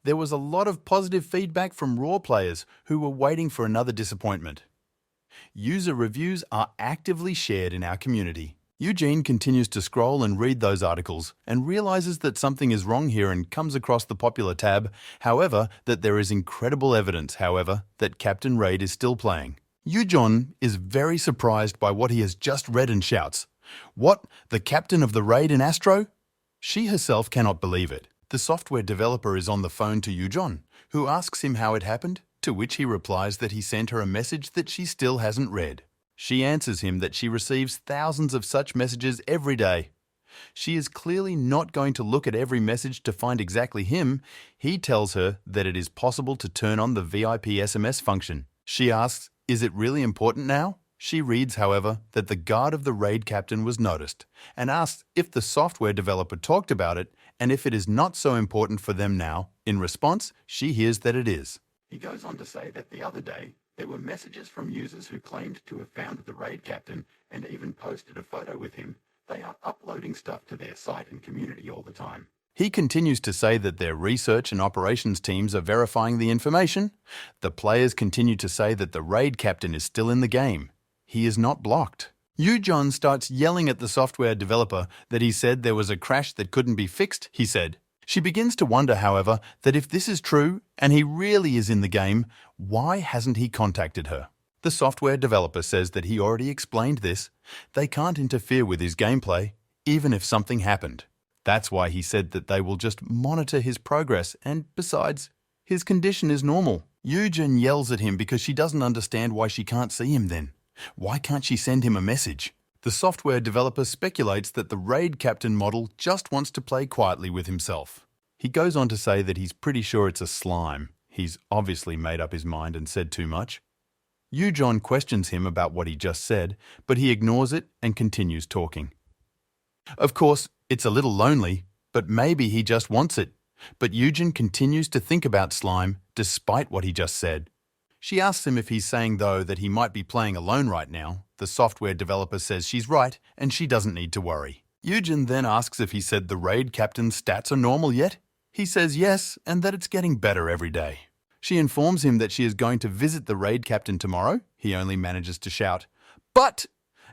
There was a lot of positive feedback from Raw players who were waiting for another disappointment. User reviews are actively shared in our community. Eugene continues to scroll and read those articles and realizes that something is wrong here and comes across the popular tab, however, that there is incredible evidence, however, that Captain Raid is still playing. Eugene is very surprised by what he has just read and shouts, "What? The captain of the raid in Astro?" She herself cannot believe it. The software developer is on the phone to Yujon, who asks him how it happened, to which he replies that he sent her a message that she still hasn't read. She answers him that she receives thousands of such messages every day. She is clearly not going to look at every message to find exactly him. He tells her that it is possible to turn on the VIP SMS function. She asks, "Is it really important now?" She reads, however, that the guard of the raid captain was noticed and asks if the software developer talked about it and if it is not so important for them now. In response, she hears that it is. He goes on to say that the other day, there were messages from users who claimed to have found the raid captain and even posted a photo with him. They are uploading stuff to their site and community all the time. He continues to say that their research and operations teams are verifying the information. The players continue to say that the raid captain is still in the game. He is not blocked. Yu-John starts yelling at the software developer that he said there was a crash that couldn't be fixed, he said. She begins to wonder, however, that if this is true and he really is in the game, why hasn't he contacted her? The software developer says that he already explained this. They can't interfere with his gameplay, even if something happened. That's why he said that they will just monitor his progress, and besides, his condition is normal. Yu-Jin yells at him because she doesn't understand why she can't see him then. Why can't she send him a message? The software developer speculates that the raid captain model just wants to play quietly with himself. He goes on to say that he's pretty sure it's a slime. He's obviously made up his mind and said too much. Yu-John questions him about what he just said, but he ignores it and continues talking. Of course, it's a little lonely, but maybe he just wants it. But Yu-Jin continues to think about slime despite what he just said. She asks him if he's saying, though, that he might be playing alone right now. The software developer says she's right and she doesn't need to worry. Yu-Jin then asks if he said the raid captain's stats are normal yet. He says yes, and that it's getting better every day. She informs him that she is going to visit the raid captain tomorrow. He only manages to shout, "But!"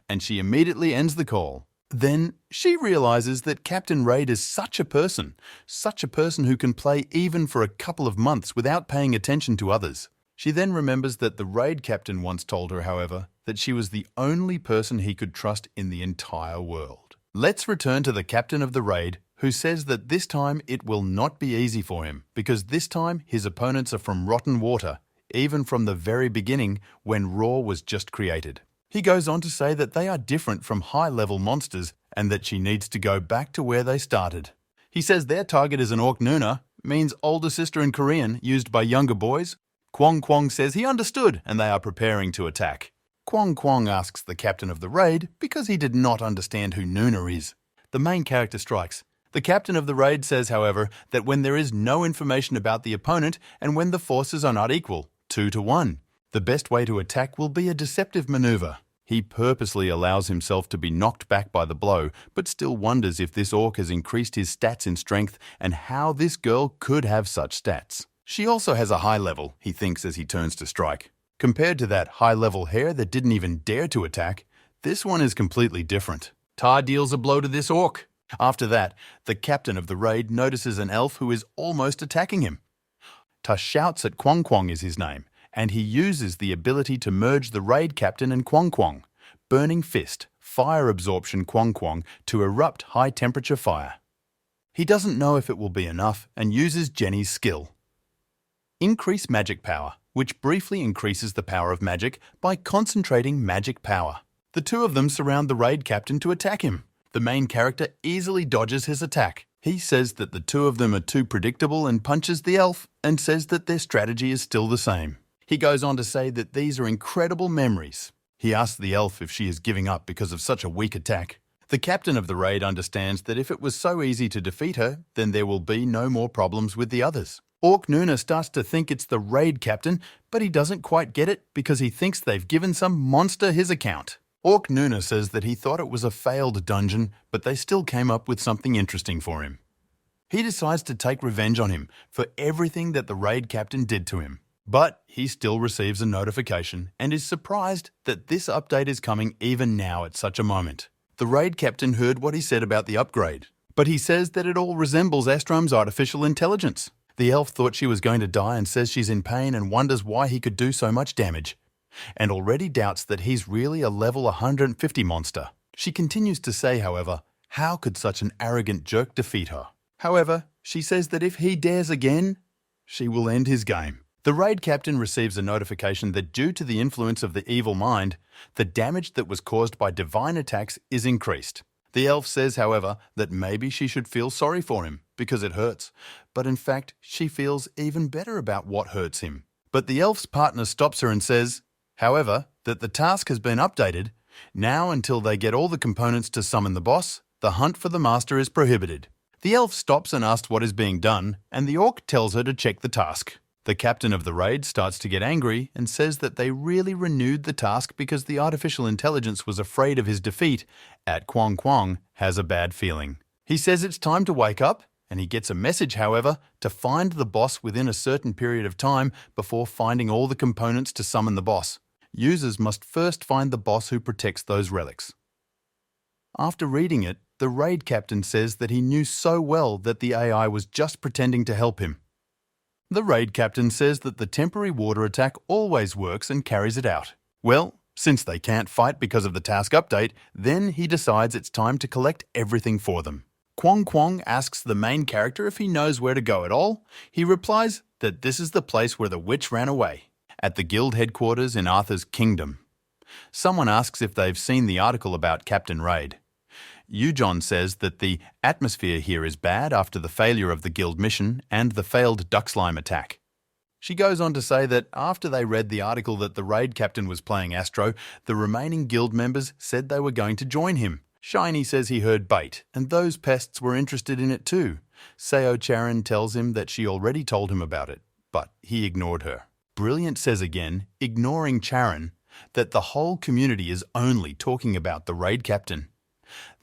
and she immediately ends the call. Then she realizes that Captain Raid is such a person who can play even for a couple of months without paying attention to others. She then remembers that the raid captain once told her, however, that she was the only person he could trust in the entire world. Let's return to the captain of the raid, who says that this time it will not be easy for him, because this time his opponents are from rotten water, even from the very beginning when Raw was just created. He goes on to say that they are different from high-level monsters and that she needs to go back to where they started. He says their target is an Orc Nuna, means older sister in Korean, used by younger boys. Kwong Kwong says he understood and they are preparing to attack. Kwong Kwong asks the captain of the raid because he did not understand who Nuna is. The main character strikes. The captain of the raid says, however, that when there is no information about the opponent and when the forces are not equal, 2-1, the best way to attack will be a deceptive maneuver. He purposely allows himself to be knocked back by the blow, but still wonders if this orc has increased his stats in strength and how this girl could have such stats. She also has a high level, he thinks as he turns to strike. Compared to that high-level hare that didn't even dare to attack, this one is completely different. Ta deals a blow to this orc. After that, the captain of the raid notices an elf who is almost attacking him. Ta shouts at Kwong Kwong is his name, and he uses the ability to merge the raid captain and Kwong Kwong, Burning Fist, Fire Absorption Kwong Kwong, to erupt high-temperature fire. He doesn't know if it will be enough and uses Jenny's skill. Increase magic power, which briefly increases the power of magic by concentrating magic power. The two of them surround the raid captain to attack him. The main character easily dodges his attack. He says that the two of them are too predictable and punches the elf and says that their strategy is still the same. He goes on to say that these are incredible memories. He asks the elf if she is giving up because of such a weak attack. The captain of the raid understands that if it was so easy to defeat her, then there will be no more problems with the others. Orc Nuna starts to think it's the raid captain, but he doesn't quite get it because he thinks they've given some monster his account. Orc Nuna says that he thought it was a failed dungeon, but they still came up with something interesting for him. He decides to take revenge on him for everything that the raid captain did to him. But he still receives a notification and is surprised that this update is coming even now at such a moment. The raid captain heard what he said about the upgrade, but he says that it all resembles Astrom's artificial intelligence. The elf thought she was going to die and says she's in pain and wonders why he could do so much damage, and already doubts that he's really a level 150 monster. She continues to say, however, how could such an arrogant jerk defeat her? However, she says that if he dares again, she will end his game. The raid captain receives a notification that due to the influence of the evil mind, the damage that was caused by divine attacks is increased. The elf says, however, that maybe she should feel sorry for him because it hurts, but in fact, she feels even better about what hurts him. But the elf's partner stops her and says, however, that the task has been updated. Now, until they get all the components to summon the boss, the hunt for the master is prohibited. The elf stops and asks what is being done, and the orc tells her to check the task. The captain of the raid starts to get angry and says that they really renewed the task because the artificial intelligence was afraid of his defeat. At Kwong Kwong has a bad feeling. He says it's time to wake up and he gets a message, however, to find the boss within a certain period of time before finding all the components to summon the boss. Users must first find the boss who protects those relics. After reading it, the raid captain says that he knew so well that the AI was just pretending to help him. The raid captain says that the temporary water attack always works and carries it out. Well, since they can't fight because of the task update, then he decides it's time to collect everything for them. Kwong Kwong asks the main character if he knows where to go at all. He replies that this is the place where the witch ran away, at the guild headquarters in Arthur's kingdom. Someone asks if they've seen the article about Captain Raid. Yujon says that the atmosphere here is bad after the failure of the guild mission and the failed duck slime attack. She goes on to say that after they read the article that the raid captain was playing Astro, the remaining guild members said they were going to join him. Shiny says he heard bait, and those pests were interested in it too. Seo Charon tells him that she already told him about it, but he ignored her. Brilliant says again, ignoring Charon, that the whole community is only talking about the raid captain.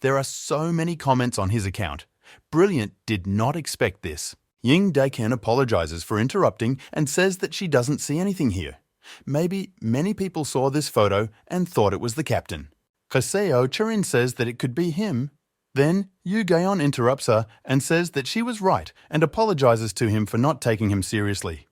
There are so many comments on his account. Brilliant did not expect this. Ying Daken apologizes for interrupting and says that she doesn't see anything here. Maybe many people saw this photo and thought it was the captain. Koseo Charin says that it could be him. Then Yu Gaon interrupts her and says that she was right and apologizes to him for not taking him seriously.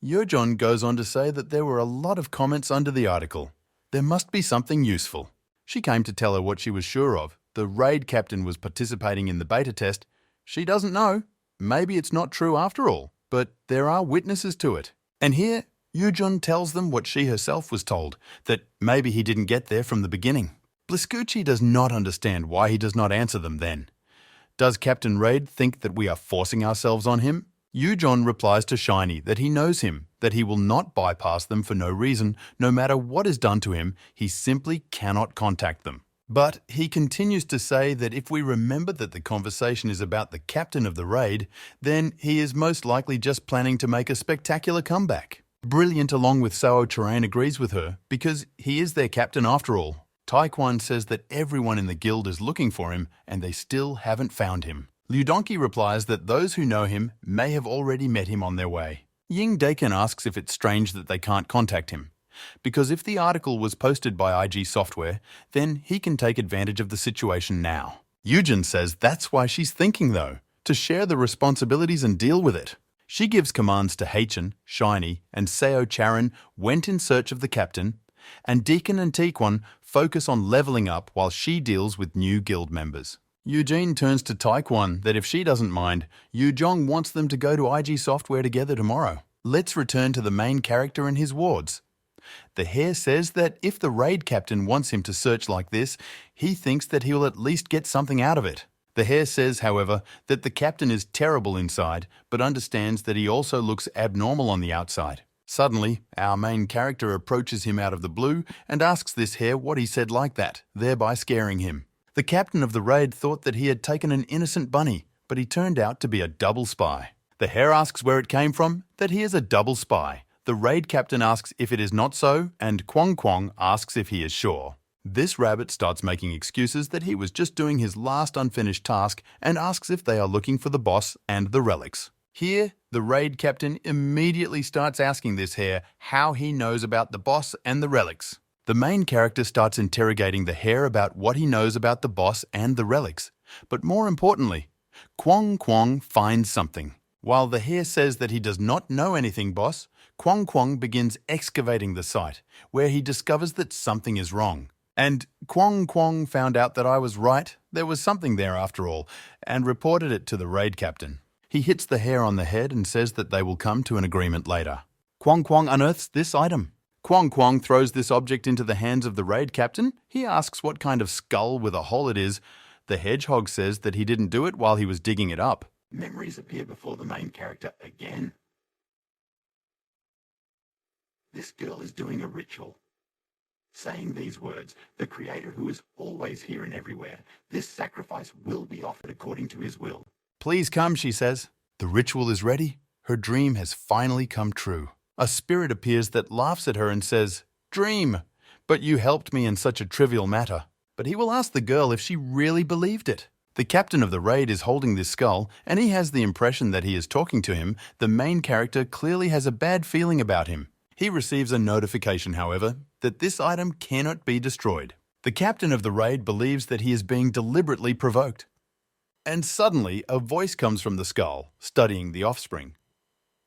Yeojon goes on to say that there were a lot of comments under the article. There must be something useful. She came to tell her what she was sure of. The raid captain was participating in the beta test. She doesn't know. Maybe it's not true after all, but there are witnesses to it. And here, Yeojon tells them what she herself was told, that maybe he didn't get there from the beginning. Bliscucci does not understand why he does not answer them then. Does Captain Raid think that we are forcing ourselves on him? Yujon replies to Shiny that he knows him, that he will not bypass them for no reason. No matter what is done to him, he simply cannot contact them. But he continues to say that if we remember that the conversation is about the captain of the raid, then he is most likely just planning to make a spectacular comeback. Brilliant along with Sao Terrain agrees with her, because he is their captain after all. Taekwon says that everyone in the guild is looking for him and they still haven't found him. Liu Donkey replies that those who know him may have already met him on their way. Ying Daken asks if it's strange that they can't contact him, because if the article was posted by IG Software, then he can take advantage of the situation now. Yujin says that's why she's thinking though, to share the responsibilities and deal with it. She gives commands to Haichin, Shiny, and Seo Charon went in search of the captain, and Deacon and Taekwon focus on leveling up while she deals with new guild members. Eugene turns to Taekwon that if she doesn't mind, Yu Jong wants them to go to IG Software together tomorrow. Let's return to the main character and his wards. The hare says that if the raid captain wants him to search like this, he thinks that he will at least get something out of it. The hare says, however, that the captain is terrible inside, but understands that he also looks abnormal on the outside. Suddenly, our main character approaches him out of the blue and asks this hare what he said like that, thereby scaring him. The captain of the raid thought that he had taken an innocent bunny, but he turned out to be a double spy. The hare asks where it came from, that he is a double spy. The raid captain asks if it is not so, and Kwong Kwong asks if he is sure. This rabbit starts making excuses that he was just doing his last unfinished task and asks if they are looking for the boss and the relics. Here, the raid captain immediately starts asking this hare how he knows about the boss and the relics. The main character starts interrogating the hare about what he knows about the boss and the relics. But more importantly, Kwong Kwong finds something. While the hare says that he does not know anything, boss, Kwong Kwong begins excavating the site, where he discovers that something is wrong. And Kwong Kwong found out that I was right, there was something there after all, and reported it to the raid captain. He hits the hare on the head and says that they will come to an agreement later. Kwong Kwong unearths this item. Kwong Kwong throws this object into the hands of the raid captain. He asks what kind of skull with a hole it is. The hedgehog says that he didn't do it while he was digging it up. Memories appear before the main character again. This girl is doing a ritual. Saying these words, the Creator who is always here and everywhere, this sacrifice will be offered according to his will. Please come, she says. The ritual is ready. Her dream has finally come true. A spirit appears that laughs at her and says, "Dream, but you helped me in such a trivial matter." But he will ask the girl if she really believed it. The captain of the raid is holding this skull, and he has the impression that he is talking to him. The main character clearly has a bad feeling about him. He receives a notification, however, that this item cannot be destroyed. The captain of the raid believes that he is being deliberately provoked. And suddenly, a voice comes from the skull, studying the offspring.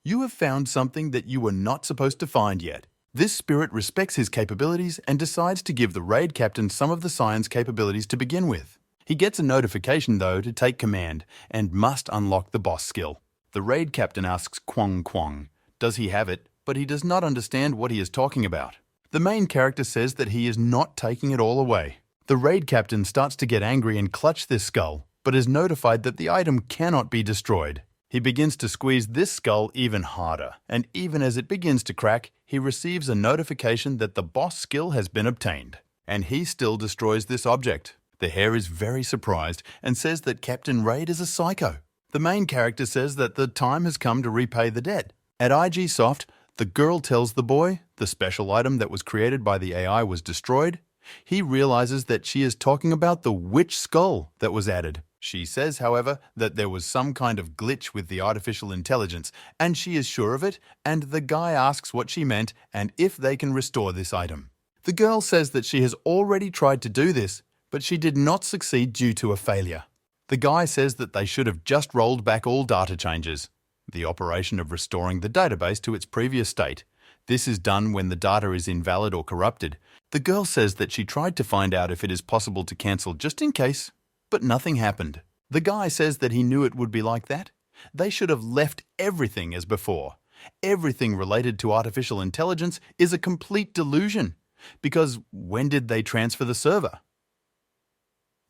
You have found something that you were not supposed to find yet. This spirit respects his capabilities and decides to give the raid captain some of the science capabilities to begin with. He gets a notification, though, to take command and must unlock the boss skill. The raid captain asks Kwong Kwong, does he have it, but he does not understand what he is talking about. The main character says that he is not taking it all away. The raid captain starts to get angry and clutch this skull, but is notified that the item cannot be destroyed. He begins to squeeze this skull even harder, and even as it begins to crack, he receives a notification that the boss skill has been obtained. And he still destroys this object. The hare is very surprised and says that Captain Raid is a psycho. The main character says that the time has come to repay the debt. At IG Soft, the girl tells the boy the special item that was created by the AI was destroyed. He realizes that she is talking about the witch skull that was added. She says, however, that there was some kind of glitch with the artificial intelligence, and she is sure of it, and the guy asks what she meant and if they can restore this item. The girl says that she has already tried to do this, but she did not succeed due to a failure. The guy says that they should have just rolled back all data changes, the operation of restoring the database to its previous state. This is done when the data is invalid or corrupted. The girl says that she tried to find out if it is possible to cancel just in case, but nothing happened. The guy says that he knew it would be like that. They should have left everything as before. Everything related to artificial intelligence is a complete delusion, because when did they transfer the server?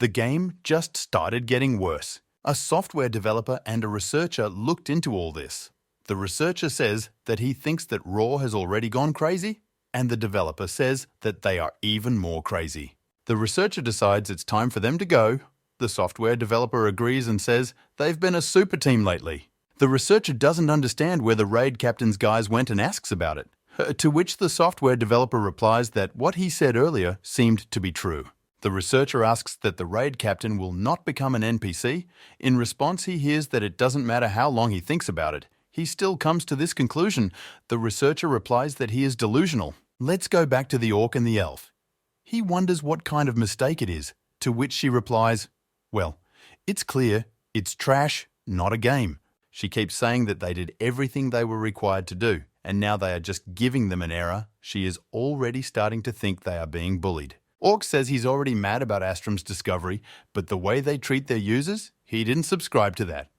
The game just started getting worse. A software developer and a researcher looked into all this. The researcher says that he thinks that RAW has already gone crazy, and the developer says that they are even more crazy. The researcher decides it's time for them to go. The software developer agrees and says they've been a super team lately. The researcher doesn't understand where the raid captain's guys went and asks about it, to which the software developer replies that what he said earlier seemed to be true. The researcher asks that the raid captain will not become an NPC. In response, he hears that it doesn't matter how long he thinks about it. He still comes to this conclusion. The researcher replies that he is delusional. Let's go back to the orc and the elf. He wonders what kind of mistake it is, to which she replies, well, it's clear, it's trash, not a game. She keeps saying that they did everything they were required to do, and now they are just giving them an error. She is already starting to think they are being bullied. Orc says he's already mad about Astrom's discovery, but the way they treat their users, he didn't subscribe to that.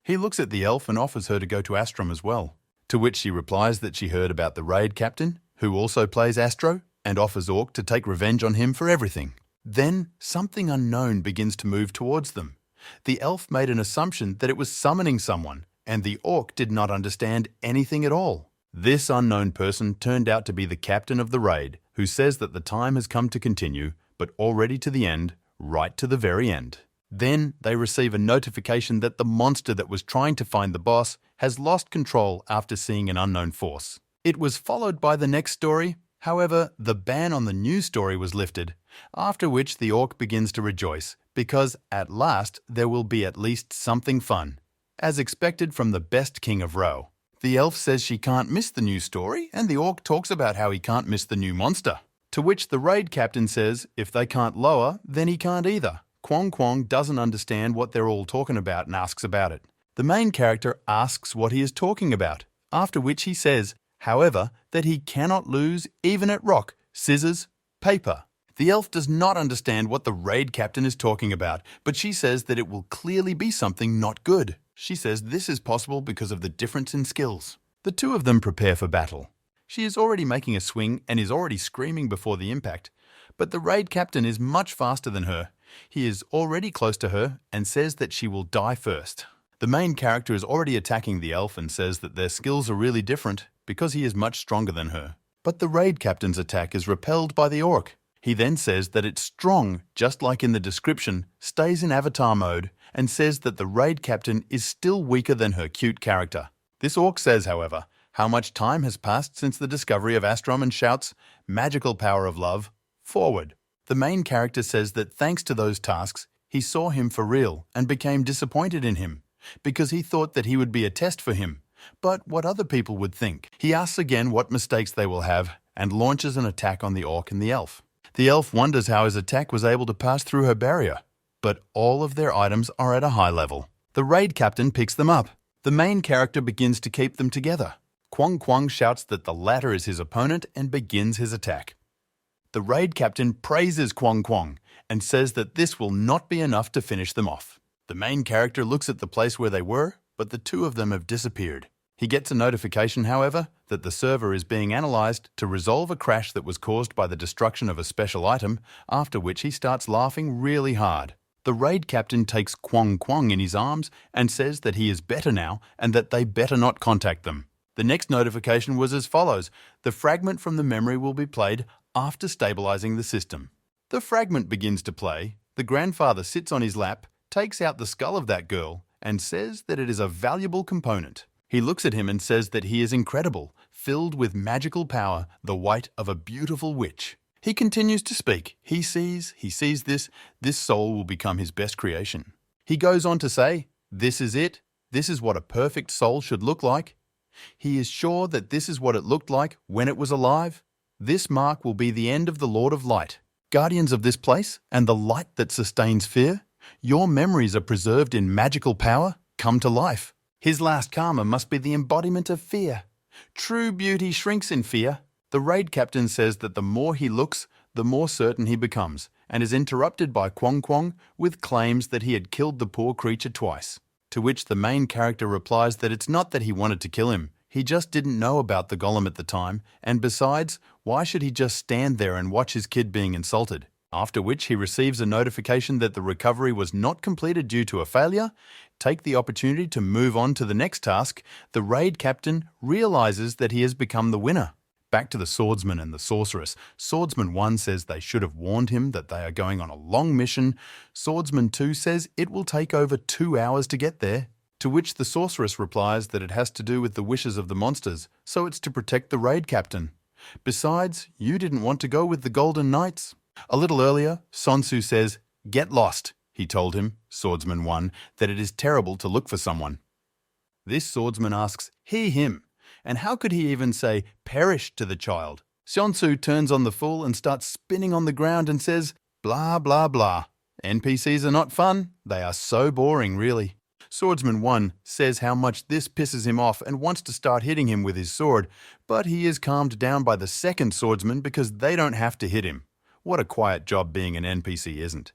He looks at the elf and offers her to go to Astrom as well, to which she replies that she heard about the raid captain, who also plays Astro, and offers Orc to take revenge on him for everything. Then, something unknown begins to move towards them. The elf made an assumption that it was summoning someone, and the orc did not understand anything at all. This unknown person turned out to be the captain of the raid, who says that the time has come to continue, but already to the end, right to the very end. Then they receive a notification that the monster that was trying to find the boss has lost control after seeing an unknown force. It was followed by the next story. However, the ban on the new story was lifted, after which the orc begins to rejoice, because at last there will be at least something fun, as expected from the best king of Ro. The elf says she can't miss the new story, and the orc talks about how he can't miss the new monster, to which the raid captain says if they can't lower, then he can't either. Kwong Kwong doesn't understand what they're all talking about and asks about it. The main character asks what he is talking about, after which he says, however, that he cannot lose even at rock, scissors, paper. The elf does not understand what the raid captain is talking about, but she says that it will clearly be something not good. She says this is possible because of the difference in skills. The two of them prepare for battle. She is already making a swing and is already screaming before the impact, but the raid captain is much faster than her. He is already close to her and says that she will die first. The main character is already attacking the elf and says that their skills are really different because he is much stronger than her. But the raid captain's attack is repelled by the orc. He then says that it's strong, just like in the description, stays in avatar mode, and says that the raid captain is still weaker than her cute character. This orc says, however, how much time has passed since the discovery of Astrom and shouts, magical power of love, forward. The main character says that thanks to those tasks, He saw him for real and became disappointed in him, because he thought that he would be a test for him, but what other people would think. He asks again what mistakes they will have and launches an attack on the orc and the elf. The elf wonders how his attack was able to pass through her barrier, but all of their items are at a high level. The raid captain picks them up. The main character begins to keep them together. Kwong Kwong shouts that the latter is his opponent and begins his attack. The raid captain praises Kwong Kwong and says that this will not be enough to finish them off. The main character looks at the place where they were, but the two of them have disappeared. He gets a notification, however, that the server is being analyzed to resolve a crash that was caused by the destruction of a special item, after which he starts laughing really hard. The raid captain takes Kwong Kwong in his arms and says that he is better now and that they better not contact them. The next notification was as follows: the fragment from the memory will be played after stabilizing the system. The fragment begins to play. The grandfather sits on his lap, takes out the skull of that girl, and says that it is a valuable component. He looks at him and says that he is incredible, filled with magical power, the white of a beautiful witch. He continues to speak. He sees this soul will become his best creation. He goes on to say, this is it. This is what a perfect soul should look like. He is sure that this is what it looked like when it was alive. This mark will be the end of the Lord of Light. Guardians of this place and the light that sustains fear, your memories are preserved in magical power, come to life. His last karma must be the embodiment of fear. True beauty shrinks in fear. The raid captain says that the more he looks, the more certain he becomes, and is interrupted by Kwong Kwong with claims that he had killed the poor creature twice. To which the main character replies that it's not that he wanted to kill him, he just didn't know about the golem at the time, and besides, why should he just stand there and watch his kid being insulted? After which he receives a notification that the recovery was not completed due to a failure. Take the opportunity to move on to the next task. The raid captain realizes that he has become the winner. Back to the swordsman and the sorceress. Swordsman 1 says they should have warned him that they are going on a long mission. Swordsman 2 says it will take over 2 hours to get there. To which the sorceress replies that it has to do with the wishes of the monsters, so it's to protect the raid captain. Besides, you didn't want to go with the Golden Knights. A little earlier, Sonsu says, get lost. He told him, Swordsman 1, that it is terrible to look for someone. This swordsman asks, him. And how could he even say, perish to the child? Sonsu turns on the fool and starts spinning on the ground and says, blah, blah, blah. NPCs are not fun. They are so boring, really. Swordsman 1 says how much this pisses him off and wants to start hitting him with his sword, but he is calmed down by the second swordsman because they don't have to hit him. What a quiet job being an NPC, isn't?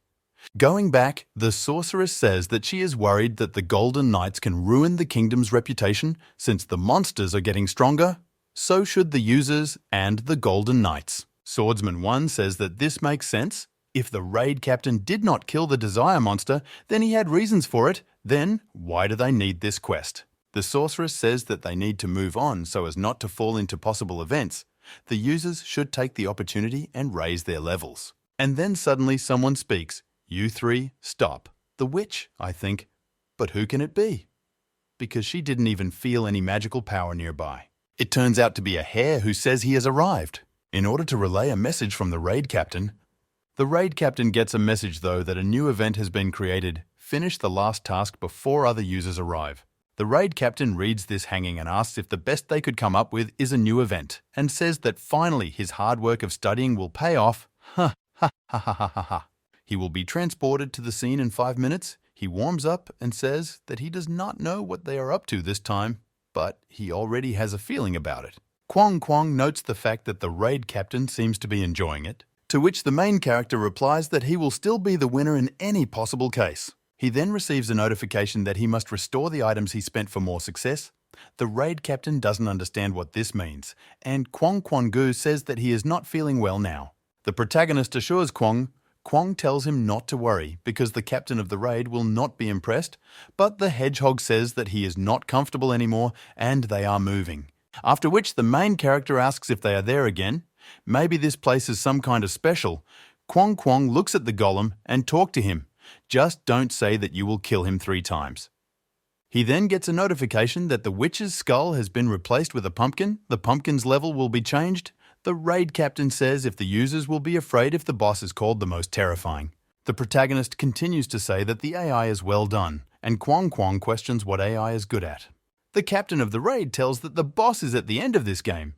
Going back, the sorceress says that she is worried that the Golden Knights can ruin the kingdom's reputation since the monsters are getting stronger. So should the users and the Golden Knights. Swordsman 1 says that this makes sense. If the raid captain did not kill the desire monster, then he had reasons for it. Then, why do they need this quest? The sorceress says that they need to move on so as not to fall into possible events. The users should take the opportunity and raise their levels. And then suddenly someone speaks. You three, stop. The witch, I think. But who can it be? Because she didn't even feel any magical power nearby. It turns out to be a hare who says he has arrived. In order to relay a message from the raid captain, the raid captain gets a message though that a new event has been created. Finish the last task before other users arrive. The raid captain reads this hanging and asks if the best they could come up with is a new event, and says that finally his hard work of studying will pay off. Ha ha ha ha ha ha. He will be transported to the scene in 5 minutes. He warms up and says that he does not know what they are up to this time, but he already has a feeling about it. Kwong Kwong notes the fact that the raid captain seems to be enjoying it, to which the main character replies that he will still be the winner in any possible case. He then receives a notification that he must restore the items he spent for more success. The raid captain doesn't understand what this means, and Kwong Kwong Gu says that he is not feeling well now. The protagonist assures Kwong tells him not to worry because the captain of the raid will not be impressed, but the hedgehog says that he is not comfortable anymore and they are moving. After which the main character asks if they are there again. Maybe this place is some kind of special. Kwong Kwong looks at the golem and talk to him. Just don't say that you will kill him 3 times. He then gets a notification that the witch's skull has been replaced with a pumpkin. The pumpkin's level will be changed. The raid captain says if the users will be afraid if the boss is called the most terrifying. The protagonist continues to say that the AI is well done, and Kwong Kwong questions what AI is good at. The captain of the raid tells that the boss is at the end of this game.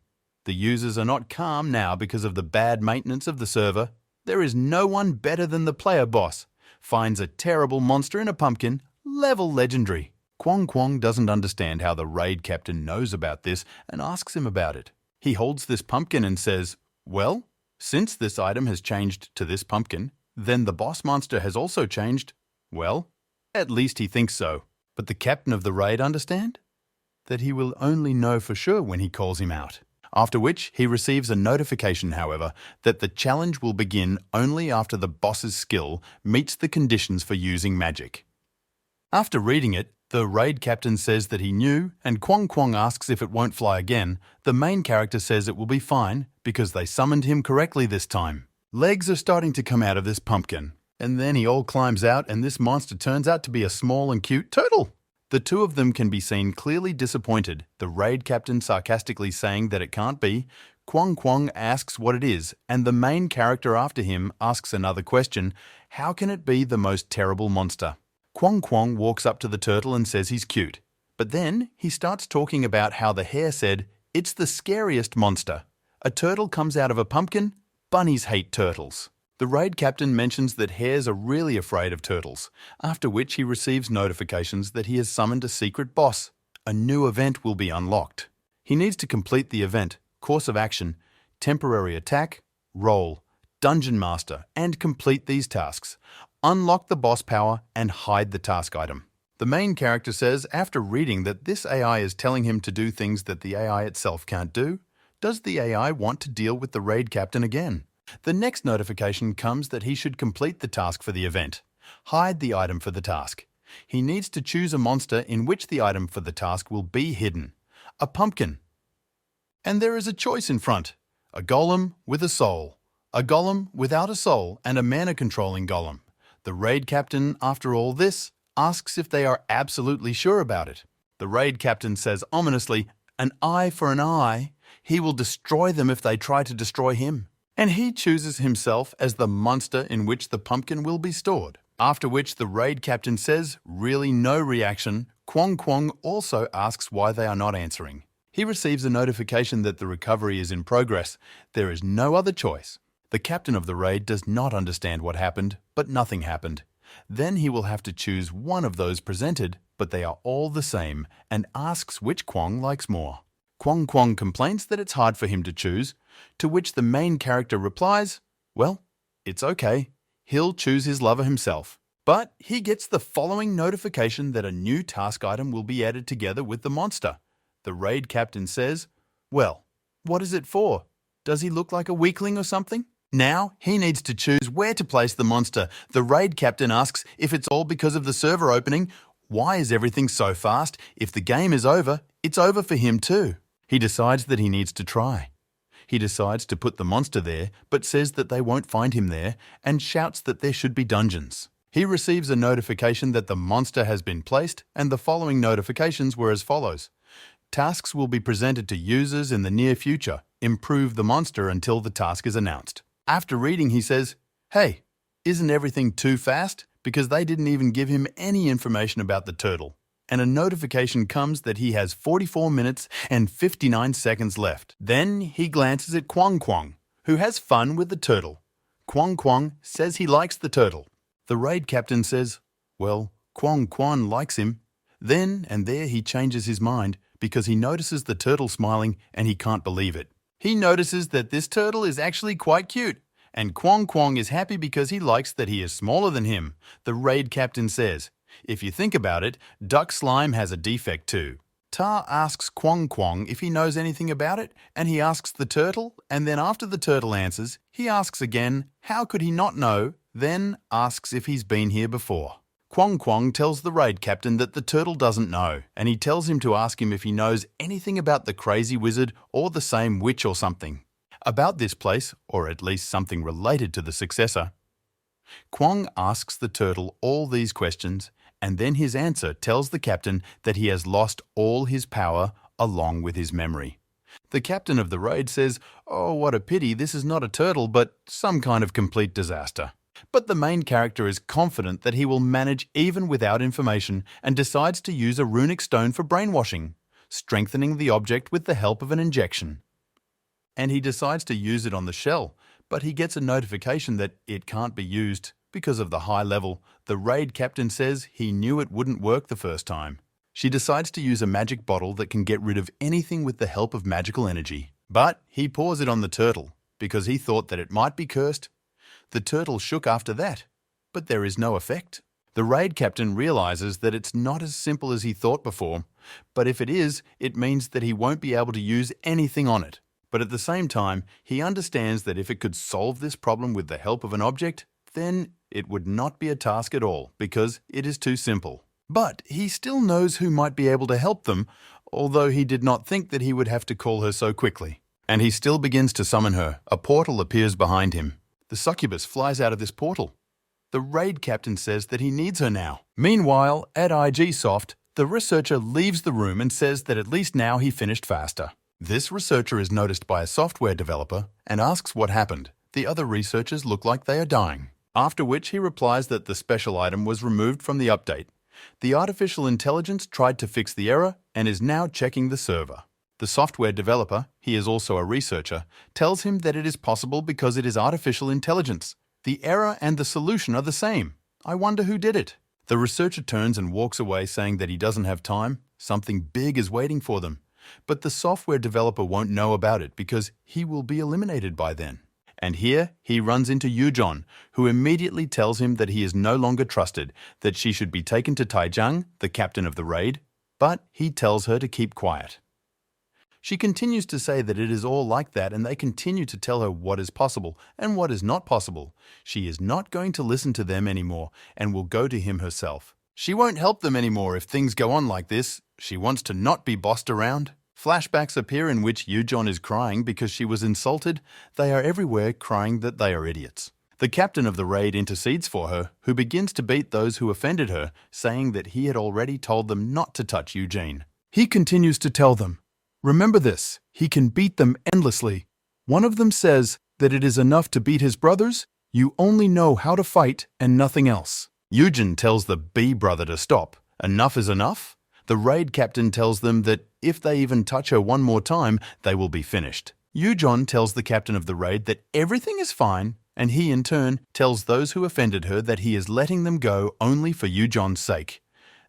The users are not calm now because of the bad maintenance of the server. There is no one better than the player boss. Finds a terrible monster in a pumpkin, level legendary. Kwong Kwong doesn't understand how the raid captain knows about this and asks him about it. He holds this pumpkin and says, well, since this item has changed to this pumpkin, then the boss monster has also changed. Well, at least he thinks so. But the captain of the raid understand that he will only know for sure when he calls him out. After which, he receives a notification, however, that the challenge will begin only after the boss's skill meets the conditions for using magic. After reading it, the raid captain says that he knew, and Kwong Kwong asks if it won't fly again. The main character says it will be fine because they summoned him correctly this time. Legs are starting to come out of this pumpkin, and then he all climbs out and this monster turns out to be a small and cute turtle. The two of them can be seen clearly disappointed, the raid captain sarcastically saying that it can't be. Kwong Kwong asks what it is, and the main character after him asks another question, how can it be the most terrible monster? Kwong Kwong walks up to the turtle and says he's cute. But then he starts talking about how the hare said, it's the scariest monster. A turtle comes out of a pumpkin? Bunnies hate turtles. The raid captain mentions that hares are really afraid of turtles, after which he receives notifications that he has summoned a secret boss. A new event will be unlocked. He needs to complete the event, course of action, temporary attack, roll, dungeon master, and complete these tasks. Unlock the boss power and hide the task item. The main character says after reading that this AI is telling him to do things that the AI itself can't do, does the AI want to deal with the raid captain again? The next notification comes that he should complete the task for the event. Hide the item for the task. He needs to choose a monster in which the item for the task will be hidden. A pumpkin. And there is a choice in front. A golem with a soul. A golem without a soul and a mana-controlling golem. The raid captain, after all this, asks if they are absolutely sure about it. The raid captain says ominously, an eye for an eye. He will destroy them if they try to destroy him. And he chooses himself as the monster in which the pumpkin will be stored. After which the raid captain says, really no reaction. Kwong Kwong also asks why they are not answering. He receives a notification that the recovery is in progress. There is no other choice. The captain of the raid does not understand what happened, but nothing happened. Then he will have to choose one of those presented, but they are all the same, and asks which Kwong likes more. Kwong Kwong complains that it's hard for him to choose, to which the main character replies, well, it's okay. He'll choose his lover himself. But he gets the following notification that a new task item will be added together with the monster. The raid captain says, well, what is it for? Does he look like a weakling or something? Now he needs to choose where to place the monster. The raid captain asks if it's all because of the server opening. Why is everything so fast? If the game is over, it's over for him too. He decides that he needs to try. He decides to put the monster there, but says that they won't find him there, and shouts that there should be dungeons. He receives a notification that the monster has been placed, and the following notifications were as follows. Tasks will be presented to users in the near future. Improve the monster until the task is announced. After reading, he says, hey, isn't everything too fast? Because they didn't even give him any information about the turtle. And a notification comes that he has 44 minutes and 59 seconds left. Then he glances at Kwong Kwong, who has fun with the turtle. Kwong Kwong says he likes the turtle. The raid captain says, well, Kwong Kwong likes him. Then and there he changes his mind because he notices the turtle smiling and he can't believe it. He notices that this turtle is actually quite cute. And Kwong Kwong is happy because he likes that he is smaller than him. The raid captain says, if you think about it, duck slime has a defect too. Ta asks Kwong Kwong if he knows anything about it, and he asks the turtle, and then after the turtle answers, he asks again, how could he not know, then asks if he's been here before. Kwong Kwong tells the raid captain that the turtle doesn't know, and he tells him to ask him if he knows anything about the crazy wizard or the same witch or something. About this place, or at least something related to the successor. Kwong asks the turtle all these questions, and then his answer tells the captain that he has lost all his power along with his memory. The captain of the raid says, oh, what a pity, this is not a turtle, but some kind of complete disaster. But the main character is confident that he will manage even without information and decides to use a runic stone for brainwashing, strengthening the object with the help of an injection. And he decides to use it on the shell, but he gets a notification that it can't be used because of the high level. The raid captain says he knew it wouldn't work the first time. She decides to use a magic bottle that can get rid of anything with the help of magical energy. But he pours it on the turtle because he thought that it might be cursed. The turtle shook after that, but there is no effect. The raid captain realizes that it's not as simple as he thought before, but if it is, it means that he won't be able to use anything on it. But at the same time, he understands that if it could solve this problem with the help of an object, then it would not be a task at all because it is too simple. But he still knows who might be able to help them, although he did not think that he would have to call her so quickly. And he still begins to summon her. A portal appears behind him. The succubus flies out of this portal. The raid captain says that he needs her now. Meanwhile, at IG Soft, the researcher leaves the room and says that at least now he finished faster. This researcher is noticed by a software developer and asks what happened. The other researchers look like they are dying. After which he replies that the special item was removed from the update. The artificial intelligence tried to fix the error and is now checking the server. The software developer, he is also a researcher, tells him that it is possible because it is artificial intelligence. The error and the solution are the same. I wonder who did it. The researcher turns and walks away saying that he doesn't have time. Something big is waiting for them. But the software developer won't know about it because he will be eliminated by then. And here he runs into Yujon, who immediately tells him that he is no longer trusted, that she should be taken to Taijang, the captain of the raid, but he tells her to keep quiet. She continues to say that it is all like that and they continue to tell her what is possible and what is not possible. She is not going to listen to them anymore and will go to him herself. She won't help them anymore if things go on like this. She wants to not be bossed around. Flashbacks appear in which Yujon is crying because she was insulted. They are everywhere crying that they are idiots. The captain of the raid intercedes for her, who begins to beat those who offended her, saying that he had already told them not to touch Eugene. He continues to tell them, "Remember this, he can beat them endlessly. One of them says that it is enough to beat his brothers. You only know how to fight and nothing else." Eugene tells the B brother to stop. Enough is enough? The raid captain tells them that if they even touch her one more time, they will be finished. Yujon tells the captain of the raid that everything is fine, and he in turn tells those who offended her that he is letting them go only for Yujon's sake.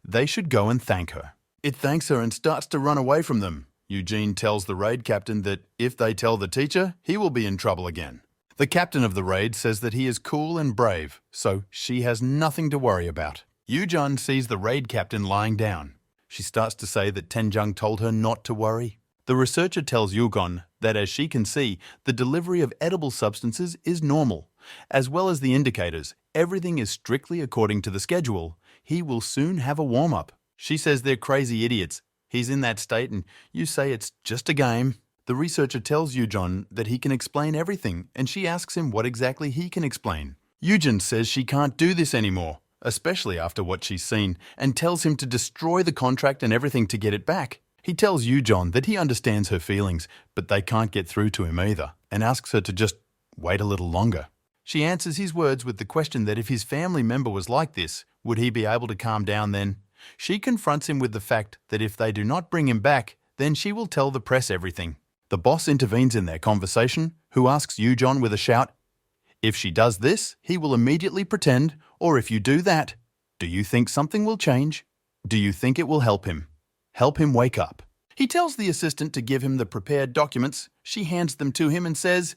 They should go and thank her. It thanks her and starts to run away from them. Eugene tells the raid captain that if they tell the teacher, he will be in trouble again. The captain of the raid says that he is cool and brave, so she has nothing to worry about. Yujon sees the raid captain lying down. She starts to say that Tenjung told her not to worry. The researcher tells Yugon that as she can see, the delivery of edible substances is normal. As well as the indicators, everything is strictly according to the schedule. He will soon have a warm-up. She says they're crazy idiots. He's in that state and you say it's just a game. The researcher tells Yujon that he can explain everything and she asks him what exactly he can explain. Yujon says she can't do this anymore, especially after what she's seen, and tells him to destroy the contract and everything to get it back. He tells Yujon that he understands her feelings, but they can't get through to him either, and asks her to just wait a little longer. She answers his words with the question that if his family member was like this, would he be able to calm down then? She confronts him with the fact that if they do not bring him back, then she will tell the press everything. The boss intervenes in their conversation, who asks Yujon with a shout, "If she does this, he will immediately pretend, or if you do that, do you think something will change? Do you think it will help him? Help him wake up." He tells the assistant to give him the prepared documents. She hands them to him and says,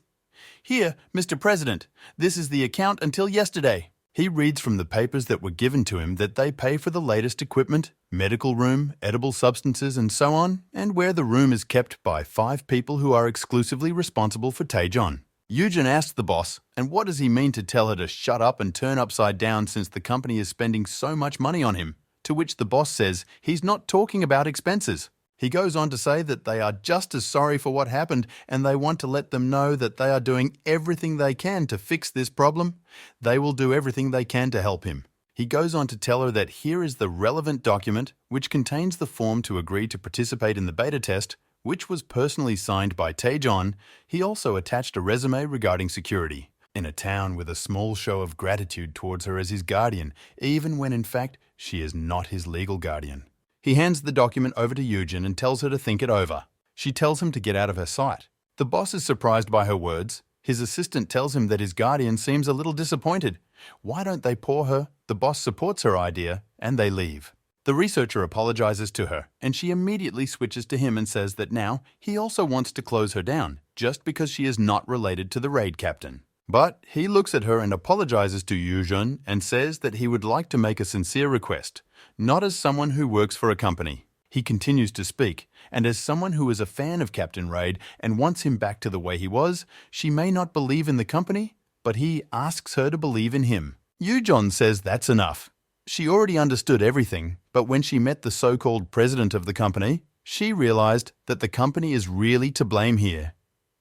"Here, Mr. President, this is the account until yesterday." He reads from the papers that were given to him that they pay for the latest equipment, medical room, edible substances and so on, and where the room is kept by 5 people who are exclusively responsible for Taejon. Eugen asks the boss, and what does he mean to tell her to shut up and turn upside down since the company is spending so much money on him? To which the boss says he's not talking about expenses. He goes on to say that they are just as sorry for what happened and they want to let them know that they are doing everything they can to fix this problem. They will do everything they can to help him. He goes on to tell her that here is the relevant document which contains the form to agree to participate in the beta test, which was personally signed by Taejon. He also attached a resume regarding security. in a town with a small show of gratitude towards her as his guardian, even when in fact she is not his legal guardian. He hands the document over to Eugen and tells her to think it over. She tells him to get out of her sight. The boss is surprised by her words. His assistant tells him that his guardian seems a little disappointed. Why don't they pour her? The boss supports her idea, and they leave. The researcher apologizes to her, and she immediately switches to him and says that now he also wants to close her down, just because she is not related to the raid captain. But he looks at her and apologizes to Eugen and says that he would like to make a sincere request, not as someone who works for a company. He continues to speak, and as someone who is a fan of Captain Raid and wants him back to the way he was, she may not believe in the company, but he asks her to believe in him. Eugen says that's enough. She already understood everything, but when she met the so-called president of the company, she realized that the company is really to blame here.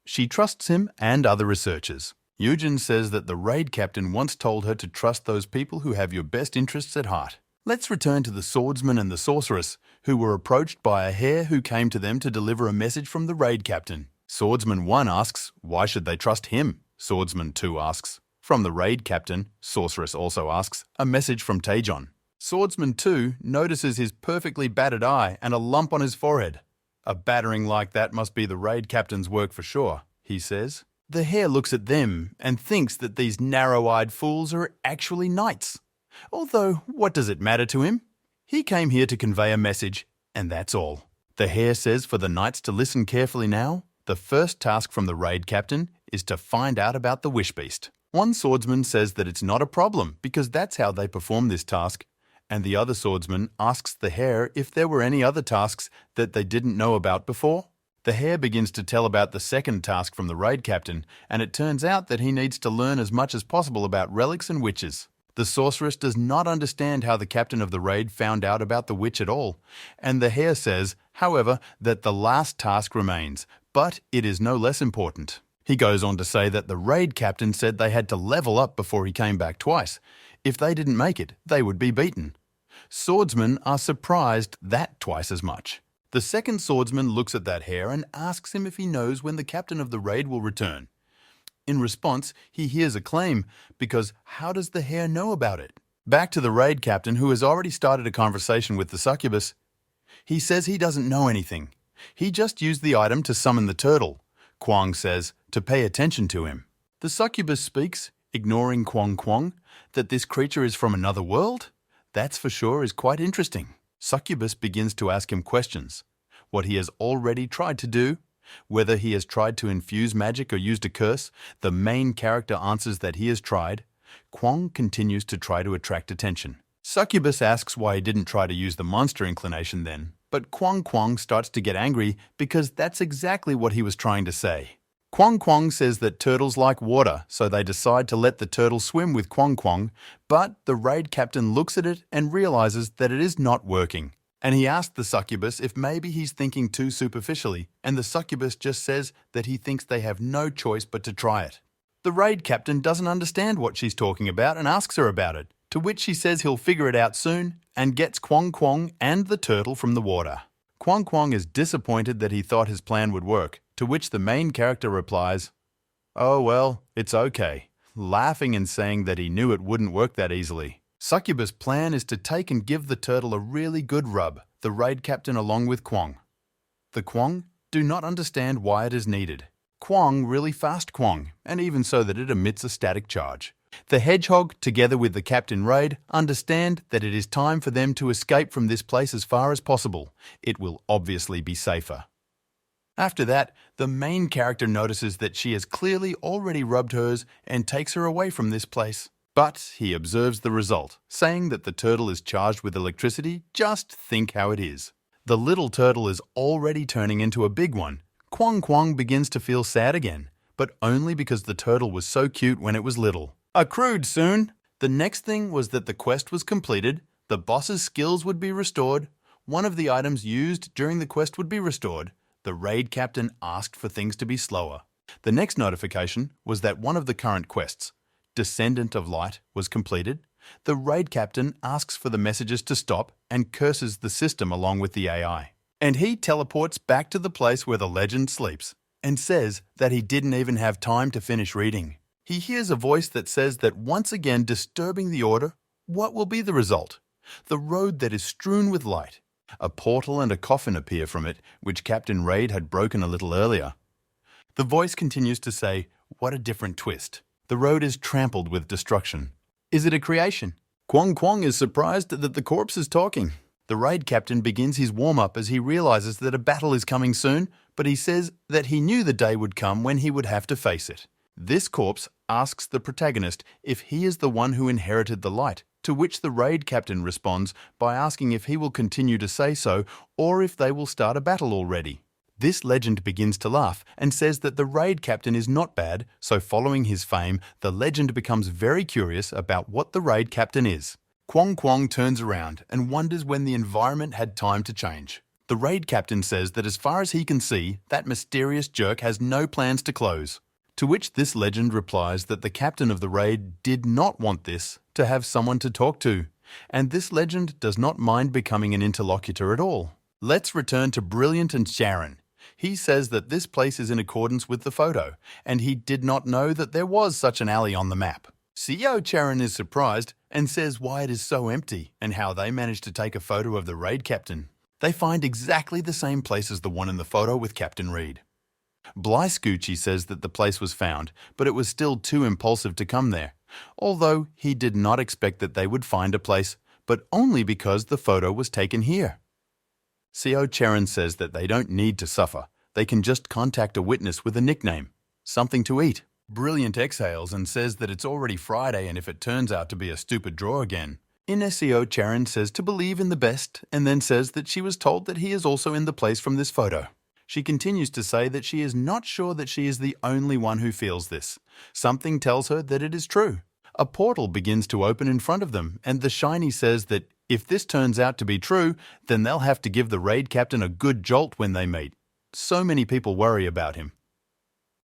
She trusts him and other researchers. Eugen says that the raid captain once told her to trust those people who have your best interests at heart. Let's return to the swordsman and the sorceress, who were approached by a hare who came to them to deliver a message from the raid captain. Swordsman 1 asks, why should they trust him? Swordsman 2 asks. From the raid captain, sorceress also asks, a message from Taejon. Swordsman 2 notices his perfectly battered eye and a lump on his forehead. A battering like that must be the raid captain's work for sure, he says. The hare looks at them and thinks that these narrow-eyed fools are actually knights. Although, what does it matter to him? He came here to convey a message, and that's all. The hare says for the knights to listen carefully now. The first task from the raid captain is to find out about the wish beast. One swordsman says that it's not a problem because that's how they perform this task, and the other swordsman asks the hare if there were any other tasks that they didn't know about before. The hare begins to tell about the second task from the raid captain, and it turns out that he needs to learn as much as possible about relics and witches. The sorceress does not understand how the captain of the raid found out about the witch at all, and the hare says, however, that the last task remains, but it is no less important. He goes on to say that the raid captain said they had to level up before he came back twice. If they didn't make it, they would be beaten. Swordsmen are surprised that twice as much. The second swordsman looks at that hare and asks him if he knows when the captain of the raid will return. In response, he hears a claim, because how does the hare know about it? Back to the raid captain, who has already started a conversation with the succubus. He says he doesn't know anything. He just used the item to summon the turtle. Kwang says to pay attention to him. The succubus speaks, ignoring Kwang, that this creature is from another world. That's for sure is quite interesting. Succubus begins to ask him questions. What he has already tried to do, whether he has tried to infuse magic or used a curse, the main character answers that he has tried. Kwang continues to try to attract attention. Succubus asks why he didn't try to use the monster inclination then, but Kwang starts to get angry because that's exactly what he was trying to say. Kwang says that turtles like water, so they decide to let the turtle swim with Kwang, but the raid captain looks at it and realizes that it is not working. And he asks the succubus if maybe he's thinking too superficially, and the succubus just says that he thinks they have no choice but to try it. The raid captain doesn't understand what she's talking about and asks her about it, to which she says he'll figure it out soon and gets Kwang and the turtle from the water. Kwang is disappointed that he thought his plan would work, to which the main character replies, "Oh well, it's okay," laughing and saying that he knew it wouldn't work that easily. Succubus' plan is to take and give the turtle a really good rub, the raid captain along with Kwang. The Kwang do not understand why it is needed. Kwang really fast Kwang, and even so that it emits a static charge. The hedgehog, together with the Captain Raid, understand that it is time for them to escape from this place as far as possible. It will obviously be safer. After that, the main character notices that she has clearly already rubbed hers and takes her away from this place. But he observes the result, saying that the turtle is charged with electricity. Just think how it is. The little turtle is already turning into a big one. Kwang begins to feel sad again, but only because the turtle was so cute when it was little. Accrued soon. The next thing was that the quest was completed, the boss's skills would be restored, one of the items used during the quest would be restored, the raid captain asked for things to be slower. The next notification was that one of the current quests, Descendant of Light, was completed. The raid captain asks for the messages to stop and curses the system along with the AI. And he teleports back to the place where the legend sleeps and says that he didn't even have time to finish reading. He hears a voice that says that once again disturbing the order, what will be the result? The road that is strewn with light. A portal and a coffin appear from it, which Captain Raid had broken a little earlier. The voice continues to say, what a different twist. The road is trampled with destruction. Is it a creation? Kwong Kwong is surprised that the corpse is talking. The raid captain begins his warm-up as he realizes that a battle is coming soon, but he says that he knew the day would come when he would have to face it. This corpse asks the protagonist if he is the one who inherited the light, to which the raid captain responds by asking if he will continue to say so or if they will start a battle already. This legend begins to laugh and says that the raid captain is not bad, so following his fame, the legend becomes very curious about what the raid captain is. Kwong Kwong turns around and wonders when the environment had time to change. The raid captain says that as far as he can see, that mysterious jerk has no plans to close. To which this legend replies that the captain of the raid did not want this to have someone to talk to, and this legend does not mind becoming an interlocutor at all. Let's return to Brilliant and Sharon. He says that this place is in accordance with the photo, and he did not know that there was such an alley on the map. CEO Charon is surprised and says why it is so empty and how they managed to take a photo of the raid captain. They find exactly the same place as the one in the photo with Captain Reed. Bly Scoochie says that the place was found, but it was still too impulsive to come there, although he did not expect that they would find a place, but only because the photo was taken here. CEO Charon says that they don't need to suffer. They can just contact a witness with a nickname, something to eat. Brilliant exhales and says that it's already Friday and if it turns out to be a stupid draw again. CEO Charon says to believe in the best and then says that she was told that he is also in the place from this photo. She continues to say that she is not sure that she is the only one who feels this. Something tells her that it is true. A portal begins to open in front of them and the Shiny says that if this turns out to be true, then they'll have to give the raid captain a good jolt when they meet. So many people worry about him.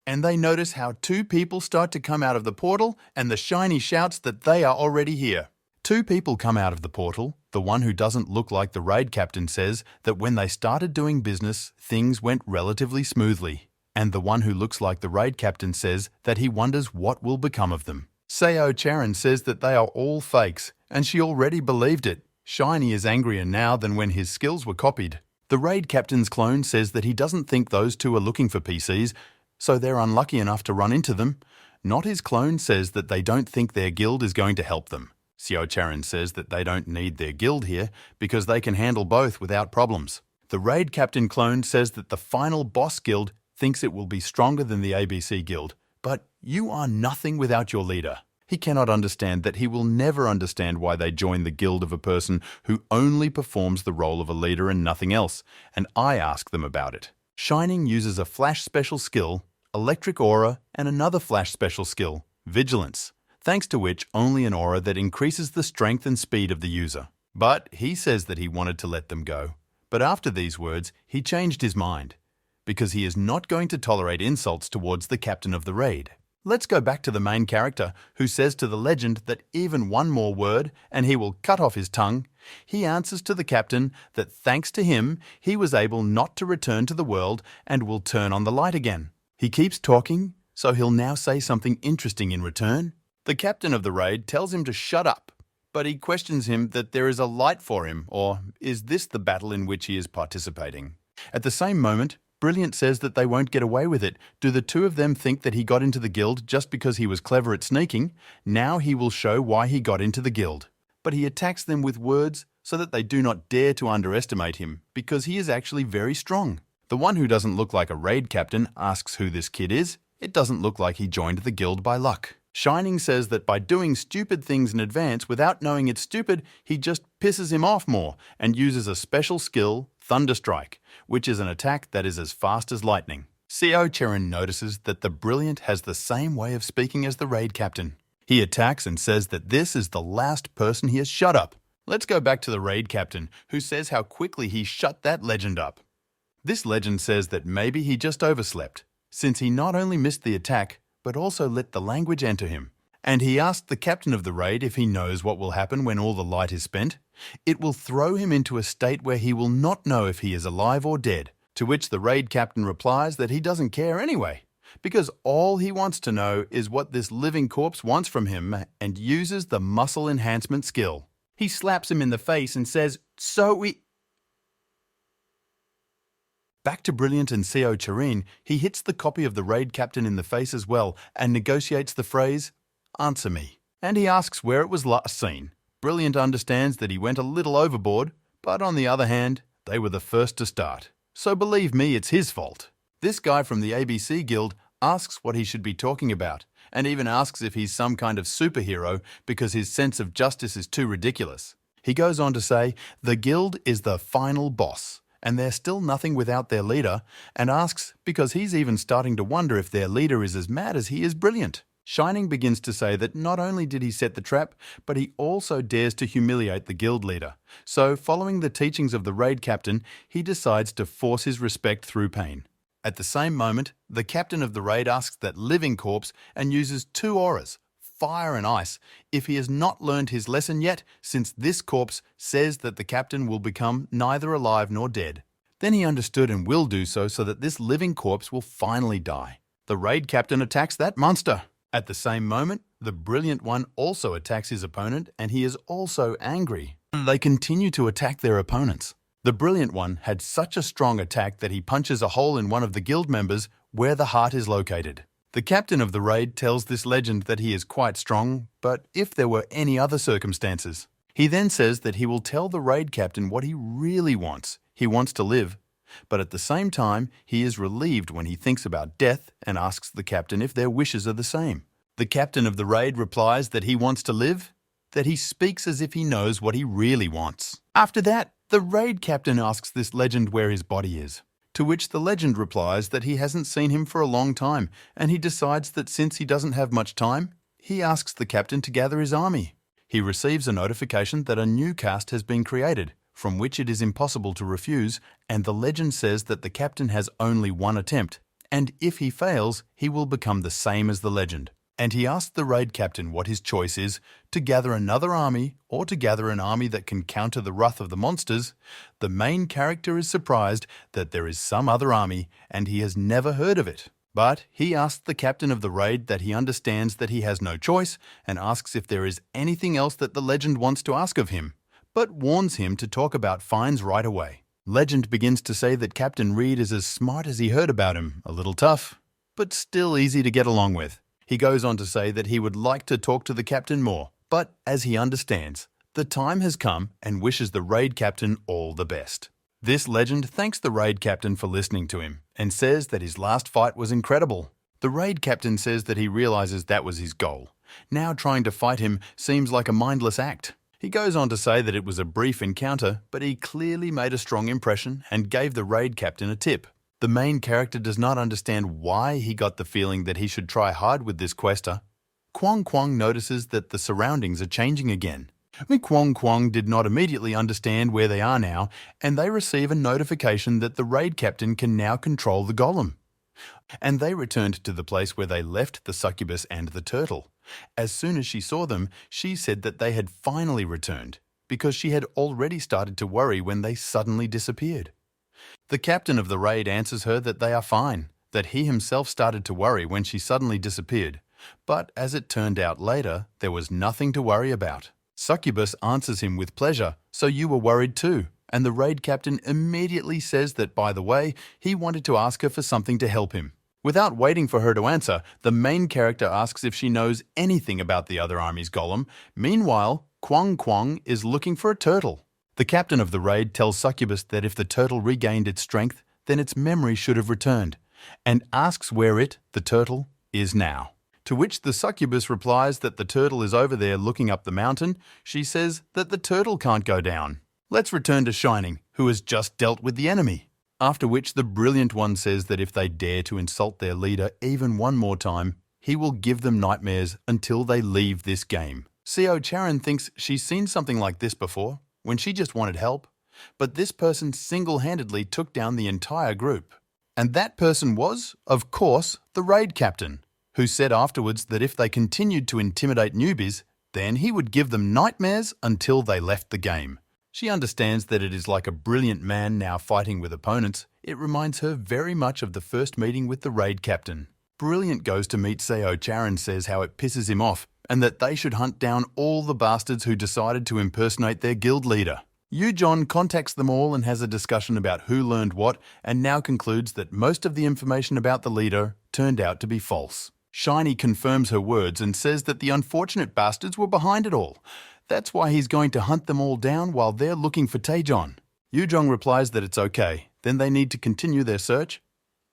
And they notice how two people start to come out of the portal and the Shiny shouts that they are already here. Two people come out of the portal. The one who doesn't look like the raid captain says that when they started doing business, things went relatively smoothly. And the one who looks like the raid captain says that he wonders what will become of them. CEO Charon says that they are all fakes, and she already believed it. Shiny is angrier now than when his skills were copied. The raid captain's clone says that he doesn't think those two are looking for PCs, so they're unlucky enough to run into them. Not his clone says that they don't think their guild is going to help them. CEO Charon says that they don't need their guild here because they can handle both without problems. The raid captain clone says that the final boss guild thinks it will be stronger than the ABC guild, but you are nothing without your leader. He cannot understand that he will never understand why they join the guild of a person who only performs the role of a leader and nothing else, and I ask them about it. Shining uses a flash special skill, electric aura, and another flash special skill, vigilance, thanks to which only an aura that increases the strength and speed of the user. But he says that he wanted to let them go. But after these words, he changed his mind, because he is not going to tolerate insults towards the captain of the raid. Let's go back to the main character, who says to the legend that even one more word and he will cut off his tongue. He answers to the captain that thanks to him, he was able not to return to the world and will turn on the light again. He keeps talking, so he'll now say something interesting in return. The captain of the raid tells him to shut up, but he questions him that there is a light for him, or is this the battle in which he is participating? At the same moment, Brilliant says that they won't get away with it. Do the two of them think that he got into the guild just because he was clever at sneaking? Now he will show why he got into the guild. But he attacks them with words so that they do not dare to underestimate him, because he is actually very strong. The one who doesn't look like a raid captain asks who this kid is. It doesn't look like he joined the guild by luck. Shining says that by doing stupid things in advance without knowing it's stupid, he just pisses him off more and uses a special skill, Thunderstrike, which is an attack that is as fast as lightning. CEO Charon notices that the Brilliant has the same way of speaking as the raid captain. He attacks and says that this is the last person he has shut up. Let's go back to the raid captain, who says how quickly he shut that legend up. This legend says that maybe he just overslept, since he not only missed the attack, but also let the language enter him. And he asked the captain of the raid if he knows what will happen when all the light is spent. It will throw him into a state where he will not know if he is alive or dead, to which the raid captain replies that he doesn't care anyway, because all he wants to know is what this living corpse wants from him and uses the muscle enhancement skill. He slaps him in the face and says, Back to Brilliant and Seo Charin, he hits the copy of the raid captain in the face as well and negotiates the phrase, "Answer me." And he asks where it was last seen. Brilliant understands that he went a little overboard, but on the other hand, they were the first to start. So believe me, it's his fault. This guy from the ABC Guild asks what he should be talking about, and even asks if he's some kind of superhero because his sense of justice is too ridiculous. He goes on to say, the guild is the final boss, and they're still nothing without their leader, and asks because he's even starting to wonder if their leader is as mad as he is brilliant. Shining begins to say that not only did he set the trap, but he also dares to humiliate the guild leader. So, following the teachings of the raid captain, he decides to force his respect through pain. At the same moment, the captain of the raid asks that living corpse and uses two auras, fire and ice, if he has not learned his lesson yet, since this corpse says that the captain will become neither alive nor dead. Then he understood and will do so that this living corpse will finally die. The raid captain attacks that monster. At the same moment, the brilliant one also attacks his opponent and he is also angry. They continue to attack their opponents. The brilliant one had such a strong attack that he punches a hole in one of the guild members where the heart is located. The captain of the raid tells this legend that he is quite strong, but if there were any other circumstances. He then says that he will tell the raid captain what he really wants. He wants to live. But at the same time, he is relieved when he thinks about death and asks the captain if their wishes are the same. The captain of the raid replies that he wants to live, that he speaks as if he knows what he really wants. After that, the raid captain asks this legend where his body is. To which the legend replies that he hasn't seen him for a long time, and he decides that since he doesn't have much time, he asks the captain to gather his army. He receives a notification that a new caste has been created, from which it is impossible to refuse, and the legend says that the captain has only one attempt, and if he fails, he will become the same as the legend. And he asked the raid captain what his choice is, to gather another army or to gather an army that can counter the wrath of the monsters. The main character is surprised that there is some other army and he has never heard of it. But he asked the captain of the raid that he understands that he has no choice and asks if there is anything else that the legend wants to ask of him, but warns him to talk about fines right away. Legend begins to say that Captain Reed is as smart as he heard about him, a little tough, but still easy to get along with. He goes on to say that he would like to talk to the captain more, but as he understands, the time has come and wishes the raid captain all the best. This legend thanks the raid captain for listening to him and says that his last fight was incredible. The raid captain says that he realizes that was his goal. Now trying to fight him seems like a mindless act. He goes on to say that it was a brief encounter, but he clearly made a strong impression and gave the raid captain a tip. The main character does not understand why he got the feeling that he should try hard with this quester. Kwong Kwong notices that the surroundings are changing again. Kwong Kwong did not immediately understand where they are now, and they receive a notification that the raid captain can now control the golem. And they returned to the place where they left the succubus and the turtle. As soon as she saw them, she said that they had finally returned, because she had already started to worry when they suddenly disappeared. The captain of the raid answers her that they are fine, that he himself started to worry when she suddenly disappeared. But as it turned out later, there was nothing to worry about. Succubus answers him with pleasure, so you were worried too. And the raid captain immediately says that, by the way, he wanted to ask her for something to help him. Without waiting for her to answer, the main character asks if she knows anything about the other army's golem. Meanwhile, Kwong Kwong is looking for a turtle. The captain of the raid tells Succubus that if the turtle regained its strength, then its memory should have returned, and asks where it, the turtle, is now. To which the succubus replies that the turtle is over there looking up the mountain. She says that the turtle can't go down. Let's return to Shining, who has just dealt with the enemy. After which the brilliant one says that if they dare to insult their leader even one more time, he will give them nightmares until they leave this game. Seo Charin thinks she's seen something like this before, when she just wanted help, but this person single-handedly took down the entire group. And that person was, of course, the raid captain, who said afterwards that if they continued to intimidate newbies, then he would give them nightmares until they left the game. She understands that it is like a brilliant man now fighting with opponents. It reminds her very much of the first meeting with the raid captain. Brilliant goes to meet Seo-chan and says how it pisses him off and that they should hunt down all the bastards who decided to impersonate their guild leader. Yu-jon contacts them all and has a discussion about who learned what and now concludes that most of the information about the leader turned out to be false. Shiny confirms her words and says that the unfortunate bastards were behind it all. That's why he's going to hunt them all down while they're looking for Taejon. Yu-jong replies that it's okay, then they need to continue their search.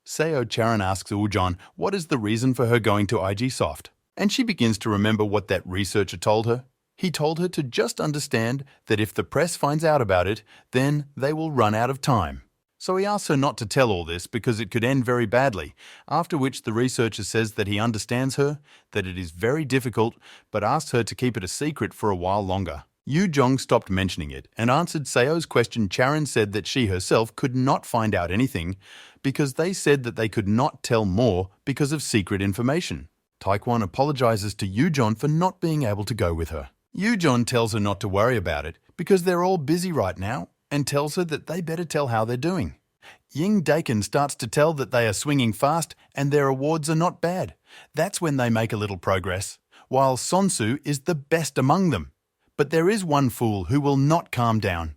Seo-chan asks Woo-jon what is the reason for her going to IG Soft, and she begins to remember what that researcher told her. He told her to just understand that if the press finds out about it, then they will run out of time. So he asks her not to tell all this because it could end very badly, after which the researcher says that he understands her, that it is very difficult, but asks her to keep it a secret for a while longer. Yu-jong stopped mentioning it and answered Seo's question. Charon said that she herself could not find out anything because they said that they could not tell more because of secret information. Taekwon apologizes to Yu-jon for not being able to go with her. Yu-jon tells her not to worry about it because they're all busy right now and tells her that they better tell how they're doing. Ying Dakin starts to tell that they are swinging fast and their awards are not bad. That's when they make a little progress, while Sonsu is the best among them. But there is one fool who will not calm down.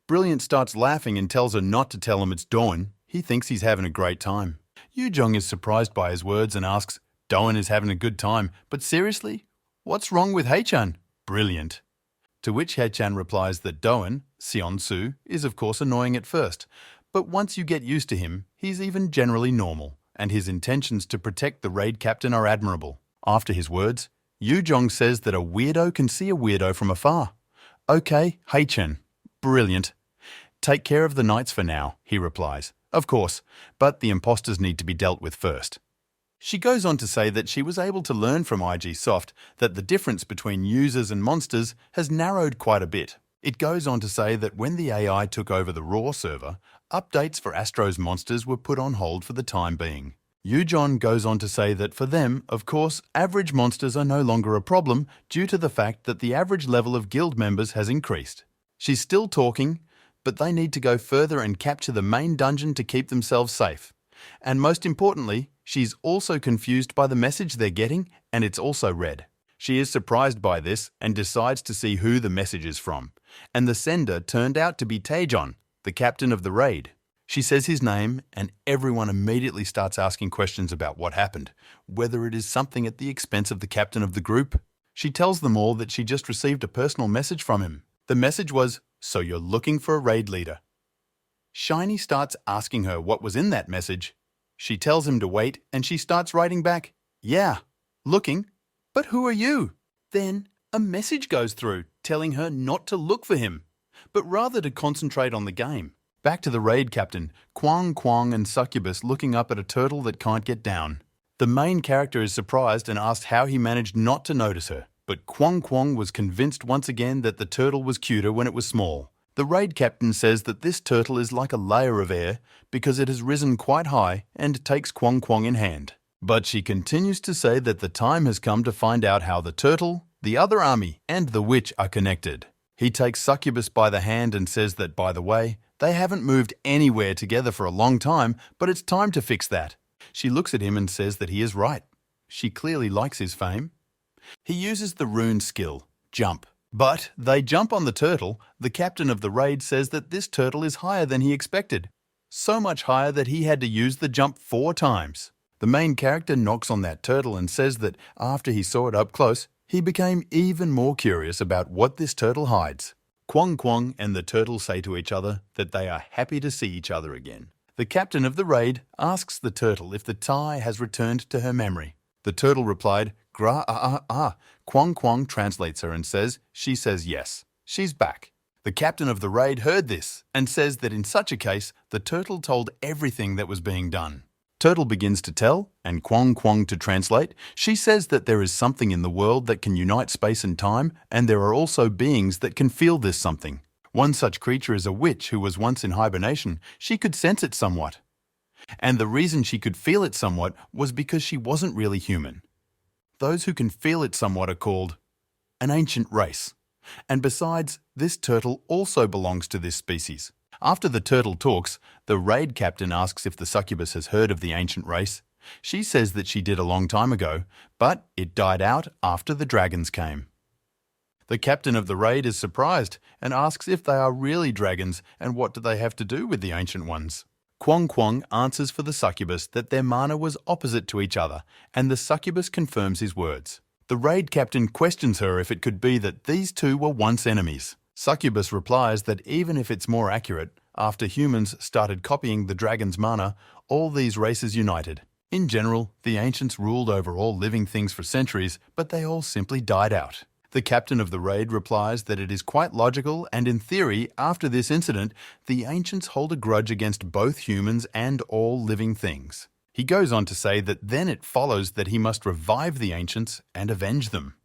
Brilliant starts laughing and tells her not to tell him it's Doan. He thinks he's having a great time. Yu-jong is surprised by his words and asks, Doan is having a good time, but seriously? What's wrong with Haechan? Brilliant. To which Haechan replies that Doan, Seonsu, is of course annoying at first, but once you get used to him, he's even generally normal, and his intentions to protect the raid captain are admirable. After his words, Yu-jong says that a weirdo can see a weirdo from afar. Okay, Haechan. Brilliant. Take care of the knights for now, he replies. Of course, but the imposters need to be dealt with first. She goes on to say that she was able to learn from IG Soft that the difference between users and monsters has narrowed quite a bit. It goes on to say that when the AI took over the Raw server, updates for Astro's monsters were put on hold for the time being. Yu-jon goes on to say that for them, of course, average monsters are no longer a problem due to the fact that the average level of guild members has increased. She's still talking, but they need to go further and capture the main dungeon to keep themselves safe. And most importantly, she's also confused by the message they're getting, and it's also read. She is surprised by this and decides to see who the message is from. And the sender turned out to be Taejon, the captain of the raid. She says his name, and everyone immediately starts asking questions about what happened, whether it is something at the expense of the captain of the group. She tells them all that she just received a personal message from him. The message was, "So you're looking for a raid leader." Shiny starts asking her what was in that message. She tells him to wait, and she starts writing back, "Yeah, looking, but who are you?" Then a message goes through telling her not to look for him, but rather to concentrate on the game. Back to the raid captain, Kwang and Succubus looking up at a turtle that can't get down. The main character is surprised and asked how he managed not to notice her, but Kwang was convinced once again that the turtle was cuter when it was small. The raid captain says that this turtle is like a layer of air because it has risen quite high and takes Kwang in hand. But she continues to say that the time has come to find out how the turtle, the other army, and the witch are connected. He takes Succubus by the hand and says that, by the way, they haven't moved anywhere together for a long time, but it's time to fix that. She looks at him and says that he is right. She clearly likes his fame. He uses the rune skill, jump. But they jump on the turtle. The captain of the raid says that this turtle is higher than he expected. So much higher that he had to use the jump 4 times. The main character knocks on that turtle and says that after he saw it up close, he became even more curious about what this turtle hides. Kwang and the turtle say to each other that they are happy to see each other again. The captain of the raid asks the turtle if the tie has returned to her memory. The turtle replied, "Gra-ah-ah-ah." Kwang translates her and says she says yes. She's back. The captain of the raid heard this and says that in such a case, the turtle told everything that was being done. Turtle begins to tell, and Kwang to translate. She says that there is something in the world that can unite space and time, and there are also beings that can feel this something. One such creature is a witch who was once in hibernation. She could sense it somewhat. And the reason she could feel it somewhat was because she wasn't really human. Those who can feel it somewhat are called an ancient race. And besides, this turtle also belongs to this species. After the turtle talks, the raid captain asks if the succubus has heard of the ancient race. She says that she did a long time ago, but it died out after the dragons came. The captain of the raid is surprised and asks if they are really dragons and what do they have to do with the ancient ones. Kwong Kwong answers for the succubus that their mana was opposite to each other, and the succubus confirms his words. The raid captain questions her if it could be that these two were once enemies. Succubus replies that even if it's more accurate, after humans started copying the dragon's mana, all these races united. In general, the ancients ruled over all living things for centuries, but they all simply died out. The captain of the raid replies that it is quite logical and in theory, after this incident, the ancients hold a grudge against both humans and all living things. He goes on to say that then it follows that he must revive the ancients and avenge them.